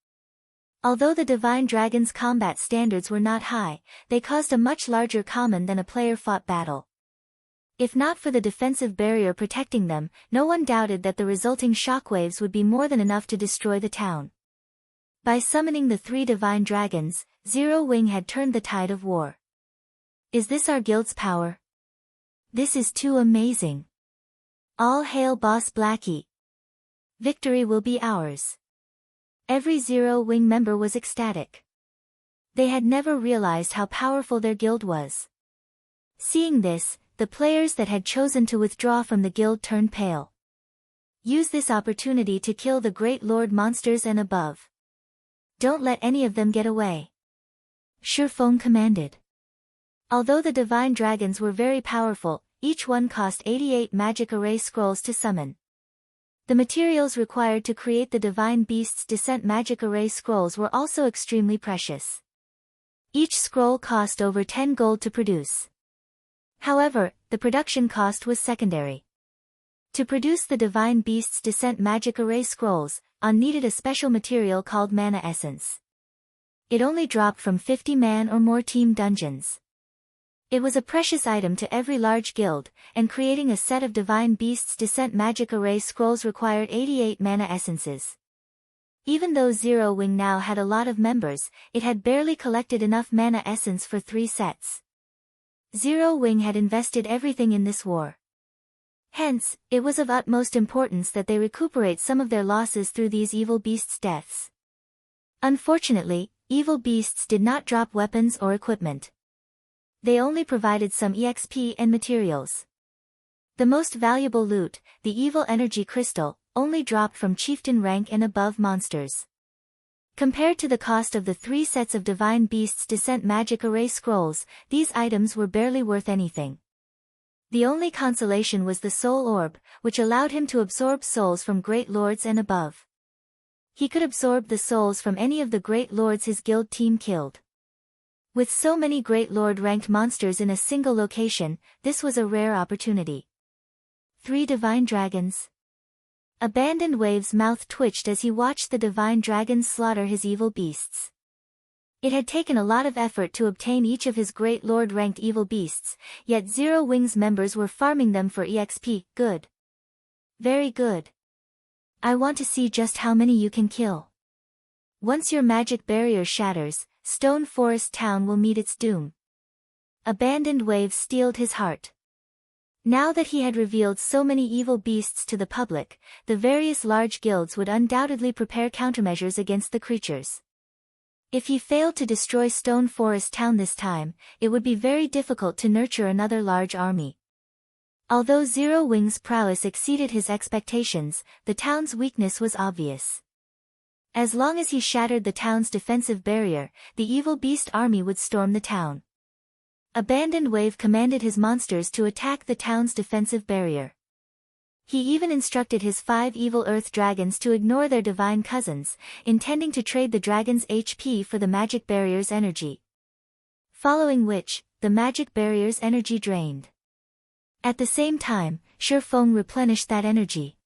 Although the divine dragons' combat standards were not high, they caused a much larger common than a player-fought battle. If not for the defensive barrier protecting them, no one doubted that the resulting shockwaves would be more than enough to destroy the town. By summoning the 3 divine dragons, Zero Wing had turned the tide of war. Is this our guild's power? This is too amazing. All hail Boss Blackie. Victory will be ours. Every Zero Wing member was ecstatic. They had never realized how powerful their guild was. Seeing this, the players that had chosen to withdraw from the guild turned pale. Use this opportunity to kill the great lord monsters and above. Don't let any of them get away. Shurfeng commanded. Although the divine dragons were very powerful, each one cost 88 magic array scrolls to summon. The materials required to create the divine beast's descent magic array scrolls were also extremely precious. Each scroll cost over 10 gold to produce. However, the production cost was secondary. To produce the divine beast's descent magic array scrolls, On needed a special material called mana essence. It only dropped from 50-man or more team dungeons. It was a precious item to every large guild, and creating a set of divine beast's descent magic array scrolls required 88 mana essences. Even though Zero Wing now had a lot of members, it had barely collected enough mana essence for 3 sets. Zero Wing had invested everything in this war. Hence, it was of utmost importance that they recuperate some of their losses through these evil beasts' deaths. Unfortunately, evil beasts did not drop weapons or equipment. They only provided some EXP and materials. The most valuable loot, the evil energy crystal, only dropped from chieftain rank and above monsters. Compared to the cost of the 3 sets of Divine Beasts Descent Magic Array scrolls, these items were barely worth anything. The only consolation was the Soul Orb, which allowed him to absorb souls from Great Lords and above. He could absorb the souls from any of the Great Lords his guild team killed. With so many Great Lord-ranked monsters in a single location, this was a rare opportunity. 3 Divine Dragons. Abandoned Wave's mouth twitched as he watched the Divine Dragons slaughter his evil beasts. It had taken a lot of effort to obtain each of his Great Lord-ranked evil beasts, yet Zero Wings members were farming them for EXP. Good. Very good. I want to see just how many you can kill. Once your magic barrier shatters, Stone Forest Town will meet its doom. Abandoned Wave steeled his heart. Now that he had revealed so many evil beasts to the public, the various large guilds would undoubtedly prepare countermeasures against the creatures. If he failed to destroy Stone Forest Town this time, it would be very difficult to nurture another large army. Although Zero Wings' prowess exceeded his expectations, the town's weakness was obvious. As long as he shattered the town's defensive barrier, the evil beast army would storm the town. Abandoned Wave commanded his monsters to attack the town's defensive barrier. He even instructed his 5 evil earth dragons to ignore their divine cousins, intending to trade the dragon's HP for the magic barrier's energy. Following which, the magic barrier's energy drained. At the same time, Shurfeng replenished that energy.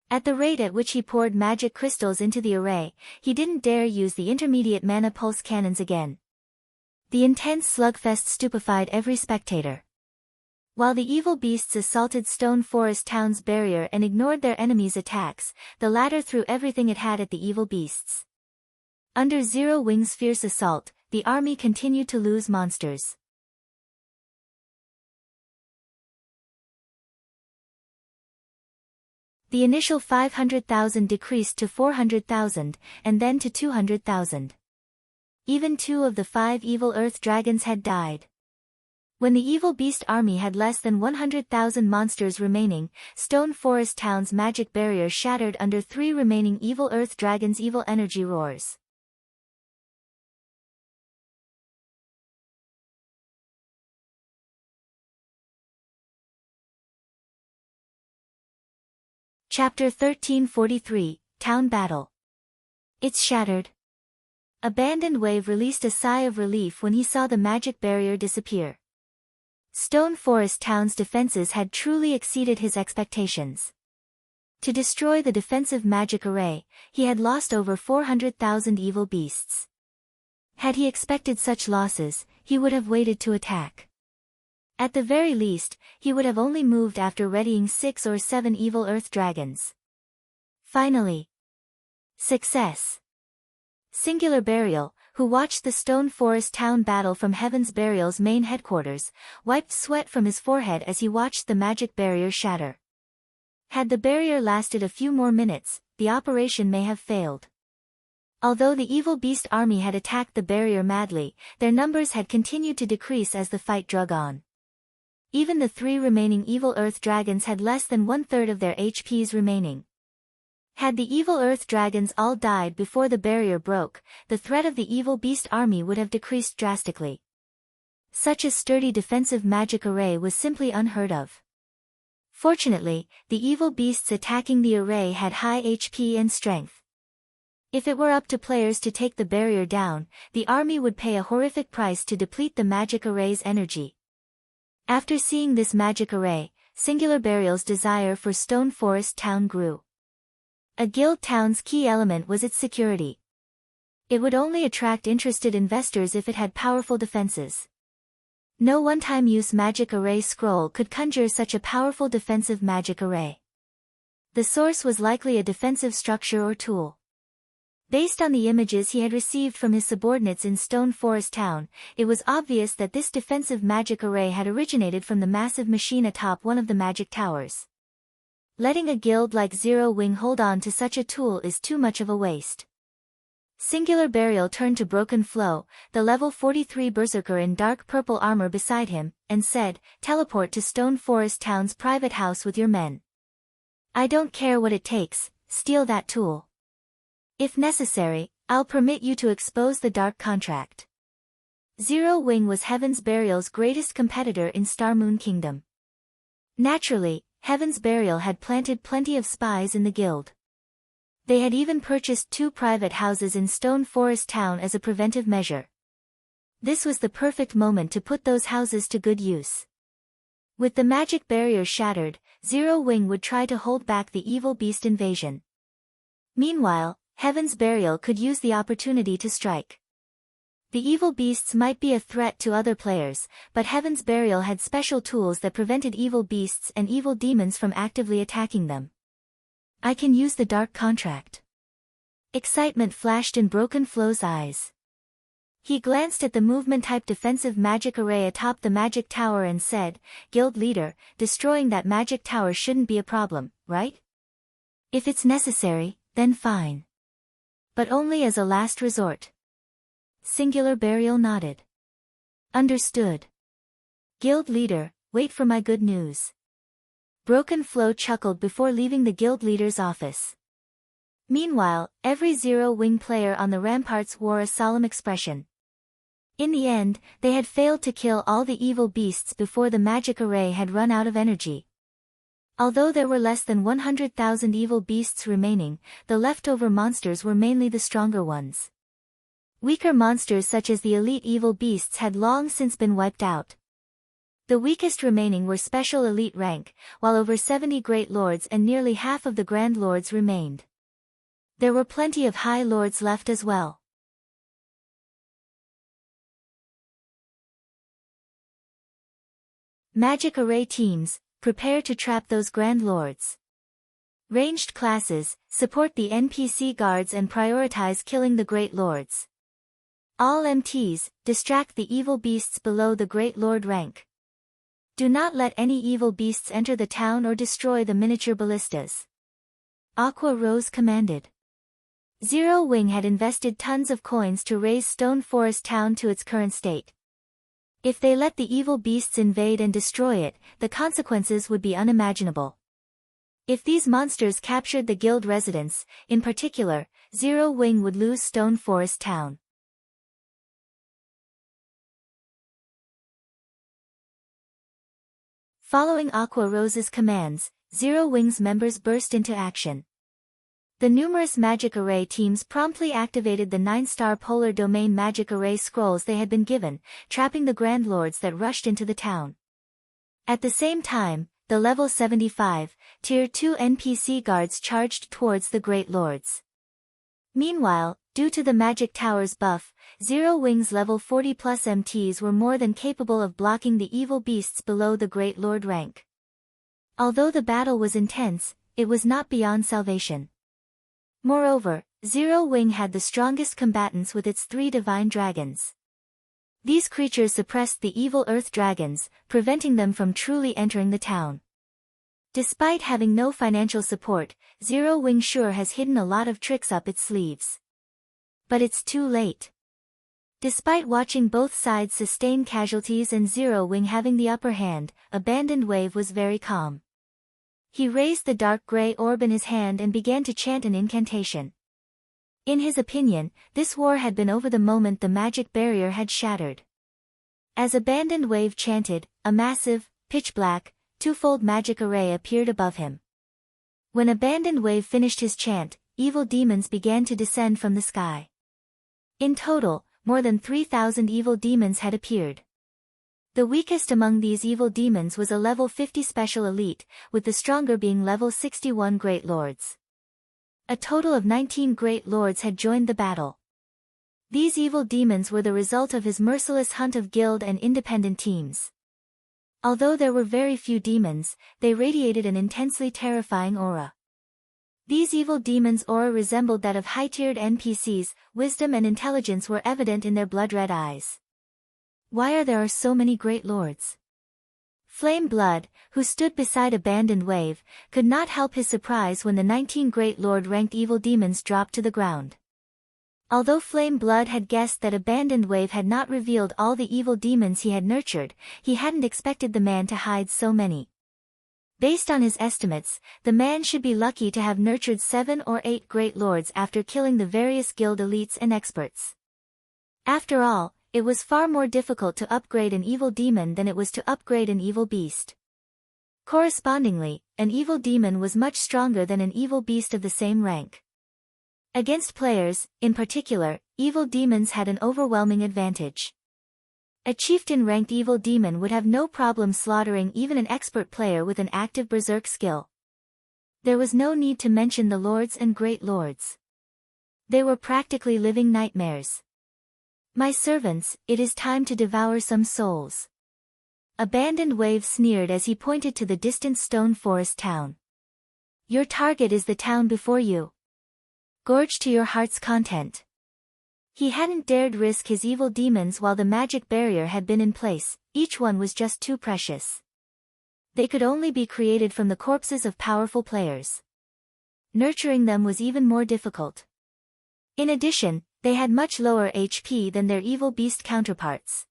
At the rate at which he poured magic crystals into the array, he didn't dare use the intermediate mana pulse cannons again. The intense slugfest stupefied every spectator. While the evil beasts assaulted Stone Forest Town's barrier and ignored their enemies' attacks, the latter threw everything it had at the evil beasts. Under Zero Wings' fierce assault, the army continued to lose monsters. The initial 500,000 decreased to 400,000, and then to 200,000. Even 2 of the 5 evil earth dragons had died. When the evil beast army had less than 100,000 monsters remaining, Stone Forest Town's magic barrier shattered under 3 remaining evil earth dragons' evil energy roars. Chapter 1343, Town Battle. It's shattered. Abandoned Wave released a sigh of relief when he saw the magic barrier disappear. Stone Forest Town's defenses had truly exceeded his expectations. To destroy the defensive magic array, he had lost over 400,000 evil beasts. Had he expected such losses, he would have waited to attack. At the very least, he would have only moved after readying 6 or 7 evil earth dragons. Finally. Success. Singular Burial, who watched the Stone Forest Town battle from Heaven's Burial's main headquarters, wiped sweat from his forehead as he watched the magic barrier shatter. Had the barrier lasted a few more minutes, the operation may have failed. Although the evil beast army had attacked the barrier madly, their numbers had continued to decrease as the fight drug on. Even the 3 remaining evil earth dragons had less than 1/3 of their HPs remaining. Had the evil earth dragons all died before the barrier broke, the threat of the evil beast army would have decreased drastically. Such a sturdy defensive magic array was simply unheard of. Fortunately, the evil beasts attacking the array had high HP and strength. If it were up to players to take the barrier down, the army would pay a horrific price to deplete the magic array's energy. After seeing this magic array, Singular Burial's desire for Stone Forest Town grew. A guild town's key element was its security. It would only attract interested investors if it had powerful defenses. No one-time use magic array scroll could conjure such a powerful defensive magic array. The source was likely a defensive structure or tool. Based on the images he had received from his subordinates in Stone Forest Town, it was obvious that this defensive magic array had originated from the massive machine atop one of the magic towers. Letting a guild like Zero Wing hold on to such a tool is too much of a waste. Singular Burial turned to Broken Flow, the level 43 berserker in dark purple armor beside him, and said, "Teleport to Stone Forest Town's private house with your men." I don't care what it takes, steal that tool. If necessary, I'll permit you to expose the dark contract. Zero Wing was Heaven's Burial's greatest competitor in Star Moon Kingdom. Naturally, Heaven's Burial had planted plenty of spies in the guild. They had even purchased 2 private houses in Stone Forest Town as a preventive measure. This was the perfect moment to put those houses to good use. With the magic barrier shattered, Zero Wing would try to hold back the evil beast invasion. Meanwhile, Heaven's Burial could use the opportunity to strike. The evil beasts might be a threat to other players, but Heaven's Burial had special tools that prevented evil beasts and evil demons from actively attacking them. I can use the dark contract. Excitement flashed in Broken Flow's eyes. He glanced at the movement-type defensive magic array atop the magic tower and said, Guild leader, destroying that magic tower shouldn't be a problem, right? If it's necessary, then fine. But only as a last resort. Singular Burial nodded. Understood. Guild leader, wait for my good news. Broken Flow chuckled before leaving the guild leader's office. Meanwhile, every Zero Wing player on the ramparts wore a solemn expression. In the end, they had failed to kill all the evil beasts before the magic array had run out of energy. Although there were less than 100,000 evil beasts remaining, the leftover monsters were mainly the stronger ones. Weaker monsters such as the elite evil beasts had long since been wiped out. The weakest remaining were special elite rank, while over 70 great lords and nearly half of the grand lords remained. There were plenty of high lords left as well. Magic array teams, prepare to trap those grand lords. Ranged classes, support the NPC guards and prioritize killing the great lords. All MTs, distract the evil beasts below the Great Lord rank. Do not let any evil beasts enter the town or destroy the miniature ballistas. Aqua Rose commanded. Zero Wing had invested tons of coins to raise Stone Forest Town to its current state. If they let the evil beasts invade and destroy it, the consequences would be unimaginable. If these monsters captured the guild residents, in particular, Zero Wing would lose Stone Forest Town. Following Aqua Rose's commands, Zero Wing's members burst into action. The numerous magic array teams promptly activated the 9-star polar domain magic array scrolls they had been given, trapping the Grand Lords that rushed into the town. At the same time, the level 75, Tier 2 NPC guards charged towards the Great Lords. Meanwhile, due to the Magic Tower's buff, Zero Wing's level 40+ MTs were more than capable of blocking the evil beasts below the Great Lord rank. Although the battle was intense, it was not beyond salvation. Moreover, Zero Wing had the strongest combatants with its 3 divine dragons. These creatures suppressed the evil earth dragons, preventing them from truly entering the town. Despite having no financial support, Zero Wing sure has hidden a lot of tricks up its sleeves. But it's too late. Despite watching both sides sustain casualties and Zero Wing having the upper hand, Abandoned Wave was very calm. He raised the dark gray orb in his hand and began to chant an incantation. In his opinion, this war had been over the moment the magic barrier had shattered. As Abandoned Wave chanted, a massive, pitch-black, twofold magic array appeared above him. When Abandoned Wave finished his chant, evil demons began to descend from the sky. In total, more than 3,000 evil demons had appeared. The weakest among these evil demons was a level 50 special elite, with the stronger being level 61 Great Lords. A total of 19 Great Lords had joined the battle. These evil demons were the result of his merciless hunt of guild and independent teams. Although there were very few demons, they radiated an intensely terrifying aura. These evil demons' aura resembled that of high-tiered NPCs, wisdom and intelligence were evident in their blood-red eyes. Why are there so many Great Lords? Flame Blood, who stood beside Abandoned Wave, could not help his surprise when the 19 Great Lord-ranked evil demons dropped to the ground. Although Flame Blood had guessed that Abandoned Wave had not revealed all the evil demons he had nurtured, he hadn't expected the man to hide so many. Based on his estimates, the man should be lucky to have nurtured 7 or 8 great lords after killing the various guild elites and experts. After all, it was far more difficult to upgrade an evil demon than it was to upgrade an evil beast. Correspondingly, an evil demon was much stronger than an evil beast of the same rank. Against players, in particular, evil demons had an overwhelming advantage. A chieftain-ranked evil demon would have no problem slaughtering even an expert player with an active berserk skill. There was no need to mention the lords and great lords. They were practically living nightmares. "My servants, it is time to devour some souls." Abandoned Wave sneered as he pointed to the distant stone forest town. "Your target is the town before you. Gorge to your heart's content." He hadn't dared risk his evil demons while the magic barrier had been in place, each one was just too precious. They could only be created from the corpses of powerful players. Nurturing them was even more difficult. In addition, they had much lower HP than their evil beast counterparts.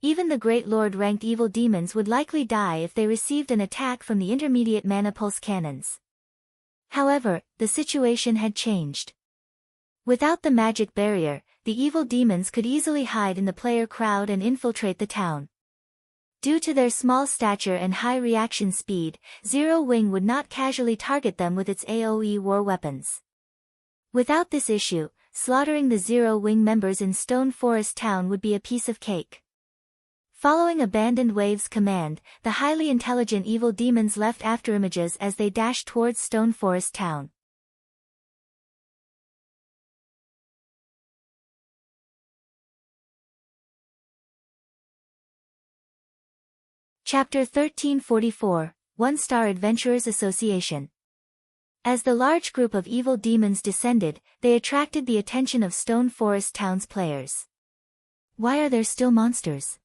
Even the Great Lord-ranked evil demons would likely die if they received an attack from the intermediate mana pulse cannons. However, the situation had changed. Without the magic barrier, the evil demons could easily hide in the player crowd and infiltrate the town. Due to their small stature and high reaction speed, Zero Wing would not casually target them with its AoE war weapons. Without this issue, slaughtering the Zero Wing members in Stone Forest Town would be a piece of cake. Following Abandoned Wave's command, the highly intelligent evil demons left afterimages as they dashed towards Stone Forest Town. Chapter 1344, One-Star Adventurers Association. As the large group of evil demons descended, they attracted the attention of Stone Forest Town's players. Why are there still monsters?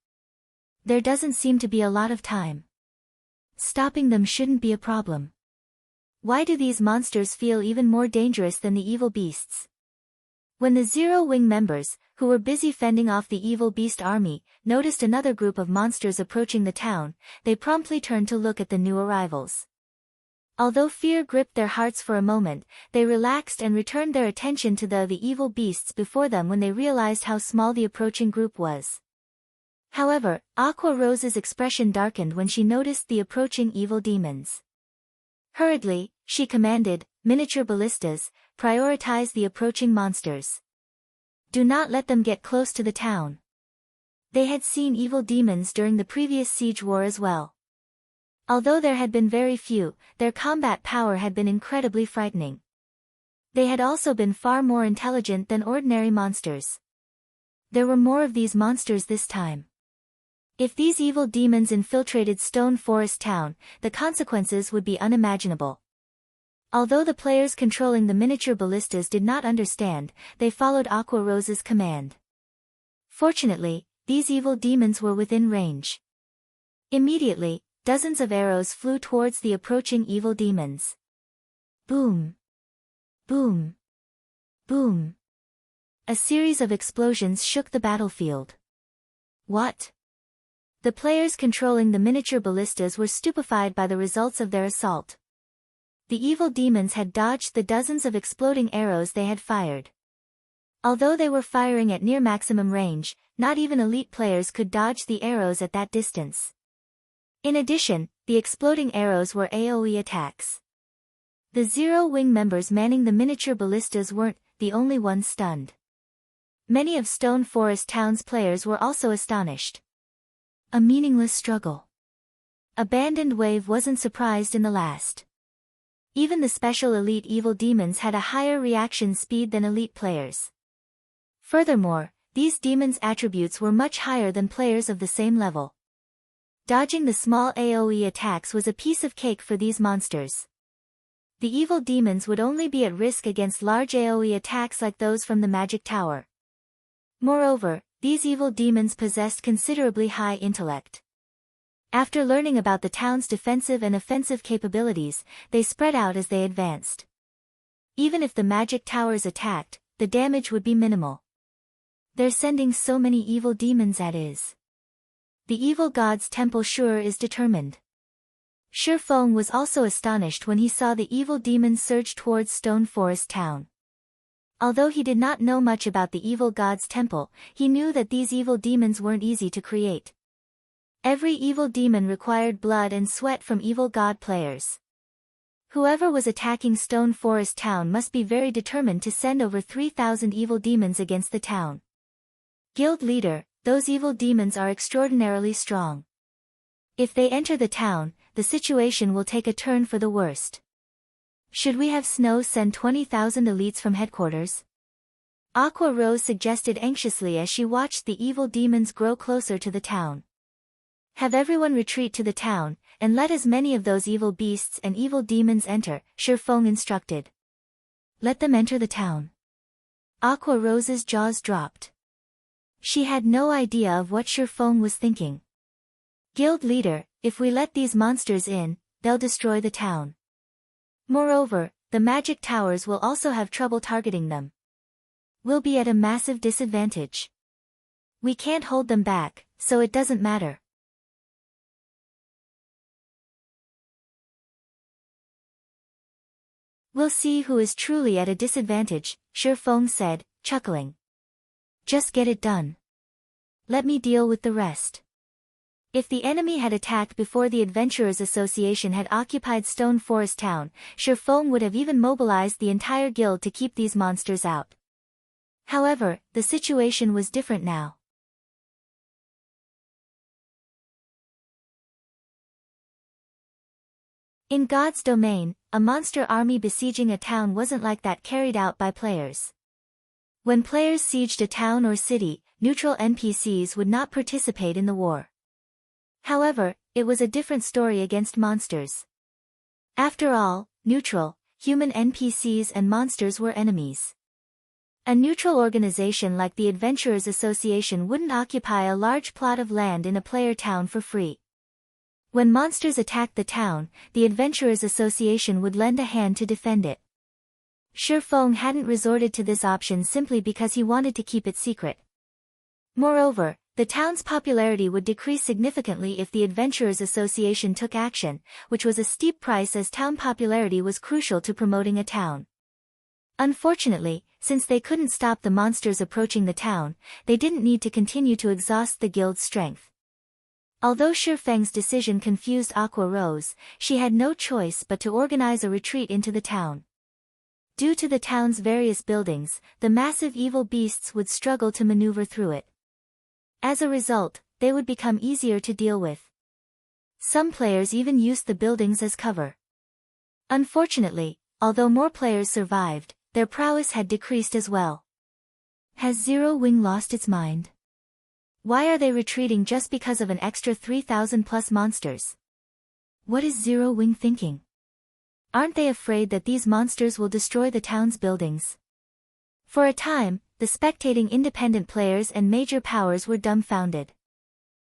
There doesn't seem to be a lot of time. Stopping them shouldn't be a problem. Why do these monsters feel even more dangerous than the evil beasts? When the Zero Wing members, who were busy fending off the evil beast army, noticed another group of monsters approaching the town, they promptly turned to look at the new arrivals. Although fear gripped their hearts for a moment, they relaxed and returned their attention to the evil beasts before them when they realized how small the approaching group was. However, Aqua Rose's expression darkened when she noticed the approaching evil demons. Hurriedly, she commanded, "Miniature ballistas, prioritize the approaching monsters. Do not let them get close to the town." They had seen evil demons during the previous siege war as well. Although there had been very few, their combat power had been incredibly frightening. They had also been far more intelligent than ordinary monsters. There were more of these monsters this time. If these evil demons infiltrated Stone Forest Town, the consequences would be unimaginable. Although the players controlling the miniature ballistas did not understand, they followed Aqua Rose's command. Fortunately, these evil demons were within range. Immediately, dozens of arrows flew towards the approaching evil demons. Boom! Boom! Boom! A series of explosions shook the battlefield. What? The players controlling the miniature ballistas were stupefied by the results of their assault. The evil demons had dodged the dozens of exploding arrows they had fired. Although they were firing at near maximum range, not even elite players could dodge the arrows at that distance. In addition, the exploding arrows were AoE attacks. The Zero Wing members manning the miniature ballistas weren't the only ones stunned. Many of Stone Forest Town's players were also astonished. A meaningless struggle. Abandoned Wave wasn't surprised in the last. Even the special elite evil demons had a higher reaction speed than elite players. Furthermore, these demons' attributes were much higher than players of the same level. Dodging the small AoE attacks was a piece of cake for these monsters. The evil demons would only be at risk against large AoE attacks like those from the Magic Tower. Moreover, these evil demons possessed considerably high intellect. After learning about the town's defensive and offensive capabilities, they spread out as they advanced. Even if the Magic Towers attacked, the damage would be minimal. They're sending so many evil demons at is. The evil god's temple sure is determined. Feng was also astonished when he saw the evil demons surge towards Stone Forest Town. Although he did not know much about the evil god's temple, he knew that these evil demons weren't easy to create. Every evil demon required blood and sweat from evil god players. Whoever was attacking Stone Forest Town must be very determined to send over 3,000 evil demons against the town. Guild leader, those evil demons are extraordinarily strong. If they enter the town, the situation will take a turn for the worst. Should we have Snow send 20,000 elites from headquarters? Aqua Rose suggested anxiously as she watched the evil demons grow closer to the town. Have everyone retreat to the town, and let as many of those evil beasts and evil demons enter, Feng instructed. Let them enter the town. Aqua Rose's jaws dropped. She had no idea of what Feng was thinking. Guild leader, if we let these monsters in, they'll destroy the town. Moreover, the magic towers will also have trouble targeting them. We'll be at a massive disadvantage. We can't hold them back, so it doesn't matter. We'll see who is truly at a disadvantage, Feng said, chuckling. Just get it done. Let me deal with the rest. If the enemy had attacked before the Adventurers Association had occupied Stone Forest Town, Feng would have even mobilized the entire guild to keep these monsters out. However, the situation was different now. In God's domain, a monster army besieging a town wasn't like that carried out by players. When players sieged a town or city, neutral NPCs would not participate in the war. However, it was a different story against monsters. After all, neutral, human NPCs and monsters were enemies. A neutral organization like the Adventurers Association wouldn't occupy a large plot of land in a player town for free. When monsters attacked the town, the Adventurers Association would lend a hand to defend it. Feng hadn't resorted to this option simply because he wanted to keep it secret. Moreover, the town's popularity would decrease significantly if the Adventurers Association took action, which was a steep price as town popularity was crucial to promoting a town. Unfortunately, since they couldn't stop the monsters approaching the town, they didn't need to continue to exhaust the guild's strength. Although Feng's decision confused Aqua Rose, she had no choice but to organize a retreat into the town. Due to the town's various buildings, the massive evil beasts would struggle to maneuver through it. As a result, they would become easier to deal with. Some players even used the buildings as cover. Unfortunately, although more players survived, their prowess had decreased as well. Has Zero Wing lost its mind? Why are they retreating just because of an extra 3,000 plus monsters? What is Zero Wing thinking? Aren't they afraid that these monsters will destroy the town's buildings? For a time, the spectating independent players and major powers were dumbfounded.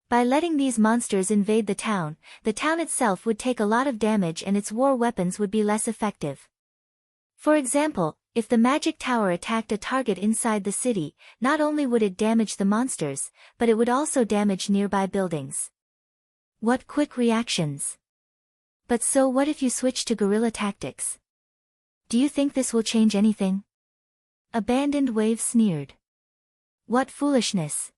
By letting these monsters invade the town itself would take a lot of damage and its war weapons would be less effective. For example, if the magic tower attacked a target inside the city, not only would it damage the monsters, but it would also damage nearby buildings. What quick reactions! But so what if you switch to guerrilla tactics? Do you think this will change anything? Abandoned Wave sneered. What foolishness!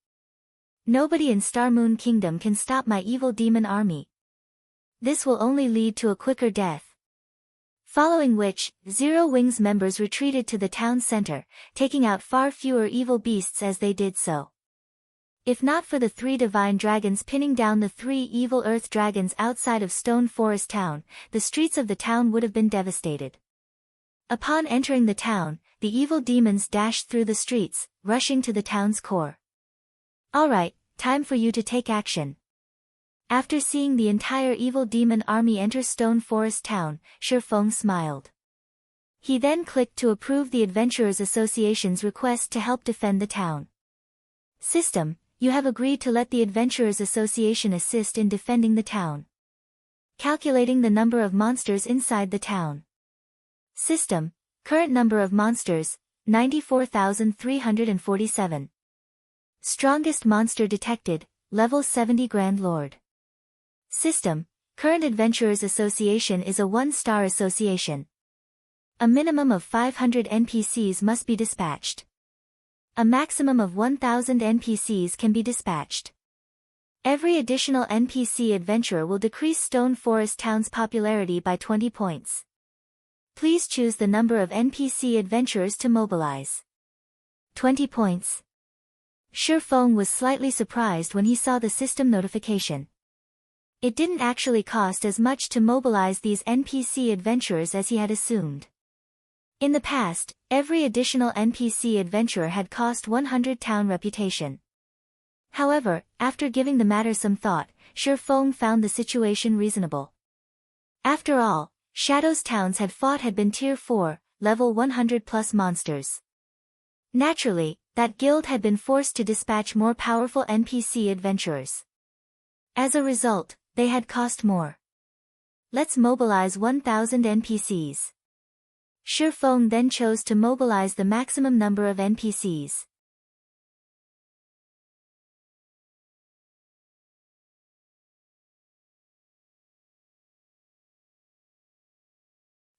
Nobody in Star Moon Kingdom can stop my evil demon army. This will only lead to a quicker death. Following which, Zero Wing's members retreated to the town center, taking out far fewer evil beasts as they did so. If not for the 3 divine dragons pinning down the 3 evil earth dragons outside of Stone Forest Town, the streets of the town would have been devastated. Upon entering the town, the evil demons dashed through the streets, rushing to the town's core. Alright, time for you to take action. After seeing the entire evil demon army enter Stone Forest Town, Feng smiled. He then clicked to approve the Adventurers Association's request to help defend the town. System, you have agreed to let the Adventurers Association assist in defending the town. Calculating the number of monsters inside the town. System, current number of monsters, 94,347. Strongest monster detected, level 70 Grand Lord. System, Current Adventurers Association is a 1-star association. A minimum of 500 NPCs must be dispatched. A maximum of 1,000 NPCs can be dispatched. Every additional NPC adventurer will decrease Stone Forest Town's popularity by 20 points. Please choose the number of NPC adventurers to mobilize. 20 points. Feng was slightly surprised when he saw the system notification. It didn't actually cost as much to mobilize these NPC adventurers as he had assumed. In the past, every additional NPC adventurer had cost 100 town reputation. However, after giving the matter some thought, Feng found the situation reasonable. After all, Shadow's towns had been Tier 4, level 100 plus monsters. Naturally, that guild had been forced to dispatch more powerful NPC adventurers. As a result, they had cost more. Let's mobilize 1,000 NPCs. Feng then chose to mobilize the maximum number of NPCs.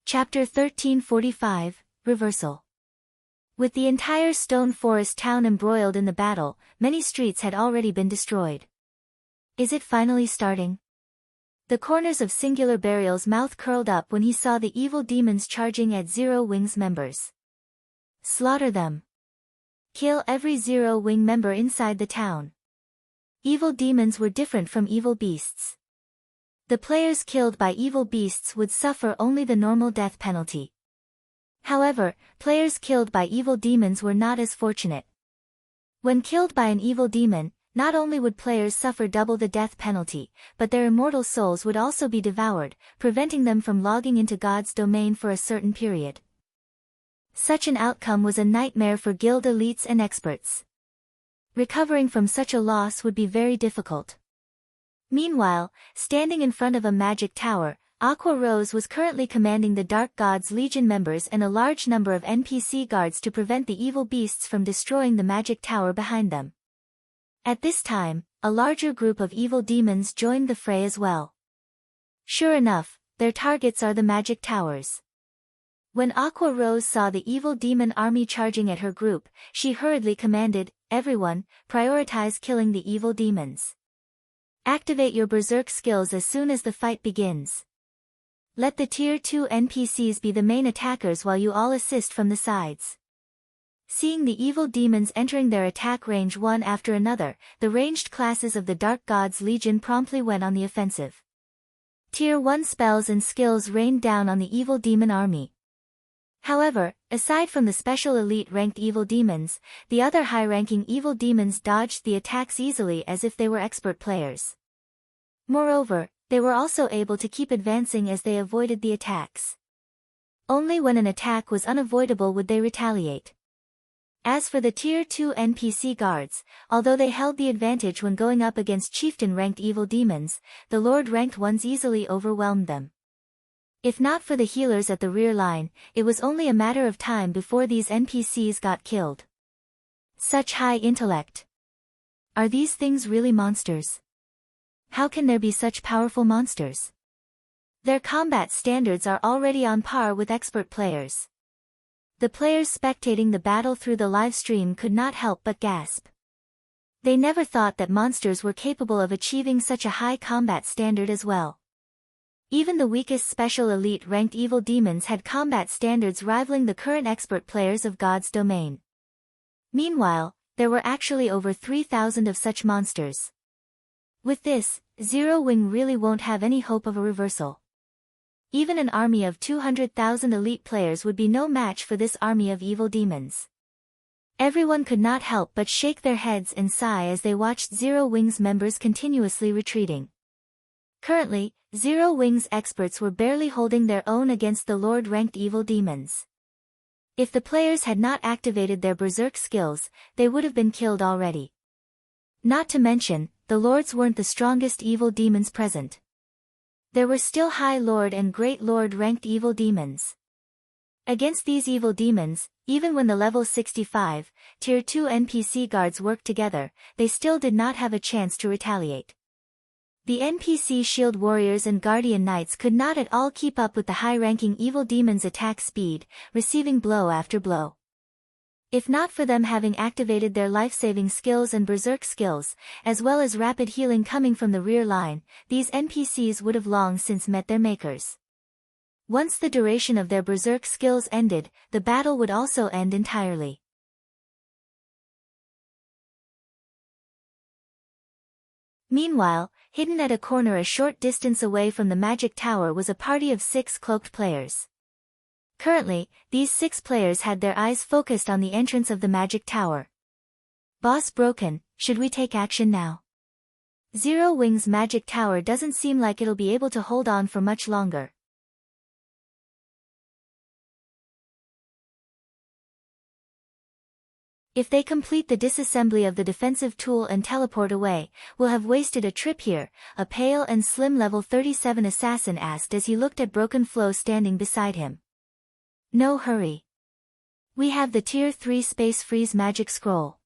Chapter 1345, Reversal. With the entire Stone Forest town embroiled in the battle, many streets had already been destroyed. Is it finally starting? The corners of Singular Burial's mouth curled up when he saw the evil demons charging at Zero Wing's members. Slaughter them. Kill every Zero Wing member inside the town. Evil demons were different from evil beasts. The players killed by evil beasts would suffer only the normal death penalty. However, players killed by evil demons were not as fortunate. When killed by an evil demon, not only would players suffer double the death penalty, but their immortal souls would also be devoured, preventing them from logging into God's domain for a certain period. Such an outcome was a nightmare for guild elites and experts. Recovering from such a loss would be very difficult. Meanwhile, standing in front of a magic tower, Aqua Rose was currently commanding the Dark Gods Legion members and a large number of NPC guards to prevent the evil beasts from destroying the magic tower behind them. At this time, a larger group of evil demons joined the fray as well. Sure enough, their targets are the magic towers. When Aqua Rose saw the evil demon army charging at her group, she hurriedly commanded, "Everyone, prioritize killing the evil demons. Activate your berserk skills as soon as the fight begins. Let the Tier 2 NPCs be the main attackers while you all assist from the sides." Seeing the evil demons entering their attack range one after another, the ranged classes of the Dark Gods Legion promptly went on the offensive. Tier 1 spells and skills rained down on the evil demon army. However, aside from the special elite ranked evil demons, the other high-ranking evil demons dodged the attacks easily as if they were expert players. Moreover, they were also able to keep advancing as they avoided the attacks. Only when an attack was unavoidable would they retaliate. As for the Tier 2 NPC guards, although they held the advantage when going up against Chieftain-ranked evil demons, the Lord-ranked ones easily overwhelmed them. If not for the healers at the rear line, it was only a matter of time before these NPCs got killed. Such high intellect. Are these things really monsters? How can there be such powerful monsters? Their combat standards are already on par with expert players. The players spectating the battle through the live stream could not help but gasp. They never thought that monsters were capable of achieving such a high combat standard as well. Even the weakest special elite ranked evil demons had combat standards rivaling the current expert players of God's domain. Meanwhile, there were actually over 3,000 of such monsters. With this, Zero Wing really won't have any hope of a reversal. Even an army of 200,000 elite players would be no match for this army of evil demons. Everyone could not help but shake their heads and sigh as they watched Zero Wing's members continuously retreating. Currently, Zero Wing's experts were barely holding their own against the Lord-ranked evil demons. If the players had not activated their berserk skills, they would have been killed already. Not to mention, the Lords weren't the strongest evil demons present. There were still High Lord and Great Lord ranked evil demons. Against these evil demons, even when the level 65, Tier 2 NPC guards worked together, they still did not have a chance to retaliate. The NPC shield warriors and guardian knights could not at all keep up with the high-ranking evil demon's attack speed, receiving blow after blow. If not for them having activated their life-saving skills and berserk skills, as well as rapid healing coming from the rear line, these NPCs would have long since met their makers. Once the duration of their berserk skills ended, the battle would also end entirely. Meanwhile, hidden at a corner a short distance away from the magic tower was a party of 6 cloaked players. Currently, these 6 players had their eyes focused on the entrance of the magic tower. Boss broken, should we take action now? Zero Wing's magic tower doesn't seem like it'll be able to hold on for much longer. If they complete the disassembly of the defensive tool and teleport away, we'll have wasted a trip here, a pale and slim level 37 assassin asked as he looked at Broken Flow standing beside him. No hurry. We have the Tier 3 Space Freeze magic scroll.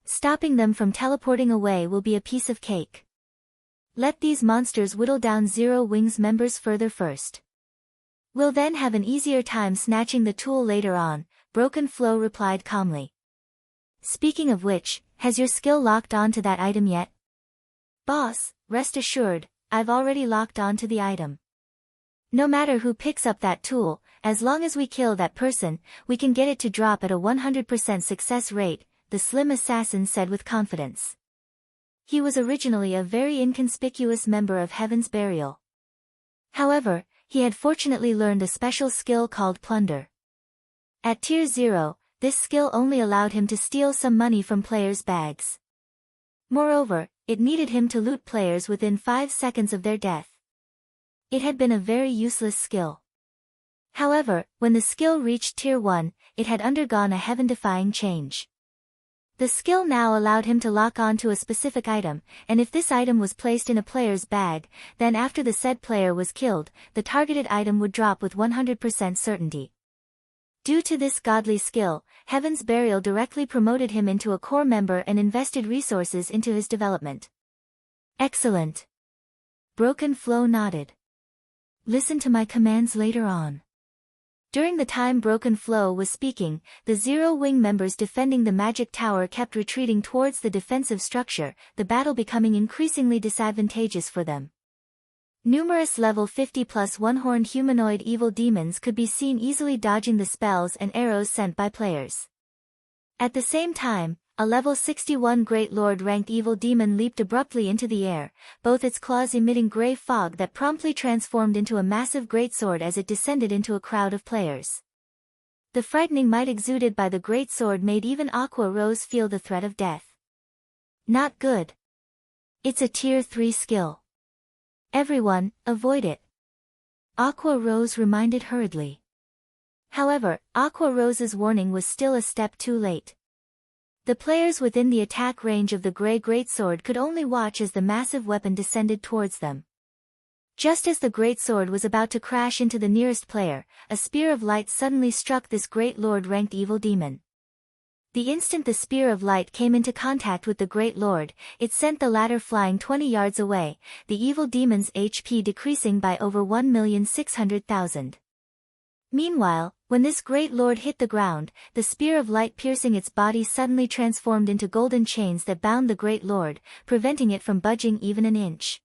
Stopping them from teleporting away will be a piece of cake. Let these monsters whittle down Zero Wing's members further first. We'll then have an easier time snatching the tool later on, Broken Flow replied calmly. Speaking of which, has your skill locked on to that item yet? Boss, rest assured, I've already locked on to the item. No matter who picks up that tool, as long as we kill that person, we can get it to drop at a 100% success rate, the slim assassin said with confidence. He was originally a very inconspicuous member of Heaven's Burial. However, he had fortunately learned a special skill called Plunder. At Tier 0, this skill only allowed him to steal some money from players' bags. Moreover, it needed him to loot players within 5 seconds of their death. It had been a very useless skill. However, when the skill reached Tier 1, it had undergone a heaven-defying change. The skill now allowed him to lock on to a specific item, and if this item was placed in a player's bag, then after the said player was killed, the targeted item would drop with 100% certainty. Due to this godly skill, Heaven's Burial directly promoted him into a core member and invested resources into his development. Excellent. Broken Flow nodded. Listen to my commands later on. During the time Broken Flow was speaking, the Zero Wing members defending the magic tower kept retreating towards the defensive structure, the battle becoming increasingly disadvantageous for them. Numerous level 50+ one-horned humanoid evil demons could be seen easily dodging the spells and arrows sent by players. At the same time, a level 61 Great Lord ranked evil demon leaped abruptly into the air, both its claws emitting grey fog that promptly transformed into a massive greatsword as it descended into a crowd of players. The frightening might exuded by the greatsword made even Aqua Rose feel the threat of death. Not good. It's a Tier 3 skill. Everyone, avoid it. Aqua Rose reminded hurriedly. However, Aqua Rose's warning was still a step too late. The players within the attack range of the Grey Greatsword could only watch as the massive weapon descended towards them. Just as the Greatsword was about to crash into the nearest player, a spear of light suddenly struck this Great Lord-ranked evil demon. The instant the spear of light came into contact with the Great Lord, it sent the latter flying 20 yards away, the evil demon's HP decreasing by over 1,600,000. Meanwhile, when this Great Lord hit the ground, the spear of light piercing its body suddenly transformed into golden chains that bound the Great Lord, preventing it from budging even an inch.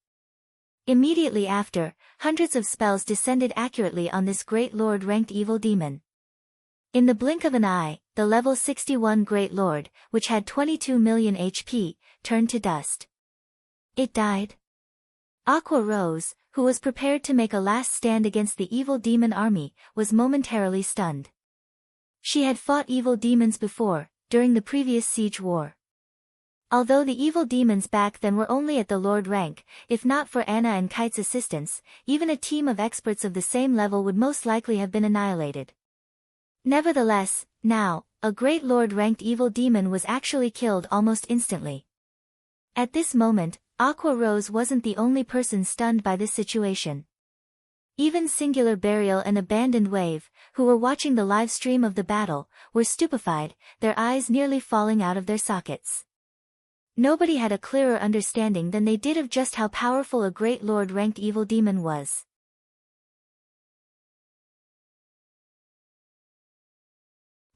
Immediately after, hundreds of spells descended accurately on this Great Lord-ranked evil demon. In the blink of an eye, the level 61 Great Lord, which had 22 million HP, turned to dust. It died. Aqua Rose, who was prepared to make a last stand against the evil demon army, was momentarily stunned. She had fought evil demons before, during the previous siege war. Although the evil demons back then were only at the Lord rank, if not for Anna and Kite's assistance, even a team of experts of the same level would most likely have been annihilated. Nevertheless, now, a Great Lord-ranked evil demon was actually killed almost instantly. At this moment, Aqua Rose wasn't the only person stunned by this situation. Even Singular Burial and Abandoned Wave, who were watching the live stream of the battle, were stupefied, their eyes nearly falling out of their sockets. Nobody had a clearer understanding than they did of just how powerful a great lord-ranked evil demon was.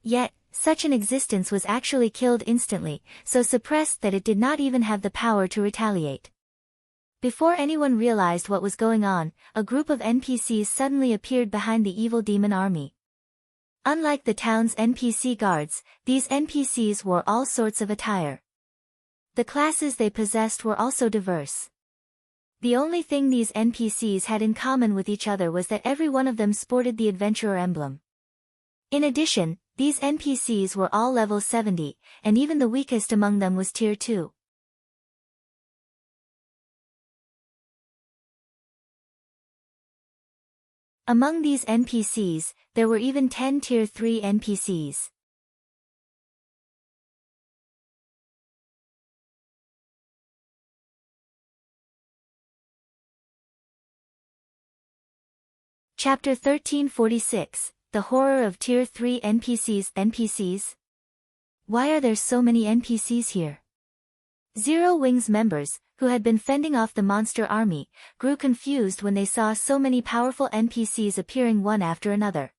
Yet, such an existence was actually killed instantly, so suppressed that it did not even have the power to retaliate. Before anyone realized what was going on, a group of NPCs suddenly appeared behind the evil demon army. Unlike the town's NPC guards, these NPCs wore all sorts of attire. The classes they possessed were also diverse. The only thing these NPCs had in common with each other was that every one of them sported the adventurer emblem. In addition, these NPCs were all level 70, and even the weakest among them was tier 2. Among these NPCs, there were even 10 tier 3 NPCs. Chapter 1346, The Horror of Tier 3 NPCs. NPCs? Why are there so many NPCs here? Zero Wing's members, who had been fending off the monster army, grew confused when they saw so many powerful NPCs appearing one after another.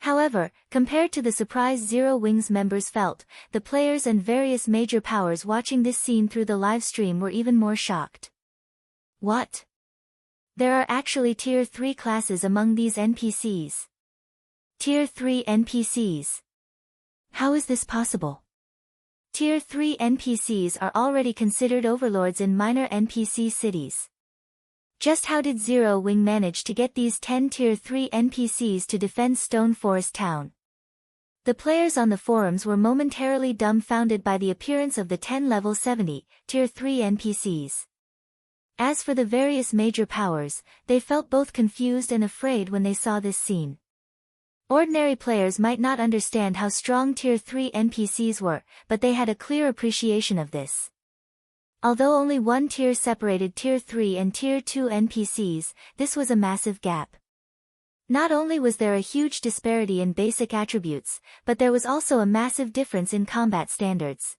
However, compared to the surprise Zero Wing's members felt, the players and various major powers watching this scene through the live stream were even more shocked. What? There are actually tier 3 classes among these NPCs. Tier 3 NPCs. How is this possible? Tier 3 NPCs are already considered overlords in minor NPC cities. Just how did Zero Wing manage to get these 10 tier 3 NPCs to defend Stone Forest Town? The players on the forums were momentarily dumbfounded by the appearance of the 10 level 70, tier 3 NPCs. As for the various major powers, they felt both confused and afraid when they saw this scene. Ordinary players might not understand how strong tier 3 NPCs were, but they had a clear appreciation of this. Although only one tier separated tier 3 and tier 2 NPCs, this was a massive gap. Not only was there a huge disparity in basic attributes, but there was also a massive difference in combat standards.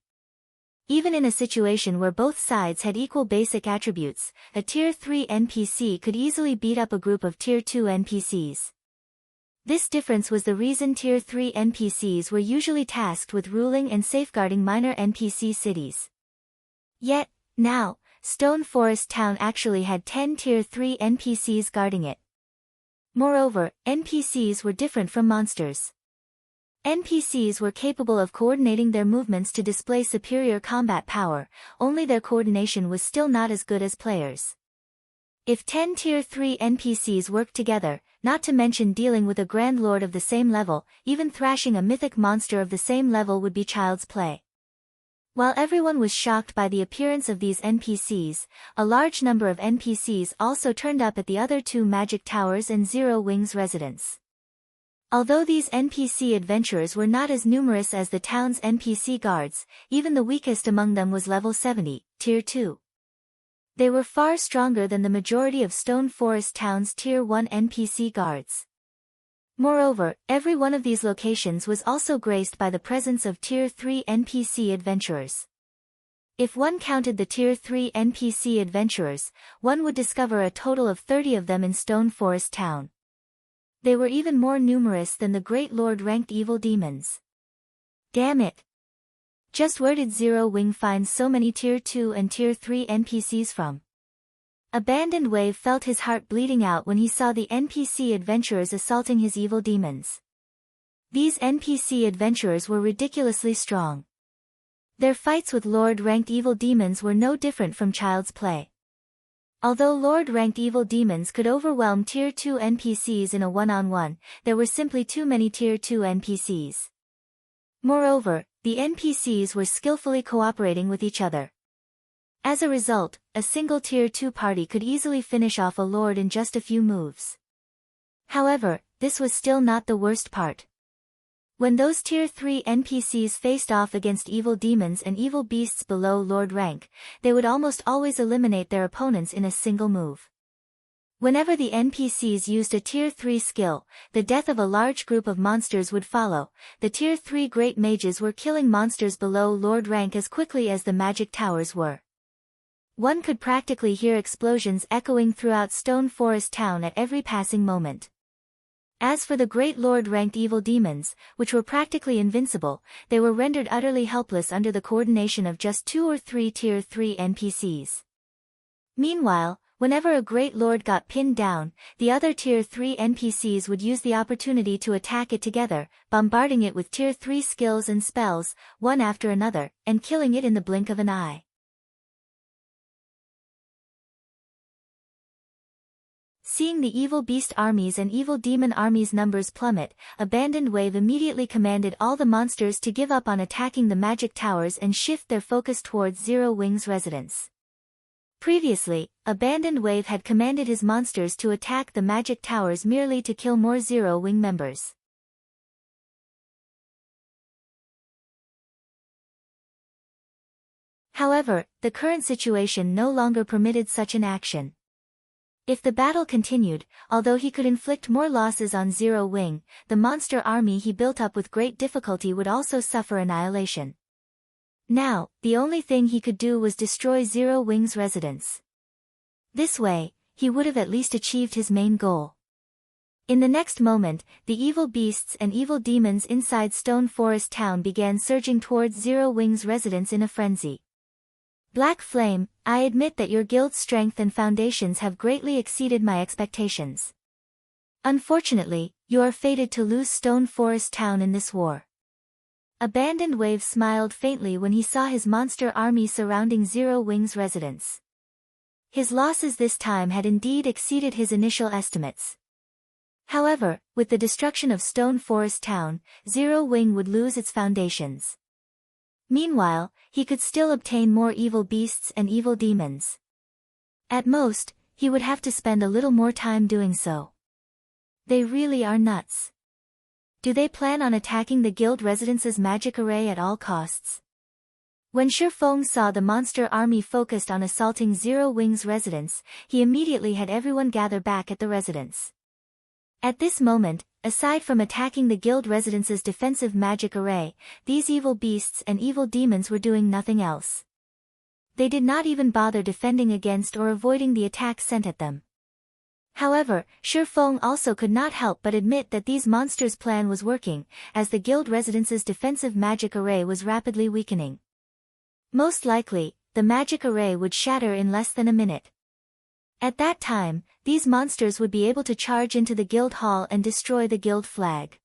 Even in a situation where both sides had equal basic attributes, a tier 3 NPC could easily beat up a group of tier 2 NPCs. This difference was the reason tier 3 NPCs were usually tasked with ruling and safeguarding minor NPC cities. Yet, now, Stone Forest Town actually had 10 tier 3 NPCs guarding it. Moreover, NPCs were different from monsters. NPCs were capable of coordinating their movements to display superior combat power, only their coordination was still not as good as players. If 10 tier 3 NPCs worked together, not to mention dealing with a Grand Lord of the same level, even thrashing a mythic monster of the same level would be child's play. While everyone was shocked by the appearance of these NPCs, a large number of NPCs also turned up at the other two magic towers and Zero Wing's residence. Although these NPC adventurers were not as numerous as the town's NPC guards, even the weakest among them was level 70, tier 2. They were far stronger than the majority of Stone Forest Town's tier 1 NPC guards. Moreover, every one of these locations was also graced by the presence of tier 3 NPC adventurers. If one counted the tier 3 NPC adventurers, one would discover a total of 30 of them in Stone Forest Town. They were even more numerous than the Great Lord-ranked evil demons. Damn it! Just where did Zero Wing find so many tier 2 and tier 3 NPCs from? Abandoned Wave felt his heart bleeding out when he saw the NPC adventurers assaulting his evil demons. These NPC adventurers were ridiculously strong. Their fights with Lord-ranked evil demons were no different from child's play. Although Lord-ranked evil demons could overwhelm tier 2 NPCs in a one-on-one, there were simply too many tier 2 NPCs. Moreover, the NPCs were skillfully cooperating with each other. As a result, a single tier 2 party could easily finish off a lord in just a few moves. However, this was still not the worst part. When those tier 3 NPCs faced off against evil demons and evil beasts below Lord rank, they would almost always eliminate their opponents in a single move. Whenever the NPCs used a Tier 3 skill, the death of a large group of monsters would follow. The Tier 3 Great Mages were killing monsters below Lord rank as quickly as the magic towers were. One could practically hear explosions echoing throughout Stone Forest Town at every passing moment. As for the Great Lord-ranked evil demons, which were practically invincible, they were rendered utterly helpless under the coordination of just 2 or 3 Tier 3 NPCs. Meanwhile, whenever a Great Lord got pinned down, the other Tier 3 NPCs would use the opportunity to attack it together, bombarding it with Tier 3 skills and spells, one after another, and killing it in the blink of an eye. Seeing the evil beast armies and evil demon armies' numbers plummet, Abandoned Wave immediately commanded all the monsters to give up on attacking the magic towers and shift their focus towards Zero Wing's residence. Previously, Abandoned Wave had commanded his monsters to attack the magic towers merely to kill more Zero Wing members. However, the current situation no longer permitted such an action. If the battle continued, although he could inflict more losses on Zero Wing, the monster army he built up with great difficulty would also suffer annihilation. Now, the only thing he could do was destroy Zero Wing's residence. This way, he would have at least achieved his main goal. In the next moment, the evil beasts and evil demons inside Stone Forest Town began surging towards Zero Wing's residence in a frenzy. Black Flame, I admit that your guild's strength and foundations have greatly exceeded my expectations. Unfortunately, you are fated to lose Stone Forest Town in this war. Abandoned Wave smiled faintly when he saw his monster army surrounding Zero Wing's residence. His losses this time had indeed exceeded his initial estimates. However, with the destruction of Stone Forest Town, Zero Wing would lose its foundations. Meanwhile, he could still obtain more evil beasts and evil demons. At most, he would have to spend a little more time doing so. They really are nuts. Do they plan on attacking the guild residence's magic array at all costs? When Shifeng saw the monster army focused on assaulting Zero Wing's residence, he immediately had everyone gather back at the residence. At this moment, aside from attacking the guild residence's defensive magic array, these evil beasts and evil demons were doing nothing else. They did not even bother defending against or avoiding the attacks sent at them. However, Shifeng also could not help but admit that these monsters' plan was working, as the guild residence's defensive magic array was rapidly weakening. Most likely, the magic array would shatter in less than a minute. At that time, these monsters would be able to charge into the guild hall and destroy the guild flag.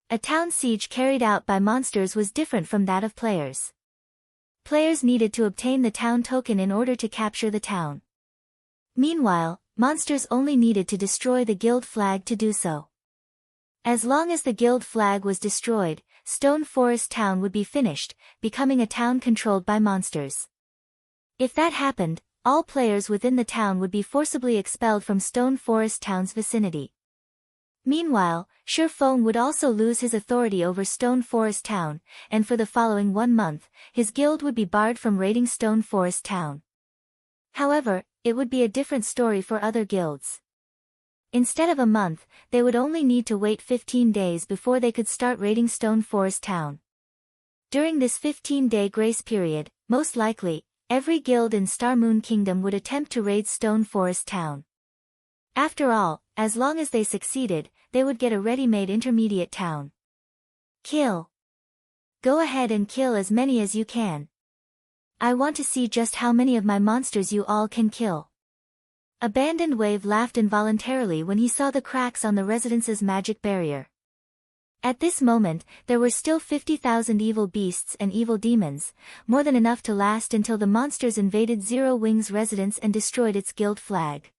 A town siege carried out by monsters was different from that of players. Players needed to obtain the town token in order to capture the town. Meanwhile, monsters only needed to destroy the guild flag to do so. As long as the guild flag was destroyed, Stone Forest Town would be finished, becoming a town controlled by monsters. If that happened, all players within the town would be forcibly expelled from Stone Forest Town's vicinity. Meanwhile, Shifeng would also lose his authority over Stone Forest Town, and for the following 1 month, his guild would be barred from raiding Stone Forest Town. However, it would be a different story for other guilds. Instead of a month, they would only need to wait 15 days before they could start raiding Stone Forest Town. During this 15-day grace period, most likely, every guild in Star Moon Kingdom would attempt to raid Stone Forest Town. After all, as long as they succeeded, they would get a ready-made intermediate town. Kill. Go ahead and kill as many as you can. I want to see just how many of my monsters you all can kill. Abandoned Wave laughed involuntarily when he saw the cracks on the residence's magic barrier. At this moment, there were still 50,000 evil beasts and evil demons, more than enough to last until the monsters invaded Zero Wing's residence and destroyed its guild flag.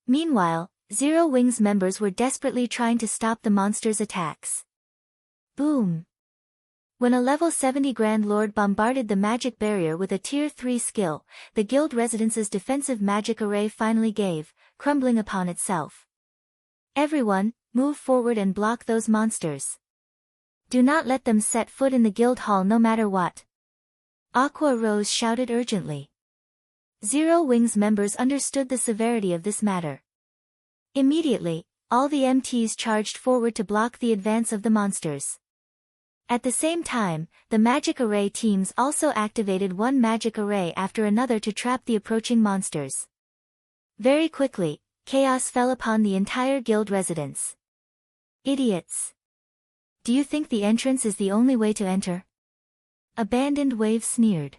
Meanwhile, Zero Wing's members were desperately trying to stop the monsters' attacks. Boom! When a level 70 Grand Lord bombarded the magic barrier with a Tier 3 skill, the guild residence's defensive magic array finally gave, crumbling upon itself. Everyone, move forward and block those monsters. Do not let them set foot in the guild hall no matter what. Aqua Rose shouted urgently. Zero Wing's members understood the severity of this matter. Immediately, all the MTs charged forward to block the advance of the monsters. At the same time, the magic array teams also activated one magic array after another to trap the approaching monsters. Very quickly, chaos fell upon the entire guild residence. Idiots! Do you think the entrance is the only way to enter? Abandoned Wave sneered.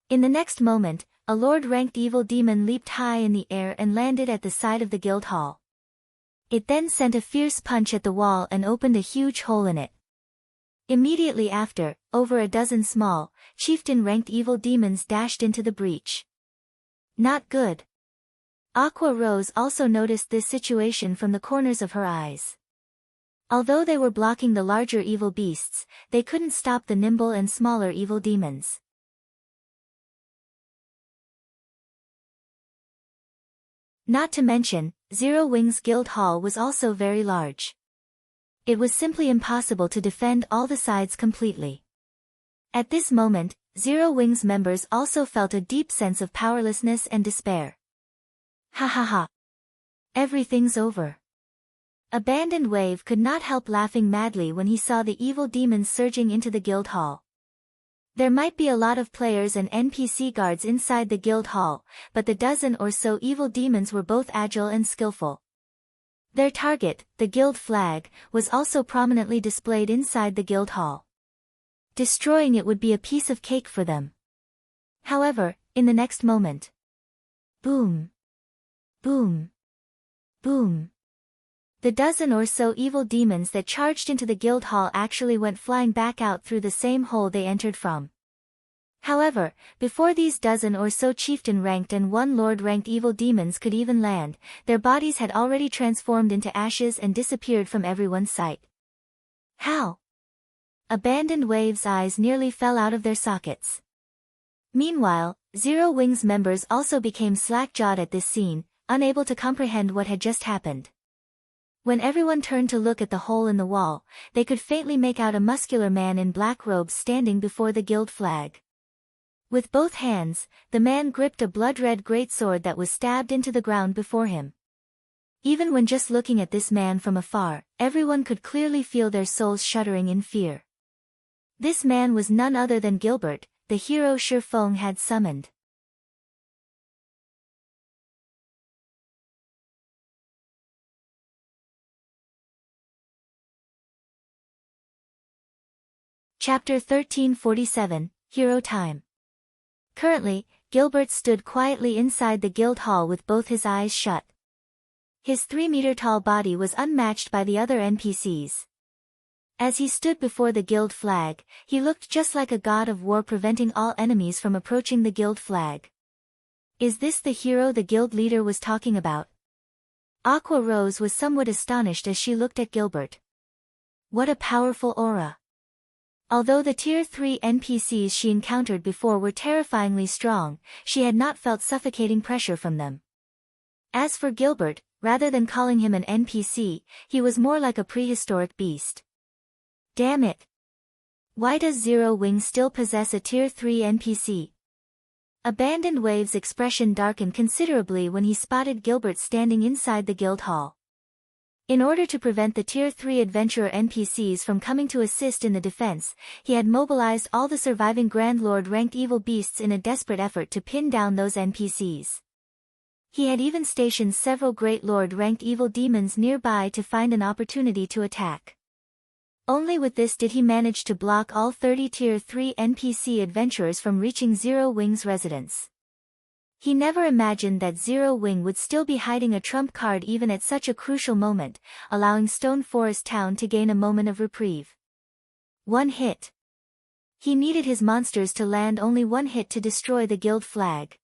In the next moment, a Lord-ranked evil demon leaped high in the air and landed at the side of the guild hall. It then sent a fierce punch at the wall and opened a huge hole in it. Immediately after, over a dozen small, chieftain-ranked evil demons dashed into the breach. Not good. Aqua Rose also noticed this situation from the corners of her eyes. Although they were blocking the larger evil beasts, they couldn't stop the nimble and smaller evil demons. Not to mention, Zero Wings Guild Hall was also very large. It was simply impossible to defend all the sides completely. At this moment, Zero Wings members also felt a deep sense of powerlessness and despair. Ha ha ha. Everything's over. Abandoned Wave could not help laughing madly when he saw the evil demons surging into the guild hall. There might be a lot of players and NPC guards inside the guild hall, but the dozen or so evil demons were both agile and skillful. Their target, the guild flag, was also prominently displayed inside the guild hall. Destroying it would be a piece of cake for them. However, in the next moment. Boom. Boom. Boom. The dozen or so evil demons that charged into the guild hall actually went flying back out through the same hole they entered from. However, before these dozen or so chieftain-ranked and one lord-ranked evil demons could even land, their bodies had already transformed into ashes and disappeared from everyone's sight. How? Abandoned Wave's eyes nearly fell out of their sockets. Meanwhile, Zero Wings members also became slack-jawed at this scene, unable to comprehend what had just happened. When everyone turned to look at the hole in the wall, they could faintly make out a muscular man in black robes standing before the guild flag. With both hands, the man gripped a blood-red greatsword that was stabbed into the ground before him. Even when just looking at this man from afar, everyone could clearly feel their souls shuddering in fear. This man was none other than Gilbert, the hero Shifeng had summoned. Chapter 1347, Hero Time. Currently, Gilbert stood quietly inside the guild hall with both his eyes shut. His 3-meter-tall body was unmatched by the other NPCs. As he stood before the guild flag, he looked just like a god of war, preventing all enemies from approaching the guild flag. Is this the hero the guild leader was talking about? Aqua Rose was somewhat astonished as she looked at Gilbert. What a powerful aura! Although the Tier 3 NPCs she encountered before were terrifyingly strong, she had not felt suffocating pressure from them. As for Gilbert, rather than calling him an NPC, he was more like a prehistoric beast. Damn it! Why does Zero Wing still possess a Tier 3 NPC? Abandoned Wave's expression darkened considerably when he spotted Gilbert standing inside the guild hall. In order to prevent the Tier 3 adventurer NPCs from coming to assist in the defense, he had mobilized all the surviving Grand Lord-ranked evil beasts in a desperate effort to pin down those NPCs. He had even stationed several Great Lord-ranked evil demons nearby to find an opportunity to attack. Only with this did he manage to block all 30 Tier 3 NPC adventurers from reaching Zero Wing's residence. He never imagined that Zero Wing would still be hiding a trump card even at such a crucial moment, allowing Stone Forest Town to gain a moment of reprieve. One hit. He needed his monsters to land only one hit to destroy the guild flag.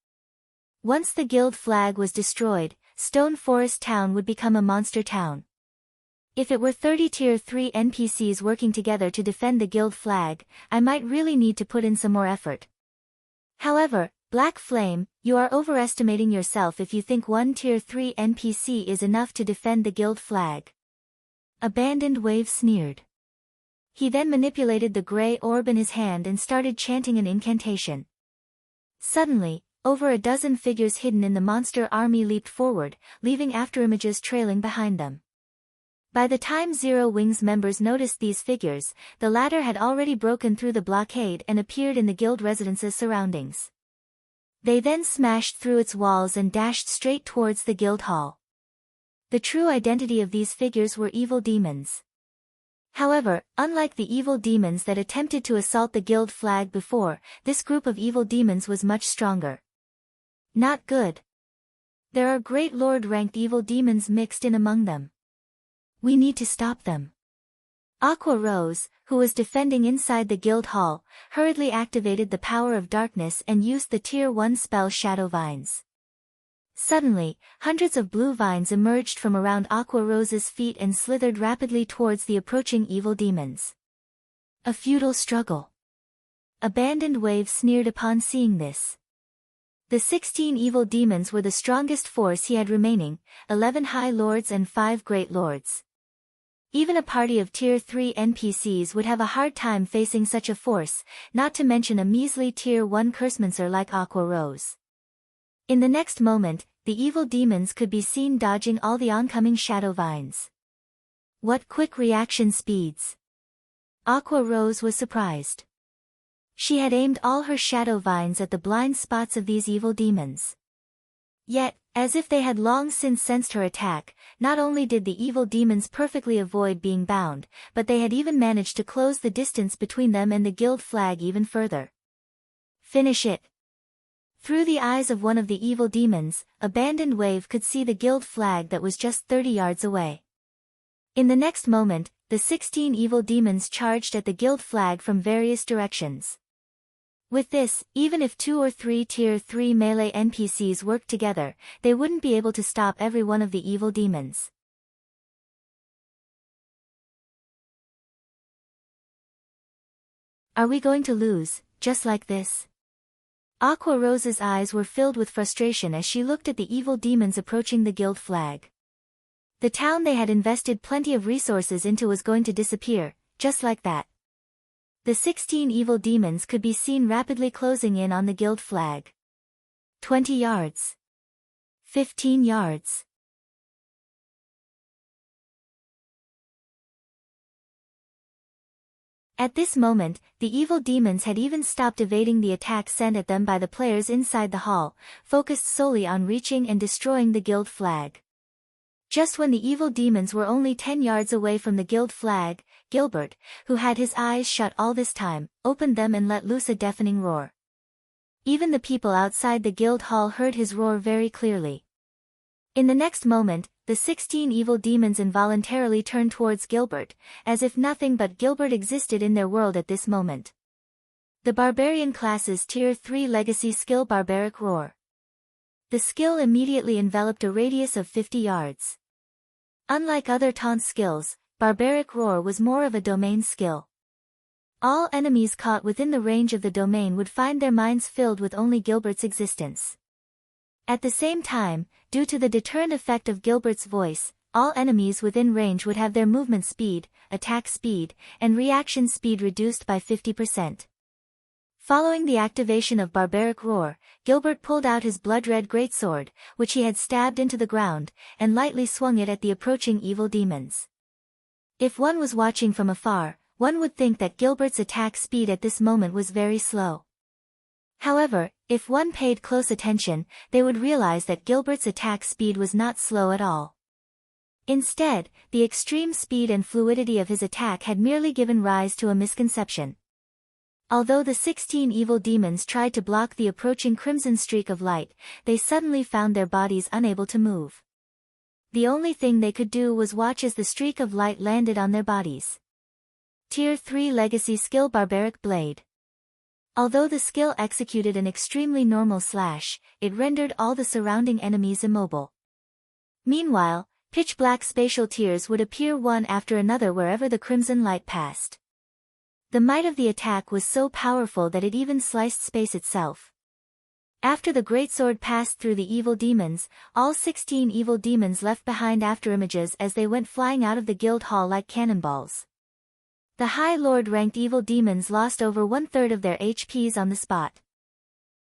Once the guild flag was destroyed, Stone Forest Town would become a monster town. If it were 30 Tier 3 NPCs working together to defend the guild flag, I might really need to put in some more effort. However, Black Flame, you are overestimating yourself if you think one Tier 3 NPC is enough to defend the guild flag. Abandoned Wave sneered. He then manipulated the gray orb in his hand and started chanting an incantation. Suddenly, over a dozen figures hidden in the monster army leaped forward, leaving afterimages trailing behind them. By the time Zero Wings members noticed these figures, the latter had already broken through the blockade and appeared in the guild residence's surroundings. They then smashed through its walls and dashed straight towards the guild hall. The true identity of these figures were evil demons. However, unlike the evil demons that attempted to assault the guild flag before, this group of evil demons was much stronger. Not good. There are great lord-ranked evil demons mixed in among them. We need to stop them. Aqua Rose, who was defending inside the guild hall, hurriedly activated the power of darkness and used the Tier 1 spell Shadow Vines. Suddenly, hundreds of blue vines emerged from around Aqua Rose's feet and slithered rapidly towards the approaching evil demons. A futile struggle. Abandoned Wave sneered upon seeing this. The 16 evil demons were the strongest force he had remaining, 11 High Lords and 5 Great Lords. Even a party of Tier 3 NPCs would have a hard time facing such a force, not to mention a measly Tier 1 cursemancer like Aqua Rose. In the next moment, the evil demons could be seen dodging all the oncoming shadow vines. What quick reaction speeds! Aqua Rose was surprised. She had aimed all her shadow vines at the blind spots of these evil demons. Yet, as if they had long since sensed her attack, not only did the evil demons perfectly avoid being bound, but they had even managed to close the distance between them and the guild flag even further. Finish it! Through the eyes of one of the evil demons, Abandoned Wave could see the guild flag that was just 30 yards away. In the next moment, the 16 evil demons charged at the guild flag from various directions. With this, even if 2 or 3 Tier 3 melee NPCs worked together, they wouldn't be able to stop every one of the evil demons. Are we going to lose, just like this? Aqua Rose's eyes were filled with frustration as she looked at the evil demons approaching the guild flag. The town they had invested plenty of resources into was going to disappear, just like that. The 16 evil demons could be seen rapidly closing in on the guild flag. 20 yards. 15 yards. At this moment, the evil demons had even stopped evading the attack sent at them by the players inside the hall, focused solely on reaching and destroying the guild flag. Just when the evil demons were only 10 yards away from the guild flag, Gilbert, who had his eyes shut all this time, opened them and let loose a deafening roar. Even the people outside the guild hall heard his roar very clearly. In the next moment, the 16 evil demons involuntarily turned towards Gilbert, as if nothing but Gilbert existed in their world at this moment. The Barbarian class's Tier 3 legacy skill Barbaric Roar. The skill immediately enveloped a radius of 50 yards. Unlike other taunt skills, Barbaric Roar was more of a domain skill. All enemies caught within the range of the domain would find their minds filled with only Gilbert's existence. At the same time, due to the deterrent effect of Gilbert's voice, all enemies within range would have their movement speed, attack speed, and reaction speed reduced by 50%. Following the activation of Barbaric Roar, Gilbert pulled out his blood-red greatsword, which he had stabbed into the ground, and lightly swung it at the approaching evil demons. If one was watching from afar, one would think that Gilbert's attack speed at this moment was very slow. However, if one paid close attention, they would realize that Gilbert's attack speed was not slow at all. Instead, the extreme speed and fluidity of his attack had merely given rise to a misconception. Although the 16 evil demons tried to block the approaching crimson streak of light, they suddenly found their bodies unable to move. The only thing they could do was watch as the streak of light landed on their bodies. Tier 3 Legacy Skill Barbaric Blade. Although the skill executed an extremely normal slash, it rendered all the surrounding enemies immobile. Meanwhile, pitch-black spatial tears would appear one after another wherever the crimson light passed. The might of the attack was so powerful that it even sliced space itself. After the greatsword passed through the evil demons, all 16 evil demons left behind afterimages as they went flying out of the guild hall like cannonballs. The High Lord ranked evil demons lost over 1/3 of their HPs on the spot.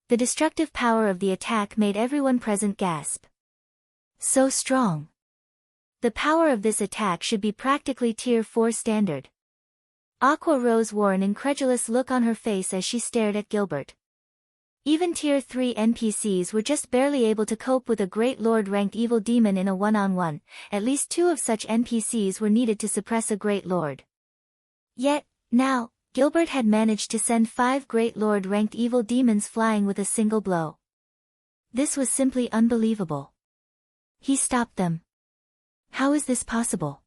The destructive power of the attack made everyone present gasp. So strong. The power of this attack should be practically Tier 4 standard. Aqua Rose wore an incredulous look on her face as she stared at Gilbert. Even Tier 3 NPCs were just barely able to cope with a Great Lord-ranked evil demon in a one-on-one. At least 2 of such NPCs were needed to suppress a Great Lord. Yet, now, Gilbert had managed to send 5 Great Lord-ranked evil demons flying with a single blow. This was simply unbelievable. He stopped them. How is this possible?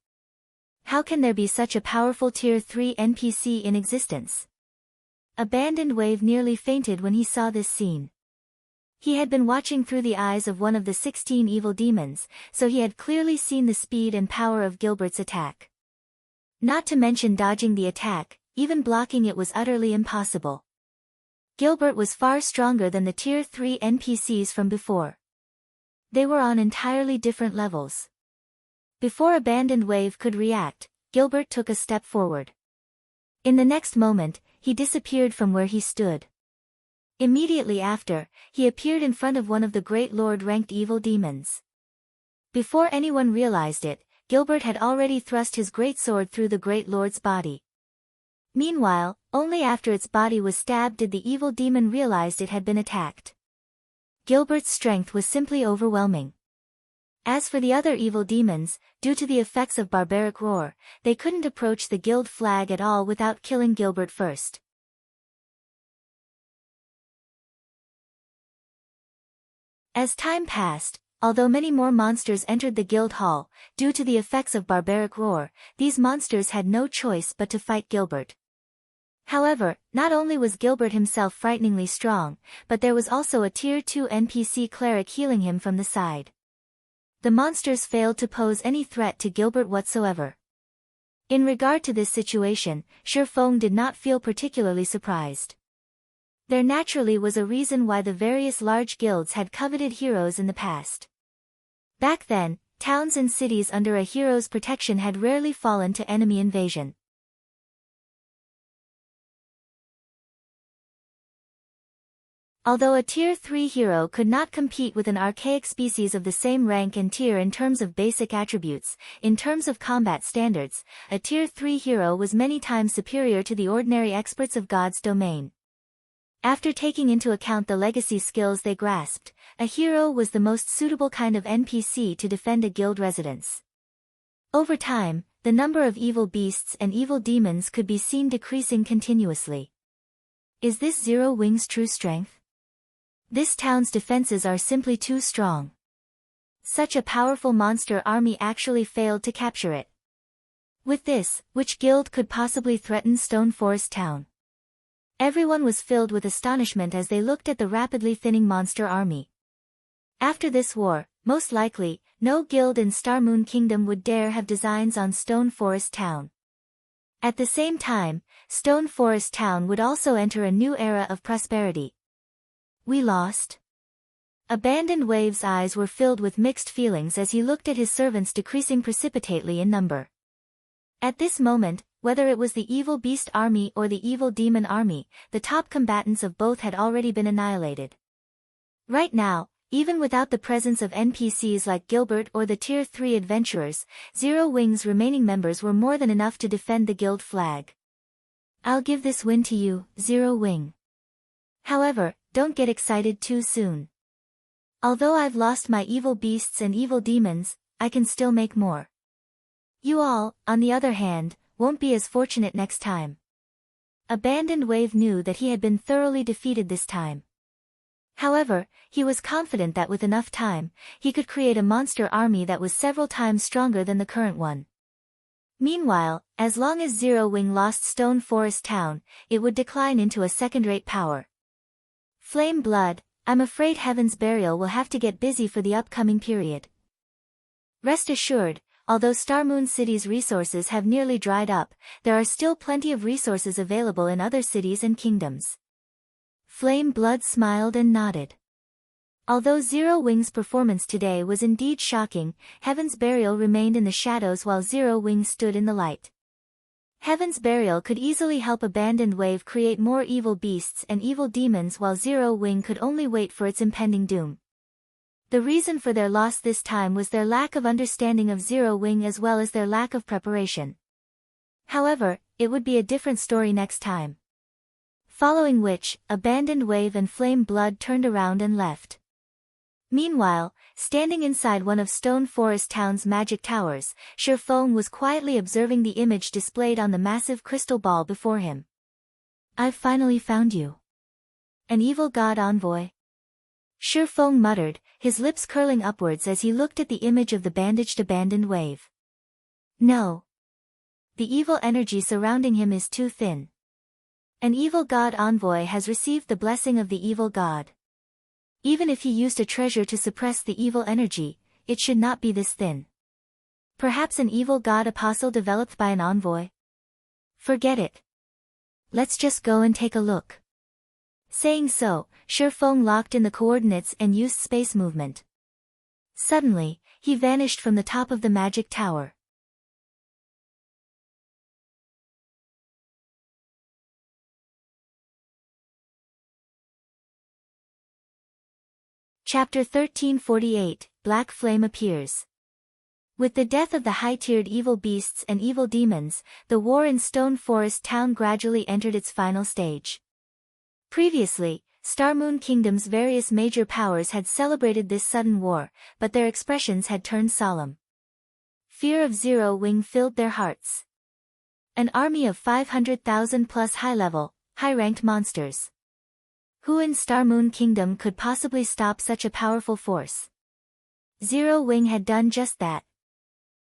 How can there be such a powerful Tier 3 NPC in existence? Abandoned Wave nearly fainted when he saw this scene. He had been watching through the eyes of one of the 16 evil demons, so he had clearly seen the speed and power of Gilbert's attack. Not to mention dodging the attack, even blocking it was utterly impossible. Gilbert was far stronger than the Tier 3 NPCs from before. They were on entirely different levels. Before Abandoned Wave could react, Gilbert took a step forward. In the next moment, he disappeared from where he stood. Immediately after, he appeared in front of one of the Great Lord-ranked evil demons. Before anyone realized it, Gilbert had already thrust his greatsword through the Great Lord's body. Meanwhile, only after its body was stabbed did the evil demon realize it had been attacked. Gilbert's strength was simply overwhelming. As for the other evil demons, due to the effects of barbaric roar, they couldn't approach the guild flag at all without killing Gilbert first. As time passed, although many more monsters entered the guild hall, due to the effects of barbaric roar, these monsters had no choice but to fight Gilbert. However, not only was Gilbert himself frighteningly strong, but there was also a Tier 2 NPC cleric healing him from the side. The monsters failed to pose any threat to Gilbert whatsoever. In regard to this situation, Shifeng did not feel particularly surprised. There naturally was a reason why the various large guilds had coveted heroes in the past. Back then, towns and cities under a hero's protection had rarely fallen to enemy invasion. Although a Tier 3 hero could not compete with an archaic species of the same rank and tier in terms of basic attributes, in terms of combat standards, a Tier 3 hero was many times superior to the ordinary experts of God's domain. After taking into account the legacy skills they grasped, a hero was the most suitable kind of NPC to defend a guild residence. Over time, the number of evil beasts and evil demons could be seen decreasing continuously. Is this Zero Wing's true strength? This town's defenses are simply too strong. Such a powerful monster army actually failed to capture it. With this, which guild could possibly threaten Stone Forest Town? Everyone was filled with astonishment as they looked at the rapidly thinning monster army. After this war, most likely, no guild in Star Moon Kingdom would dare have designs on Stone Forest Town. At the same time, Stone Forest Town would also enter a new era of prosperity. We lost? Abandoned Wave's eyes were filled with mixed feelings as he looked at his servants decreasing precipitately in number. At this moment, whether it was the evil beast army or the evil demon army, the top combatants of both had already been annihilated. Right now, even without the presence of NPCs like Gilbert or the Tier 3 adventurers, Zero Wing's remaining members were more than enough to defend the guild flag. I'll give this win to you, Zero Wing. However, don't get excited too soon. Although I've lost my evil beasts and evil demons, I can still make more. You all, on the other hand, won't be as fortunate next time. Abandoned Wave knew that he had been thoroughly defeated this time. However, he was confident that with enough time, he could create a monster army that was several times stronger than the current one. Meanwhile, as long as Zero Wing lost Stone Forest Town, it would decline into a second-rate power. Flame Blood, I'm afraid Heaven's Burial will have to get busy for the upcoming period. Rest assured, although Star Moon City's resources have nearly dried up, there are still plenty of resources available in other cities and kingdoms. Flame Blood smiled and nodded. Although Zero Wing's performance today was indeed shocking, Heaven's Burial remained in the shadows while Zero Wing stood in the light. Heaven's Burial could easily help Abandoned Wave create more evil beasts and evil demons, while Zero Wing could only wait for its impending doom. The reason for their loss this time was their lack of understanding of Zero Wing as well as their lack of preparation. However, it would be a different story next time. Following which, Abandoned Wave and Flame Blood turned around and left. Meanwhile, standing inside one of Stone Forest Town's magic towers, Sure Feng was quietly observing the image displayed on the massive crystal ball before him. "I've finally found you. An evil god envoy?" Sure Feng muttered, his lips curling upwards as he looked at the image of the bandaged Abandoned Wave. "No. The evil energy surrounding him is too thin. An evil god envoy has received the blessing of the evil god. Even if he used a treasure to suppress the evil energy, it should not be this thin. Perhaps an evil god apostle developed by an envoy? Forget it. Let's just go and take a look." Saying so, Sure Feng locked in the coordinates and used space movement. Suddenly, he vanished from the top of the magic tower. Chapter 1348, Black Flame Appears. With the death of the high-tiered evil beasts and evil demons, the war in Stone Forest Town gradually entered its final stage. Previously, Star Moon Kingdom's various major powers had celebrated this sudden war, but their expressions had turned solemn. Fear of Zero Wing filled their hearts. An army of 500,000 plus high-level, high-ranked monsters. Who in Star Moon Kingdom could possibly stop such a powerful force? Zero Wing had done just that.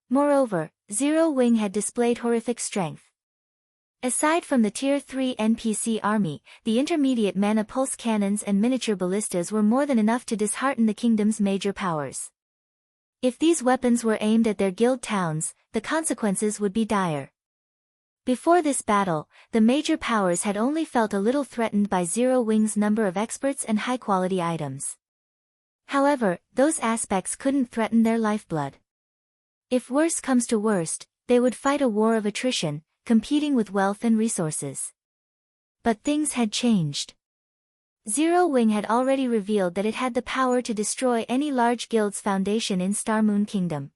Moreover, Zero Wing had displayed horrific strength. Aside from the Tier 3 NPC army, the intermediate mana pulse cannons and miniature ballistas were more than enough to dishearten the kingdom's major powers. If these weapons were aimed at their guild towns, the consequences would be dire. Before this battle, the major powers had only felt a little threatened by Zero Wing's number of experts and high-quality items. However, those aspects couldn't threaten their lifeblood. If worse comes to worst, they would fight a war of attrition, competing with wealth and resources. But things had changed. Zero Wing had already revealed that it had the power to destroy any large guild's foundation in Star Moon Kingdom.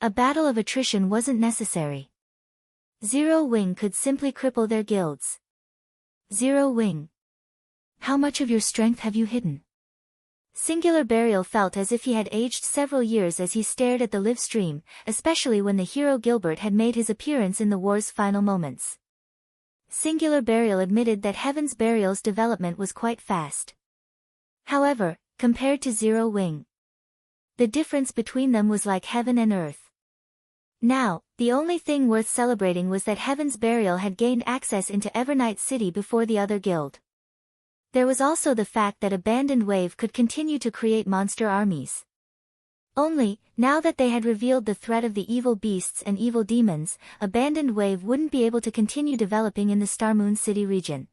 A battle of attrition wasn't necessary. Zero Wing could simply cripple their guilds. Zero Wing. How much of your strength have you hidden? Singular Burial felt as if he had aged several years as he stared at the live stream, especially when the hero Gilbert had made his appearance in the war's final moments. Singular Burial admitted that Heaven's Burial's development was quite fast. However, compared to Zero Wing, the difference between them was like heaven and earth. Now, the only thing worth celebrating was that Heaven's Burial had gained access into Evernight City before the other guild. There was also the fact that Abandoned Wave could continue to create monster armies. Only, now that they had revealed the threat of the evil beasts and evil demons, Abandoned Wave wouldn't be able to continue developing in the Star Moon City region.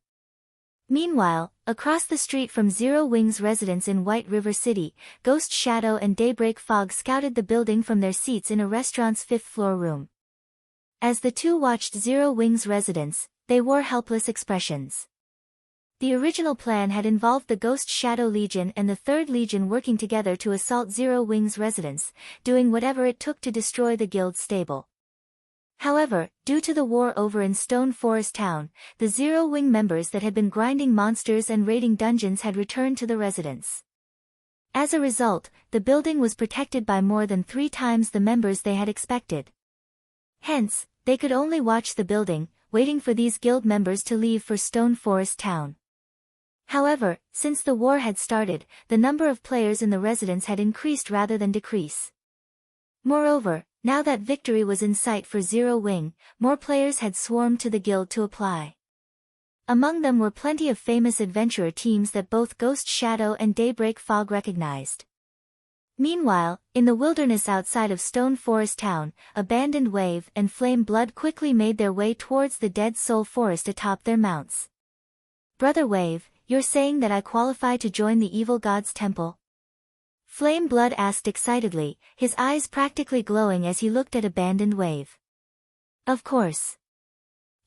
Meanwhile, across the street from Zero Wing's residence in White River City, Ghost Shadow and Daybreak Fog scouted the building from their seats in a restaurant's 5th-floor room. As the two watched Zero Wing's residence, they wore helpless expressions. The original plan had involved the Ghost Shadow Legion and the 3rd Legion working together to assault Zero Wing's residence, doing whatever it took to destroy the guild's stable. However, due to the war over in Stone Forest Town, the Zero Wing members that had been grinding monsters and raiding dungeons had returned to the residence. As a result, the building was protected by more than 3 times the members they had expected. Hence, they could only watch the building, waiting for these guild members to leave for Stone Forest Town. However, since the war had started, the number of players in the residence had increased rather than decrease. Moreover, now that victory was in sight for Zero Wing, more players had swarmed to the guild to apply. Among them were plenty of famous adventurer teams that both Ghost Shadow and Daybreak Fog recognized. Meanwhile, in the wilderness outside of Stone Forest Town, Abandoned Wave and Flame Blood quickly made their way towards the Dead Soul Forest atop their mounts. "Brother Wave, you're saying that I qualify to join the evil god's temple?" Flame Blood asked excitedly, his eyes practically glowing as he looked at Abandoned Wave. "Of course.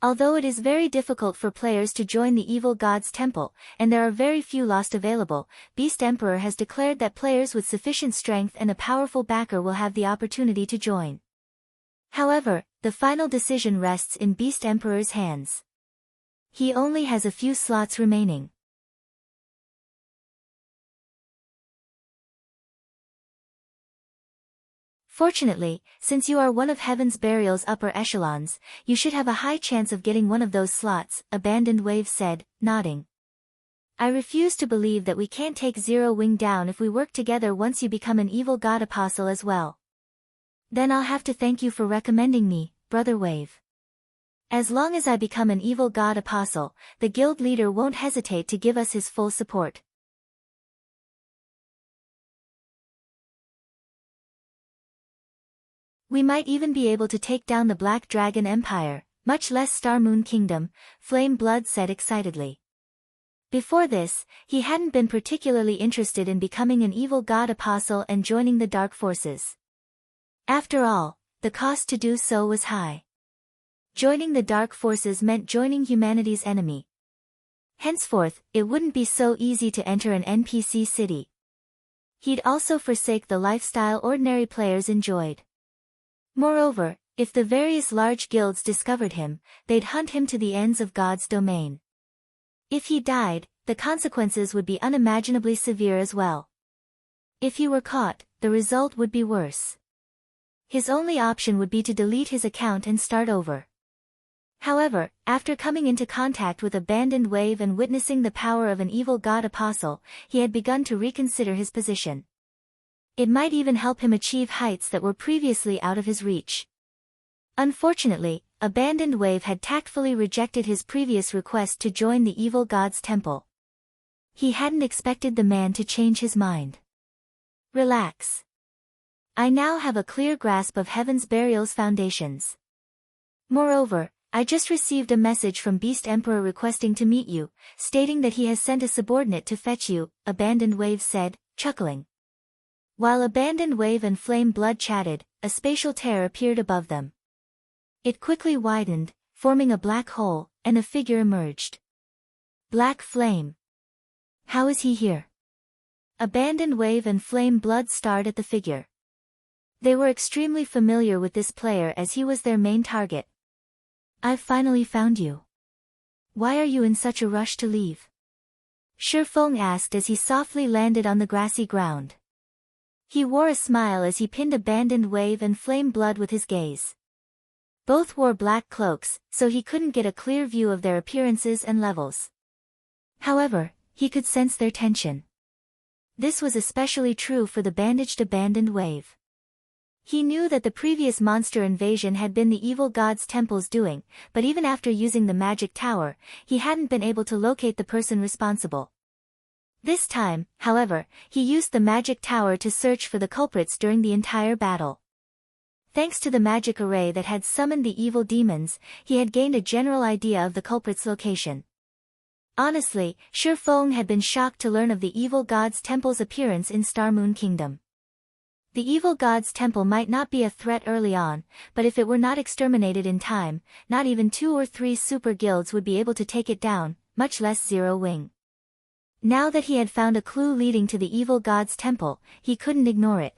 Although it is very difficult for players to join the evil god's temple, and there are very few lost available, Beast Emperor has declared that players with sufficient strength and a powerful backer will have the opportunity to join. However, the final decision rests in Beast Emperor's hands. He only has a few slots remaining. Fortunately, since you are one of Heaven's Burial's upper echelons, you should have a high chance of getting one of those slots, Abandoned Wave said, nodding. I refuse to believe that we can't take Zero Wing down if we work together once you become an evil god apostle as well. Then I'll have to thank you for recommending me, Brother Wave. As long as I become an evil god apostle, the guild leader won't hesitate to give us his full support. We might even be able to take down the Black Dragon Empire, much less Star Moon Kingdom, Flame Blood said excitedly. Before this, he hadn't been particularly interested in becoming an evil god apostle and joining the dark forces. After all, the cost to do so was high. Joining the dark forces meant joining humanity's enemy. Henceforth, it wouldn't be so easy to enter an NPC city. He'd also forsake the lifestyle ordinary players enjoyed. Moreover, if the various large guilds discovered him, they'd hunt him to the ends of God's domain. If he died, the consequences would be unimaginably severe as well. If he were caught, the result would be worse. His only option would be to delete his account and start over. However, after coming into contact with Abandoned Wave and witnessing the power of an evil god apostle, he had begun to reconsider his position. It might even help him achieve heights that were previously out of his reach. Unfortunately, Abandoned Wave had tactfully rejected his previous request to join the evil god's temple. He hadn't expected the man to change his mind. Relax. I now have a clear grasp of Heaven's Burial's foundations. Moreover, I just received a message from Beast Emperor requesting to meet you, stating that he has sent a subordinate to fetch you, Abandoned Wave said, chuckling. While Abandoned Wave and Flame Blood chatted, a spatial tear appeared above them. It quickly widened, forming a black hole, and a figure emerged. Black Flame. How is he here? Abandoned Wave and Flame Blood stared at the figure. They were extremely familiar with this player as he was their main target. I've finally found you. Why are you in such a rush to leave? Shifeng asked as he softly landed on the grassy ground. He wore a smile as he pinned Abandoned Wave and Flame Blood with his gaze. Both wore black cloaks, so he couldn't get a clear view of their appearances and levels. However, he could sense their tension. This was especially true for the bandaged Abandoned Wave. He knew that the previous monster invasion had been the evil god's temple's doing, but even after using the magic tower, he hadn't been able to locate the person responsible. This time, however, he used the magic tower to search for the culprits during the entire battle. Thanks to the magic array that had summoned the evil demons, he had gained a general idea of the culprit's location. Honestly, Shifeng had been shocked to learn of the evil god's temple's appearance in Star Moon Kingdom. The evil god's temple might not be a threat early on, but if it were not exterminated in time, not even 2 or 3 super guilds would be able to take it down, much less Zero Wing. Now that he had found a clue leading to the evil god's temple, he couldn't ignore it.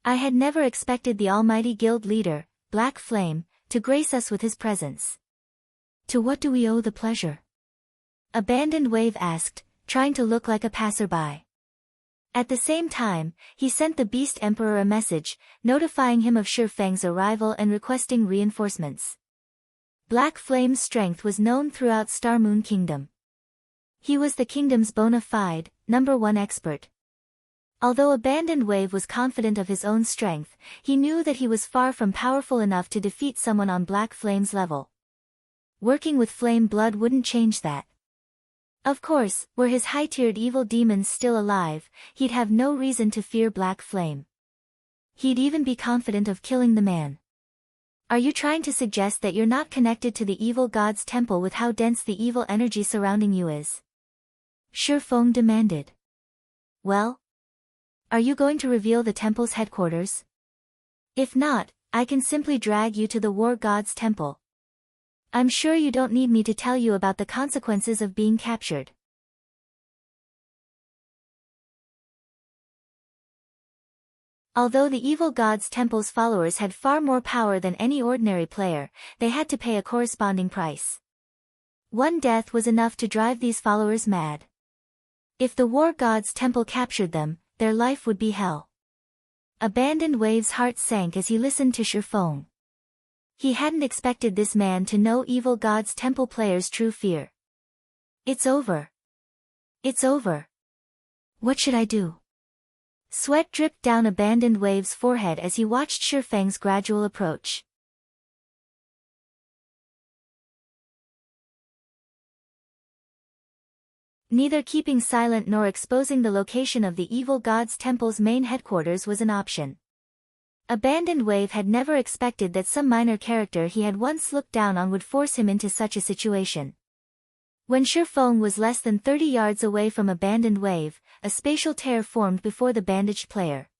I had never expected the almighty guild leader, Black Flame, to grace us with his presence. To what do we owe the pleasure? Abandoned Wave asked, trying to look like a passerby. At the same time, he sent the Beast Emperor a message, notifying him of Shifeng's arrival and requesting reinforcements. Black Flame's strength was known throughout Star Moon Kingdom. He was the kingdom's bona fide, #1 expert. Although Abandoned Wave was confident of his own strength, he knew that he was far from powerful enough to defeat someone on Black Flame's level. Working with Flame Blood wouldn't change that. Of course, were his high-tiered evil demons still alive, he'd have no reason to fear Black Flame. He'd even be confident of killing the man. Are you trying to suggest that you're not connected to the evil god's temple with how dense the evil energy surrounding you is? Shifeng demanded. Well? Are you going to reveal the temple's headquarters? If not, I can simply drag you to the war god's temple. I'm sure you don't need me to tell you about the consequences of being captured. Although the evil god's temple's followers had far more power than any ordinary player, they had to pay a corresponding price. One death was enough to drive these followers mad. If the war god's temple captured them, their life would be hell. Abandoned Wave's heart sank as he listened to Shurfeng. He hadn't expected this man to know evil god's temple players' true fear. It's over. It's over. What should I do? Sweat dripped down Abandoned Wave's forehead as he watched Shurfeng's gradual approach. Neither keeping silent nor exposing the location of the evil god's temple's main headquarters was an option. Abandoned Wave had never expected that some minor character he had once looked down on would force him into such a situation. When Shurfeng was less than 30 yards away from Abandoned Wave, a spatial tear formed before the bandaged player.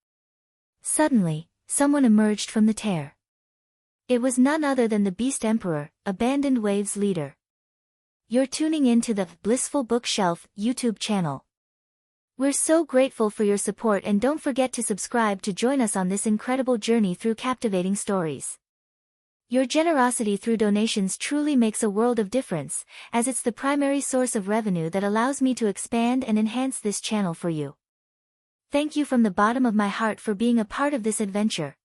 Suddenly, someone emerged from the tear. It was none other than the Beast Emperor, Abandoned Wave's leader. You're tuning in to the Blissful Bookshelf YouTube channel. We're so grateful for your support, and don't forget to subscribe to join us on this incredible journey through captivating stories. Your generosity through donations truly makes a world of difference, as it's the primary source of revenue that allows me to expand and enhance this channel for you. Thank you from the bottom of my heart for being a part of this adventure.